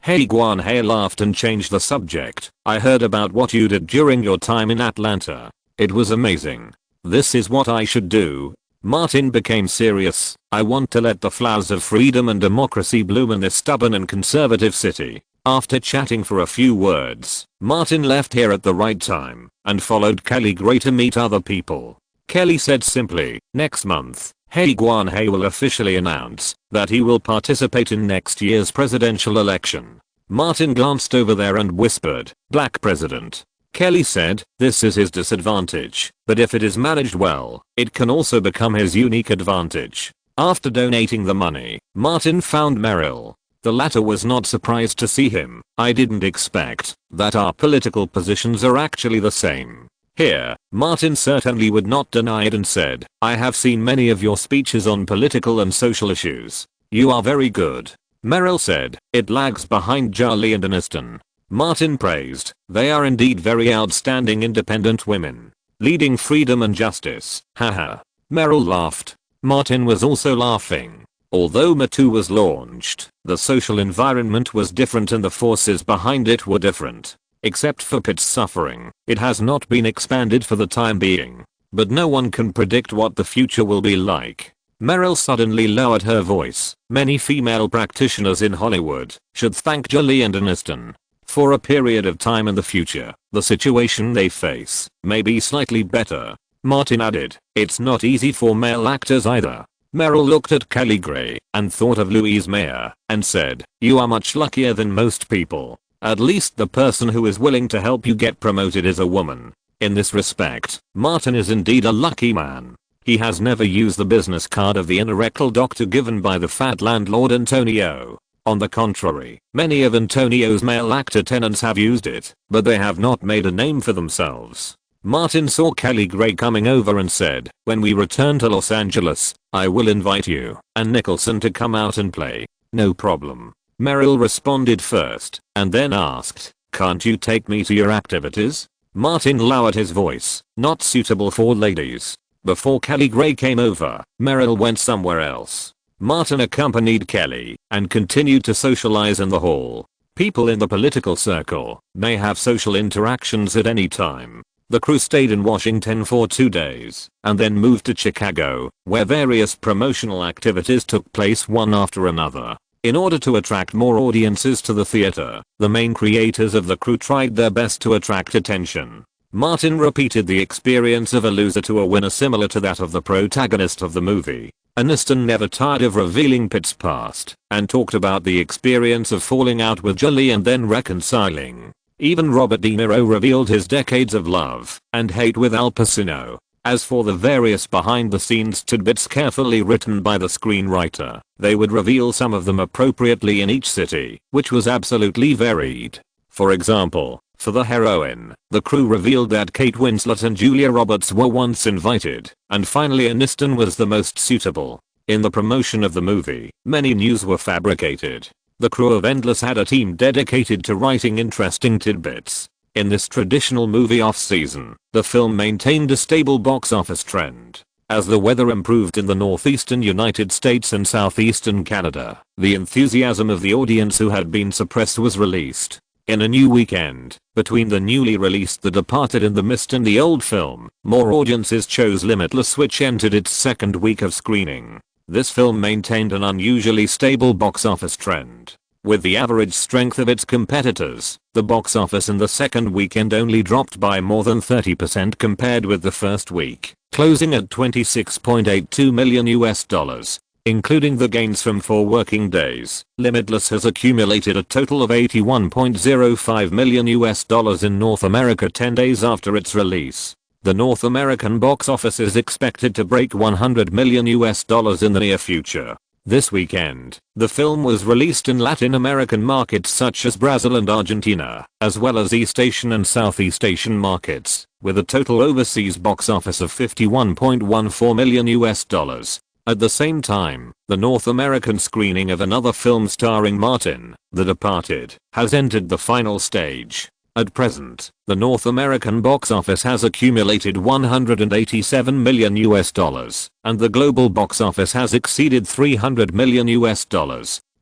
Hey Guan Hey laughed and changed the subject. I heard about what you did during your time in Atlanta. It was amazing. This is what I should do. Martin became serious. I want to let the flowers of freedom and democracy bloom in this stubborn and conservative city. After chatting for a few words, Martin left here at the right time and followed Kelly Gray to meet other people. Kelly said simply, next month, Hey Guan Hey will officially announce that he will participate in next year's presidential election. Martin glanced over there and whispered, Black president. Kelly said, this is his disadvantage, but if it is managed well, it can also become his unique advantage. After donating the money, Martin found Meryl. The latter was not surprised to see him. I didn't expect that our political positions are actually the same. Here, Martin certainly would not deny it and said, I have seen many of your speeches on political and social issues. You are very good. Meryl said, it lags behind Jolie and Aniston. Martin praised, they are indeed very outstanding independent women. Leading freedom and justice. Haha. Meryl laughed. Martin was also laughing. Although Me Too was launched, the social environment was different and the forces behind it were different. Except for Pitt's suffering, it has not been expanded for the time being. But no one can predict what the future will be like. Meryl suddenly lowered her voice. Many female practitioners in Hollywood should thank Jolie and Aniston. For a period of time in the future, the situation they face may be slightly better. Martin added, it's not easy for male actors either. Meryl looked at Kelly Gray and thought of Louise Mayer and said, you are much luckier than most people. At least the person who is willing to help you get promoted is a woman. In this respect, Martin is indeed a lucky man. He has never used the business card of the anorectal doctor given by the fat landlord Antonio. On the contrary, many of Antonio's male actor tenants have used it, but they have not made a name for themselves. Martin saw Kelly Gray coming over and said, when we return to Los Angeles, I will invite you and Nicholson to come out and play. No problem. Meryl responded first, and then asked, can't you take me to your activities? Martin lowered his voice, not suitable for ladies. Before Kelly Gray came over, Meryl went somewhere else. Martin accompanied Kelly and continued to socialize in the hall. People in the political circle may have social interactions at any time. The crew stayed in Washington for 2 days and then moved to Chicago, where various promotional activities took place one after another. In order to attract more audiences to the theater, the main creators of the crew tried their best to attract attention. Martin repeated the experience of a loser to a winner similar to that of the protagonist of the movie. Aniston never tired of revealing Pitt's past and talked about the experience of falling out with Jolie and then reconciling. Even Robert De Niro revealed his decades of love and hate with Al Pacino. As for the various behind-the-scenes tidbits carefully written by the screenwriter, they would reveal some of them appropriately in each city, which was absolutely varied. For example, for the heroine, the crew revealed that Kate Winslet and Julia Roberts were once invited, and finally Aniston was the most suitable. In the promotion of the movie, many news were fabricated. The crew of Endless had a team dedicated to writing interesting tidbits. In this traditional movie off-season, the film maintained a stable box office trend. As the weather improved in the northeastern United States and southeastern Canada, the enthusiasm of the audience who had been suppressed was released. In a new weekend, between the newly released The Departed and The Mist and the old film, more audiences chose Limitless, which entered its second week of screening. This film maintained an unusually stable box office trend. With the average strength of its competitors, the box office in the second weekend only dropped by more than 30% compared with the first week, closing at $26.82 million. Including the gains from 4 working days, Limitless has accumulated a total of $81.05 million in North America 10 days after its release. The North American box office is expected to break $100 million in the near future. This weekend, the film was released in Latin American markets such as Brazil and Argentina, as well as East Asian and Southeast Asian markets, with a total overseas box office of $51.14 million. At the same time, the North American screening of another film starring Martin, The Departed, has entered the final stage. At present, the North American box office has accumulated $187 million, and the global box office has exceeded $300 million.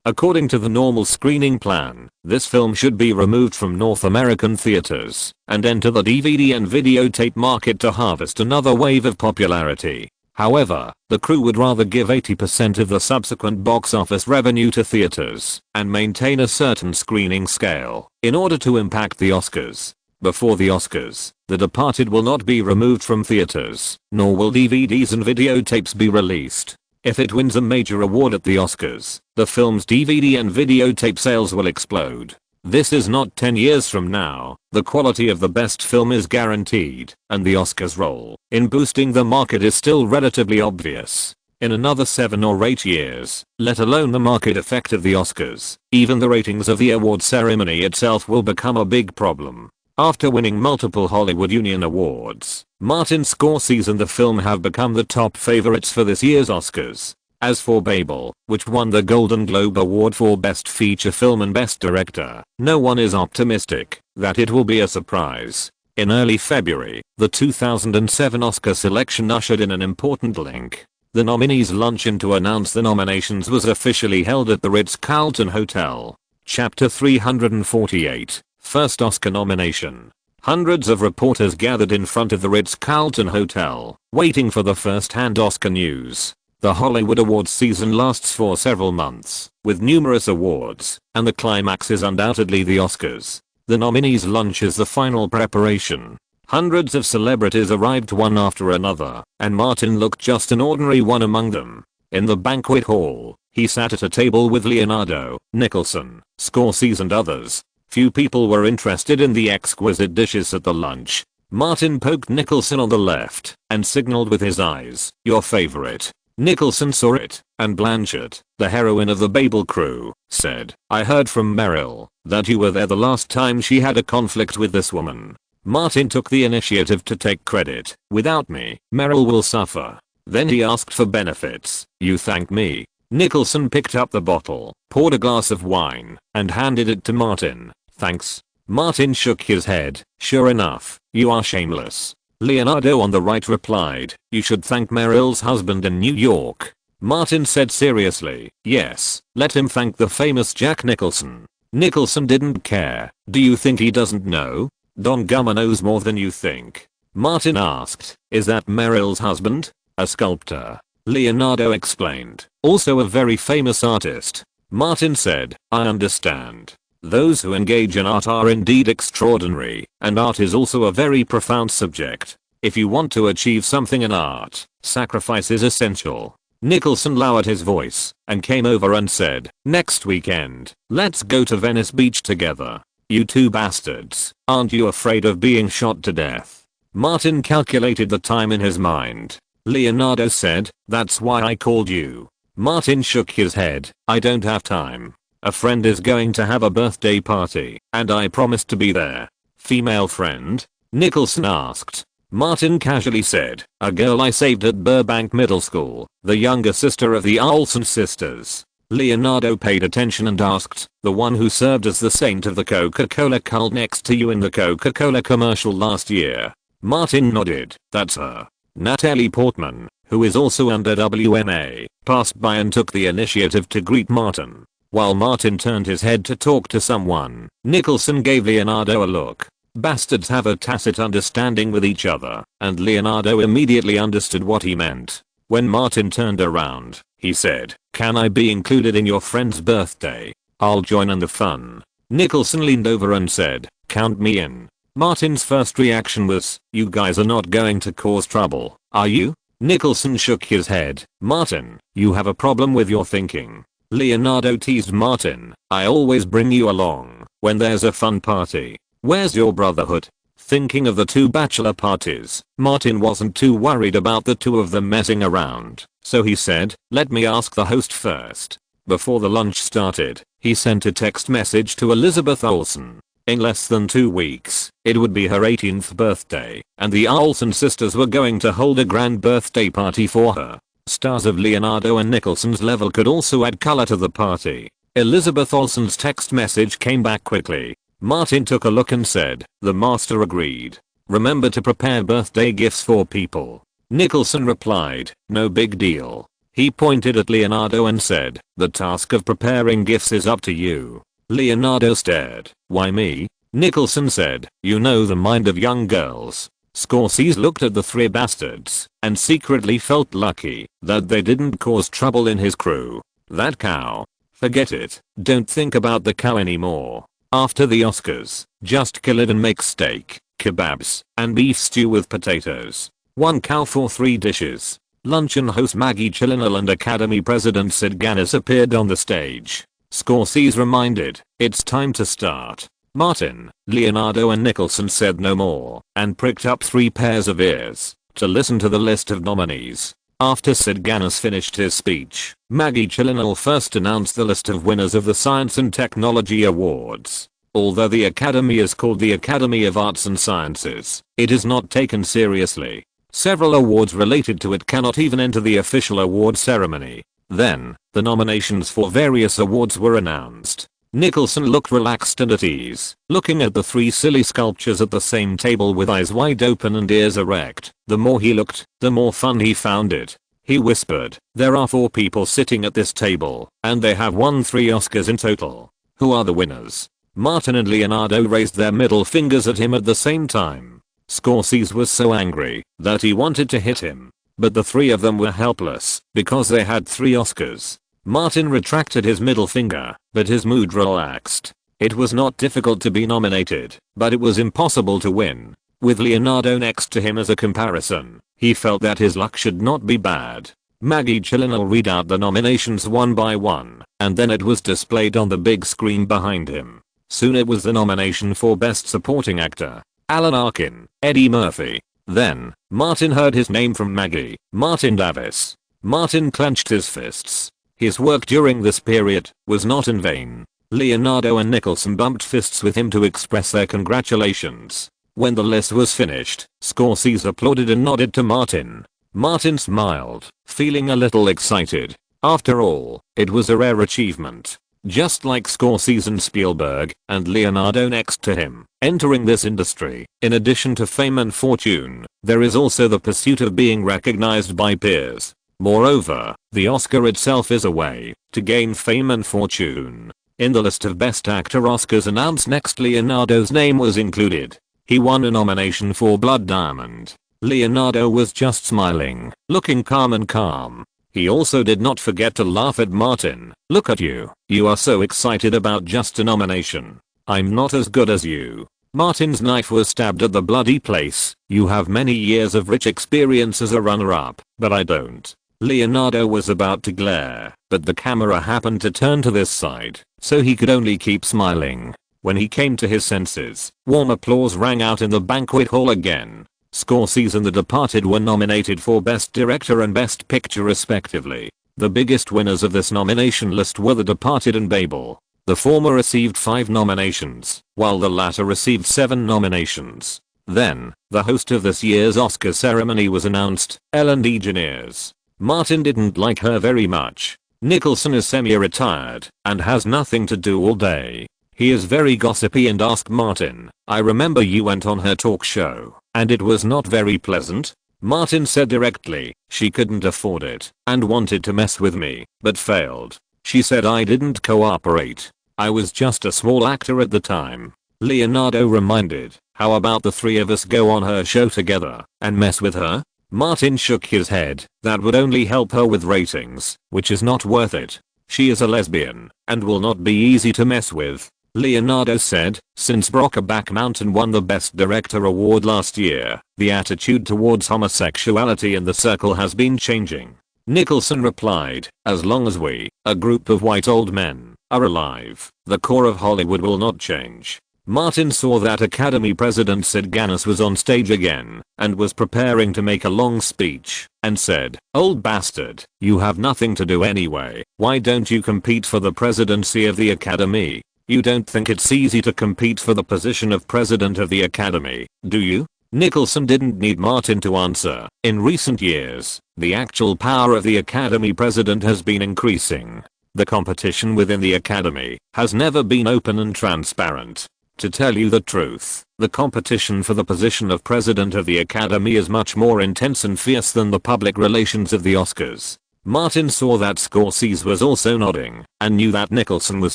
According to the normal screening plan, this film should be removed from North American theaters and enter the DVD and videotape market to harvest another wave of popularity. However, the crew would rather give 80% of the subsequent box office revenue to theaters and maintain a certain screening scale in order to impact the Oscars. Before the Oscars, The Departed will not be removed from theaters, nor will DVDs and videotapes be released. If it wins a major award at the Oscars, the film's DVD and videotape sales will explode. This is not 10 years from now. The quality of the best film is guaranteed, and the Oscars' role in boosting the market is still relatively obvious. In another 7 or 8 years, let alone the market effect of the Oscars, even the ratings of the award ceremony itself will become a big problem. After winning multiple Hollywood Union Awards, Martin Scorsese and the film have become the top favorites for this year's Oscars. As for Babel, which won the Golden Globe Award for Best Feature Film and Best Director, no one is optimistic that it will be a surprise. In early February, the 2007 Oscar selection ushered in an important link. The nominees' luncheon to announce the nominations was officially held at the Ritz-Carlton Hotel. Chapter 348, First Oscar Nomination. Hundreds of reporters gathered in front of the Ritz-Carlton Hotel, waiting for the first-hand Oscar news. The Hollywood Awards season lasts for several months, with numerous awards, and the climax is undoubtedly the Oscars. The nominees' lunch is the final preparation. Hundreds of celebrities arrived one after another, and Martin looked just an ordinary one among them. In the banquet hall, he sat at a table with Leonardo, Nicholson, Scorsese and others. Few people were interested in the exquisite dishes at the lunch. Martin poked Nicholson on the left, and signaled with his eyes, "Your favorite." Nicholson saw it, and Blanchett, the heroine of the Babel crew, said, "I heard from Meryl that you were there the last time she had a conflict with this woman." Martin took the initiative to take credit. "Without me, Meryl will suffer." Then he asked for benefits. "You thank me." Nicholson picked up the bottle, poured a glass of wine, and handed it to Martin. "Thanks." Martin shook his head. "Sure enough, you are shameless." Leonardo on the right replied, "You should thank Meryl's husband in New York." Martin said seriously, "Yes, let him thank the famous Jack Nicholson." Nicholson didn't care. "Do you think he doesn't know? Don Gummer knows more than you think." Martin asked, "Is that Meryl's husband?" "A sculptor," Leonardo explained, "also a very famous artist." Martin said, "I understand. Those who engage in art are indeed extraordinary, and art is also a very profound subject. If you want to achieve something in art, sacrifice is essential." Nicholson lowered his voice and came over and said, "Next weekend, let's go to Venice Beach together. You two bastards, aren't you afraid of being shot to death?" Martin calculated the time in his mind. Leonardo said, "That's why I called you." Martin shook his head. "I don't have time. A friend is going to have a birthday party, and I promised to be there." "Female friend?" Nicholson asked. Martin casually said, "A girl I saved at Burbank Middle School, the younger sister of the Olsen sisters." Leonardo paid attention and asked, "The one who served as the saint of the Coca-Cola cult next to you in the Coca-Cola commercial last year?" Martin nodded. "That's her." Natalie Portman, who is also under WMA, passed by and took the initiative to greet Martin. While Martin turned his head to talk to someone, Nicholson gave Leonardo a look. Bastards have a tacit understanding with each other, and Leonardo immediately understood what he meant. When Martin turned around, he said, "Can I be included in your friend's birthday? I'll join in the fun." Nicholson leaned over and said, "Count me in." Martin's first reaction was, "You guys are not going to cause trouble, are you?" Nicholson shook his head. "Martin, you have a problem with your thinking." Leonardo teased Martin, "I always bring you along when there's a fun party. Where's your brotherhood?" Thinking of the 2 bachelor parties, Martin wasn't too worried about the 2 of them messing around, so he said, "Let me ask the host first." Before the lunch started, he sent a text message to Elizabeth Olsen. In less than 2 weeks, it would be her 18th birthday, and the Olsen sisters were going to hold a grand birthday party for her. Stars of Leonardo and Nicholson's level could also add color to the party. Elizabeth Olsen's text message came back quickly. Martin took a look and said, "The master agreed. Remember to prepare birthday gifts for people." Nicholson replied, "No big deal." He pointed at Leonardo and said, "The task of preparing gifts is up to you." Leonardo stared. "Why me?" Nicholson said, "You know the mind of young girls." Scorsese looked at the three bastards and secretly felt lucky that they didn't cause trouble in his crew. That cow. Forget it. Don't think about the cow anymore. After the Oscars, just kill it and make steak, kebabs, and beef stew with potatoes. One cow for 3 dishes. Luncheon host Maggie Gyllenhaal and Academy President Sid Ganis appeared on the stage. Scorsese reminded, "It's time to start." Martin, Leonardo and Nicholson said no more and pricked up 3 pairs of ears to listen to the list of nominees. After Sid Ganis finished his speech, Maggie Gyllenhaal first announced the list of winners of the Science and Technology Awards. Although the Academy is called the Academy of Arts and Sciences, it is not taken seriously. Several awards related to it cannot even enter the official award ceremony. Then, the nominations for various awards were announced. Nicholson looked relaxed and at ease, looking at the 3 silly sculptures at the same table with eyes wide open and ears erect. The more he looked, the more fun he found it. He whispered, "There are 4 people sitting at this table, and they have won 3 Oscars in total. Who are the winners?" Martin and Leonardo raised their middle fingers at him at the same time. Scorsese was so angry that he wanted to hit him. But the 3 of them were helpless because they had 3 Oscars. Martin retracted his middle finger, but his mood relaxed. It was not difficult to be nominated, but it was impossible to win. With Leonardo next to him as a comparison, he felt that his luck should not be bad. Maggie Gyllenhaal read out the nominations one by one, and then it was displayed on the big screen behind him. Soon it was the nomination for Best Supporting Actor. Alan Arkin, Eddie Murphy. Then, Martin heard his name from Maggie, Martin Davis. Martin clenched his fists. His work during this period was not in vain. Leonardo and Nicholson bumped fists with him to express their congratulations. When the list was finished, Scorsese applauded and nodded to Martin. Martin smiled, feeling a little excited. After all, it was a rare achievement. Just like Scorsese and Spielberg, and Leonardo next to him, entering this industry, in addition to fame and fortune, there is also the pursuit of being recognized by peers. Moreover, the Oscar itself is a way to gain fame and fortune. In the list of Best Actor Oscars announced next, Leonardo's name was included. He won a nomination for Blood Diamond. Leonardo was just smiling, looking calm and calm. He also did not forget to laugh at Martin. "Look at you. You are so excited about just a nomination. I'm not as good as you." Martin's knife was stabbed at the bloody place. "You have many years of rich experience as a runner-up, but I don't." Leonardo was about to glare, but the camera happened to turn to this side, so he could only keep smiling. When he came to his senses, warm applause rang out in the banquet hall again. Scorsese and The Departed were nominated for Best Director and Best Picture respectively. The biggest winners of this nomination list were The Departed and Babel. The former received 5 nominations, while the latter received 7 nominations. Then, the host of this year's Oscar ceremony was announced, Ellen DeGeneres. Martin didn't like her very much. Nicholson is semi-retired and has nothing to do all day. He is very gossipy and asked Martin, "I remember you went on her talk show, and it was not very pleasant?" Martin said directly, "She couldn't afford it and wanted to mess with me, but failed. She said I didn't cooperate. I was just a small actor at the time." Leonardo reminded, "How about the 3 of us go on her show together and mess with her?" Martin shook his head. "That would only help her with ratings, which is not worth it. She is a lesbian and will not be easy to mess with." Leonardo said, "Since Brokeback Mountain won the Best Director award last year, the attitude towards homosexuality in the circle has been changing." Nicholson replied, "As long as we, a group of white old men, are alive, the core of Hollywood will not change." Martin saw that Academy President Sid Ganis was on stage again and was preparing to make a long speech and said, "Old bastard, you have nothing to do anyway. Why don't you compete for the presidency of the Academy? You don't think it's easy to compete for the position of president of the Academy, do you?" Nicholson didn't need Martin to answer. In recent years, the actual power of the Academy president has been increasing. The competition within the Academy has never been open and transparent. To tell you the truth, the competition for the position of president of the Academy is much more intense and fierce than the public relations of the Oscars. Martin saw that Scorsese was also nodding and knew that Nicholson was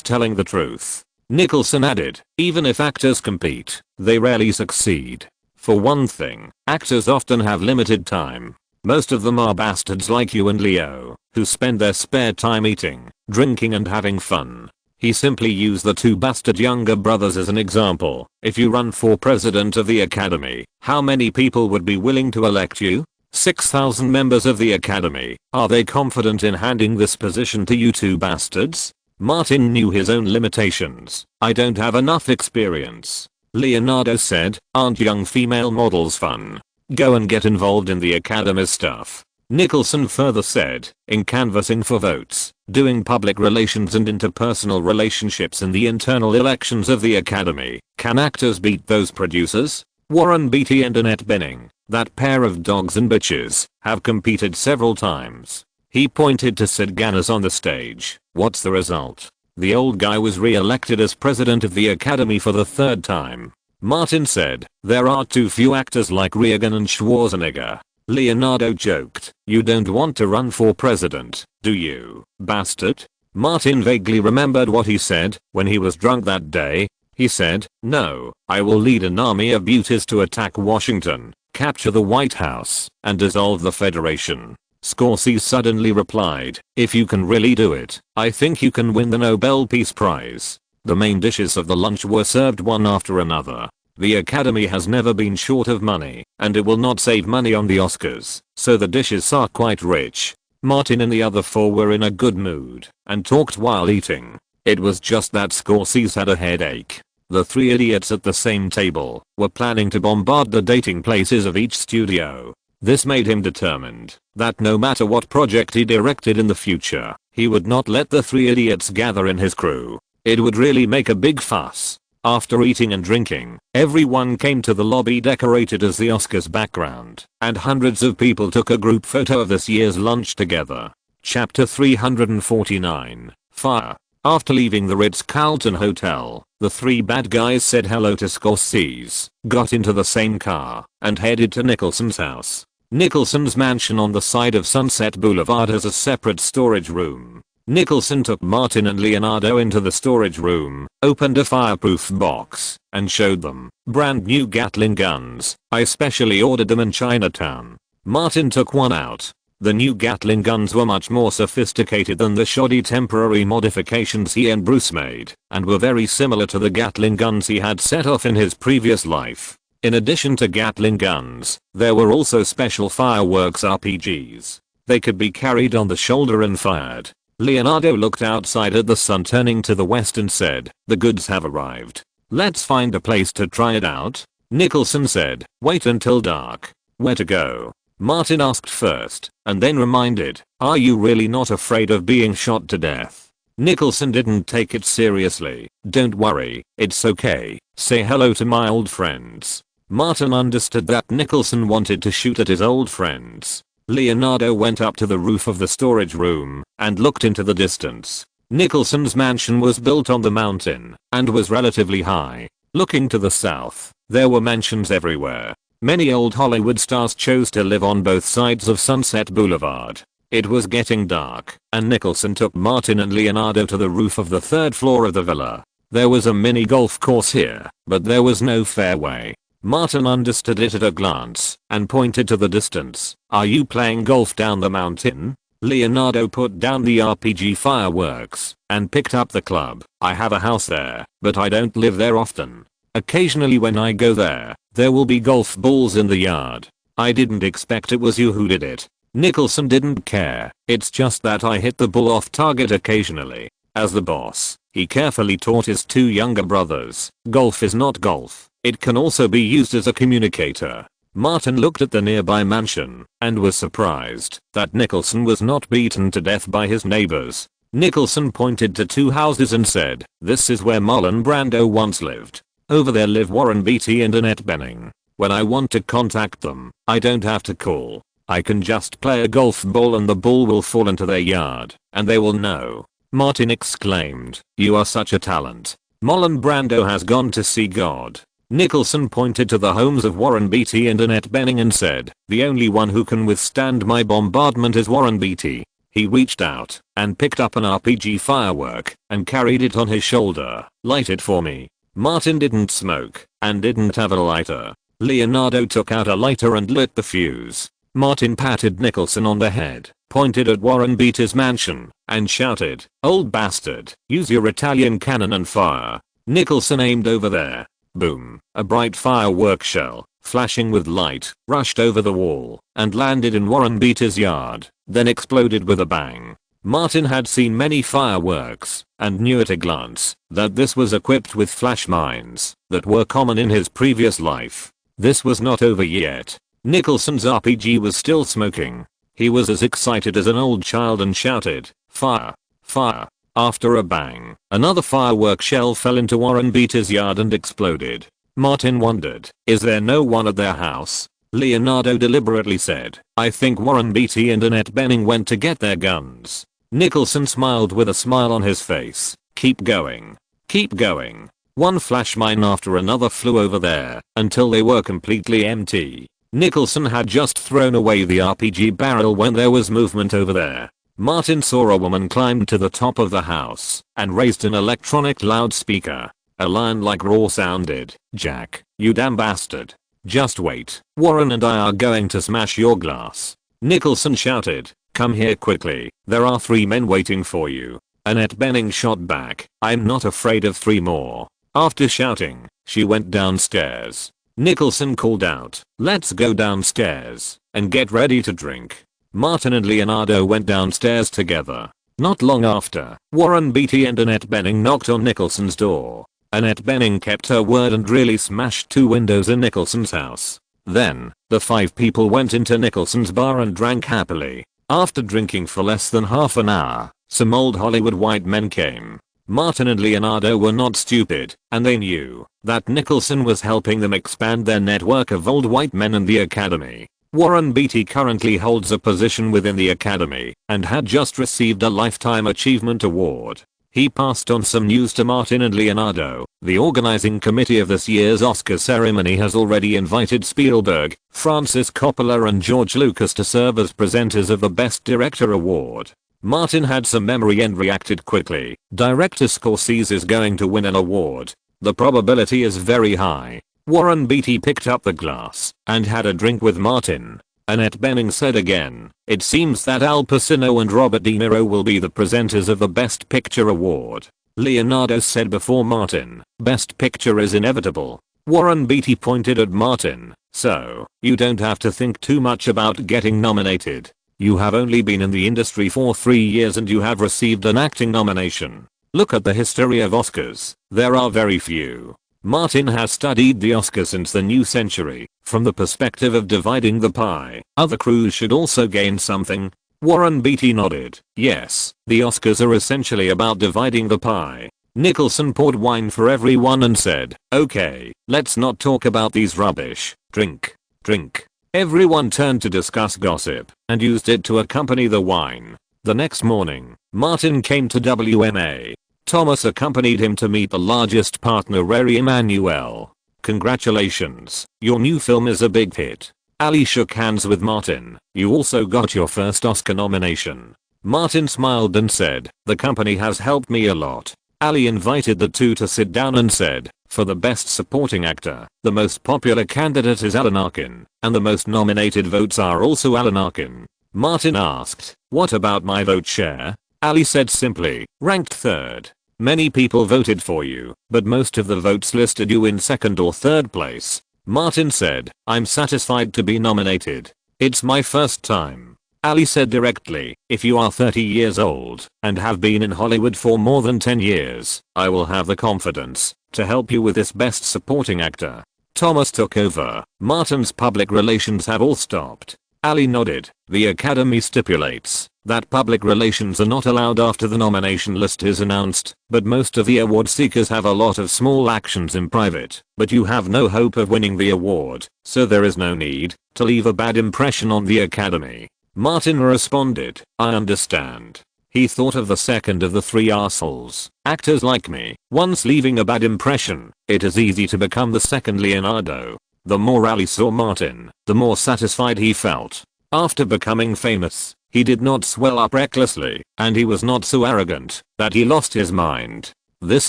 telling the truth. Nicholson added, even if actors compete, they rarely succeed. For one thing, actors often have limited time. Most of them are bastards like you and Leo, who spend their spare time eating, drinking and having fun. He simply used the two bastard younger brothers as an example. If you run for president of the Academy, how many people would be willing to elect you? 6,000 members of the Academy. Are they confident in handing this position to you two bastards? Martin knew his own limitations. I don't have enough experience. Leonardo said, aren't young female models fun? Go and get involved in the Academy stuff. Nicholson further said, in canvassing for votes, doing public relations and interpersonal relationships in the internal elections of the Academy, can actors beat those producers? Warren Beatty and Annette Bening, that pair of dogs and bitches, have competed several times. He pointed to Sid Ganis on the stage. What's the result? The old guy was re-elected as president of the Academy for the third time. Martin said, there are too few actors like Reagan and Schwarzenegger. Leonardo joked, you don't want to run for president, do you, bastard? Martin vaguely remembered what he said when he was drunk that day. He said, no, I will lead an army of beauties to attack Washington, capture the White House, and dissolve the Federation. Scorsese suddenly replied, if you can really do it, I think you can win the Nobel Peace Prize. The main dishes of the lunch were served one after another. The Academy has never been short of money, and it will not save money on the Oscars, so the dishes are quite rich. Martin and the other four were in a good mood, and talked while eating. It was just that Scorsese had a headache. The three idiots at the same table were planning to bombard the dating places of each studio. This made him determined that no matter what project he directed in the future, he would not let the three idiots gather in his crew. It would really make a big fuss. After eating and drinking, everyone came to the lobby decorated as the Oscars background, and hundreds of people took a group photo of this year's lunch together. Chapter 349, Fire. After leaving the Ritz-Carlton Hotel, the three bad guys said hello to Scorsese, got into the same car, and headed to Nicholson's house. Nicholson's mansion on the side of Sunset Boulevard has a separate storage room. Nicholson took Martin and Leonardo into the storage room, opened a fireproof box, and showed them brand new Gatling guns. I specially ordered them in Chinatown. Martin took one out. The new Gatling guns were much more sophisticated than the shoddy temporary modifications he and Bruce made, and were very similar to the Gatling guns he had set off in his previous life. In addition to Gatling guns, there were also special fireworks RPGs. They could be carried on the shoulder and fired. Leonardo looked outside at the sun turning to the west and said, the goods have arrived. Let's find a place to try it out. Nicholson said, wait until dark. Where to go? Martin asked first, and then reminded, are you really not afraid of being shot to death? Nicholson didn't take it seriously. Don't worry, it's okay. Say hello to my old friends. Martin understood that Nicholson wanted to shoot at his old friends. Leonardo went up to the roof of the storage room and looked into the distance. Nicholson's mansion was built on the mountain and was relatively high. Looking to the south, there were mansions everywhere. Many old Hollywood stars chose to live on both sides of Sunset Boulevard. It was getting dark, and Nicholson took Martin and Leonardo to the roof of the third floor of the villa. There was a mini golf course here, but there was no fairway. Martin understood it at a glance and pointed to the distance. Are you playing golf down the mountain? Leonardo put down the RPG fireworks and picked up the club. I have a house there, but I don't live there often. Occasionally when I go there, there will be golf balls in the yard. I didn't expect it was you who did it. Nicholson didn't care. It's just that I hit the ball off target occasionally. As the boss, he carefully taught his two younger brothers, golf is not golf. It can also be used as a communicator. Martin looked at the nearby mansion and was surprised that Nicholson was not beaten to death by his neighbors. Nicholson pointed to two houses and said, this is where Marlon Brando once lived. Over there live Warren Beatty and Annette Bening. When I want to contact them, I don't have to call. I can just play a golf ball and the ball will fall into their yard, and they will know. Martin exclaimed, you are such a talent. Marlon Brando has gone to see God. Nicholson pointed to the homes of Warren Beatty and Annette Bening and said, the only one who can withstand my bombardment is Warren Beatty. He reached out and picked up an RPG firework and carried it on his shoulder. Light it for me. Martin didn't smoke and didn't have a lighter. Leonardo took out a lighter and lit the fuse. Martin patted Nicholson on the head, pointed at Warren Beatty's mansion, and shouted, old bastard, use your Italian cannon and fire. Nicholson aimed over there. Boom. A bright firework shell, flashing with light, rushed over the wall and landed in Warren Beatty's yard, then exploded with a bang. Martin had seen many fireworks and knew at a glance that this was equipped with flash mines that were common in his previous life. This was not over yet. Nicholson's RPG was still smoking. He was as excited as an old child and shouted, fire, fire. After a bang, another firework shell fell into Warren Beatty's yard and exploded. Martin wondered, is there no one at their house? Leonardo deliberately said, I think Warren Beatty and Annette Bening went to get their guns. Nicholson smiled with a smile on his face. Keep going. Keep going. One flash mine after another flew over there until they were completely empty. Nicholson had just thrown away the RPG barrel when there was movement over there. Martin saw a woman climb to the top of the house and raised an electronic loudspeaker. A lion-like roar sounded, Jack, you damn bastard. Just wait. Warren and I are going to smash your glass. Nicholson shouted, come here quickly. There are 3 men waiting for you. Annette Bening shot back, I'm not afraid of 3 more. After shouting, she went downstairs. Nicholson called out, let's go downstairs and get ready to drink. Martin and Leonardo went downstairs together. Not long after, Warren Beatty and Annette Bening knocked on Nicholson's door. Annette Bening kept her word and really smashed 2 windows in Nicholson's house. Then, the 5 people went into Nicholson's bar and drank happily. After drinking for less than half an hour, some old Hollywood white men came. Martin and Leonardo were not stupid, and they knew that Nicholson was helping them expand their network of old white men in the academy. Warren Beatty currently holds a position within the academy and had just received a Lifetime Achievement Award. He passed on some news to Martin and Leonardo. The organizing committee of this year's Oscar ceremony has already invited Spielberg, Francis Coppola and George Lucas to serve as presenters of the Best Director Award. Martin had some memory and reacted quickly. Director Scorsese is going to win an award. The probability is very high. Warren Beatty picked up the glass and had a drink with Martin. Annette Bening said again, it seems that Al Pacino and Robert De Niro will be the presenters of the Best Picture Award. Leonardo said before Martin, Best Picture is inevitable. Warren Beatty pointed at Martin, so, you don't have to think too much about getting nominated. You have only been in the industry for 3 years and you have received an acting nomination. Look at the history of Oscars. There are very few. Martin has studied the Oscars since the new century, from the perspective of dividing the pie. Other crews should also gain something. Warren Beatty nodded. Yes, the Oscars are essentially about dividing the pie. Nicholson poured wine for everyone and said, okay, let's not talk about these rubbish. Drink. Drink. Everyone turned to discuss gossip and used it to accompany the wine. The next morning, Martin came to WMA. Thomas accompanied him to meet the largest partner, Rary Emanuel. Congratulations, your new film is a big hit. Ali shook hands with Martin. You also got your first Oscar nomination. Martin smiled and said, the company has helped me a lot. Ali invited the two to sit down and said, for the best supporting actor, the most popular candidate is Alan Arkin, and the most nominated votes are also Alan Arkin. Martin asked, what about my vote share? Ali said simply, ranked 3rd. Many people voted for you, but most of the votes listed you in 2nd or 3rd place. Martin said, I'm satisfied to be nominated. It's my first time. Ali said directly, if you are 30 years old and have been in Hollywood for more than 10 years, I will have the confidence to help you with this best supporting actor. Thomas took over. Martin's public relations have all stopped. Ali nodded. The Academy stipulates that public relations are not allowed after the nomination list is announced, but most of the award seekers have a lot of small actions in private, but you have no hope of winning the award, so there is no need to leave a bad impression on the Academy. Martin responded, I understand. He thought of the second of the three arseholes. Actors like me, once leaving a bad impression, it is easy to become the second Leonardo. The more Ali saw Martin, the more satisfied he felt. After becoming famous, he did not swell up recklessly, and he was not so arrogant that he lost his mind. This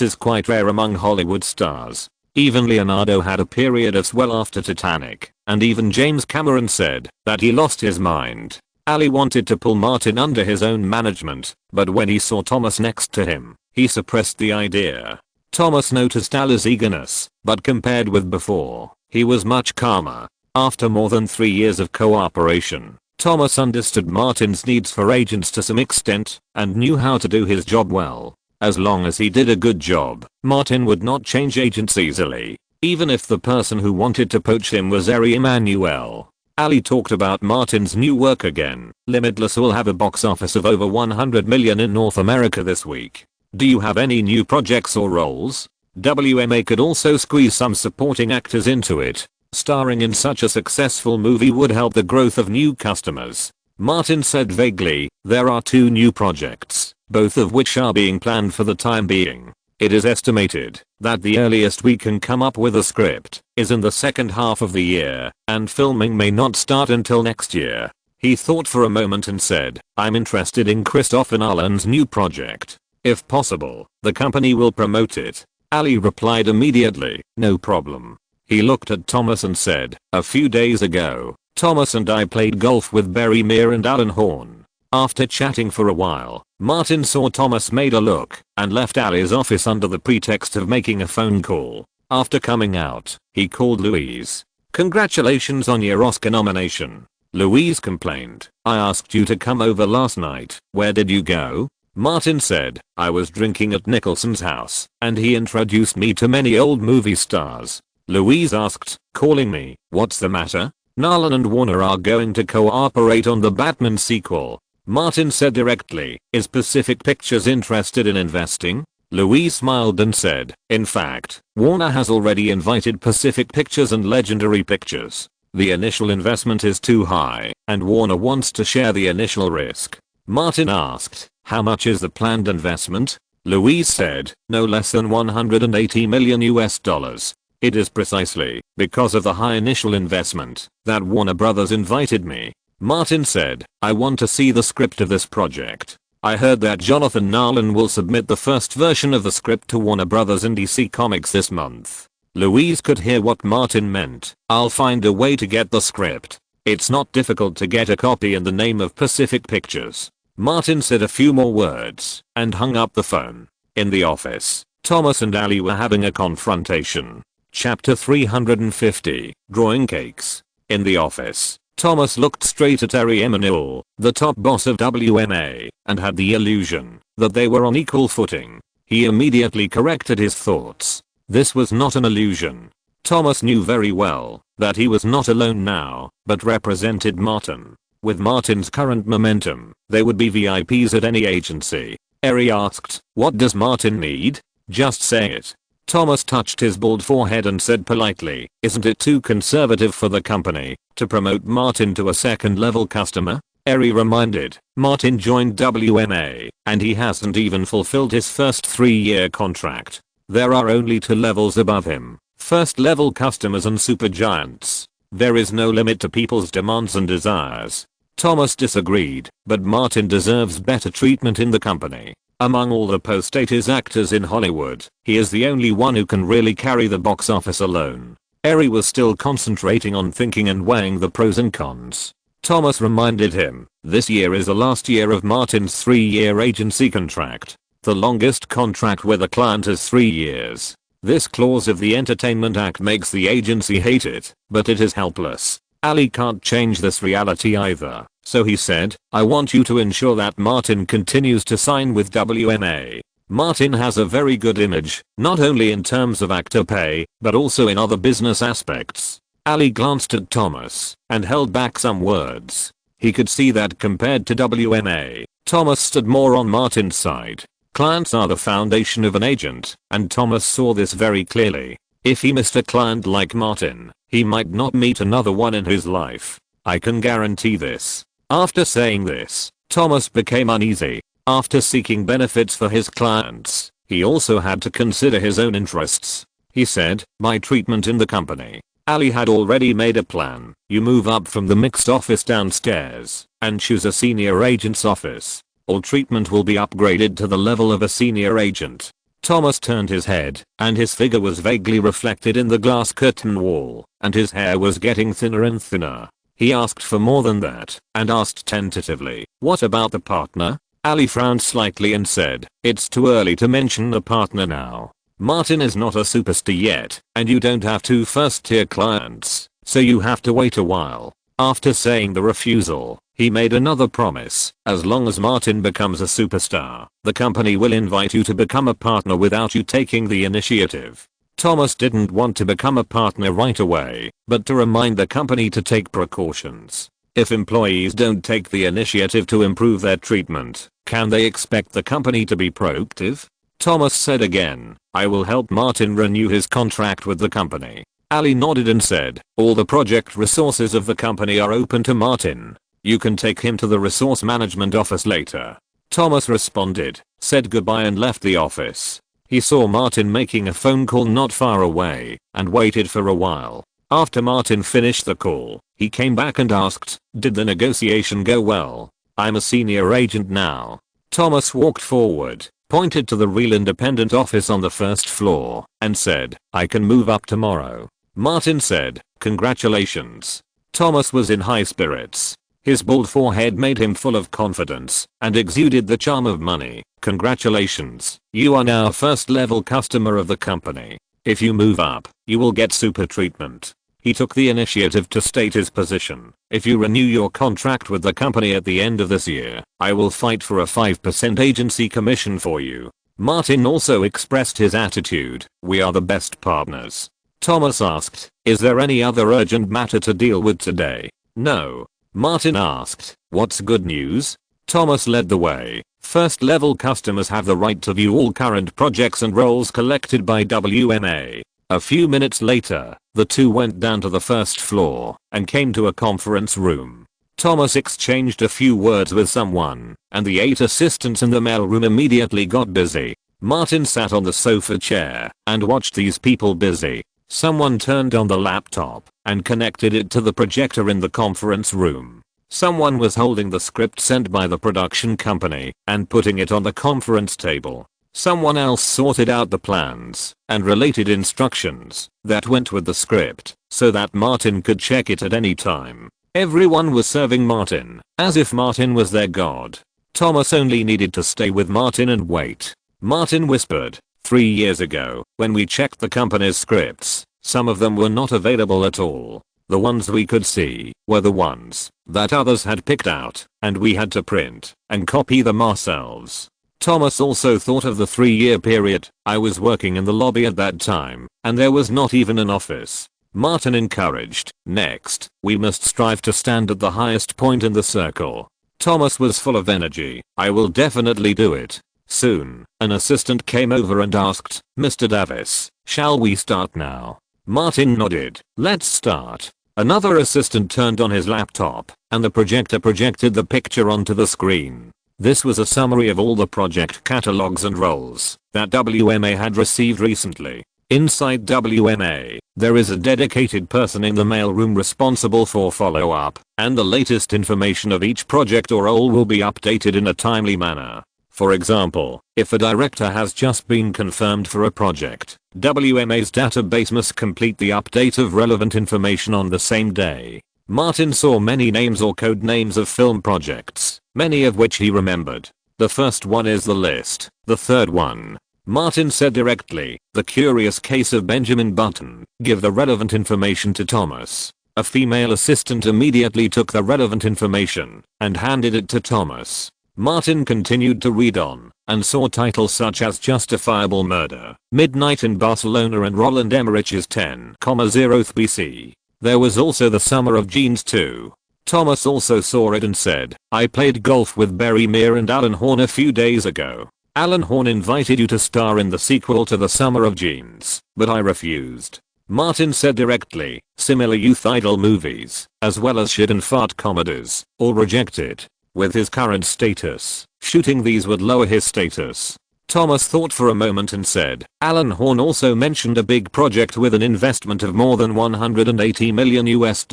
is quite rare among Hollywood stars. Even Leonardo had a period of swell after Titanic, and even James Cameron said that he lost his mind. Ali wanted to pull Martin under his own management, but when he saw Thomas next to him, he suppressed the idea. Thomas noticed Ali's eagerness, but compared with before, he was much calmer. After more than 3 years of cooperation, Thomas understood Martin's needs for agents to some extent, and knew how to do his job well. As long as he did a good job, Martin would not change agents easily, even if the person who wanted to poach him was Eri Emanuel. Ali talked about Martin's new work again. Limitless will have a box office of over 100 million in North America this week. Do you have any new projects or roles? WMA could also squeeze some supporting actors into it. Starring in such a successful movie would help the growth of new customers. Martin said vaguely, there are 2 new projects, both of which are being planned for the time being. It is estimated that the earliest we can come up with a script is in the second half of the year, and filming may not start until next year. He thought for a moment and said, I'm interested in Christopher Nolan's new project. If possible, the company will promote it. Ali replied immediately, no problem. He looked at Thomas and said, a few days ago, Thomas and I played golf with Barry Meir and Alan Horn. After chatting for a while, Martin saw Thomas made a look and left Ali's office under the pretext of making a phone call. After coming out, he called Louise. Congratulations on your Oscar nomination. Louise complained, I asked you to come over last night. Where did you go? Martin said, I was drinking at Nicholson's house, and he introduced me to many old movie stars. Louise asked, calling me, what's the matter? Nolan and Warner are going to cooperate on the Batman sequel. Martin said directly, is Pacific Pictures interested in investing? Louise smiled and said, in fact, Warner has already invited Pacific Pictures and Legendary Pictures. The initial investment is too high, and Warner wants to share the initial risk. Martin asked, how much is the planned investment? Louise said, no less than $180 million US. It is precisely because of the high initial investment that Warner Brothers invited me. Martin said, I want to see the script of this project. I heard that Jonathan Nolan will submit the first version of the script to Warner Brothers and DC Comics this month. Louise could hear what Martin meant. I'll find a way to get the script. It's not difficult to get a copy in the name of Pacific Pictures. Martin said a few more words and hung up the phone. In the office, Thomas and Ali were having a confrontation. Chapter 350, Drawing Cakes. In the office, Thomas looked straight at Eri Emanuel, the top boss of WMA, and had the illusion that they were on equal footing. He immediately corrected his thoughts. This was not an illusion. Thomas knew very well that he was not alone now, but represented Martin. With Martin's current momentum, they would be VIPs at any agency. Eri asked, what does Martin need? Just say it. Thomas touched his bald forehead and said politely, isn't it too conservative for the company to promote Martin to a second-level customer? Eri reminded, Martin joined WMA, and he hasn't even fulfilled his first 3-year contract. There are only 2 levels above him, first-level customers and supergiants. There is no limit to people's demands and desires. Thomas disagreed, but Martin deserves better treatment in the company. Among all the post-80s actors in Hollywood, he is the only one who can really carry the box office alone. Eri was still concentrating on thinking and weighing the pros and cons. Thomas reminded him, this year is the last year of Martin's 3-year agency contract. The longest contract with a client is 3 years. This clause of the Entertainment Act makes the agency hate it, but it is helpless. Ali can't change this reality either, so he said, I want you to ensure that Martin continues to sign with WMA. Martin has a very good image, not only in terms of actor pay, but also in other business aspects. Ali glanced at Thomas and held back some words. He could see that compared to WMA, Thomas stood more on Martin's side. Clients are the foundation of an agent, and Thomas saw this very clearly. If he missed a client like Martin, he might not meet another one in his life. I can guarantee this. After saying this, Thomas became uneasy. After seeking benefits for his clients, he also had to consider his own interests. He said, "My treatment in the company." Ali had already made a plan. "You move up from the mixed office downstairs and choose a senior agent's office. All treatment will be upgraded to the level of a senior agent." Thomas turned his head, and his figure was vaguely reflected in the glass curtain wall, and his hair was getting thinner and thinner. He asked for more than that, and asked tentatively, "What about the partner?" Ali frowned slightly and said, "It's too early to mention the partner now. Martin is not a superstar yet, and you don't have 2 first-tier clients, so you have to wait a while." After saying the refusal, he made another promise: "As long as Martin becomes a superstar, the company will invite you to become a partner without you taking the initiative." Thomas didn't want to become a partner right away, but to remind the company to take precautions. If employees don't take the initiative to improve their treatment, can they expect the company to be proactive? Thomas said again, "I will help Martin renew his contract with the company." Ali nodded and said, "All the project resources of the company are open to Martin. You can take him to the resource management office later." Thomas responded, said goodbye and left the office. He saw Martin making a phone call not far away, and waited for a while. After Martin finished the call, he came back and asked, "Did the negotiation go well? I'm a senior agent now." Thomas walked forward, pointed to the real independent office on the first floor, and said, "I can move up tomorrow." Martin said, "Congratulations." Thomas was in high spirits. His bald forehead made him full of confidence and exuded the charm of money. "Congratulations, you are now a first-level customer of the company. If you move up, you will get super treatment." He took the initiative to state his position. "If you renew your contract with the company at the end of this year, I will fight for a 5% agency commission for you." Martin also expressed his attitude, "We are the best partners." Thomas asked, "Is there any other urgent matter to deal with today?" "No." Martin asked, "What's good news?" Thomas led the way. First level customers have the right to view all current projects and roles collected by WMA. A few minutes later, the two went down to the first floor and came to a conference room. Thomas exchanged a few words with someone, and the 8 assistants in the mailroom immediately got busy. Martin sat on the sofa chair and watched these people busy. Someone turned on the laptop and connected it to the projector in the conference room. Someone was holding the script sent by the production company and putting it on the conference table. Someone else sorted out the plans and related instructions that went with the script so that Martin could check it at any time. Everyone was serving Martin as if Martin was their god. Thomas only needed to stay with Martin and wait. Martin whispered, 3 years ago, when we checked the company's scripts, some of them were not available at all. The ones we could see were the ones that others had picked out, and we had to print and copy them ourselves. Thomas also thought of the 3-year period. I was working in the lobby at that time, and there was not even an office. Martin encouraged, next, we must strive to stand at the highest point in the circle. Thomas was full of energy. I will definitely do it. Soon, an assistant came over and asked, Mr. Davis, shall we start now? Martin nodded. Let's start. Another assistant turned on his laptop, and the projector projected the picture onto the screen. This was a summary of all the project catalogs and roles that WMA had received recently. Inside WMA, there is a dedicated person in the mailroom responsible for follow-up, and the latest information of each project or role will be updated in a timely manner. For example, if a director has just been confirmed for a project, WMA's database must complete the update of relevant information on the same day. Martin saw many names or code names of film projects, many of which he remembered. The first one is the list, the third one. Martin said directly, The Curious Case of Benjamin Button. Give the relevant information to Thomas. A female assistant immediately took the relevant information and handed it to Thomas. Martin continued to read on and saw titles such as Justifiable Murder, Midnight in Barcelona and Roland Emmerich's 10,0th BC. There was also The Summer of Jeans 2. Thomas also saw it and said, I played golf with Barry Meir and Alan Horn a few days ago. Alan Horn invited you to star in the sequel to The Summer of Jeans, but I refused. Martin said directly, similar youth idol movies, as well as shit and fart comedies, all rejected. With his current status, Shooting these would lower his status. Thomas thought for a moment and said, Alan Horn also mentioned a big project with an investment of more than $180 million US.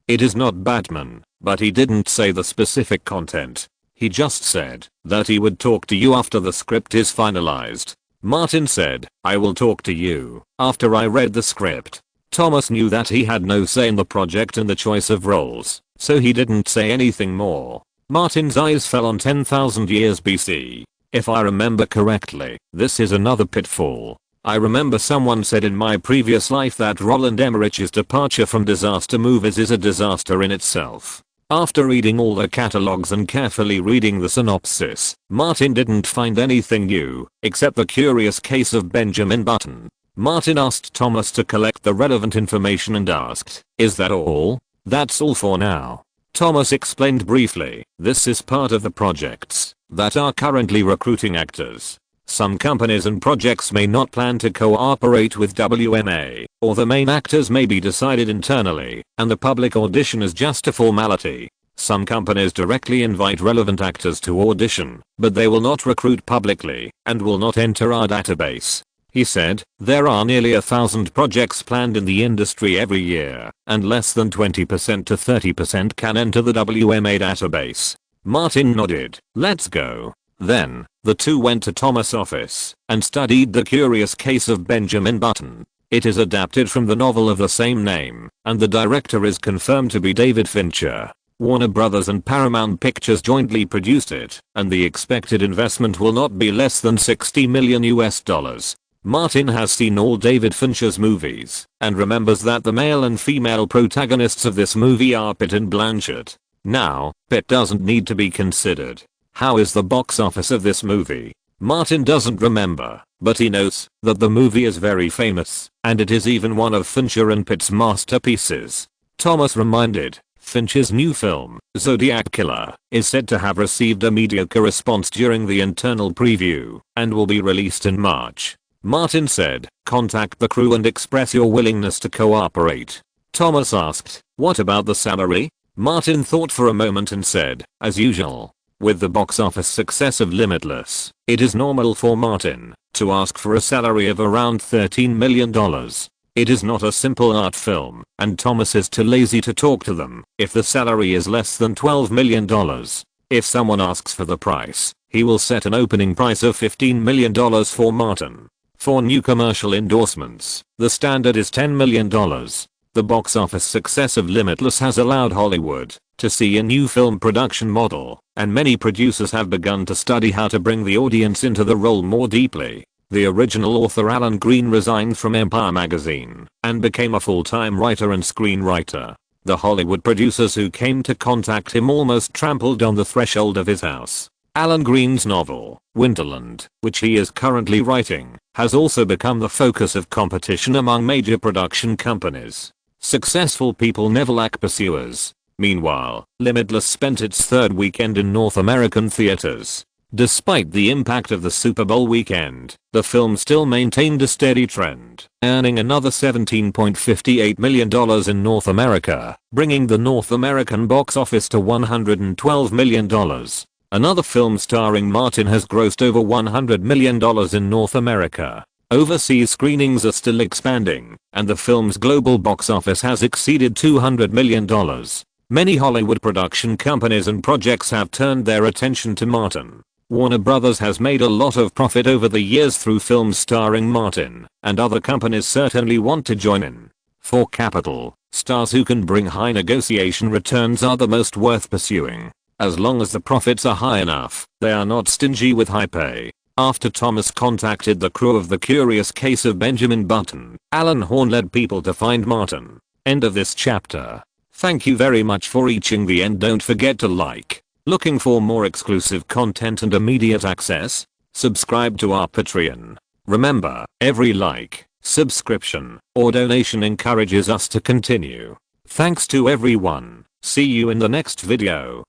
It is not Batman, but he didn't say the specific content. He just said that he would talk to you after the script is finalized. Martin said, I will talk to you after I read the script. Thomas knew that he had no say in the project and the choice of roles, so he didn't say anything more. Martin's eyes fell on 10,000 years BC. If I remember correctly, this is another pitfall. I remember someone said in my previous life that Roland Emmerich's departure from disaster movies is a disaster in itself. After reading all the catalogs and carefully reading the synopsis, Martin didn't find anything new, except the curious case of Benjamin Button. Martin asked Thomas to collect the relevant information and asked, is that all? That's all for now. Thomas explained briefly, this is part of the projects that are currently recruiting actors. Some companies and projects may not plan to cooperate with WMA, or the main actors may be decided internally, and the public audition is just a formality. Some companies directly invite relevant actors to audition, but they will not recruit publicly, and will not enter our database. He said, there are nearly 1,000 projects planned in the industry every year, and less than 20% to 30% can enter the WMA database. Martin nodded, let's go. Then, the two went to Thomas' office and studied the curious case of Benjamin Button. It is adapted from the novel of the same name, and the director is confirmed to be David Fincher. Warner Brothers and Paramount Pictures jointly produced it, and the expected investment will not be less than $60 million US. Martin has seen all David Fincher's movies, and remembers that the male and female protagonists of this movie are Pitt and Blanchett. Now, Pitt doesn't need to be considered. How is the box office of this movie? Martin doesn't remember, but he knows that the movie is very famous, and it is even one of Fincher and Pitt's masterpieces. Thomas reminded, Fincher's new film, Zodiac Killer, is said to have received a mediocre response during the internal preview, and will be released in March. Martin said, contact the crew and express your willingness to cooperate. Thomas asked, what about the salary? Martin thought for a moment and said, as usual. With the box office success of Limitless, it is normal for Martin to ask for a salary of around $13 million. It is not a simple art film, and Thomas is too lazy to talk to them if the salary is less than $12 million. If someone asks for the price, he will set an opening price of $15 million for Martin. For new commercial endorsements, the standard is $10 million. The box office success of Limitless has allowed Hollywood to see a new film production model, and many producers have begun to study how to bring the audience into the role more deeply. The original author Alan Green resigned from Empire magazine and became a full-time writer and screenwriter. The Hollywood producers who came to contact him almost trampled on the threshold of his house. Alan Green's novel, Winterland, which he is currently writing, has also become the focus of competition among major production companies. Successful people never lack pursuers. Meanwhile, Limitless spent its third weekend in North American theaters. Despite the impact of the Super Bowl weekend, the film still maintained a steady trend, earning another $17.58 million in North America, bringing the North American box office to $112 million. Another film starring Martin has grossed over $100 million in North America. Overseas screenings are still expanding, and the film's global box office has exceeded $200 million. Many Hollywood production companies and projects have turned their attention to Martin. Warner Brothers has made a lot of profit over the years through films starring Martin, and other companies certainly want to join in. For capital, stars who can bring high negotiation returns are the most worth pursuing. As long as the profits are high enough, they are not stingy with high pay. After Thomas contacted the crew of The Curious Case of Benjamin Button, Alan Horn led people to find Martin. End of this chapter. Thank you very much for reaching the end. Don't forget to like. Looking for more exclusive content and immediate access? Subscribe to our Patreon. Remember, every like, subscription, or donation encourages us to continue. Thanks to everyone. See you in the next video.